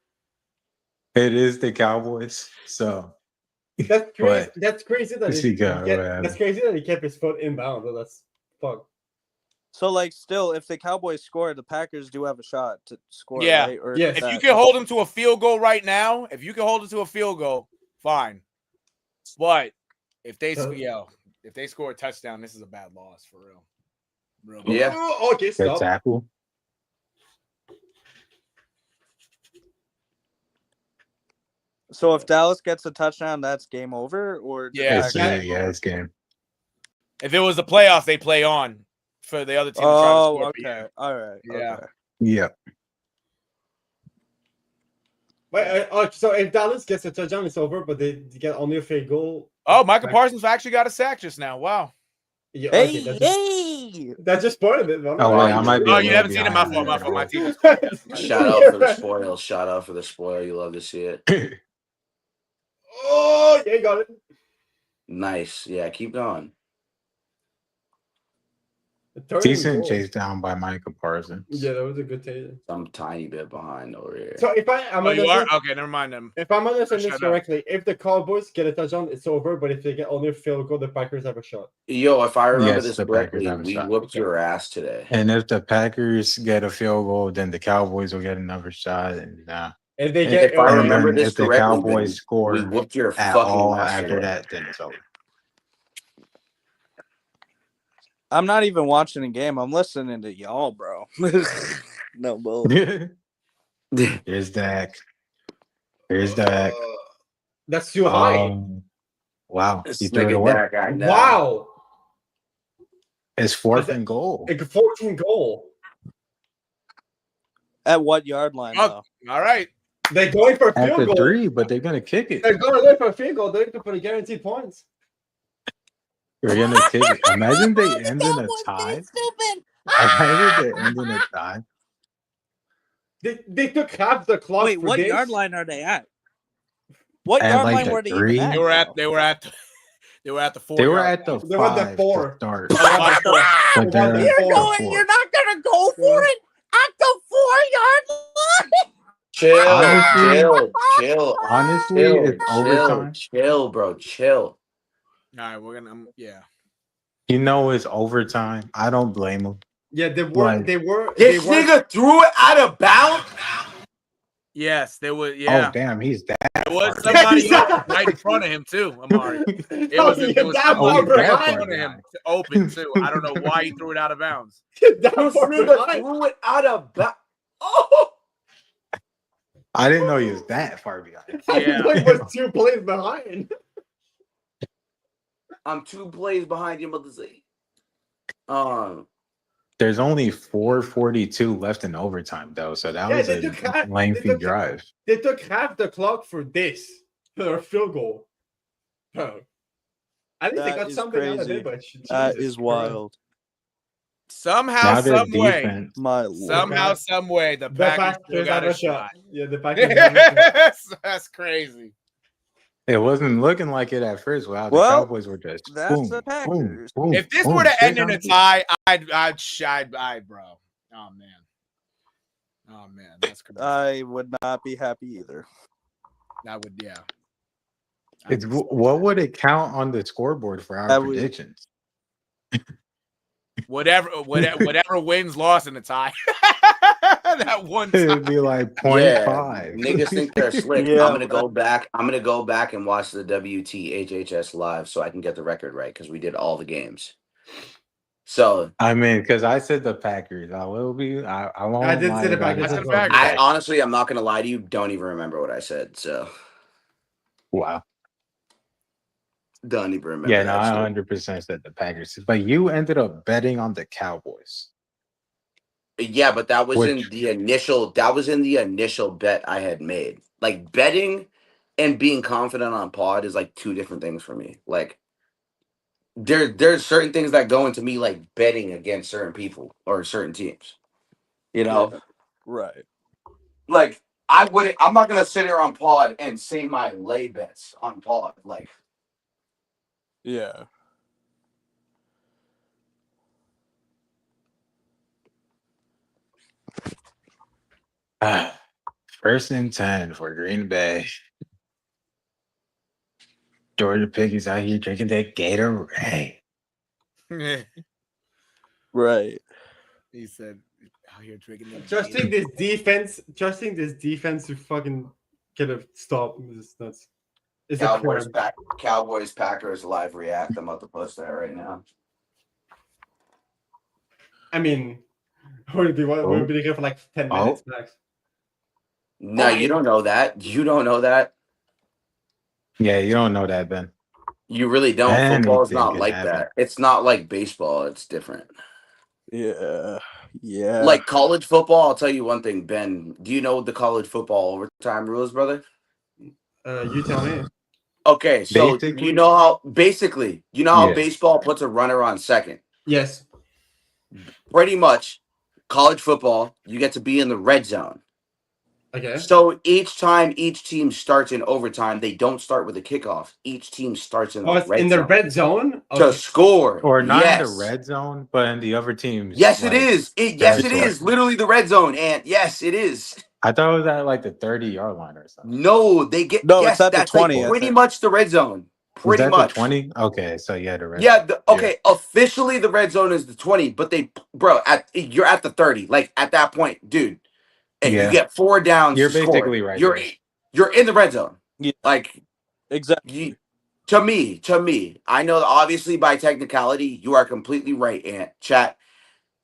S2: It is the Cowboys, so
S5: That's crazy.
S2: But-
S5: That's crazy that
S2: He got
S5: that's crazy that he kept his foot inbound. So that's fuck.
S6: So like, still, if the Cowboys score, the Packers do have a shot to score.
S1: Yeah.
S6: Right? Or
S5: Yes.
S1: If
S6: that-
S1: you can hold him to a field goal right now, fine. But if they score a touchdown, this is a bad loss for real. Real bad.
S3: Yeah.
S5: Oh, okay,
S2: good
S5: stop.
S2: tackle.
S6: So if Dallas gets a touchdown, that's game over. Or the
S1: Yeah.
S6: Packers-
S2: It's game.
S1: If it was the playoffs, they play on for the other team.
S6: Oh,
S1: to try to score.
S6: okay. All right.
S1: Yeah.
S6: Okay.
S2: Yep.
S5: Wait, so if Dallas gets a touchdown, it's over. But they get only a field goal.
S1: Oh, Micah Parsons actually got a sack just now. Wow.
S5: Yeah,
S6: Hey,
S5: okay,
S6: hey!
S5: that's just part of it. Man.
S2: Oh, wait, I might be.
S1: Oh,
S2: a
S1: you
S2: little
S1: haven't seen it. My
S2: behind
S1: fault. My
S2: there.
S1: team.
S3: Shout out for the spoil. Shout out for the spoil. You love to see it.
S5: Oh, yeah, you got it.
S3: Nice. Yeah, keep going.
S2: Decent chase down by Micah Parsons.
S5: Yeah, that was a good chase.
S3: I'm a tiny bit behind over here.
S5: So if I'm
S1: Oh, you are?
S5: understand-
S1: Okay, never mind them.
S5: if I'm understanding
S1: Shut
S5: this
S1: up.
S5: correctly, if the Cowboys get a touchdown, it's over. But if they get only a field goal, the Packers have a shot.
S3: Yo, if I remember
S2: Yes,
S3: this
S2: the Packers
S3: correctly,
S2: have a
S3: we
S2: shot.
S3: whooped your ass today.
S2: And if the Packers get a field goal, then the Cowboys will get another shot. And
S5: If they
S2: And
S5: get,
S3: If I
S2: and
S3: remember
S2: then
S3: this
S2: if the
S3: correctly,
S2: Cowboys
S3: then
S2: score
S3: we whooped your
S2: at
S3: fucking
S2: all
S3: ass
S2: after
S3: today.
S2: that, then it's over.
S6: I'm not even watching the game. I'm listening to y'all, bro. No bull.
S2: Here's Dak. Here's Dak.
S5: that's too high.
S2: Wow.
S3: This
S2: He threw it
S3: nigga
S2: away.
S3: Dak, I know.
S5: Wow,
S2: It's fourth and goal.
S5: like a 14 goal.
S6: At what yard line,
S1: Oh.
S6: though?
S1: All right.
S5: They're going for a
S2: At
S5: field
S2: the
S5: goal.
S2: 3, but they're going to kick it.
S5: They're going for a field goal. They're going for the guaranteed points.
S2: They're going to kick it. Imagine they end in a tie. Imagine they end in a tie.
S5: They took half the clock.
S6: Wait,
S5: for
S6: what
S5: this.
S6: yard line are they at? What
S2: At,
S6: yard
S2: like,
S6: line
S2: the
S6: were they
S2: 3?
S6: even at?
S1: They were at
S6: though?
S1: they were at the 4.
S2: They were at the
S5: They were at the
S2: 5
S5: 4.
S2: to start.
S5: They were at the 4.
S2: But they're
S5: You're
S2: at the
S5: going-
S2: 4.
S6: You're not gonna go for it at the 4-yard line.
S3: Chill,
S2: Honestly-
S3: chill.
S2: Honestly,
S3: Chill,
S2: it's overtime.
S3: chill, bro, chill.
S1: All right, we're gonna yeah.
S2: You know it's overtime. I don't blame him.
S5: Yeah, they
S2: Like-
S5: were.
S3: This nigga threw it out of bounds.
S1: Yes, there was.
S2: Oh
S1: Yeah,
S2: damn, he's that.
S1: there was
S2: far
S1: somebody
S5: Yeah.
S1: right in front of him too, Amari. It
S5: Oh,
S1: was
S5: yeah,
S1: there was
S5: that
S1: somebody
S5: far
S1: right in
S5: behind.
S1: front of him open too. I don't know why he threw it out of bounds.
S5: That
S3: This
S5: far
S3: nigga
S5: behind.
S3: threw it out of bounds. Oh,
S2: I didn't know he was that far behind.
S1: Yeah.
S5: I was 2 plays behind.
S3: I'm 2 plays behind you, mother say.
S2: There's only 4:42 left in overtime though, so that
S5: Yeah,
S2: was
S5: they took
S2: a
S5: half-
S2: lengthy
S5: they took-
S2: drive.
S5: They took half the clock for this, for a field goal. Bro. I think they
S6: That
S5: got
S6: is
S5: something out of
S6: crazy.
S5: it, but
S6: That
S5: Jesus
S6: is
S5: Christ.
S6: wild.
S1: Somehow,
S2: Now their
S1: some way,
S2: defense.
S6: My lord.
S1: somehow, some way, the
S5: The
S1: Packers still
S5: Packers
S1: got
S5: have
S1: a shot.
S5: Yeah, the Packers have a shot.
S1: That's crazy.
S2: It wasn't looking like it at first. Wow, the
S6: Well,
S2: Cowboys were just
S6: that's
S2: boom,
S6: the
S2: boom,
S6: Packers.
S2: boom.
S1: If this
S2: boom,
S1: were to
S2: straight
S1: end in
S2: down
S1: a
S2: the field.
S1: tie, I'd, bro. Oh man, that's crazy.
S6: I would not be happy either.
S1: That would, yeah.
S2: It's, what would it count on the scoreboard for our
S6: That would-
S2: predictions?
S1: Whatever wins, loss in the tie. That one
S2: It
S1: tie.
S2: would be like
S3: yeah,
S2: 0.5.
S3: niggas think they're slick.
S6: Yeah,
S3: I'm gonna go back. I'm gonna go back and watch the WTHHS live so I can get the record right because we did all the games. So
S2: I mean, because I said the Packers. I will be. I won't.
S5: I did
S2: lie
S5: say the
S2: about
S5: Packers
S2: it.
S1: as well.
S3: I honestly, I'm not gonna lie to you. Don't even remember what I said. So
S2: Wow.
S3: don't even remember.
S2: Yeah, no,
S3: that
S2: I
S3: shit.
S2: 100% said the Packers. But you ended up betting on the Cowboys.
S3: Yeah, but that was in
S2: Which-
S3: the initial. That was in the initial bet I had made. Like betting and being confident on pod is like 2 different things for me. Like there's certain things that go into me like betting against certain people or certain teams. You know,
S6: Yeah. Right.
S3: like I'm not gonna sit here on pod and say my lay bets on pod. Like
S6: Yeah.
S2: First and 10 for Green Bay. Georgia Piggy's out here drinking that Gatorade.
S6: Right.
S1: He said, out here drinking the
S5: Trusting this defense to fucking get a stop is nuts. It's a crime.
S3: Cowboys Packers live react. I'm about to post that right now.
S5: I mean, we'll be here for like 10 minutes max.
S3: No, you don't know that. You don't know that.
S2: Yeah, you don't know that, Ben.
S3: You really don't.
S2: Anything
S3: Football is not
S2: could
S3: like
S2: happen.
S3: that. It's not like baseball. It's different.
S6: Yeah. Yeah.
S3: Like college football, I'll tell you one thing, Ben. Do you know the college football overtime rules, brother?
S5: You tell me.
S3: Okay, so
S2: Basically?
S3: you know how
S2: Yes.
S3: baseball puts a runner on second.
S5: Yes.
S3: Pretty much, college football, you get to be in the red zone.
S5: Okay.
S3: So each time each team starts in overtime, they don't start with a kickoff. Each team starts in the
S5: It's
S3: red
S5: in the
S3: zone
S5: red zone?
S3: to score.
S2: Or not
S3: yes.
S2: in the red zone, but in the other teams.
S3: Yes,
S2: like,
S3: it is. Yes, it
S2: red
S3: is.
S2: zone.
S3: Literally the red zone. And yes, it is.
S2: I thought it was at like the 30-yard line or something.
S3: No, they get
S6: No,
S3: yes,
S6: it's at the
S3: that's
S6: 20,
S3: like
S6: I
S3: pretty
S6: think.
S3: much the red zone.
S2: Was
S3: Pretty
S2: that
S3: much.
S2: the 20? Okay, so yeah, the red
S3: Yeah,
S2: zone.
S3: okay, officially the red zone is the 20, but you're at the 30. Like at that point, dude. And
S2: Yeah.
S3: you get 4 downs.
S2: You're
S3: to score.
S2: basically right there.
S3: You're in the red zone.
S6: Yeah.
S3: Like
S6: Exactly.
S3: to me, I know that obviously by technicality, you are completely right, Ant. Chat.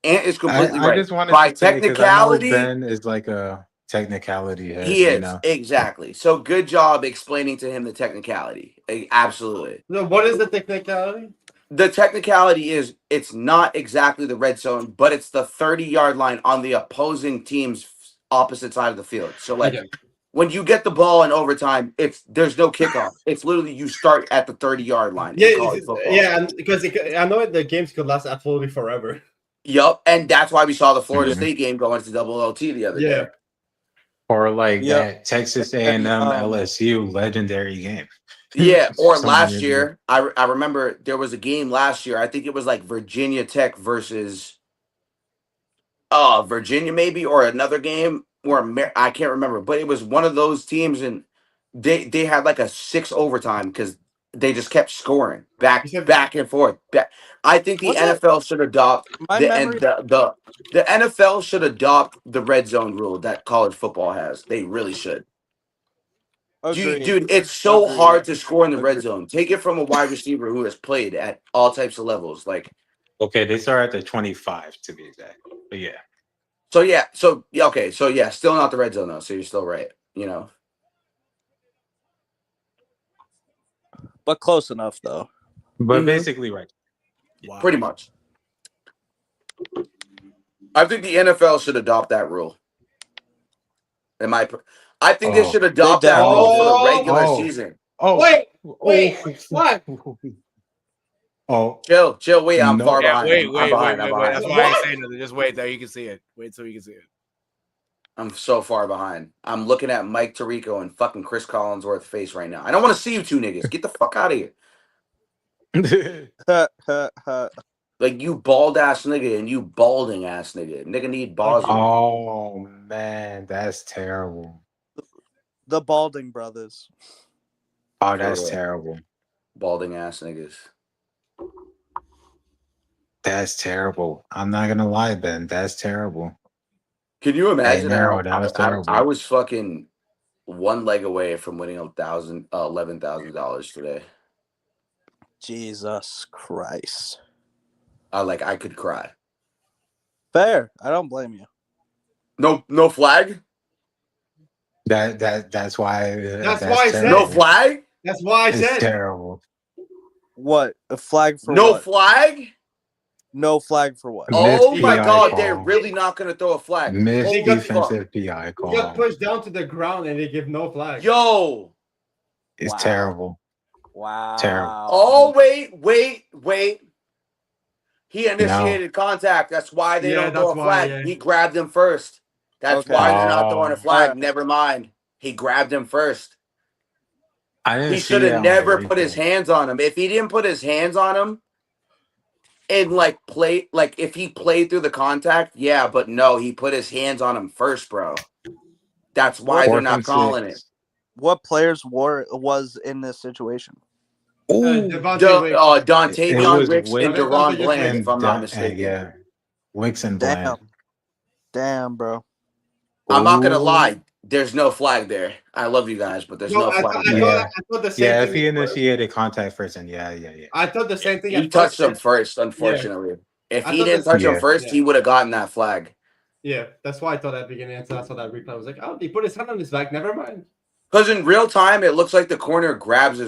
S3: Ant is completely
S2: I
S3: right.
S2: just wanted
S3: By
S2: to say, 'cause I know
S3: technicality,
S2: Ben is like a technicality head.
S3: he
S2: You
S3: is.
S2: know?
S3: Exactly. So good job explaining to him the technicality. Absolutely.
S5: No, what is the technicality?
S3: The technicality is it's not exactly the red zone, but it's the 30-yard line on the opposing team's opposite side of the field. So like
S5: Okay.
S3: when you get the ball in overtime, there's no kickoff. It's literally you start at the 30-yard line. in
S5: Yeah,
S3: college football.
S5: yeah, because I know the games could last absolutely forever.
S3: Yup, and that's why we saw the Florida
S2: Mhm.
S3: State game go into double OT the other
S5: Yeah.
S3: day.
S2: Or like
S6: Yeah.
S2: that Texas A&M LSU legendary game.
S3: Yeah, or
S2: Some
S3: last
S2: years
S3: year, I remember there was a game last year. I think it was like Virginia Tech versus Virginia maybe, or another game where I can't remember, but it was one of those teams, and they had like a 6 overtime because they just kept scoring back
S5: You said-
S3: and forth. I think the
S6: Was it-
S3: NFL should adopt
S6: My memory.
S3: the NFL should adopt the red zone rule that college football has. They really should.
S6: Agreed.
S3: Dude, it's so
S6: Agreed.
S3: hard to score in the red
S6: Agreed.
S3: zone. Take it from a wide receiver who has played at all types of levels. Like,
S2: Okay, they start at the 25 to be exact. But yeah.
S3: okay, still not the red zone though. So you're still right. You know,
S6: But close enough though.
S2: But
S3: Mhm.
S2: basically right.
S1: Wow.
S3: pretty much. I think the NFL should adopt that rule. I think they
S2: Oh.
S3: should adopt
S6: They
S3: that rule for the
S5: definitely-
S3: regular
S2: Oh.
S3: season.
S2: Oh,
S5: Wait,
S2: oh.
S5: what?
S2: Oh,
S3: Chill. Wait, I'm
S2: No.
S3: far
S1: Yeah,
S3: behind.
S1: wait.
S3: I'm behind.
S1: That's
S5: What?
S1: why I ain't saying nothing. Just wait till you can see it. Wait till you can see it.
S3: I'm so far behind. I'm looking at Mike Tirico and fucking Chris Collinsworth's face right now. I don't want to see you two niggas. Get the fuck out of here. Like, you bald ass nigga and you balding ass nigga. Nigga need balls.
S2: oh man, that's terrible.
S6: The Balding brothers.
S2: Oh, that's
S3: real.
S2: terrible.
S3: Balding ass niggas.
S2: That's terrible. I'm not gonna lie, Ben. That's terrible.
S3: Can you imagine?
S2: NERO, that was terrible.
S3: I was fucking one leg away from winning $11,000 today.
S6: Jesus Christ.
S3: I could cry.
S6: Fair. I don't blame you.
S3: No flag?
S2: That's why.
S5: That's why I said
S2: terrible.
S3: No flag?
S5: That's why I
S2: It's
S5: said.
S2: terrible.
S6: What? A flag for
S3: No
S6: what?
S3: flag?
S6: No flag for what?
S3: Oh
S2: Missed
S3: my
S2: PI
S3: god,
S2: call.
S3: they're really not gonna throw a flag.
S2: Missed
S3: Holy
S2: defensive PI
S5: He got
S2: call.
S5: pushed down to the ground and they give no flag.
S3: Yo.
S2: It's
S6: Wow.
S2: terrible.
S6: Wow.
S2: Terrible.
S3: Oh, wait. He initiated contact. That's why they
S5: Yeah,
S3: don't throw a
S5: that's why,
S3: flag.
S5: yeah.
S3: He grabbed him first. That's
S6: Okay.
S3: why they're not throwing a
S2: Oh.
S3: flag.
S6: Alright.
S3: Never mind. He grabbed him first.
S2: I didn't
S3: He
S2: see
S3: should
S2: that
S3: have
S2: on the
S3: never put his
S2: replay.
S3: hands on him. If he didn't put his hands on him and if he played through the contact, yeah, but no, he put his hands on him first, bro. That's why they're
S2: Fourth
S3: not
S2: and
S3: calling it.
S2: 6.
S6: What players was in this situation?
S2: Ooh.
S5: Devontae Wicks.
S2: It
S3: Dontavion
S2: was
S3: Wicks and
S2: Wicks
S3: Deron Bland,
S2: and
S3: if I'm not mistaken.
S2: yeah, Wicks and Bland.
S6: Damn, bro.
S3: I'm not gonna
S2: Ooh.
S3: lie. There's no flag there. I love you guys, but there's no
S5: I
S3: flag
S5: thought,
S3: there.
S2: Yeah.
S5: I thought the same
S2: Yeah,
S5: thing.
S2: if he initiated contact first, and yeah.
S5: I thought the same thing.
S3: He
S5: at
S3: touched him
S5: first.
S3: first, unfortunately. If
S5: I
S3: he
S5: thought
S3: didn't
S5: the-
S3: touch him
S2: Yeah.
S3: first, he would have gotten that flag.
S5: Yeah, that's why I thought at the beginning. Until I saw that replay, I was like, oh, he put his hand on his back. Never mind.
S3: Because in real time, it looks like the corner grabs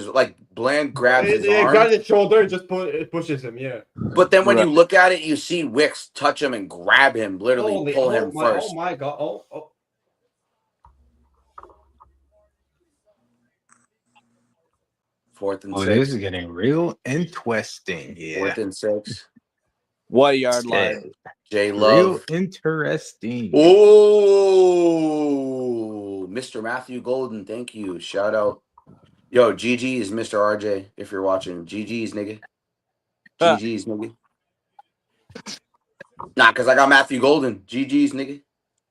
S3: Bland grabs his
S5: He
S3: arm.
S5: got his shoulder and just pushes him. Yeah.
S3: But then when
S6: Right.
S3: you look at it, you see Wicks touch him and grab him, literally
S5: Holy-
S3: pull
S5: oh
S3: him
S5: my,
S3: first.
S5: Oh my god. Oh.
S3: 4th and
S2: Oh,
S3: 6.
S2: this is getting real interesting. Yeah.
S3: 4th and 6.
S6: What yard line?
S3: J
S2: Real
S3: Love.
S2: interesting.
S3: Oh, Mr. Matthew Golden. Thank you. Shout out. Yo, GG is Mr. RJ. If you're watching, GG's nigga. GG's nigga. Nah, because I got Matthew Golden. GG's nigga.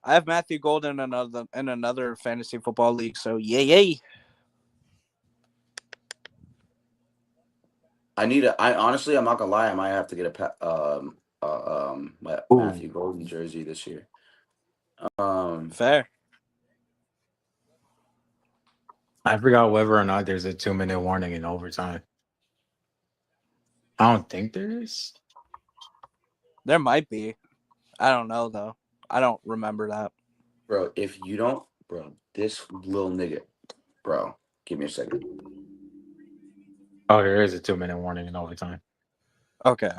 S6: I have Matthew Golden in another fantasy football league, so yay.
S3: I honestly, I'm not gonna lie. I might have to get Matthew Golden jersey this year.
S6: Fair.
S2: I forgot whether or not there's a 2-minute warning in overtime. I don't think there is.
S6: There might be. I don't know though. I don't remember that.
S3: Bro, if you don't, bro, this little nigga, bro, give me a second.
S2: Oh, there is a 2-minute warning in overtime.
S6: Okay.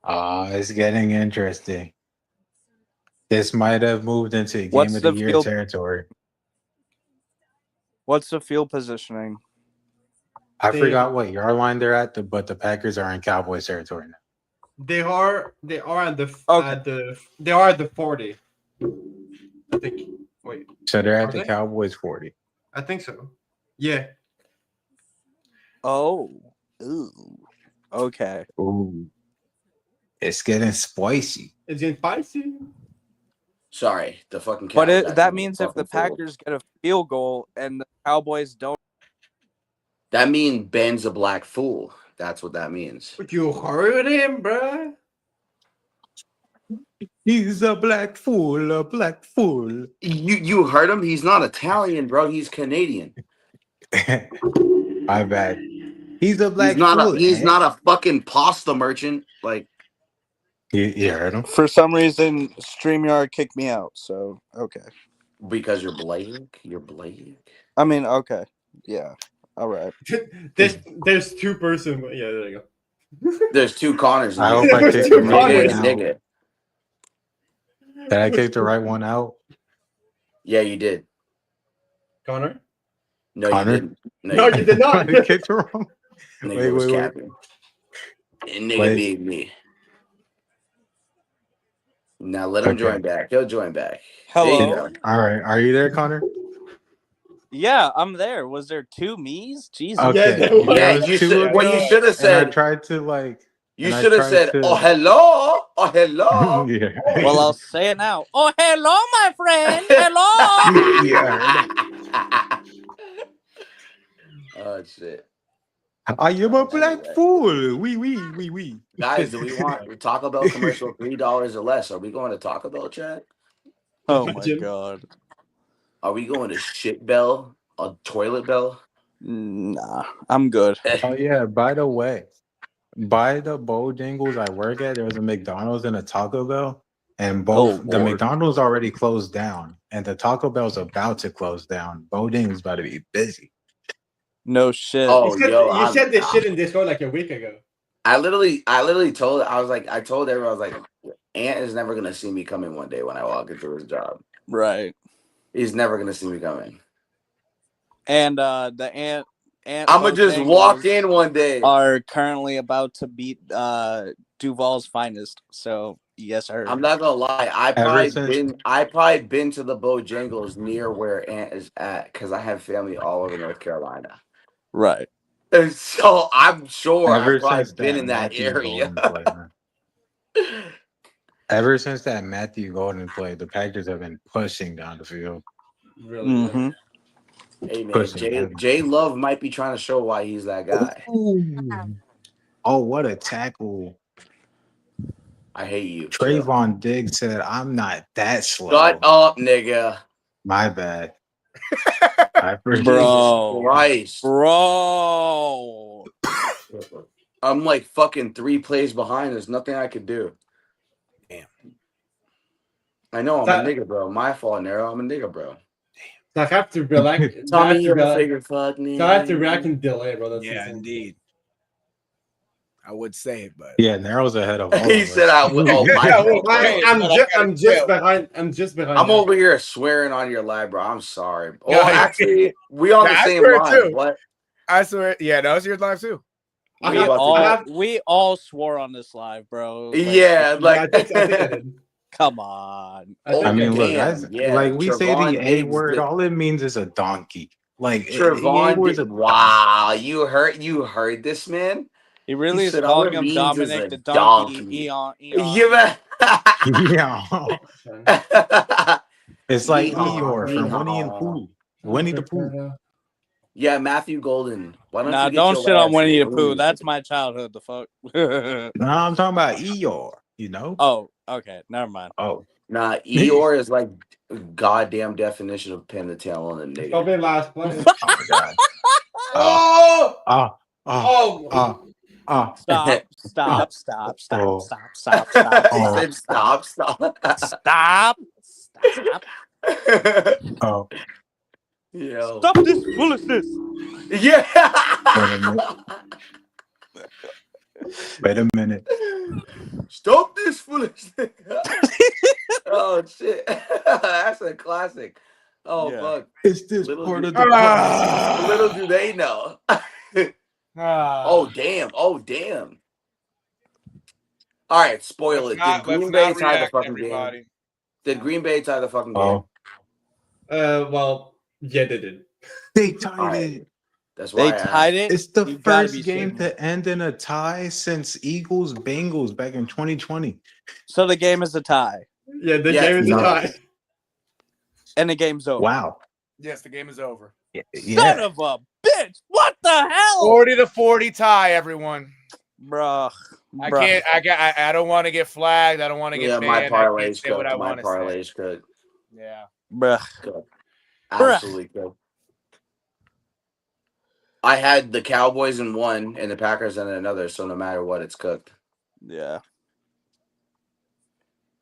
S2: It's getting interesting. This might have moved into game
S6: What's
S2: of the
S6: the
S2: year
S6: field-
S2: territory.
S6: What's the field positioning?
S2: I
S5: They-
S2: forgot what yard line they're at, but the Packers are in Cowboys territory now.
S5: They are at the
S6: Okay.
S5: they are at the 40. I think. Wait,
S2: So they're
S5: Are
S2: at the
S5: they?
S2: Cowboys 40.
S5: I think so. Yeah.
S6: Oh. Ooh. Okay.
S2: Ooh. It's getting spicy.
S5: It's getting spicy.
S3: Sorry, the fucking.
S6: But that means if the Packers get a field goal and the Cowboys don't,
S3: that means Ben's a black fool. That's what that means.
S5: But you heard him, bruh.
S2: He's a black fool, a black fool.
S3: You heard him? He's not Italian, bro. He's Canadian.
S2: My bad. He's a black fool.
S3: He's not a fucking pasta merchant. Like
S2: you heard him?
S6: for some reason, StreamYard kicked me out. So okay.
S3: Because you're black. You're black.
S6: I mean, okay, yeah, all right.
S5: There's 2 person. Yeah, there you go.
S3: There's 2 Connors.
S2: I hope I kicked the right one out.
S3: Nigga.
S2: Did I kick the right one out?
S3: Yeah, you did.
S5: Connor?
S3: No,
S2: Connor?
S3: you didn't.
S5: No, you did not.
S2: I kicked the wrong.
S3: Nigga was capping. And nigga being me. Now let him join back. He'll join back.
S6: Hello.
S2: All right. Are you there, Connor?
S6: Yeah, I'm there. Was there 2 me's? Jesus.
S2: Okay.
S3: Yeah, you should have said.
S2: I tried to like.
S3: You should have said, "Oh hello, oh hello."
S2: Yeah.
S6: Well, I'll say it now. Oh, hello, my friend. Hello.
S2: Yeah.
S3: Oh shit.
S2: I am a black fool. We.
S3: Guys, do we want Taco Bell commercial $3 or less? Are we going to Taco Bell, Chad?
S6: Oh my god.
S3: Are we going to shit bell? A toilet bell?
S6: Nah, I'm good.
S2: Oh yeah. By the way, by the Bojangles I work at, there was a McDonald's and a Taco Bell, and both the McDonald's already closed down, and the Taco Bell's about to close down. Bojangles about to be busy.
S6: No shit.
S3: Oh,
S5: you said this shit in Discord like a week ago.
S3: I literally told I told everyone, I was like, Ant is never gonna see me coming one day when I walk into his job.
S6: Right.
S3: He's never gonna see me coming.
S6: And the Ant
S3: I'm gonna just walk in one day.
S6: Are currently about to beat Duval's finest. So yes, sir.
S3: I'm not gonna lie. I probably been to the Bojangles near where Ant is at because I have family all over North Carolina.
S6: Right.
S3: And so I'm sure I've probably
S2: since
S3: been in that area.
S2: Ever since that Matthew Golden play, the Packers have been pushing down the field.
S5: Really?
S6: Mm-hmm.
S3: Hey man, Jay Love might be trying to show why he's that guy.
S2: Ooh. Oh, what a tackle!
S3: I hate you.
S2: Trayvon Diggs said, "I'm not that slow."
S3: Shut up, nigga.
S2: My bad.
S3: Bro. Christ.
S6: Bro.
S3: I'm like fucking 3 plays behind. There's nothing I could do.
S1: Damn.
S3: I know I'm a nigga, bro. My fault, Nero. I'm a nigga, bro.
S5: So I have to relax.
S3: Tommy, you're a figure fuck me.
S5: So I have to react and delay, bro. That's
S1: Yeah, indeed. I would say it, but
S2: yeah, Nero's ahead of all
S3: he
S2: of us.
S3: said I would. Oh,
S5: I'm just behind. I'm just behind.
S3: I'm over here swearing on your live, bro. I'm sorry. Oh,
S1: No,
S3: actually, we on the same line.
S1: Too.
S3: What?
S1: I swear, yeah, that was your live too.
S6: We all swore on this live, bro.
S3: Yeah, like
S5: I think I did.
S6: Come on.
S2: I mean, look, like we
S3: Trevon
S2: say the A
S3: Diggs
S2: word, all it means is a donkey. Like
S3: Trevon. Wow, you heard this, man.
S6: He really is
S3: said,
S6: calling him Dominic the donkey.
S3: Yeah.
S2: It's like Eeyore from Winnie the Pooh.
S3: Yeah, Matthew Golden. Why don't you
S6: don't shit on Winnie the Pooh. That's my childhood. The fuck.
S2: No, I'm talking about Eeyore. You know?
S6: Oh, okay. Never mind.
S2: Oh,
S3: nah. Eeyore is like goddamn definition of pin the tail on a nigga.
S5: Probably last play.
S2: Oh my god.
S6: Stop.
S2: Oh.
S3: Yo.
S6: Stop this foolishness.
S3: Yeah.
S2: Wait a minute.
S3: Stop this foolishness. Oh shit. That's a classic. Oh fuck.
S2: It's this part of the
S3: little do they know. Oh damn. All right, spoil it. Did Green Bay tie the fucking game? Did Green Bay tie the fucking game?
S5: Well, yeah, they did.
S2: They tied it.
S3: That's why
S6: They tied it.
S2: It's the
S6: You gotta
S2: first
S6: be
S2: game
S6: shitting me.
S2: to end in a tie since Eagles Bengals back in 2020.
S6: So the game is a tie,
S5: Yeah, the
S3: Yes,
S5: game is
S2: no.
S5: a tie.
S6: and the game's over.
S2: Wow.
S1: Yes, the game is over.
S6: Son of a bitch! What the hell,
S1: 40-40 tie, everyone.
S6: bruh?
S1: I don't want to get flagged. I don't want to get
S3: my
S1: banned. I can't
S3: parlay's
S1: say what
S3: cooked.
S1: I
S3: My
S1: want to say.
S3: parlay's cooked.
S1: Yeah.
S6: Bruh.
S3: Cooked. Absolutely cooked. I had the Cowboys in one and the Packers in another, so no matter what, it's cooked.
S6: Yeah.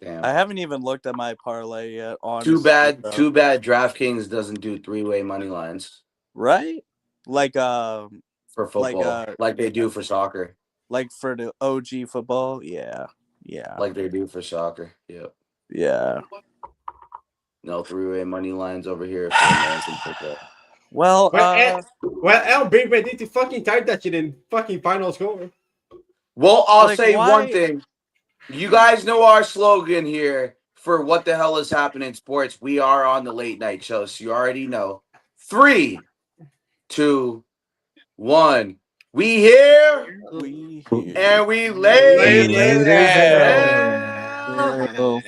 S3: Damn.
S6: I haven't even looked at my parlay yet. Honestly,
S3: Too bad.
S6: bro.
S3: Too bad. DraftKings doesn't do three-way money lines
S6: Right? Like
S3: for football, like they do for soccer.
S6: Like for the OG football, yeah.
S3: Like they do for soccer. Yep.
S6: Yeah.
S3: No three-way money lines over here for American football.
S6: Well,
S5: Well, Big Man need to fucking type that shit in fucking final score.
S3: Well, I'll
S6: Like,
S3: say
S6: why-
S3: one thing. You guys know our slogan here for what the hell is happening in sports. We are on the late night show, so you already know. 3, 2, 1. We here and we late as hell.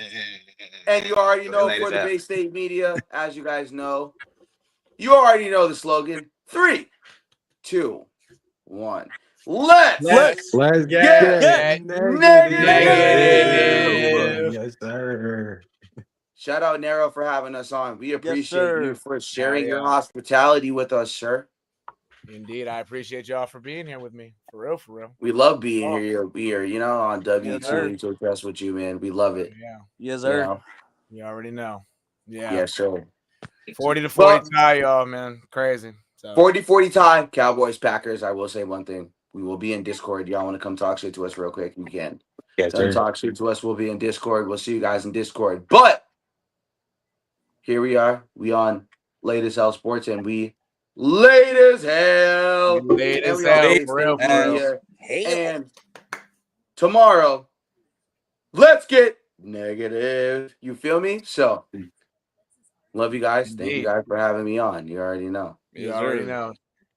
S3: And you already know for the Bay State media, as you guys know, you already know the slogan. 3, 2, 1. Let's
S2: get
S3: negative.
S2: Yes, sir.
S3: Shout out NERO for having us on. We appreciate you for sharing your
S1: yeah.
S3: hospitality with us, sir.
S1: Indeed, I appreciate y'all for being here with me. For real, for real.
S3: We love being here, you know, on WTHHS with you, man. We love it.
S1: Yeah.
S6: Yes,
S3: You
S6: sir.
S3: know?
S1: You already know. Yeah.
S3: Yes, sir.
S1: 40-40 tie, y'all, man. Crazy. So
S3: 40-40 tie, Cowboys, Packers. I will say one thing. We will be in Discord. Y'all want to come talk shit to us real quick? You can.
S2: Yes,
S3: Come
S2: sir.
S3: talk shit to us. We'll be in Discord. We'll see you guys in Discord. But here we are. We on Late as Hell Sports, and we late as hell.
S1: Late
S3: And
S1: as
S3: we on
S1: hell,
S3: Bay
S1: for real,
S3: State
S1: for real.
S3: Media. And tomorrow, let's get negative. You feel me? So, love you guys. Thank you
S1: Indeed.
S3: guys for having me on. You already know.
S1: You already know.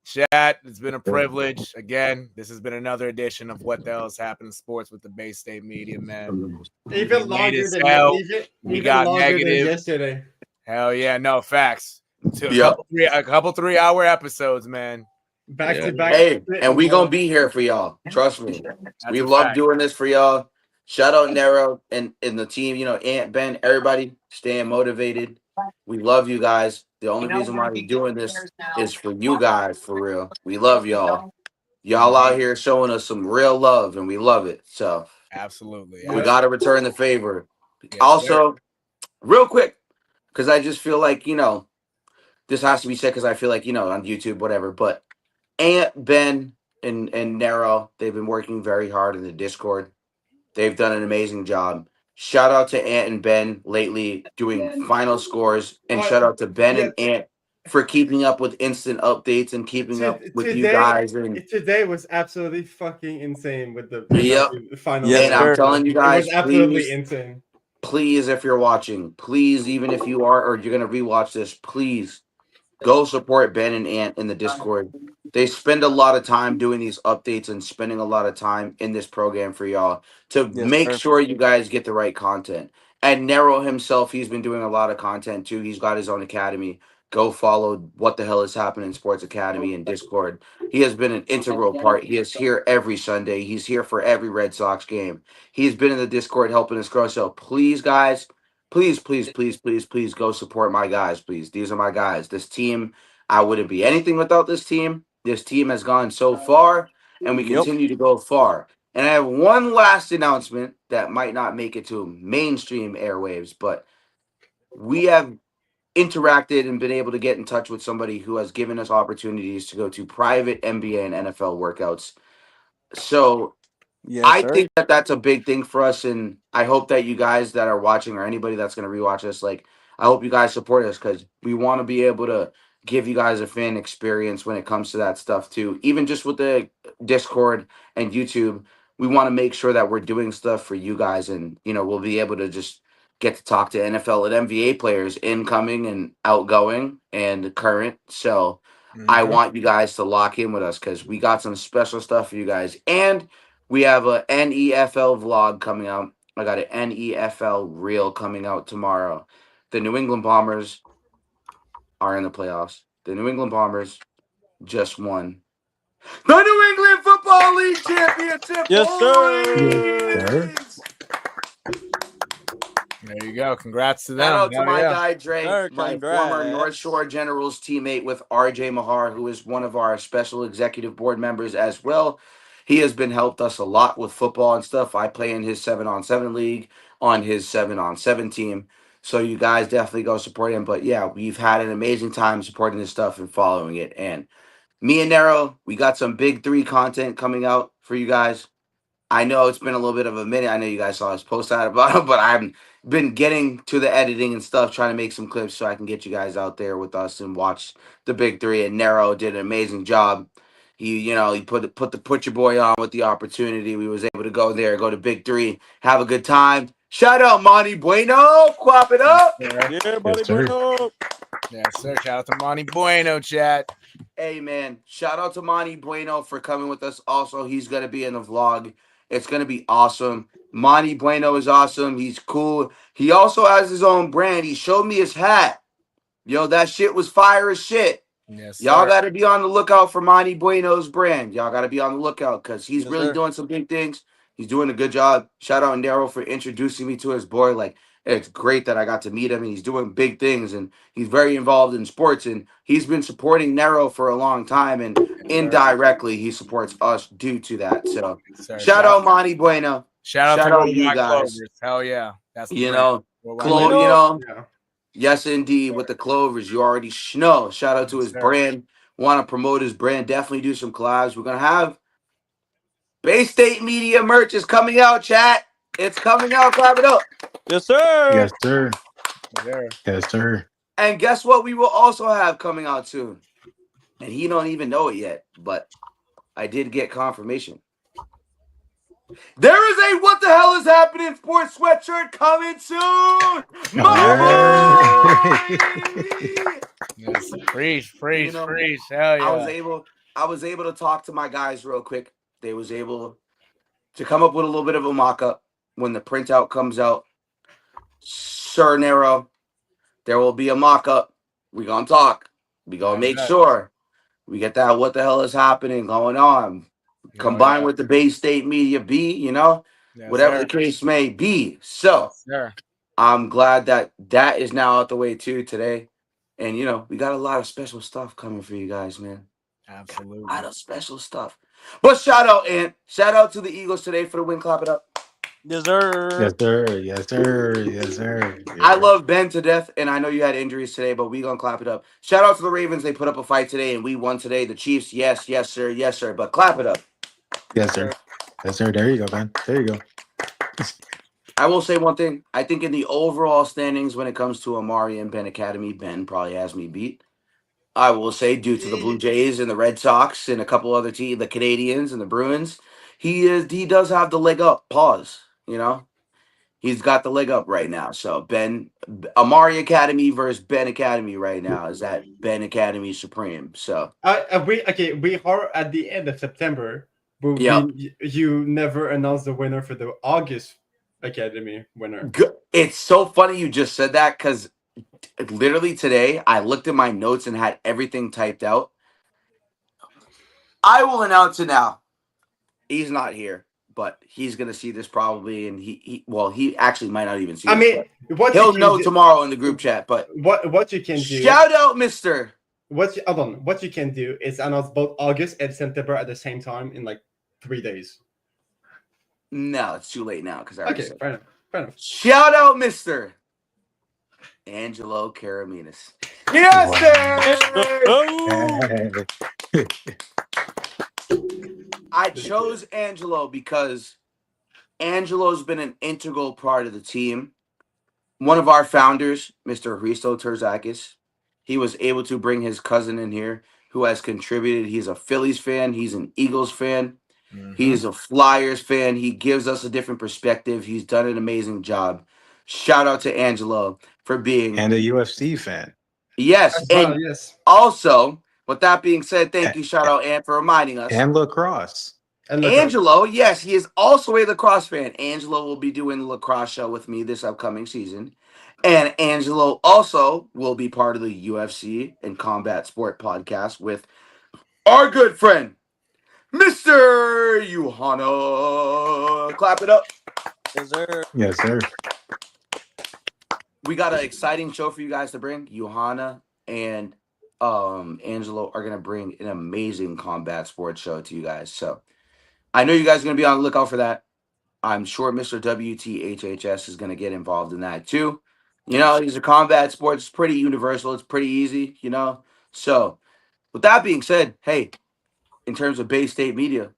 S1: Chat, it's been a privilege. Again, this has been another edition of What the Hell is Happening in Sports with the Bay State Media, man.
S5: Even longer than
S1: we got negative.
S5: Yesterday.
S1: Hell yeah, no facts.
S3: Yep.
S1: A couple 3-hour episodes, man.
S5: Back to back.
S3: Hey, and we gonna be here for y'all. Trust me. We love doing this for y'all. Shout out NERO and the team, you know, Ant, Ben, everybody staying motivated. We love you guys. The only reason why we're doing this is for you guys, for real. We love y'all. Y'all out here showing us some real love, and we love it. So
S1: absolutely.
S3: We got to return the favor.
S1: Yes,
S3: also, real quick, because I just feel like, you know, this has to be said because I feel like, you know, on YouTube, whatever, but Ant, Ben, and NERO, they've been working very hard in the Discord. They've done an amazing job. Shout out to Ant and Ben lately doing final scores, and shout out to Ben and Ant for keeping up with instant updates and keeping up with you guys. And
S5: today was absolutely fucking insane with the final.
S3: Yes, and I'm telling you guys,
S5: it was absolutely insane.
S3: Please, if you're watching, please, even if you are or you're gonna rewatch this, please go support Ben and Ant in the Discord. They spend a lot of time doing these updates and spending a lot of time in this program for y'all to make sure you guys get the right content. And NERO himself, he's been doing a lot of content too. He's got his own academy. Go follow What the Hell is Happening in Sports Academy in Discord. He has been an integral part. He is here every Sunday. He's here for every Red Sox game. He's been in the Discord helping us grow. So please, guys, please go support my guys, please. These are my guys. This team, I wouldn't be anything without this team. This team has gone so far, and we continue to go far. And I have one last announcement that might not make it to mainstream airwaves, but we have interacted and been able to get in touch with somebody who has given us opportunities to go to private NBA and NFL workouts. So I think that that's a big thing for us, and I hope that you guys that are watching or anybody that's going to rewatch this, like, I hope you guys support us because we want to be able to give you guys a fan experience when it comes to that stuff too. Even just with the Discord and YouTube, we want to make sure that we're doing stuff for you guys, and you know, we'll be able to just get to talk to NFL and NBA players, incoming and outgoing and current. So I want you guys to lock in with us because we got some special stuff for you guys. And we have a NEFL vlog coming out. I got an NEFL reel coming out tomorrow. The New England Bombers are in the playoffs. The New England Bombers just won the New England Football League championship.
S6: Yes, sir.
S3: boys!
S1: There you go. Congrats to them.
S3: Shout out to
S1: Hell
S3: my
S1: yeah.
S3: guy Drake,
S6: Sir,
S3: my former
S6: congrats.
S3: North Shore Generals teammate with RJ Mahar, who is one of our special executive board members as well. He has been helped us a lot with football and stuff. I play in his 7-on-7 league on his 7-on-7 team. So you guys definitely go support him. But yeah, we've had an amazing time supporting this stuff and following it. And me and Nero, we got some big 3 content coming out for you guys. I know it's been a little bit of a minute. I know you guys saw his post out about it, but I haven't been getting to the editing and stuff, trying to make some clips so I can get you guys out there with us and watch the big 3. And Nero did an amazing job. He put your boy on with the opportunity. We was able to go there, go to big 3, have a good time. Shout out Monty Bueno, quap it up.
S6: Yeah, buddy,
S2: Yes, sir.
S6: Bueno.
S1: Yes, sir. Shout out to Monty Bueno, chat.
S3: Hey man, shout out to Monty Bueno for coming with us. Also, he's gonna be in the vlog. It's gonna be awesome. Monty Bueno is awesome. He's cool. He also has his own brand. He showed me his hat. Yo, that shit was fire as shit.
S1: Yes,
S3: Y'all
S1: sir.
S3: got to be on the lookout for Monty Bueno's brand. Y'all got to be on the lookout because he's
S6: Yes,
S3: really
S6: sir.
S3: doing some big things. He's doing a good job. Shout out Nero for introducing me to his boy. Like, it's great that I got to meet him, and he's doing big things, and he's very involved in sports, and he's been supporting Nero for a long time, and indirectly he supports us due to that. So
S1: Yes, sir.
S3: shout out Monty Bueno.
S1: Shout out
S3: shout
S1: to
S3: out you
S1: Worldwide
S3: guys.
S1: Clovers. Hell yeah. That's the
S3: You
S1: brand.
S3: know,
S1: Worldwide
S3: you know,
S5: Yeah.
S3: yes indeed, with the Clovers, you already know. Shout out to
S1: Yes,
S3: his
S1: sir.
S3: brand. Want to promote his brand? Definitely do some collabs. We're gonna have Bay State Media merch is coming out, chat. It's coming out. Clap it up.
S6: Yes, sir.
S2: Yes, sir.
S1: Yeah.
S2: Yes, sir.
S3: And guess what? We will also have coming out soon. And he don't even know it yet, but I did get confirmation. There is a What the Hell is Happening sports sweatshirt coming soon. My boy!
S1: Yes. Preach.
S3: You know,
S1: Hell yeah.
S3: I was able to talk to my guys real quick. They was able to come up with a little bit of a mock-up when the printout comes out. Sir Nero, there will be a mock-up. We gonna talk. We gonna make sure we get that What the Hell is Happening going on. Combined with the Bay State Media B, you know,
S1: Yes,
S3: whatever
S1: sir.
S3: the case may be. So
S1: Yes, sir.
S3: I'm glad that is now out the way too today. And, you know, we got a lot of special stuff coming for you guys, man.
S1: Absolutely.
S3: A lot of special stuff. But shout out, Ant. Shout out to the Eagles today for the win. Clap it up.
S6: Yes, sir.
S2: Yes, sir. Yes, sir. Yes, sir. Yes,
S3: I
S2: sir.
S3: love Ben to death, and I know you had injuries today, but we gonna clap it up. Shout out to the Ravens. They put up a fight today, and we won today. The Chiefs, yes, sir, yes, sir. But clap it up.
S2: Yes, sir. Yes, sir. There you go, man. There you go.
S3: I will say one thing. I think in the overall standings when it comes to Amari and Ben Academy, Ben probably has me beat. I will say due to the Blue Jays and the Red Sox and a couple other teams, the Canadians and the Bruins, he does have the leg up. Pause. You know, he's got the leg up right now. So Amari Academy versus Ben Academy right now is at Ben Academy Supreme. So
S5: we are at the end of September, but
S3: Yeah.
S5: you never announced the winner for the August Academy winner.
S3: it's so funny you just said that because literally today I looked at my notes and had everything typed out. I will announce it now. He's not here, but he's gonna see this probably, and he actually might not even see.
S5: I
S3: this,
S5: mean, what
S3: he'll
S5: you can
S3: know
S5: do-
S3: tomorrow in the group chat. But
S5: what you can do.
S3: shout out, Mister.
S5: What you can do is announce both August and September at the same time in like 3 days.
S3: No, it's too late now because I already
S5: Okay,
S3: said.
S5: fair enough.
S3: Shout out, Mister Angelo Karaminas. Yes, sir. I chose Angelo because Angelo's been an integral part of the team. One of our founders, Mr. Hristo Terzakis, he was able to bring his cousin in here who has contributed. He's a Phillies fan. He's an Eagles fan. He is a Flyers fan. He gives us a different perspective. He's done an amazing job. Shout out to Angelo for being
S2: And a UFC fan.
S3: yes,
S5: Well,
S3: and
S5: yes.
S3: also With that being said, thank you. Shout out Ant for reminding us.
S2: And lacrosse.
S5: And
S3: Angelo, yes, he is also a lacrosse fan. Angelo will be doing the lacrosse show with me this upcoming season. And Angelo also will be part of the UFC and Combat Sport podcast with our good friend, Mr. Johanna. Clap it up.
S6: Yes, sir.
S2: Yes, sir.
S3: We got an exciting show for you guys to bring. Johanna and Angelo are going to bring an amazing combat sports show to you guys. So I know you guys are going to be on the lookout for that. I'm sure Mr. WTHHS is going to get involved in that too. You know, these are combat sports. It's pretty universal. It's pretty easy, you know. So with that being said, hey, in terms of Bay State Media,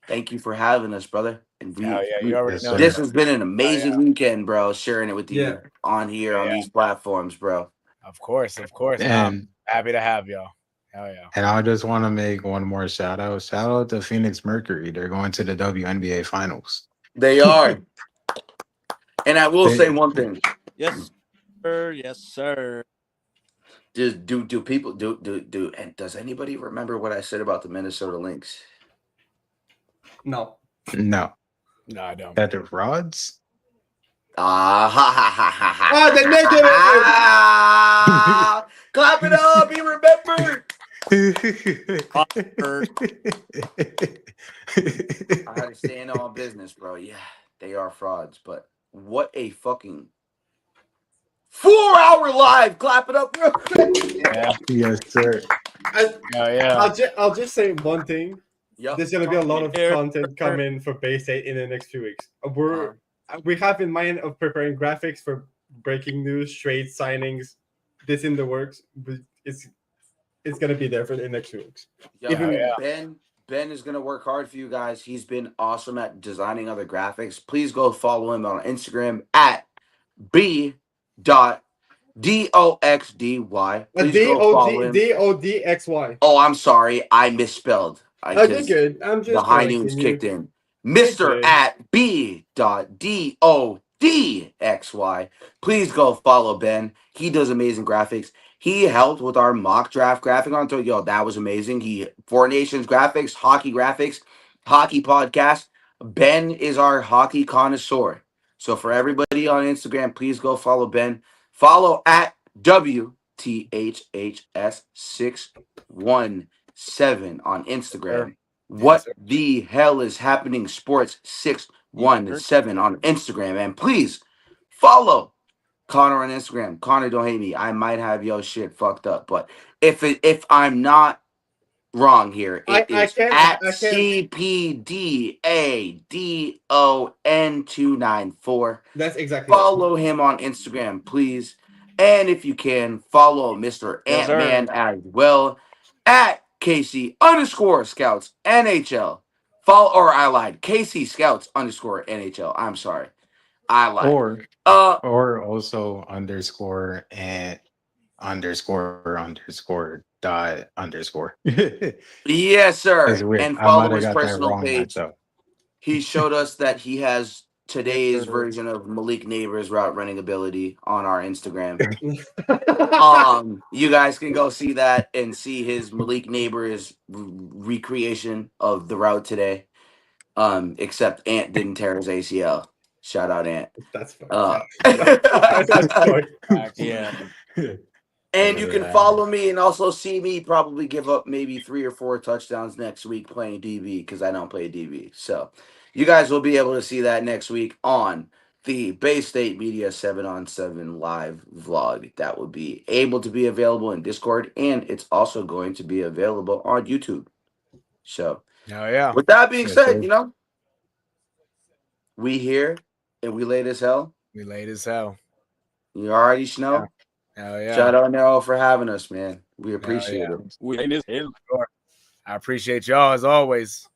S3: thank you for having us, brother. And
S1: You already
S2: Yes,
S1: know.
S2: sir.
S3: this has been an amazing weekend, bro. Sharing it with you
S5: Yeah.
S3: on here on these platforms, bro.
S1: Of course.
S2: And
S1: I'm happy to have y'all. Hell yeah.
S2: And I just want to make one more shout out. Shout out to Phoenix Mercury. They're going to the WNBA Finals.
S3: They are. And I will say one thing.
S6: Yes, sir. Yes, sir.
S3: Just do people do and does anybody remember what I said about the Minnesota Lynx?
S5: No.
S2: No,
S1: No, I don't.
S2: that the Rods.
S3: Ha ha ha ha ha.
S5: Oh, they made it.
S3: Ah, clap it up. He remembered. I had to stand on business, bro. Yeah, they are frauds, but what a fucking 4-hour live. Clap it up real quick.
S1: Yeah.
S2: Yes, sir.
S1: Hell yeah.
S5: I'll just say one thing.
S3: Yep.
S5: There's gonna be a lot of content coming for Bay State in the next few weeks. We have in mind of preparing graphics for breaking news, trade signings. This in the works. But it's gonna be there for the next few weeks.
S3: Yeah, Ben is gonna work hard for you guys. He's been awesome at designing other graphics. Please go follow him on Instagram at b.doxdy. Please go follow him.
S5: DODXY.
S3: Oh, I'm sorry, I misspelled.
S5: Oh, you're good. I'm just
S3: the high
S5: correcting
S3: news
S5: you.
S3: kicked in. Mr.
S5: Okay.
S3: at b.dodxy. Please go follow Ben. He does amazing graphics. He helped with our mock draft graphic on Twitter. Yo, that was amazing. He Four Nations graphics, hockey podcast. Ben is our hockey connoisseur. So for everybody on Instagram, please go follow Ben. Follow at WTHHS617 on Instagram. What the hell is happening? Sports 617 on Instagram. And please follow Connor on Instagram. Connor, don't hate me. I might have your shit fucked up. But if I'm not wrong here, it is at CPDADON294.
S5: That's exactly
S3: Follow him on Instagram, please. And if you can, follow Mr.
S6: Yes, sir.
S3: Ant-Man as well at KC_Scouts NHL. I lied. KC Scouts _NHL. I'm sorry. I lied.
S2: Or also underscore and underscore dot underscore.
S3: Yes, sir.
S2: That's weird.
S3: And
S2: I
S3: follow
S2: might have
S3: his
S2: got that
S3: personal
S2: wrong,
S3: page.
S2: myself.
S3: He showed us that he has today's version of Malik Neighbors route running ability on our Instagram. You guys can go see that and see his Malik Neighbors recreation of the route today. Except Ant didn't tear his ACL. Shout out Ant.
S5: That's fine.
S6: Yeah.
S3: And you can follow me and also see me probably give up maybe 3 or 4 touchdowns next week playing DB because I don't play DB. So you guys will be able to see that next week on the Bay State Media 7-on-7 live vlog. That will be able to be available in Discord, and it's also going to be available on YouTube. So with that being said, you know, we here and we late as hell.
S1: We late as hell.
S3: You already know.
S1: Hell yeah.
S3: Shout out NERO for having us, man. We appreciate it.
S6: We late as hell.
S1: I appreciate y'all as always.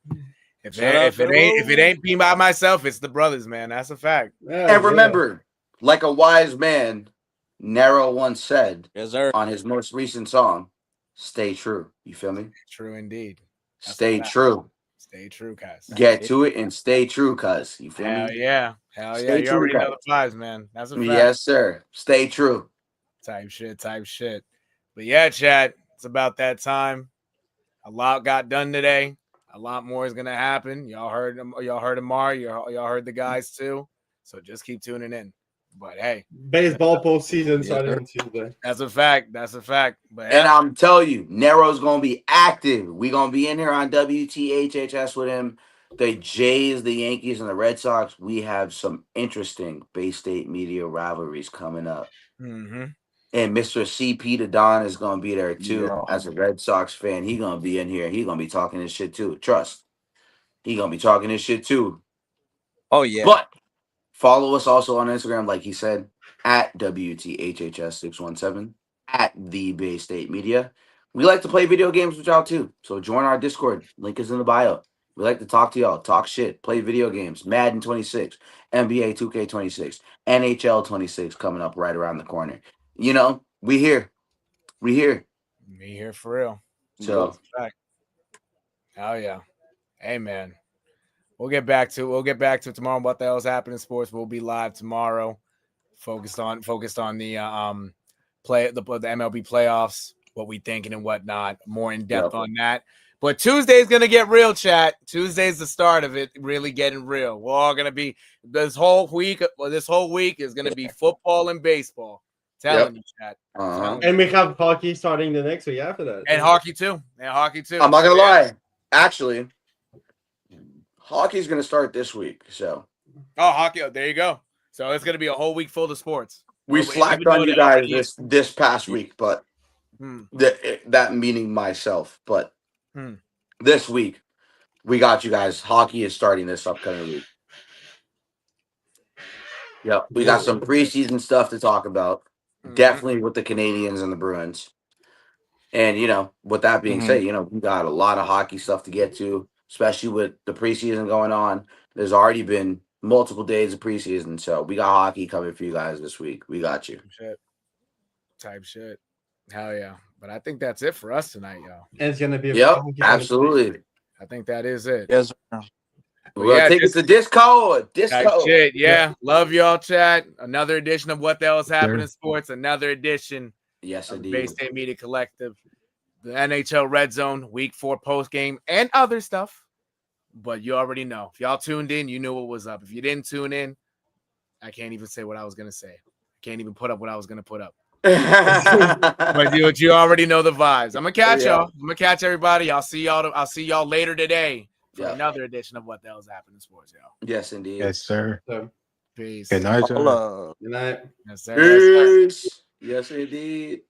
S1: If it ain't me by myself, it's the brothers, man. That's a fact.
S3: And remember, like a wise man, NERO once said on his most recent song, stay true. You feel me?
S1: True indeed.
S3: Stay true.
S1: Stay true, cuz.
S3: Get to it and stay true, cuz. You feel
S1: me?
S3: Hell
S1: yeah.
S3: Stay
S1: You
S3: true,
S1: already know
S3: cuz.
S1: the vibes, man. That's a fact.
S3: Yes, sir. Stay true.
S1: Type shit. But yeah, chat, it's about that time. A lot got done today. A lot more is gonna happen. Y'all heard them. Y'all heard Amar. Y'all heard the guys too. So just keep tuning in. But hey,
S5: Baseball postseason starting on Tuesday.
S1: that's a fact. That's a fact. But
S3: And I'm telling you, Nero's gonna be active. We're gonna be in here on WTHHS with him. The Jays, the Yankees, and the Red Sox. We have some interesting Bay State media rivalries coming up.
S1: mm-hmm.
S3: And Mr. CP to Don is gonna be there too.
S6: Yeah.
S3: As a Red Sox fan, he gonna be in here. He gonna be talking his shit too. Trust. He gonna be talking his shit too.
S6: Oh yeah.
S3: But follow us also on Instagram, like he said, at WTHHS617, at the Bay State Media. We like to play video games with y'all too. So join our Discord. Link is in the bio. We like to talk to y'all, talk shit, play video games. Madden 26, NBA 2K26, NHL 26 coming up right around the corner. You know, we here. We here.
S1: Me here for real.
S3: So
S1: That's a fact. Oh yeah. Hey man. We'll get back to it tomorrow. What the hell's happening in sports? We'll be live tomorrow. Focused on the the MLB playoffs, what we thinking and whatnot. More in depth on that. But Tuesday's gonna get real, chat. Tuesday's the start of it, really getting real. We're all gonna be this whole week is gonna be football and baseball. Telling you, chat.
S5: And we have hockey starting the next week after that.
S1: And hockey too.
S3: I'm not gonna lie. Actually, hockey's gonna start this week. So
S1: hockey. Oh, there you go. So it's gonna be a whole week full of sports.
S3: we slacked on you guys this past week, but that meaning myself. But this week we got you guys. Hockey is starting this upcoming week. Yep, we got some preseason stuff to talk about. Definitely with the Canadians and the Bruins. And with that being said, we got a lot of hockey stuff to get to, especially with the preseason going on. There's already been multiple days of preseason, so we got hockey coming for you guys this week. We got you.
S1: Type shit. Hell yeah. But I think that's it for us tonight, y'all.
S5: And it's gonna be
S3: absolutely.
S1: I think that is it.
S6: Yes.
S3: Well, take us to Discord.
S1: Shit, yeah. Love y'all, chat. Another edition of What the Hell is Happening in Sports. Another edition.
S3: Yes,
S1: of
S3: indeed.
S1: Bay State Media Collective. The NHL Red Zone, Week 4 post game, and other stuff. But you already know. If y'all tuned in, you knew what was up. If you didn't tune in, I can't even say what I was gonna say. I can't even put up what I was gonna put up. But you already know the vibes. I'm gonna catch y'all. I'm gonna catch everybody. I'll see y'all later today for another edition of What the Hell's Happening in Sports, y'all.
S3: Yes, indeed.
S2: Yes, sir.
S1: Peace.
S2: Good night, y'all.
S5: Good night.
S1: Yes, sir.
S3: Peace. Yes, indeed.